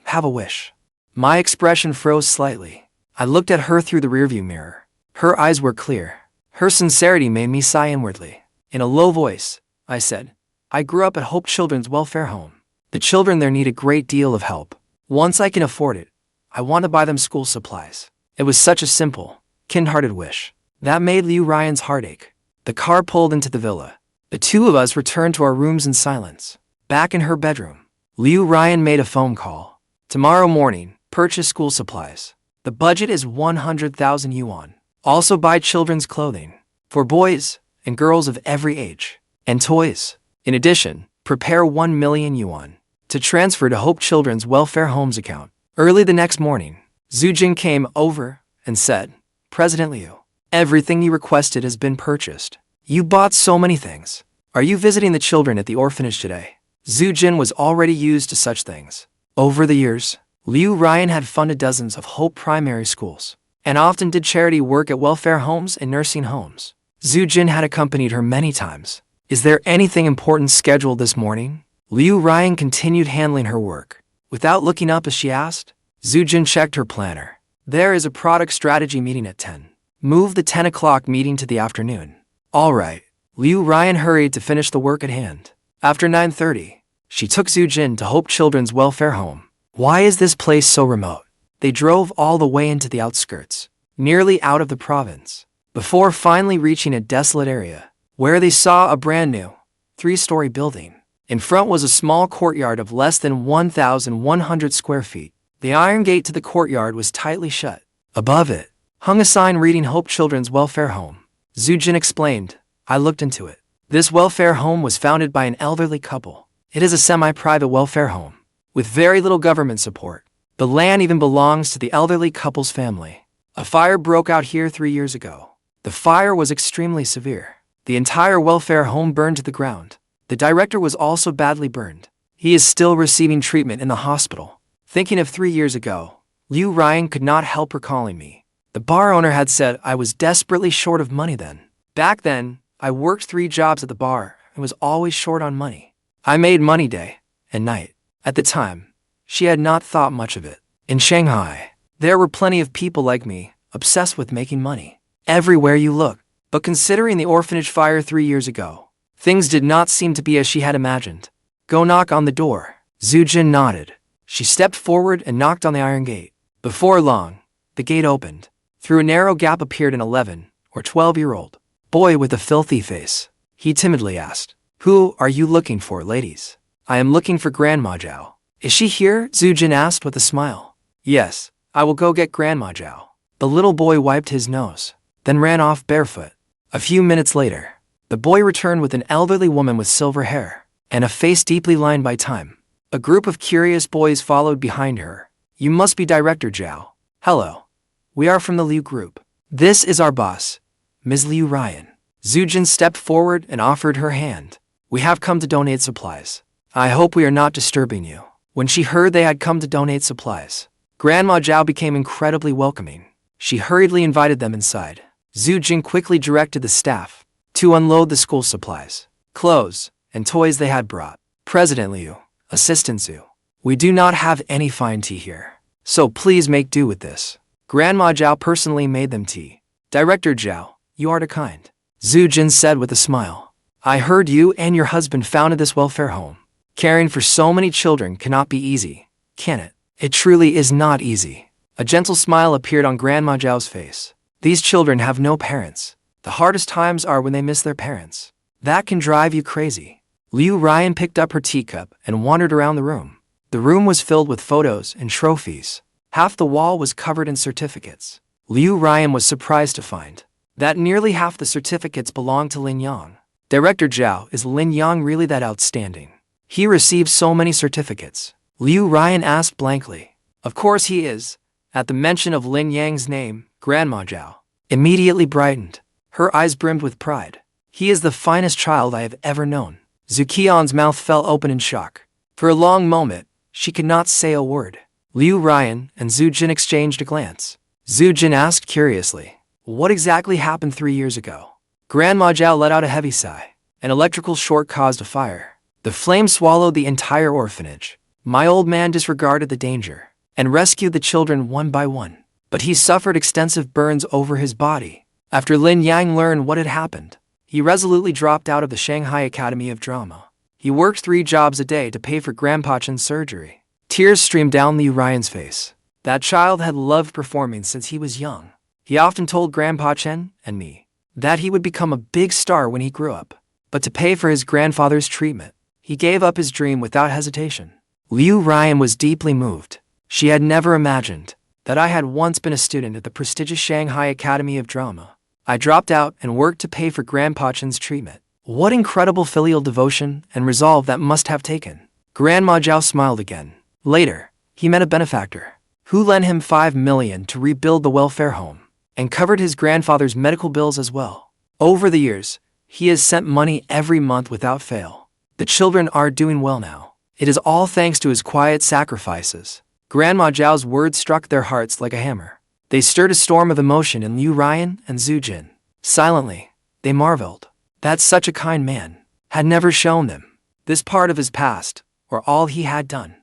have a wish. My expression froze slightly. I looked at her through the rearview mirror. Her eyes were clear. Her sincerity made me sigh inwardly. In a low voice, I said, I grew up at Hope Children's Welfare Home. The children there need a great deal of help. Once I can afford it, I want to buy them school supplies. It was such a simple, kind-hearted wish. That made Liu Ruyan's heart ache. The car pulled into the villa. The two of us returned to our rooms in silence. Back in her bedroom, Liu Ruyan made a phone call. Tomorrow morning, purchase school supplies. The budget is 100,000 yuan. Also buy children's clothing for boys and girls of every age, and toys. In addition, prepare 1 million yuan to transfer to Hope Children's Welfare Home's account. Early the next morning, Zhu Jin came over and said, President Liu, everything you requested has been purchased. You bought so many things. Are you visiting the children at the orphanage today? Zhu Jin was already used to such things. Over the years, Liu Ruyan had funded dozens of Hope primary schools, and often did charity work at welfare homes and nursing homes. Zhu Jin had accompanied her many times. Is there anything important scheduled this morning? Liu Ruyan continued handling her work. Without looking up as she asked, Zhu Jin checked her planner. There is a product strategy meeting at 10. Move the 10 o'clock meeting to the afternoon. All right. Liu Ruyan hurried to finish the work at hand. After 9:30, she took Zhu Jin to Hope Children's Welfare Home. Why is this place so remote? They drove all the way into the outskirts, nearly out of the province, before finally reaching a desolate area, where they saw a brand new, 3-story building. In front was a small courtyard of less than 1,100 square feet. The iron gate to the courtyard was tightly shut. Above it hung a sign reading Hope Children's Welfare Home. Zhu Jin explained. I looked into it. This welfare home was founded by an elderly couple. It is a semi-private welfare home, with very little government support. The land even belongs to the elderly couple's family. A fire broke out here 3 years ago. The fire was extremely severe. The entire welfare home burned to the ground. The director was also badly burned. He is still receiving treatment in the hospital. Thinking of 3 years ago, Liu Ruyan could not help recalling me. The bar owner had said I was desperately short of money then. Back then, I worked 3 jobs at the bar and was always short on money. I made money day and night. At the time, she had not thought much of it. In Shanghai, there were plenty of people like me, obsessed with making money. Everywhere you look. But considering the orphanage fire 3 years ago, things did not seem to be as she had imagined. Go knock on the door. Zhou Yun nodded. She stepped forward and knocked on the iron gate. Before long, the gate opened. Through a narrow gap appeared an 11 or 12-year-old boy with a filthy face. He timidly asked, "Who are you looking for, ladies?" "I am looking for Grandma Zhao." "Is she here?" Zhou Yun asked with a smile. "Yes, I will go get Grandma Zhao." The little boy wiped his nose, then ran off barefoot. A few minutes later, the boy returned with an elderly woman with silver hair and a face deeply lined by time. A group of curious boys followed behind her. "You must be Director Zhao." "Hello. We are from the Liu Group. This is our boss, Ms. Liu Ruyan." Zhou Yun stepped forward and offered her hand. "We have come to donate supplies. I hope we are not disturbing you." When she heard they had come to donate supplies, Grandma Zhao became incredibly welcoming. She hurriedly invited them inside. Zhou Yun quickly directed the staff to unload the school supplies, clothes, and toys they had brought. "President Liu, Assistant Zhu, we do not have any fine tea here, so please make do with this." Grandma Zhao personally made them tea. "Director Zhao, you are too kind," Zhou Yun said with a smile. "I heard you and your husband founded this welfare home. Caring for so many children cannot be easy, can it?" "It truly is not easy." A gentle smile appeared on Grandma Zhao's face. "These children have no parents. The hardest times are when they miss their parents. That can drive you crazy." Liu Ruyan picked up her teacup and wandered around the room. The room was filled with photos and trophies. Half the wall was covered in certificates. Liu Ruyan was surprised to find that nearly half the certificates belonged to Lin Yang. "Director Zhao, is Lin Yang really that outstanding? He received so many certificates." Liu Ruyan asked blankly. "Of course he is." At the mention of Lin Yang's name, Grandma Zhao immediately brightened. Her eyes brimmed with pride. "He is the finest child I have ever known." Qian's mouth fell open in shock. For a long moment, she could not say a word. Liu Ruyan and Zhou Yun exchanged a glance. Zhou Yun asked curiously, "What exactly happened 3 years ago?" Grandma Zhao let out a heavy sigh. "An electrical short caused a fire. The flame swallowed the entire orphanage. My old man disregarded the danger and rescued the children one by one, but he suffered extensive burns over his body. After Lin Yang learned what had happened, he resolutely dropped out of the Shanghai Academy of Drama. He worked 3 jobs a day to pay for Grandpa Chen's surgery." Tears streamed down Liu Ruyan's face. That child had loved performing since he was young. He often told Grandpa Chen and me that he would become a big star when he grew up. But to pay for his grandfather's treatment, he gave up his dream without hesitation. Liu Ruyan was deeply moved. She had never imagined that I had once been a student at the prestigious Shanghai Academy of Drama. I dropped out and worked to pay for Grandpa Chen's treatment. What incredible filial devotion and resolve that must have taken. Grandma Zhao smiled again. Later, he met a benefactor who lent him 5 million to rebuild the welfare home and covered his grandfather's medical bills as well. Over the years, he has sent money every month without fail. The children are doing well now. It is all thanks to his quiet sacrifices. Grandma Zhao's words struck their hearts like a hammer. They stirred a storm of emotion in Liu Ruyan and Zhou Yun. Silently, they marveled that such a kind man had never shown them this part of his past or all he had done.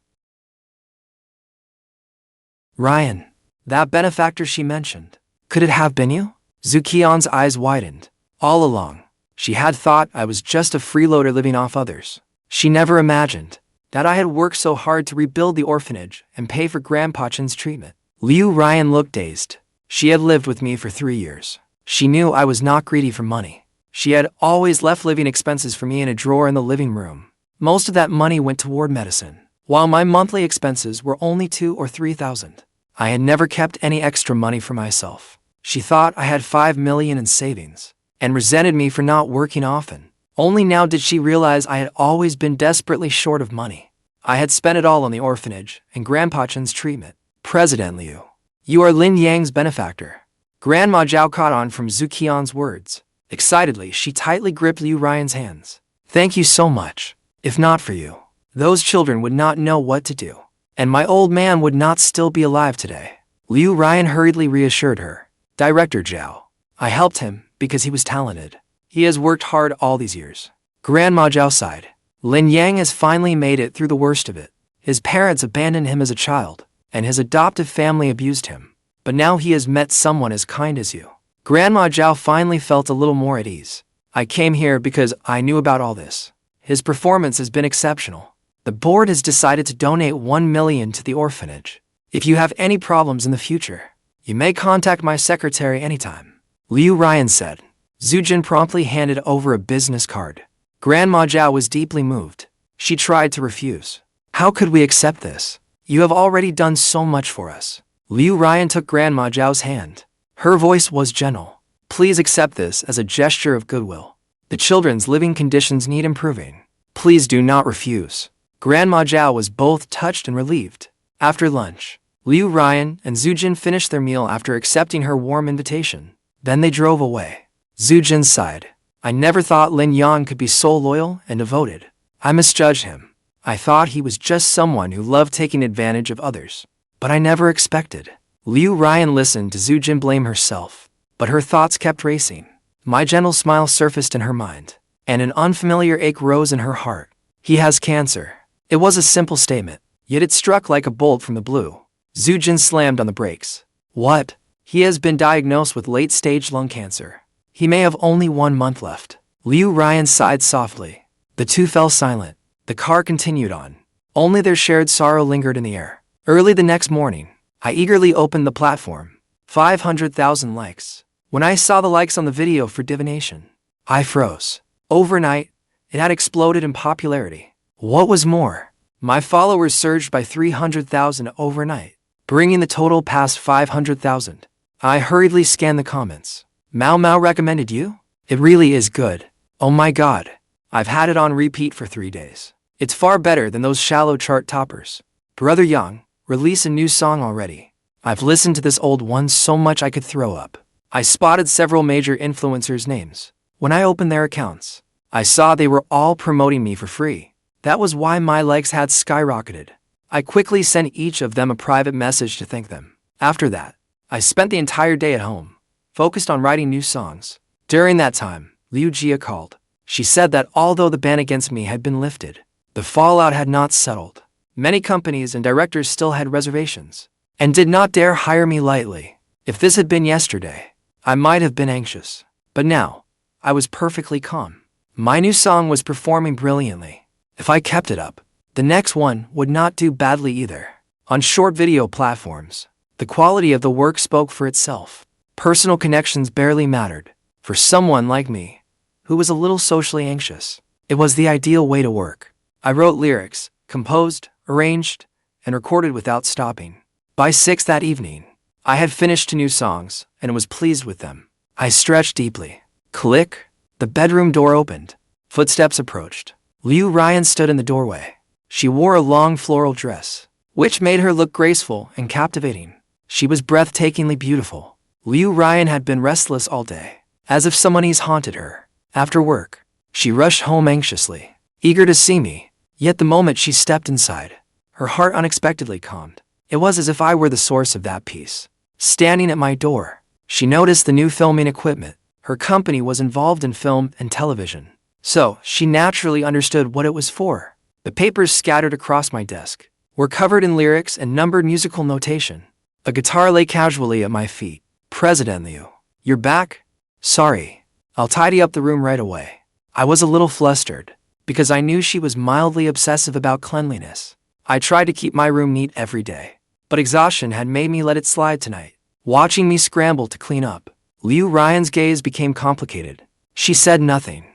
"Ruyan, that benefactor she mentioned, could it have been you?" Qian's eyes widened. All along, she had thought I was just a freeloader living off others. She never imagined that I had worked so hard to rebuild the orphanage and pay for Grandpa Chen's treatment. Liu Ruyan looked dazed. She had lived with me for 3 years. She knew I was not greedy for money. She had always left living expenses for me in a drawer in the living room. Most of that money went toward medicine, while my monthly expenses were only 2,000 or 3,000. I had never kept any extra money for myself. She thought I had 5 million in savings and resented me for not working often. Only now did she realize I had always been desperately short of money. I had spent it all on the orphanage and Grandpa Chen's treatment. President Liu, you are Lin Yang's benefactor. Grandma Zhao caught on from Zhu Qian's words. Excitedly, she tightly gripped Liu Ruyan's hands. Thank you so much. If not for you, those children would not know what to do, and my old man would not still be alive today. Liu Ruyan hurriedly reassured her. Director Zhao, I helped him because he was talented. He has worked hard all these years. Grandma Zhao sighed. Lin Yang has finally made it through the worst of it. His parents abandoned him as a child, and his adoptive family abused him. But now he has met someone as kind as you. Grandma Zhao finally felt a little more at ease. I came here because I knew about all this. His performance has been exceptional. The board has decided to donate 1 million to the orphanage. If you have any problems in the future, you may contact my secretary anytime. Liu Ruyan said. Zhu Jun promptly handed over a business card. Grandma Zhao was deeply moved. She tried to refuse. How could we accept this? You have already done so much for us. Liu Ruyan took Grandma Zhao's hand. Her voice was gentle. Please accept this as a gesture of goodwill. The children's living conditions need improving. Please do not refuse. Grandma Zhao was both touched and relieved. After lunch, Liu Ruyan and Zhu Jun finished their meal after accepting her warm invitation. Then they drove away. Zhu Jun sighed. I never thought Lin Yang could be so loyal and devoted. I misjudged him. I thought he was just someone who loved taking advantage of others. But I never expected. Liu Ruyan listened to Zhu Jun blame herself, but her thoughts kept racing. My gentle smile surfaced in her mind, and an unfamiliar ache rose in her heart. He has cancer. It was a simple statement, yet it struck like a bolt from the blue. Zhu Jun slammed on the brakes. What? He has been diagnosed with late-stage lung cancer. He may have only 1 month left. Liu Ruyan sighed softly. The two fell silent. The car continued on. Only their shared sorrow lingered in the air. Early the next morning, I eagerly opened the platform. 500,000 likes. When I saw the likes on the video for divination, I froze. Overnight, it had exploded in popularity. What was more, my followers surged by 300,000 overnight, bringing the total past 500,000. I hurriedly scanned the comments. Mao Mao recommended you? It really is good. Oh my god. I've had it on repeat for 3 days. It's far better than those shallow chart toppers. Brother Yang, release a new song already. I've listened to this old one so much I could throw up. I spotted several major influencers' names. When I opened their accounts, I saw they were all promoting me for free. That was why my likes had skyrocketed. I quickly sent each of them a private message to thank them. After that, I spent the entire day at home, focused on writing new songs. During that time, Liu Jia called. She said that although the ban against me had been lifted, the fallout had not settled. Many companies and directors still had reservations, and did not dare hire me lightly. If this had been yesterday, I might have been anxious. But now, I was perfectly calm. My new song was performing brilliantly. If I kept it up, the next one would not do badly either. On short video platforms, the quality of the work spoke for itself. Personal connections barely mattered. For someone like me, who was a little socially anxious, it was the ideal way to work. I wrote lyrics, composed, arranged, and recorded without stopping. By 6 that evening, I had finished 2 new songs and was pleased with them. I stretched deeply. Click. The bedroom door opened. Footsteps approached. Liu Ruyan stood in the doorway. She wore a long floral dress, which made her look graceful and captivating. She was breathtakingly beautiful. Liu Ruyan had been restless all day, as if some unease haunted her. After work, she rushed home anxiously, eager to see me. Yet the moment she stepped inside, her heart unexpectedly calmed. It was as if I were the source of that peace. Standing at my door, she noticed the new filming equipment. Her company was involved in film and television, so she naturally understood what it was for. The papers scattered across my desk were covered in lyrics and numbered musical notation. A guitar lay casually at my feet. President Liu, you're back? Sorry, I'll tidy up the room right away. I was a little flustered, because I knew she was mildly obsessive about cleanliness. I tried to keep my room neat every day, but exhaustion had made me let it slide tonight. Watching me scramble to clean up, Liu Ruyan's gaze became complicated. She said nothing.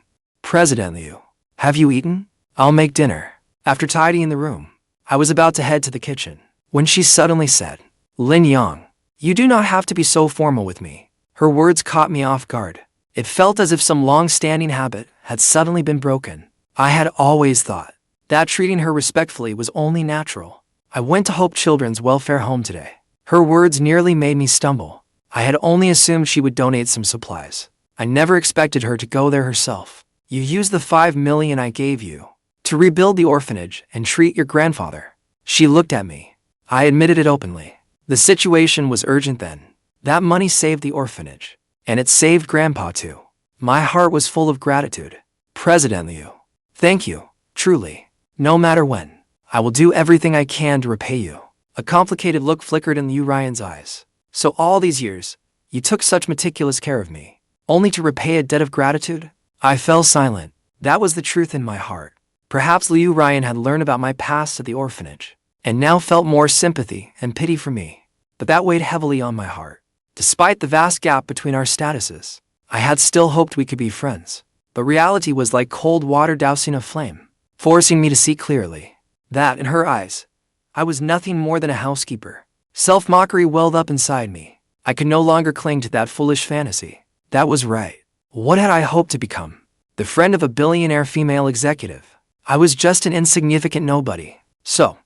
President Liu, have you eaten? I'll make dinner. After tidying the room, I was about to head to the kitchen, when she suddenly said, Lin Yang, you do not have to be so formal with me. Her words caught me off guard. It felt as if some long-standing habit had suddenly been broken. I had always thought that treating her respectfully was only natural. I went to Hope Children's Welfare Home today. Her words nearly made me stumble. I had only assumed she would donate some supplies. I never expected her to go there herself. You used the $5 million I gave you to rebuild the orphanage and treat your grandfather. She looked at me. I admitted it openly. The situation was urgent then. That money saved the orphanage. And it saved Grandpa too. My heart was full of gratitude. President Liu, thank you, truly. No matter when, I will do everything I can to repay you. A complicated look flickered in Liu Ruyan's eyes. So all these years, you took such meticulous care of me, only to repay a debt of gratitude? I fell silent. That was the truth in my heart. Perhaps Liu Ruyan had learned about my past at the orphanage, and now felt more sympathy and pity for me. But that weighed heavily on my heart. Despite the vast gap between our statuses, I had still hoped we could be friends. But reality was like cold water dousing a flame, forcing me to see clearly that, in her eyes, I was nothing more than a housekeeper. Self-mockery welled up inside me. I could no longer cling to that foolish fantasy. That was right. What had I hoped to become? The friend of a billionaire female executive. I was just an insignificant nobody. So,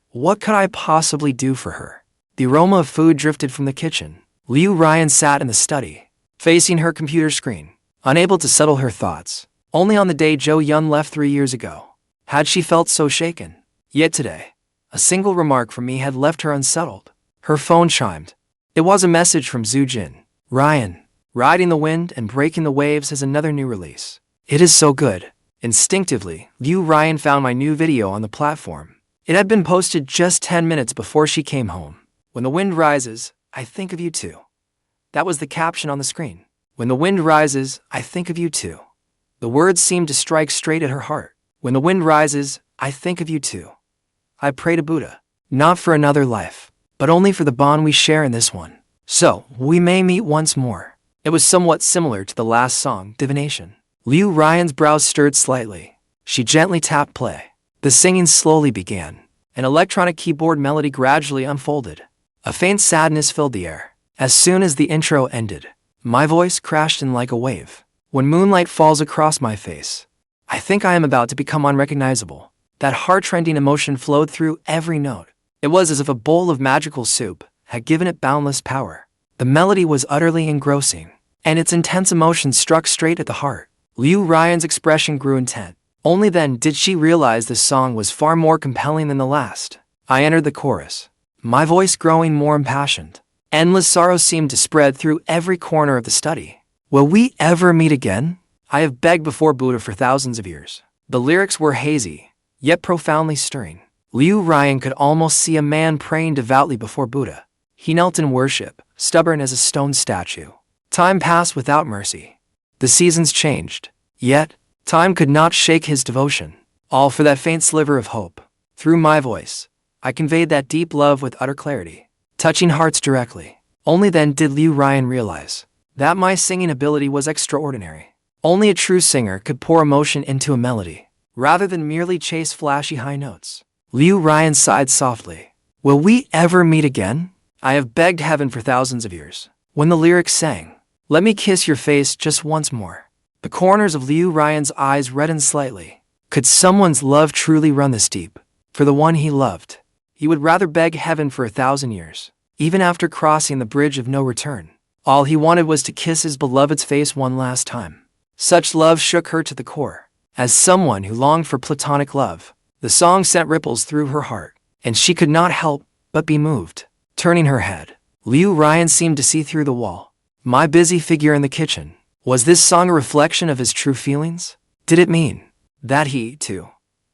what could I possibly do for her? The aroma of food drifted from the kitchen. Liu Ruyan sat in the study, facing her computer screen, unable to settle her thoughts. Only on the day Zhou Yun left 3 years ago had she felt so shaken. Yet today, a single remark from me had left her unsettled. Her phone chimed. It was a message from Zhou Yun. Ruyan, riding the wind and breaking the waves is another new release. It is so good. Instinctively, Liu Ruyan found my new video on the platform. It had been posted just 10 minutes before she came home. When the wind rises, I think of you too. That was the caption on the screen. When the wind rises, I think of you too. The words seemed to strike straight at her heart. When the wind rises, I think of you too. I pray to Buddha, not for another life, but only for the bond we share in this one. So, we may meet once more. It was somewhat similar to the last song, Divination. Liu Ruyan's brows stirred slightly. She gently tapped play. The singing slowly began. An electronic keyboard melody gradually unfolded. A faint sadness filled the air. As soon as the intro ended, my voice crashed in like a wave. When moonlight falls across my face, I think I am about to become unrecognizable. That heart-rending emotion flowed through every note. It was as if a bowl of magical soup had given it boundless power. The melody was utterly engrossing, and its intense emotion struck straight at the heart. Liu Ruyan's expression grew intent. Only then did she realize this song was far more compelling than the last. I entered the chorus, my voice growing more impassioned. Endless sorrow seemed to spread through every corner of the study. Will we ever meet again? I have begged before Buddha for thousands of years. The lyrics were hazy, yet profoundly stirring. Liu Ruyan could almost see a man praying devoutly before Buddha. He knelt in worship, stubborn as a stone statue. Time passed without mercy. The seasons changed, yet time could not shake his devotion. All for that faint sliver of hope. Through my voice, I conveyed that deep love with utter clarity, touching hearts directly. Only then did Liu Ruyan realize that my singing ability was extraordinary. Only a true singer could pour emotion into a melody, rather than merely chase flashy high notes. Liu Ruyan sighed softly. Will we ever meet again? I have begged heaven for thousands of years. When the lyrics sang, let me kiss your face just once more. The corners of Liu Ruyan's eyes reddened slightly. Could someone's love truly run this deep? For the one he loved, he would rather beg heaven for 1,000 years. Even after crossing the bridge of no return, all he wanted was to kiss his beloved's face one last time. Such love shook her to the core. As someone who longed for platonic love, the song sent ripples through her heart, and she could not help but be moved. Turning her head, Liu Ruyan seemed to see through the wall. My busy figure in the kitchen. Was this song a reflection of his true feelings? Did it mean that he, too,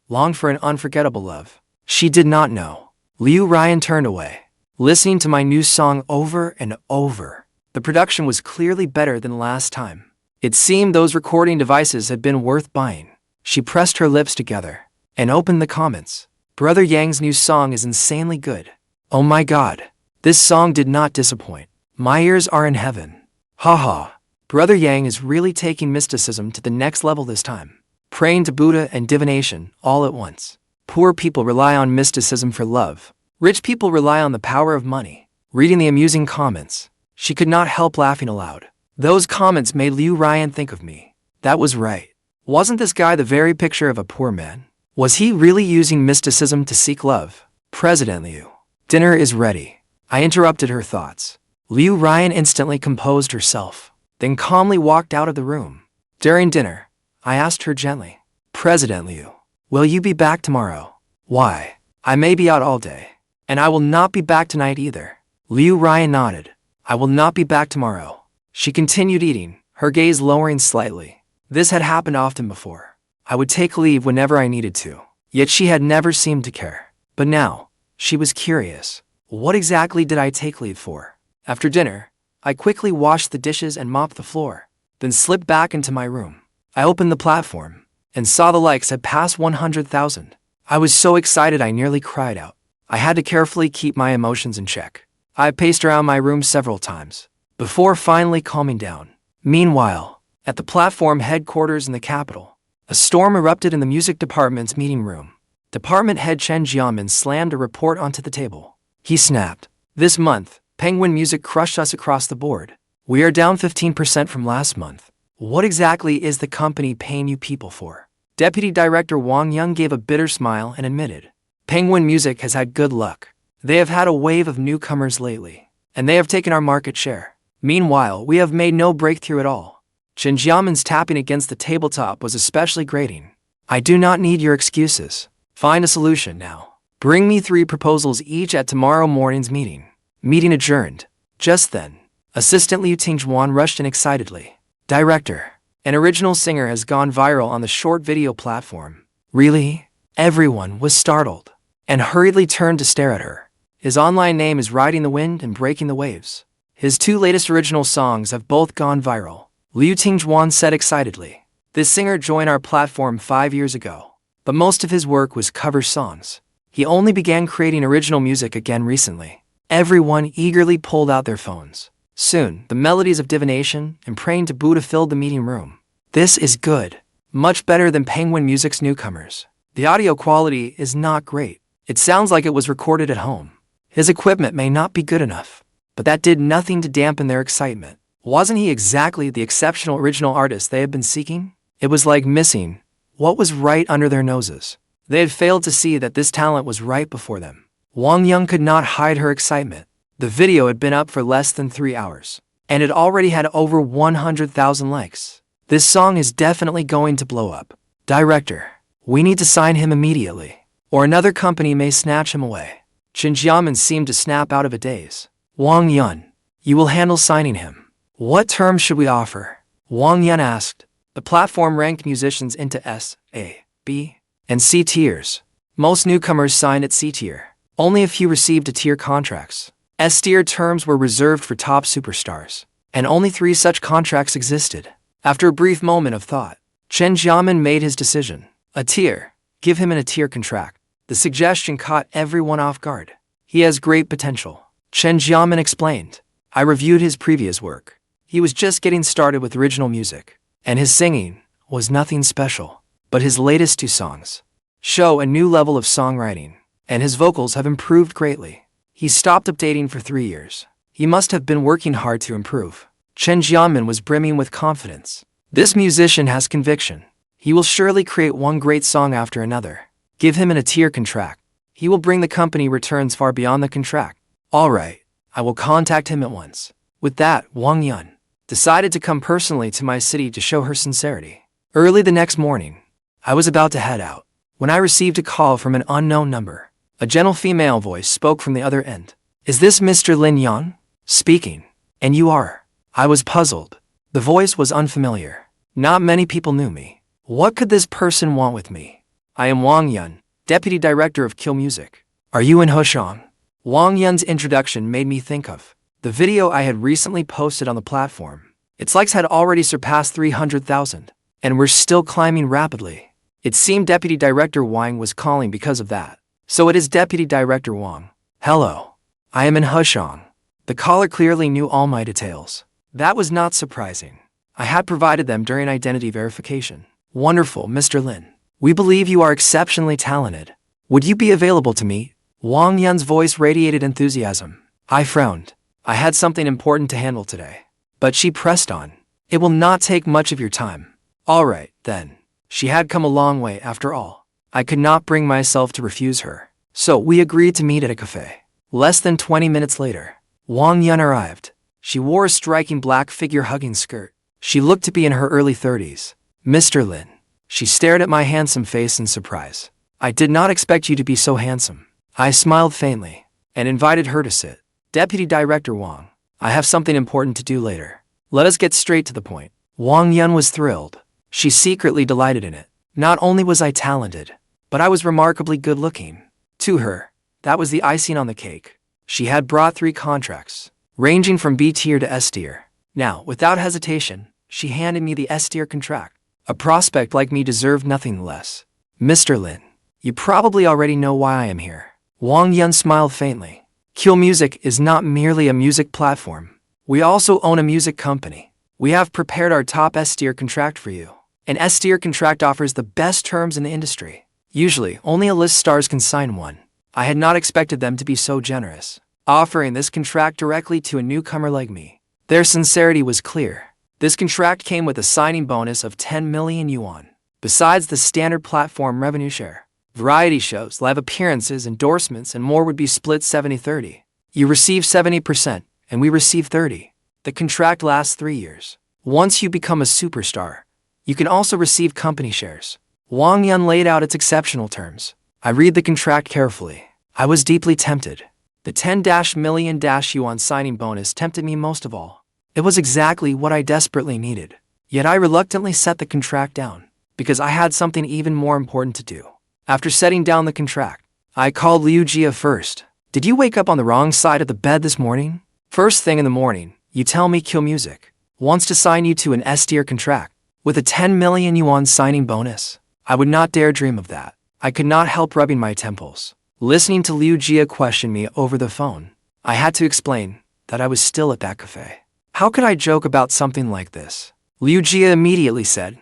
longed for an unforgettable love? She did not know. Liu Ruyan turned away, listening to my new song over and over. The production was clearly better than last time. It seemed those recording devices had been worth buying. She pressed her lips together and opened the comments. Brother Yang's new song is insanely good. Oh my god, this song did not disappoint. My ears are in heaven. Haha. Brother Yang is really taking mysticism to the next level this time. Praying to Buddha and divination all at once. Poor people rely on mysticism for love. Rich people rely on the power of money. Reading the amusing comments, she could not help laughing aloud. Those comments made Liu Ruyan think of me. That was right. Wasn't this guy the very picture of a poor man? Was he really using mysticism to seek love? President Liu. Dinner is ready. I interrupted her thoughts. Liu Ruyan instantly composed herself, then calmly walked out of the room. During dinner, I asked her gently, President Liu, will you be back tomorrow? Why? I may be out all day. And I will not be back tonight either. Liu Ruyan nodded. I will not be back tomorrow. She continued eating, her gaze lowering slightly. This had happened often before. I would take leave whenever I needed to. Yet she had never seemed to care. But now, she was curious. What exactly did I take leave for? After dinner, I quickly washed the dishes and mopped the floor, then slipped back into my room. I opened the platform and saw the likes had passed 100,000. I was so excited I nearly cried out. I had to carefully keep my emotions in check. I paced around my room several times before finally calming down. Meanwhile, at the platform headquarters in the capital, a storm erupted in the music department's meeting room. Department head Chen Jiamin slammed a report onto the table. He snapped. This month, Penguin Music crushed us across the board. We are down 15% from last month. What exactly is the company paying you people for? Deputy Director Wang Yang gave a bitter smile and admitted, Penguin Music has had good luck. They have had a wave of newcomers lately, and they have taken our market share. Meanwhile, we have made no breakthrough at all. Chen Jiamin's tapping against the tabletop was especially grating. I do not need your excuses. Find a solution now. Bring me 3 proposals each at tomorrow morning's meeting. Meeting adjourned. Just then, Assistant Liu Tingjuan rushed in excitedly. Director, an original singer has gone viral on the short video platform. Really? Everyone was startled and hurriedly turned to stare at her. His online name is Riding the Wind and Breaking the Waves. His 2 latest original songs have both gone viral. Liu Tingjuan said excitedly. This singer joined our platform 5 years ago, but most of his work was cover songs. He only began creating original music again recently. Everyone eagerly pulled out their phones. Soon, the melodies of divination and praying to Buddha filled the meeting room. This is good. Much better than Penguin Music's newcomers. The audio quality is not great. It sounds like it was recorded at home. His equipment may not be good enough, but that did nothing to dampen their excitement. Wasn't he exactly the exceptional original artist they had been seeking? It was like missing what was right under their noses. They had failed to see that this talent was right before them. Wang Yang could not hide her excitement. The video had been up for less than 3 hours, and it already had over 100,000 likes. This song is definitely going to blow up. Director, we need to sign him immediately, or another company may snatch him away. Chen Jiamin seemed to snap out of a daze. Wang Yan, you will handle signing him. What terms should we offer? Wang Yan asked. The platform ranked musicians into S, A, B, and C tiers. Most newcomers signed at C tier. Only a few received A-tier contracts. S-tier terms were reserved for top superstars, and only 3 such contracts existed. After a brief moment of thought, Chen Jiamin made his decision. A-tier. Give him an A-tier contract. The suggestion caught everyone off guard. He has great potential. Chen Jiamin explained. I reviewed his previous work. He was just getting started with original music, and his singing was nothing special. But his latest 2 songs show a new level of songwriting, and his vocals have improved greatly. He stopped updating for 3 years. He must have been working hard to improve. Chen Jiamin was brimming with confidence. This musician has conviction. He will surely create one great song after another. Give him an A-tier contract. He will bring the company returns far beyond the contract. All right, I will contact him at once. With that, Wang Yan decided to come personally to my city to show her sincerity. Early the next morning, I was about to head out when I received a call from an unknown number. A gentle female voice spoke from the other end. Is this Mr. Lin Yang? Speaking. And you are? I was puzzled. The voice was unfamiliar. Not many people knew me. What could this person want with me? I am Wang Yan, Deputy Director of Kill Music. Are you in Hexiang? Wang Yan's introduction made me think of the video I had recently posted on the platform. Its likes had already surpassed 300,000, and were still climbing rapidly. It seemed Deputy Director Wang was calling because of that. So it is Deputy Director Wang. Hello. I am in Hexiang. The caller clearly knew all my details. That was not surprising. I had provided them during identity verification. Wonderful, Mr. Lin. We believe you are exceptionally talented. Would you be available to meet? Wang Yan's voice radiated enthusiasm. I frowned. I had something important to handle today. But she pressed on. It will not take much of your time. All right, then. She had come a long way after all. I could not bring myself to refuse her. So we agreed to meet at a cafe. Less than 20 minutes later, Wang Yun arrived. She wore a striking black figure-hugging skirt. She looked to be in her early 30s. Mr. Lin. She stared at my handsome face in surprise. I did not expect you to be so handsome. I smiled faintly and invited her to sit. Deputy Director Wang, I have something important to do later. Let us get straight to the point. Wang Yun was thrilled. She secretly delighted in it. Not only was I talented, but I was remarkably good-looking. To her, that was the icing on the cake. She had brought 3 contracts, ranging from B tier to S tier. Now, without hesitation, she handed me the S tier contract. A prospect like me deserved nothing less. Mr. Lin, you probably already know why I am here. Wang Yun smiled faintly. Qian Music is not merely a music platform. We also own a music company. We have prepared our top S tier contract for you. An S tier contract offers the best terms in the industry. Usually, only A-list stars can sign one. I had not expected them to be so generous, offering this contract directly to a newcomer like me. Their sincerity was clear. This contract came with a signing bonus of 10 million yuan, besides the standard platform revenue share. Variety shows, live appearances, endorsements, and more would be split 70-30. You receive 70%, and we receive 30%. The contract lasts 3 years. Once you become a superstar, you can also receive company shares. Wang Yun laid out its exceptional terms. I read the contract carefully. I was deeply tempted. The 10 million yuan signing bonus tempted me most of all. It was exactly what I desperately needed. Yet I reluctantly set the contract down, because I had something even more important to do. After setting down the contract, I called Liu Jia first. Did you wake up on the wrong side of the bed this morning? First thing in the morning, you tell me Qian Music wants to sign you to an S-tier contract with a 10 million yuan signing bonus. I would not dare dream of that. I could not help rubbing my temples. Listening to Liu Jia question me over the phone, I had to explain that I was still at that cafe. How could I joke about something like this? Liu Jia immediately said,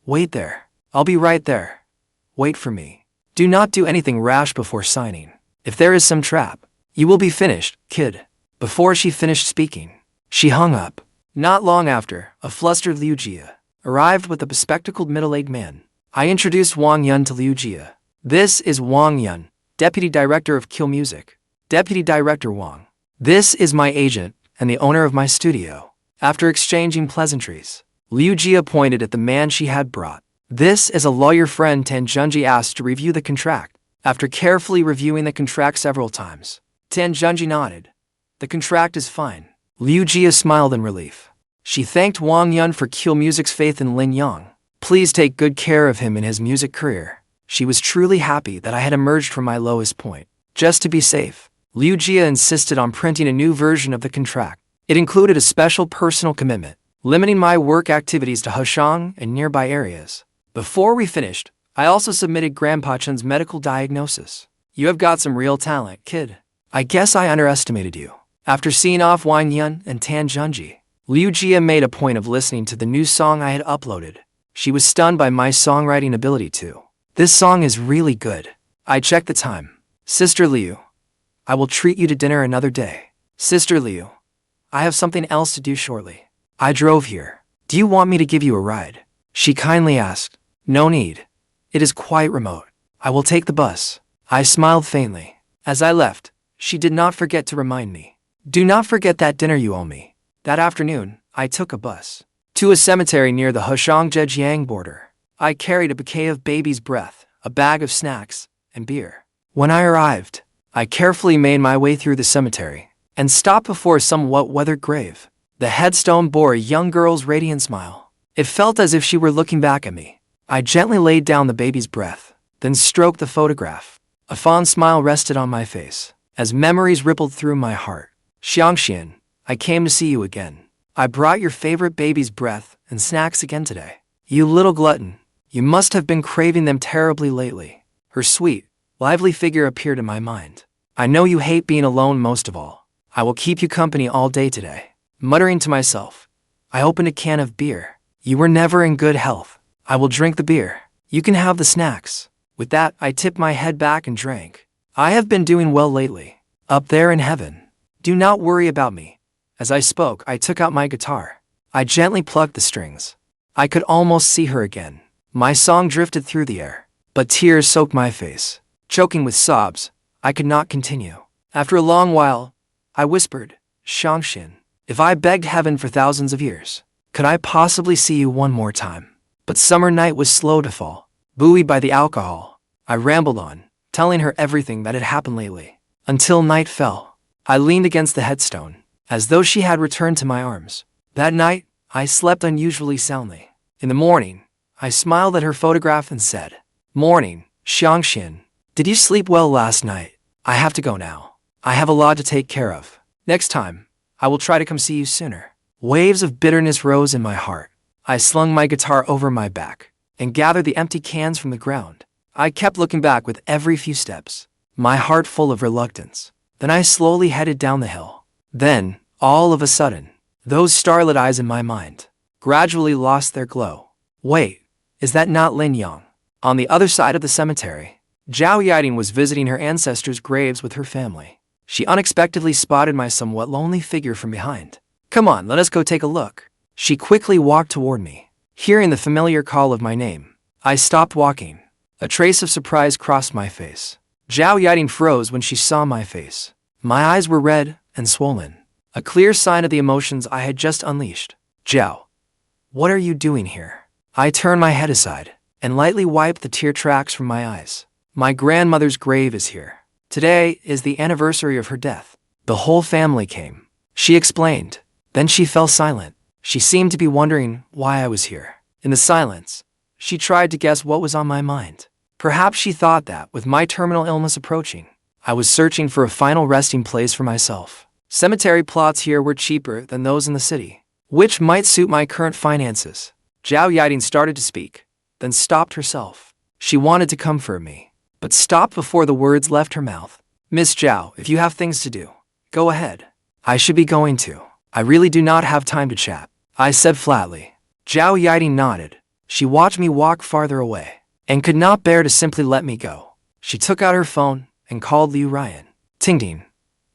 "Wait there. I'll be right there. Wait for me. Do not do anything rash before signing. If there is some trap, you will be finished, kid." Before she finished speaking, she hung up. Not long after, a flustered Liu Jia arrived with a bespectacled middle-aged man. I introduced Wang Yun to Liu Jia. This is Wang Yun, Deputy Director of Qian Music. Deputy Director Wang. This is my agent and the owner of my studio. After exchanging pleasantries, Liu Jia pointed at the man she had brought. This is a lawyer friend Tan Junji asked to review the contract. After carefully reviewing the contract several times, Tan Junji nodded. The contract is fine. Liu Jia smiled in relief. She thanked Wang Yun for Qian Music's faith in Lin Yang. Please take good care of him in his music career. She was truly happy that I had emerged from my lowest point. Just to be safe, Liu Jia insisted on printing a new version of the contract. It included a special personal commitment, limiting my work activities to Hexiang and nearby areas. Before we finished, I also submitted Grandpa Chen's medical diagnosis. You have got some real talent, kid. I guess I underestimated you. After seeing off Wang Yun and Tan Junji, Liu Jia made a point of listening to the new song I had uploaded. She was stunned by my songwriting ability too. This song is really good. I checked the time. Sister Liu, I will treat you to dinner another day. Sister Liu, I have something else to do shortly. I drove here. Do you want me to give you a ride? She kindly asked. No need. It is quite remote. I will take the bus. I smiled faintly. As I left, she did not forget to remind me. Do not forget that dinner you owe me. That afternoon, I took a bus to a cemetery near the Hexiang-Zhejiang border. I carried a bouquet of baby's breath, a bag of snacks, and beer. When I arrived, I carefully made my way through the cemetery and stopped before a somewhat weathered grave. The headstone bore a young girl's radiant smile. It felt as if she were looking back at me. I gently laid down the baby's breath, then stroked the photograph. A fond smile rested on my face as memories rippled through my heart. Xiaoxue, I came to see you again. I brought your favorite baby's breath and snacks again today. You little glutton, you must have been craving them terribly lately. Her sweet, lively figure appeared in my mind. I know you hate being alone most of all. I will keep you company all day today. Muttering to myself, I opened a can of beer. You were never in good health. I will drink the beer. You can have the snacks. With that, I tipped my head back and drank. I have been doing well lately. Up there in heaven. Do not worry about me. As I spoke, I took out my guitar. I gently plucked the strings. I could almost see her again. My song drifted through the air, but tears soaked my face. Choking with sobs, I could not continue. After a long while, I whispered, Xiaoxue, if I begged heaven for thousands of years, could I possibly see you one more time? But summer night was slow to fall. Buoyed by the alcohol, I rambled on, telling her everything that had happened lately. Until night fell, I leaned against the headstone, as though she had returned to my arms. That night, I slept unusually soundly. In the morning, I smiled at her photograph and said, Morning, Xiaoxue. Did you sleep well last night? I have to go now. I have a lot to take care of. Next time, I will try to come see you sooner. Waves of bitterness rose in my heart. I slung my guitar over my back and gathered the empty cans from the ground. I kept looking back with every few steps, my heart full of reluctance. Then I slowly headed down the hill. Then, all of a sudden, those starlit eyes in my mind gradually lost their glow. Wait, is that not Lin Yang? On the other side of the cemetery, Zhao Yiting was visiting her ancestors' graves with her family. She unexpectedly spotted my somewhat lonely figure from behind. Come on, let us go take a look. She quickly walked toward me. Hearing the familiar call of my name, I stopped walking. A trace of surprise crossed my face. Zhao Yiting froze when she saw my face. My eyes were red and swollen, a clear sign of the emotions I had just unleashed. Zhao, what are you doing here? I turned my head aside and lightly wiped the tear tracks from my eyes. My grandmother's grave is here. Today is the anniversary of her death. The whole family came, she explained. Then she fell silent. She seemed to be wondering why I was here. In the silence, she tried to guess what was on my mind. Perhaps she thought that, with my terminal illness approaching, I was searching for a final resting place for myself. Cemetery plots here were cheaper than those in the city, which might suit my current finances. Zhao Yiting started to speak, then stopped herself. She wanted to comfort me, but stopped before the words left her mouth. Miss Zhao, if you have things to do, go ahead. I should be going to. I really do not have time to chat, I said flatly. Zhao Yiting nodded. She watched me walk farther away and could not bear to simply let me go. She took out her phone and called Liu Ruyan. Ting ting.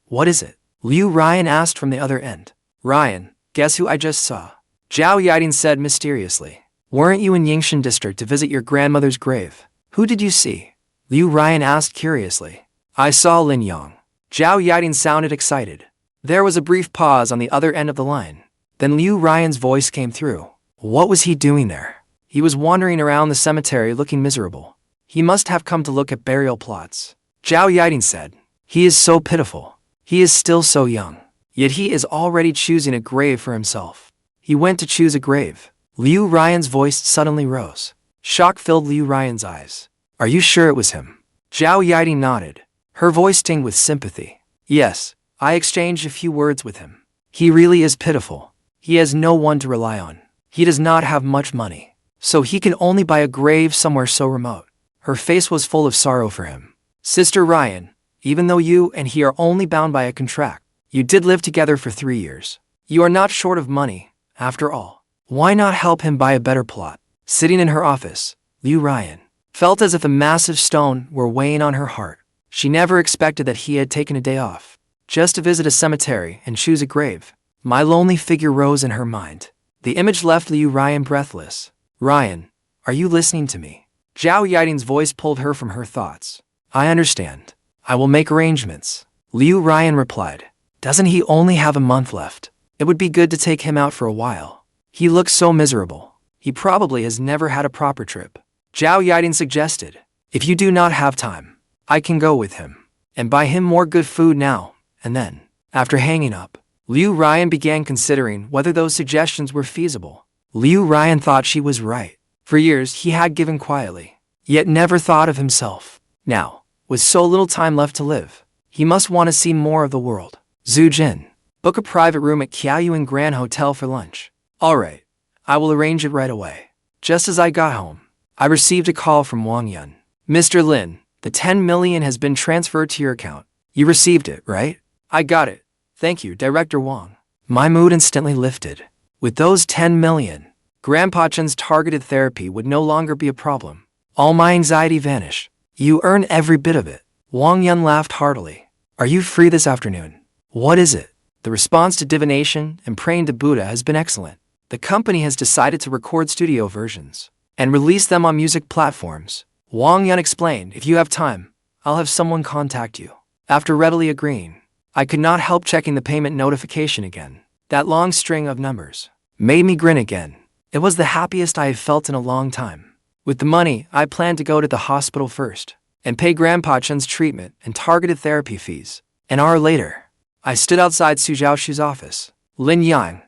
What is it? Liu Ruyan asked from the other end. Ryan, guess who I just saw? Zhao Yiting said mysteriously. Weren't you in Yingxin district to visit your grandmother's grave? Who did you see? Liu Ruyan asked curiously. I saw Lin Yang. Zhao Yiting sounded excited. There was a brief pause on the other end of the line. Then Liu Ruyan's voice came through. What was he doing there? He was wandering around the cemetery looking miserable. He must have come to look at burial plots. Zhao Yiting said. He is so pitiful. He is still so young. Yet he is already choosing a grave for himself. He went to choose a grave. Liu Ruyan's voice suddenly rose. Shock filled Liu Ruyan's eyes. Are you sure it was him? Zhao Yiting nodded. Her voice tinged with sympathy. Yes, I exchanged a few words with him. He really is pitiful. He has no one to rely on. He does not have much money, so he can only buy a grave somewhere so remote. Her face was full of sorrow for him. Sister Ruyan, even though you and he are only bound by a contract, you did live together for 3 years. You are not short of money, after all. Why not help him buy a better plot? Sitting in her office, Liu Ruyan felt as if a massive stone were weighing on her heart. She never expected that he had taken a day off, just to visit a cemetery and choose a grave. My lonely figure rose in her mind. The image left Liu Ruyan breathless. Ryan, are you listening to me? Zhao Yiting's voice pulled her from her thoughts. I understand. I will make arrangements. Liu Ruyan replied. Doesn't he only have a month left? It would be good to take him out for a while. He looks so miserable. He probably has never had a proper trip. Zhao Yiting suggested. If you do not have time, I can go with him and buy him more good food now and then. After hanging up, Liu Ruyan began considering whether those suggestions were feasible. Liu Ruyan thought she was right. For years he had given quietly, yet never thought of himself. Now, with so little time left to live, he must want to see more of the world. Zhu Jin, book a private room at Qian Grand Hotel for lunch. Alright, I will arrange it right away. Just as I got home, I received a call from Wang Yun. Mr. Lin, the 10 million has been transferred to your account. You received it, right? I got it. Thank you, Director Wang. My mood instantly lifted. With those 10 million, Grandpa Chen's targeted therapy would no longer be a problem. All my anxiety vanished. You earn every bit of it. Wang Yun laughed heartily. Are you free this afternoon? What is it? The response to divination and praying to Buddha has been excellent. The company has decided to record studio versions and release them on music platforms. Wang Yun explained, if you have time, I'll have someone contact you. After readily agreeing, I could not help checking the payment notification again. That long string of numbers made me grin again. It was the happiest I have felt in a long time. With the money, I planned to go to the hospital first and pay Grandpa Chen's treatment and targeted therapy fees. An hour later, I stood outside Su Xiaoxue's office. Lin Yang,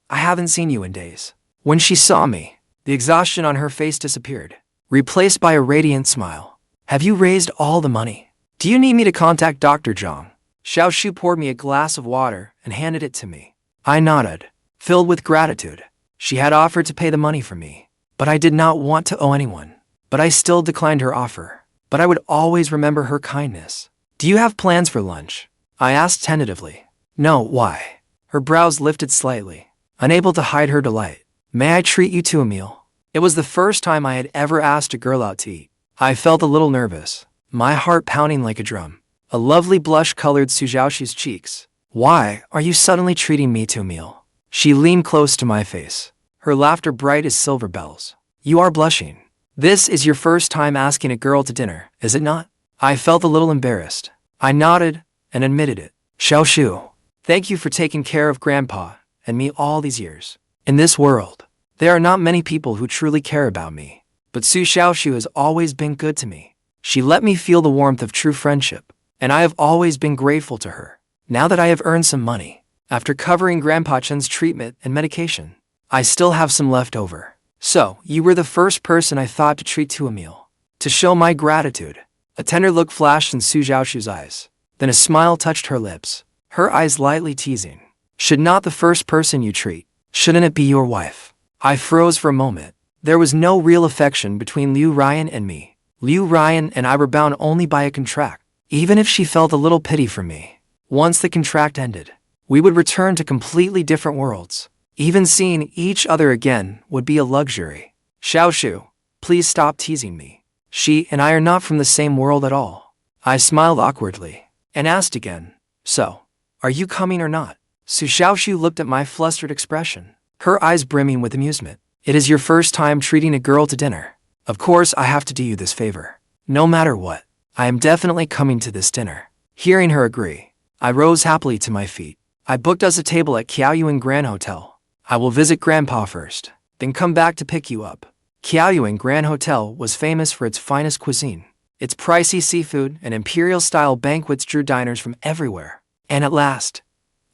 I haven't seen you in days. When she saw me, the exhaustion on her face disappeared, replaced by a radiant smile. Have you raised all the money? Do you need me to contact Dr. Zhang? Xiaoxue poured me a glass of water and handed it to me. I nodded, filled with gratitude. She had offered to pay the money for me, but I did not want to owe anyone. But I still declined her offer. But I would always remember her kindness. Do you have plans for lunch? I asked tentatively. No, why? Her brows lifted slightly, unable to hide her delight. May I treat you to a meal? It was the first time I had ever asked a girl out to eat. I felt a little nervous, my heart pounding like a drum. A lovely blush colored Su Xiaoxue's cheeks. Why are you suddenly treating me to a meal? She leaned close to my face, her laughter bright as silver bells. You are blushing. This is your first time asking a girl to dinner, is it not? I felt a little embarrassed. I nodded and admitted it. Xiaoxue, thank you for taking care of Grandpa and me all these years. In this world, there are not many people who truly care about me, but Su Xiaoxue has always been good to me. She let me feel the warmth of true friendship, and I have always been grateful to her. Now that I have earned some money, after covering Grandpa Chen's treatment and medication, I still have some left over. So, you were the first person I thought to treat to a meal. To show my gratitude, a tender look flashed in Su Xiaoxue's eyes. Then a smile touched her lips, her eyes lightly teasing. Should not the first person you treat, shouldn't it be your wife? I froze for a moment. There was no real affection between Liu Ruyan and me. Liu Ruyan and I were bound only by a contract. Even if she felt a little pity for me, once the contract ended, we would return to completely different worlds. Even seeing each other again would be a luxury. Xiaoxue, please stop teasing me. She and I are not from the same world at all. I smiled awkwardly and asked again, so, are you coming or not? Su Xiaoxue looked at my flustered expression, her eyes brimming with amusement. It is your first time treating a girl to dinner. Of course I have to do you this favor. No matter what, I am definitely coming to this dinner. Hearing her agree, I rose happily to my feet. I booked us a table at Qian Grand Hotel. I will visit Grandpa first, then come back to pick you up. Qian Grand Hotel was famous for its finest cuisine. Its pricey seafood and imperial-style banquets drew diners from everywhere. And at last,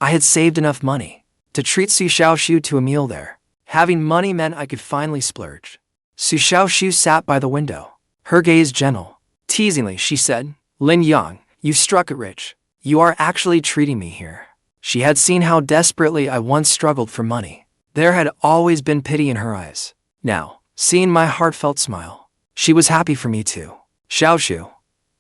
I had saved enough money to treat Su Xiaoxue to a meal there. Having money meant I could finally splurge. Su Xiaoxue sat by the window, her gaze gentle. Teasingly, she said, Lin Yang, you struck it rich. You are actually treating me here. She had seen how desperately I once struggled for money. There had always been pity in her eyes. Now, seeing my heartfelt smile, she was happy for me too. Xiaoxue,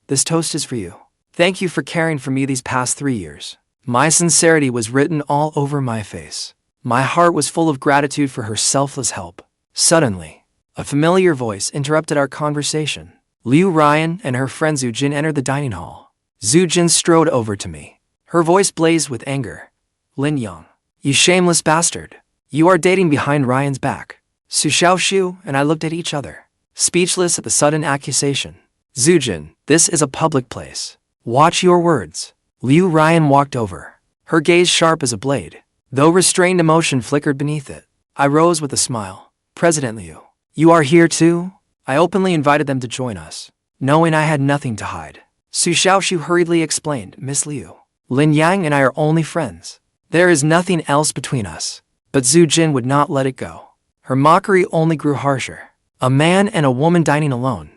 this toast is for you. Thank you for caring for me these past 3 years. My sincerity was written all over my face. My heart was full of gratitude for her selfless help. Suddenly, a familiar voice interrupted our conversation. Liu Ruyan and her friend Zhou Yun entered the dining hall. Zhou Yun strode over to me. Her voice blazed with anger. Lin Yang, you shameless bastard. You are dating behind Ryan's back. Su Xiaoxue and I looked at each other, speechless at the sudden accusation. Zhou Yun, this is a public place. Watch your words. Liu Ruyan walked over, her gaze sharp as a blade, though restrained emotion flickered beneath it. I rose with a smile. President Liu, you are here too? I openly invited them to join us, knowing I had nothing to hide. Su Xiaoxue hurriedly explained, Miss Liu, Lin Yang and I are only friends. There is nothing else between us. But Zhou Yun would not let it go. Her mockery only grew harsher. A man and a woman dining alone.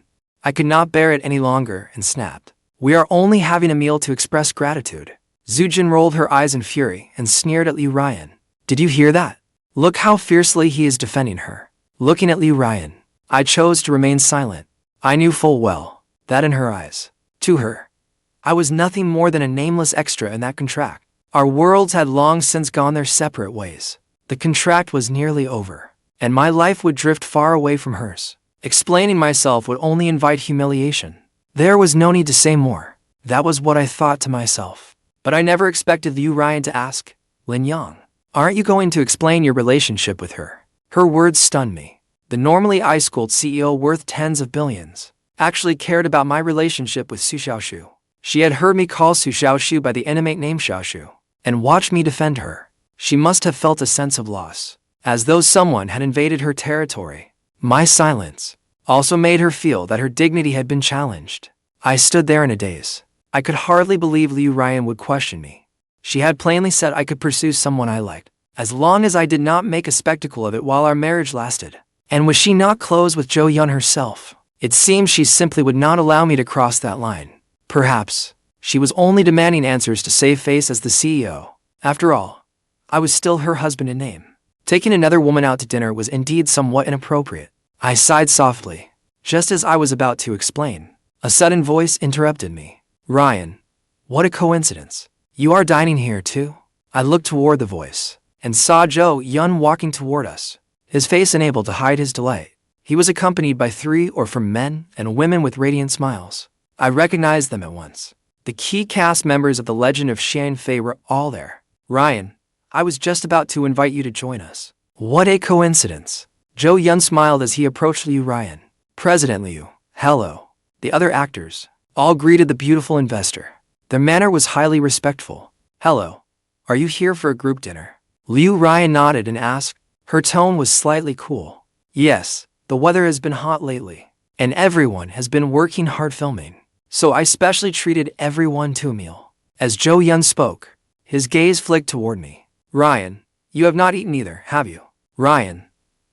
I could not bear it any longer and snapped. We are only having a meal to express gratitude. Zhou Yun rolled her eyes in fury and sneered at Liu Ruyan. Did you hear that? Look how fiercely he is defending her. Looking at Liu Ruyan, I chose to remain silent. I knew full well that in her eyes, to her, I was nothing more than a nameless extra in that contract. Our worlds had long since gone their separate ways. The contract was nearly over, and my life would drift far away from hers. Explaining myself would only invite humiliation. There was no need to say more. That was what I thought to myself. But I never expected Liu Ruyan to ask, Lin Yang, Aren't you going to explain your relationship with her? Her words stunned me. The normally ice-cold CEO worth tens of billions actually cared about my relationship with Xiaoxue. She had heard me call Xiaoxue by the intimate name Xiaoxue and watched me defend her. She must have felt a sense of loss, as though someone had invaded her territory. My silence also made her feel that her dignity had been challenged. I stood there in a daze. I could hardly believe Liu Ruyan would question me. She had plainly said I could pursue someone I liked, as long as I did not make a spectacle of it while our marriage lasted. And was she not close with Zhou Yun herself? It seemed she simply would not allow me to cross that line. Perhaps she was only demanding answers to save face as the CEO. After all, I was still her husband in name. Taking another woman out to dinner was indeed somewhat inappropriate. I sighed softly. Just as I was about to explain, a sudden voice interrupted me. Ryan, what a coincidence. You are dining here too? I looked toward the voice and saw Zhou Yun walking toward us, his face unable to hide his delight. He was accompanied by 3 or 4 men and women with radiant smiles. I recognized them at once. The key cast members of the Legend of Qian Fei were all there. Ryan, I was just about to invite you to join us. What a coincidence. Zhou Yun smiled as he approached Liu Ruyan. President Liu, hello. The other actors all greeted the beautiful investor. Their manner was highly respectful. Hello. Are you here for a group dinner? Liu Ruyan nodded and asked. Her tone was slightly cool. Yes, the weather has been hot lately, and everyone has been working hard filming. So I specially treated everyone to a meal. As Zhou Yun spoke, his gaze flicked toward me. Ryan, you have not eaten either, have you? Ryan,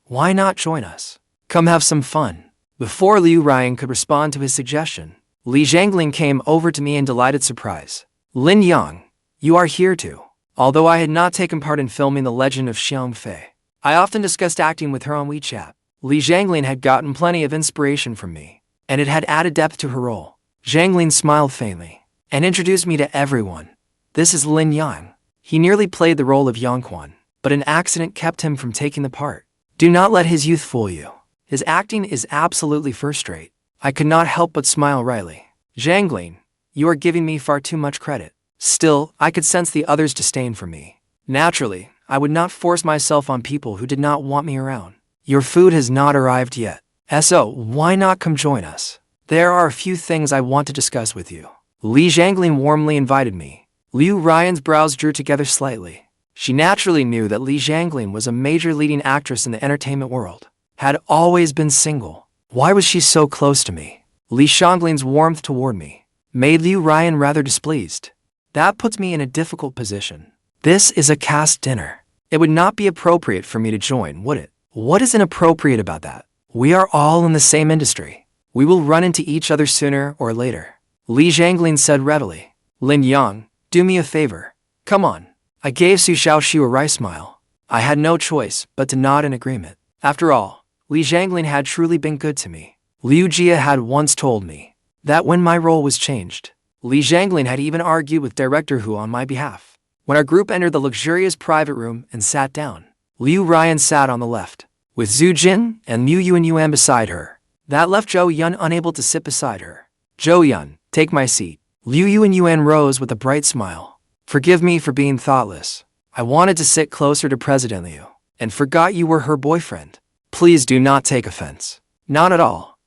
why not join us? Come have some fun. Before Liu Ruyan could respond to his suggestion, Li Zhanglin came over to me in delighted surprise. Lin Yang, you are here too. Although I had not taken part in filming The Legend of Xian Fei, I often discussed acting with her on WeChat. Li Zhanglin had gotten plenty of inspiration from me, and it had added depth to her role. Zhanglin smiled faintly and introduced me to everyone. This is Lin Yang. He nearly played the role of Yongquan, but an accident kept him from taking the part. Do not let his youth fool you. His acting is absolutely first-rate. I could not help but smile wryly. Zhanglin, you are giving me far too much credit. Still, I could sense the others' disdain for me. Naturally, I would not force myself on people who did not want me around. Your food has not arrived yet. So, why not come join us? There are a few things I want to discuss with you. Li Zhanglin warmly invited me. Liu Ruyan's brows drew together slightly. She naturally knew that Li Zhanglin was a major leading actress in the entertainment world. Had always been single. Why was she so close to me? Li Zhanglin's warmth toward me made Liu Ruyan rather displeased. That puts me in a difficult position. This is a cast dinner. It would not be appropriate for me to join, would it? What is inappropriate about that? We are all in the same industry. We will run into each other sooner or later. Li Zhanglin said readily. Lin Yang, do me a favor. Come on. I gave Xiaoxue a wry smile. I had no choice but to nod in agreement. After all, Li Zhanglin had truly been good to me. Liu Jia had once told me that when my role was changed, Li Zhanglin had even argued with Director Hu on my behalf. When our group entered the luxurious private room and sat down, Liu Ruyan sat on the left, with Zhu Jin and Liu Yuan beside her. That left Zhou Yun unable to sit beside her. Zhou Yun, take my seat. Liu Yuan rose with a bright smile. Forgive me for being thoughtless. I wanted to sit closer to President Liu, and forgot you were her boyfriend. Please do not take offense. Not at all.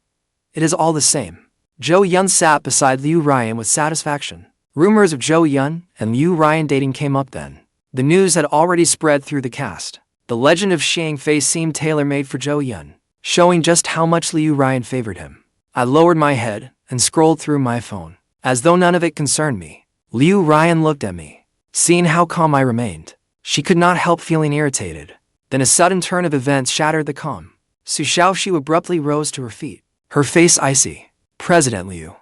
It is all the same. Zhou Yun sat beside Liu Ruyan with satisfaction. Rumors of Zhou Yun and Liu Ruyan dating came up then. The news had already spread through the cast. The Legend of Xian Fei seemed tailor-made for Zhou Yun, showing just how much Liu Ruyan favored him. I lowered my head and scrolled through my phone, as though none of it concerned me. Liu Ruyan looked at me. Seeing how calm I remained, she could not help feeling irritated. Then a sudden turn of events shattered the calm. Xiaoxue abruptly rose to her feet, her face icy. President Liu,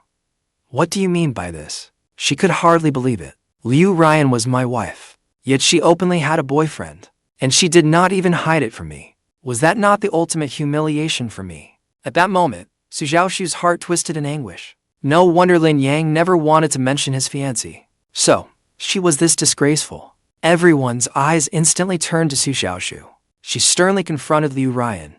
what do you mean by this? She could hardly believe it. Liu Ruyan was my wife, yet she openly had a boyfriend, and she did not even hide it from me. Was that not the ultimate humiliation for me? At that moment, Xiaoxue's heart twisted in anguish. No wonder Lin Yang never wanted to mention his fiancé. So, she was this disgraceful. Everyone's eyes instantly turned to Xiaoxue. She sternly confronted Liu Ruyan.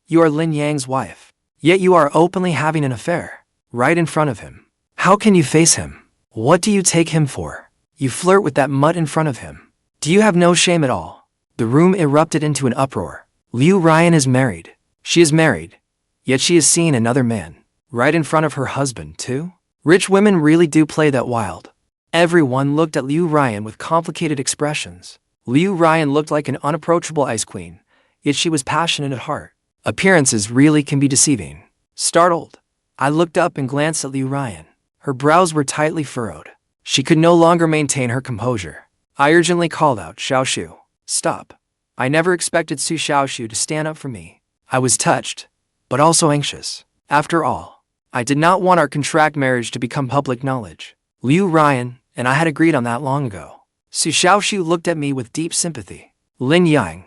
You are Lin Yang's wife, yet you are openly having an affair, right in front of him. How can you face him? What do you take him for? You flirt with that mutt in front of him. Do you have no shame at all? The room erupted into an uproar. Liu Ruyan is married. She is married. Yet she is seeing another man. Right in front of her husband, too? Rich women really do play that wild. Everyone looked at Liu Ruyan with complicated expressions. Liu Ruyan looked like an unapproachable ice queen, yet she was passionate at heart. Appearances really can be deceiving. Startled, I looked up and glanced at Liu Ruyan. Her brows were tightly furrowed. She could no longer maintain her composure. I urgently called out, Xiaoxue, stop. I never expected Xiaoxue to stand up for me. I was touched, but also anxious. After all, I did not want our contract marriage to become public knowledge. Liu Ruyan and I had agreed on that long ago. Xiaoxue looked at me with deep sympathy. Lin Yang,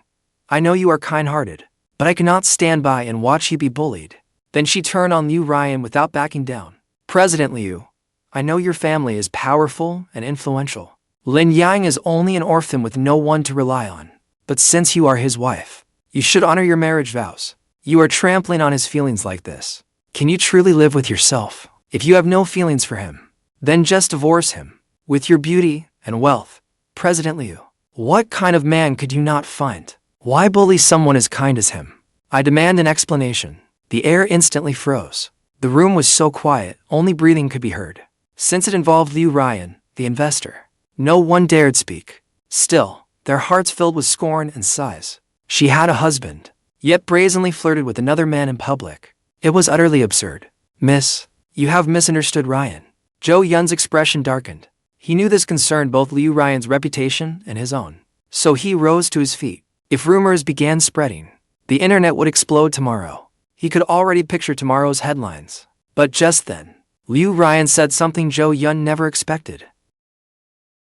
I know you are kind-hearted, but I cannot stand by and watch you be bullied. Then she turned on Liu Ruyan without backing down. President Liu, I know your family is powerful and influential. Lin Yang is only an orphan with no one to rely on. But since you are his wife, you should honor your marriage vows. You are trampling on his feelings like this. Can you truly live with yourself? If you have no feelings for him, then just divorce him. With your beauty and wealth, President Liu, what kind of man could you not find? Why bully someone as kind as him? I demand an explanation. The air instantly froze. The room was so quiet, only breathing could be heard. Since it involved Liu Ruyan, the investor, no one dared speak. Still, their hearts filled with scorn and sighs. She had a husband, yet brazenly flirted with another man in public. It was utterly absurd. Miss, you have misunderstood Ruyan. Zhou Yun's expression darkened. He knew this concerned both Liu Ruyan's reputation and his own. So he rose to his feet. If rumors began spreading, the internet would explode tomorrow. He could already picture tomorrow's headlines. But just then, Liu Ruyan said something Zhou Yun never expected.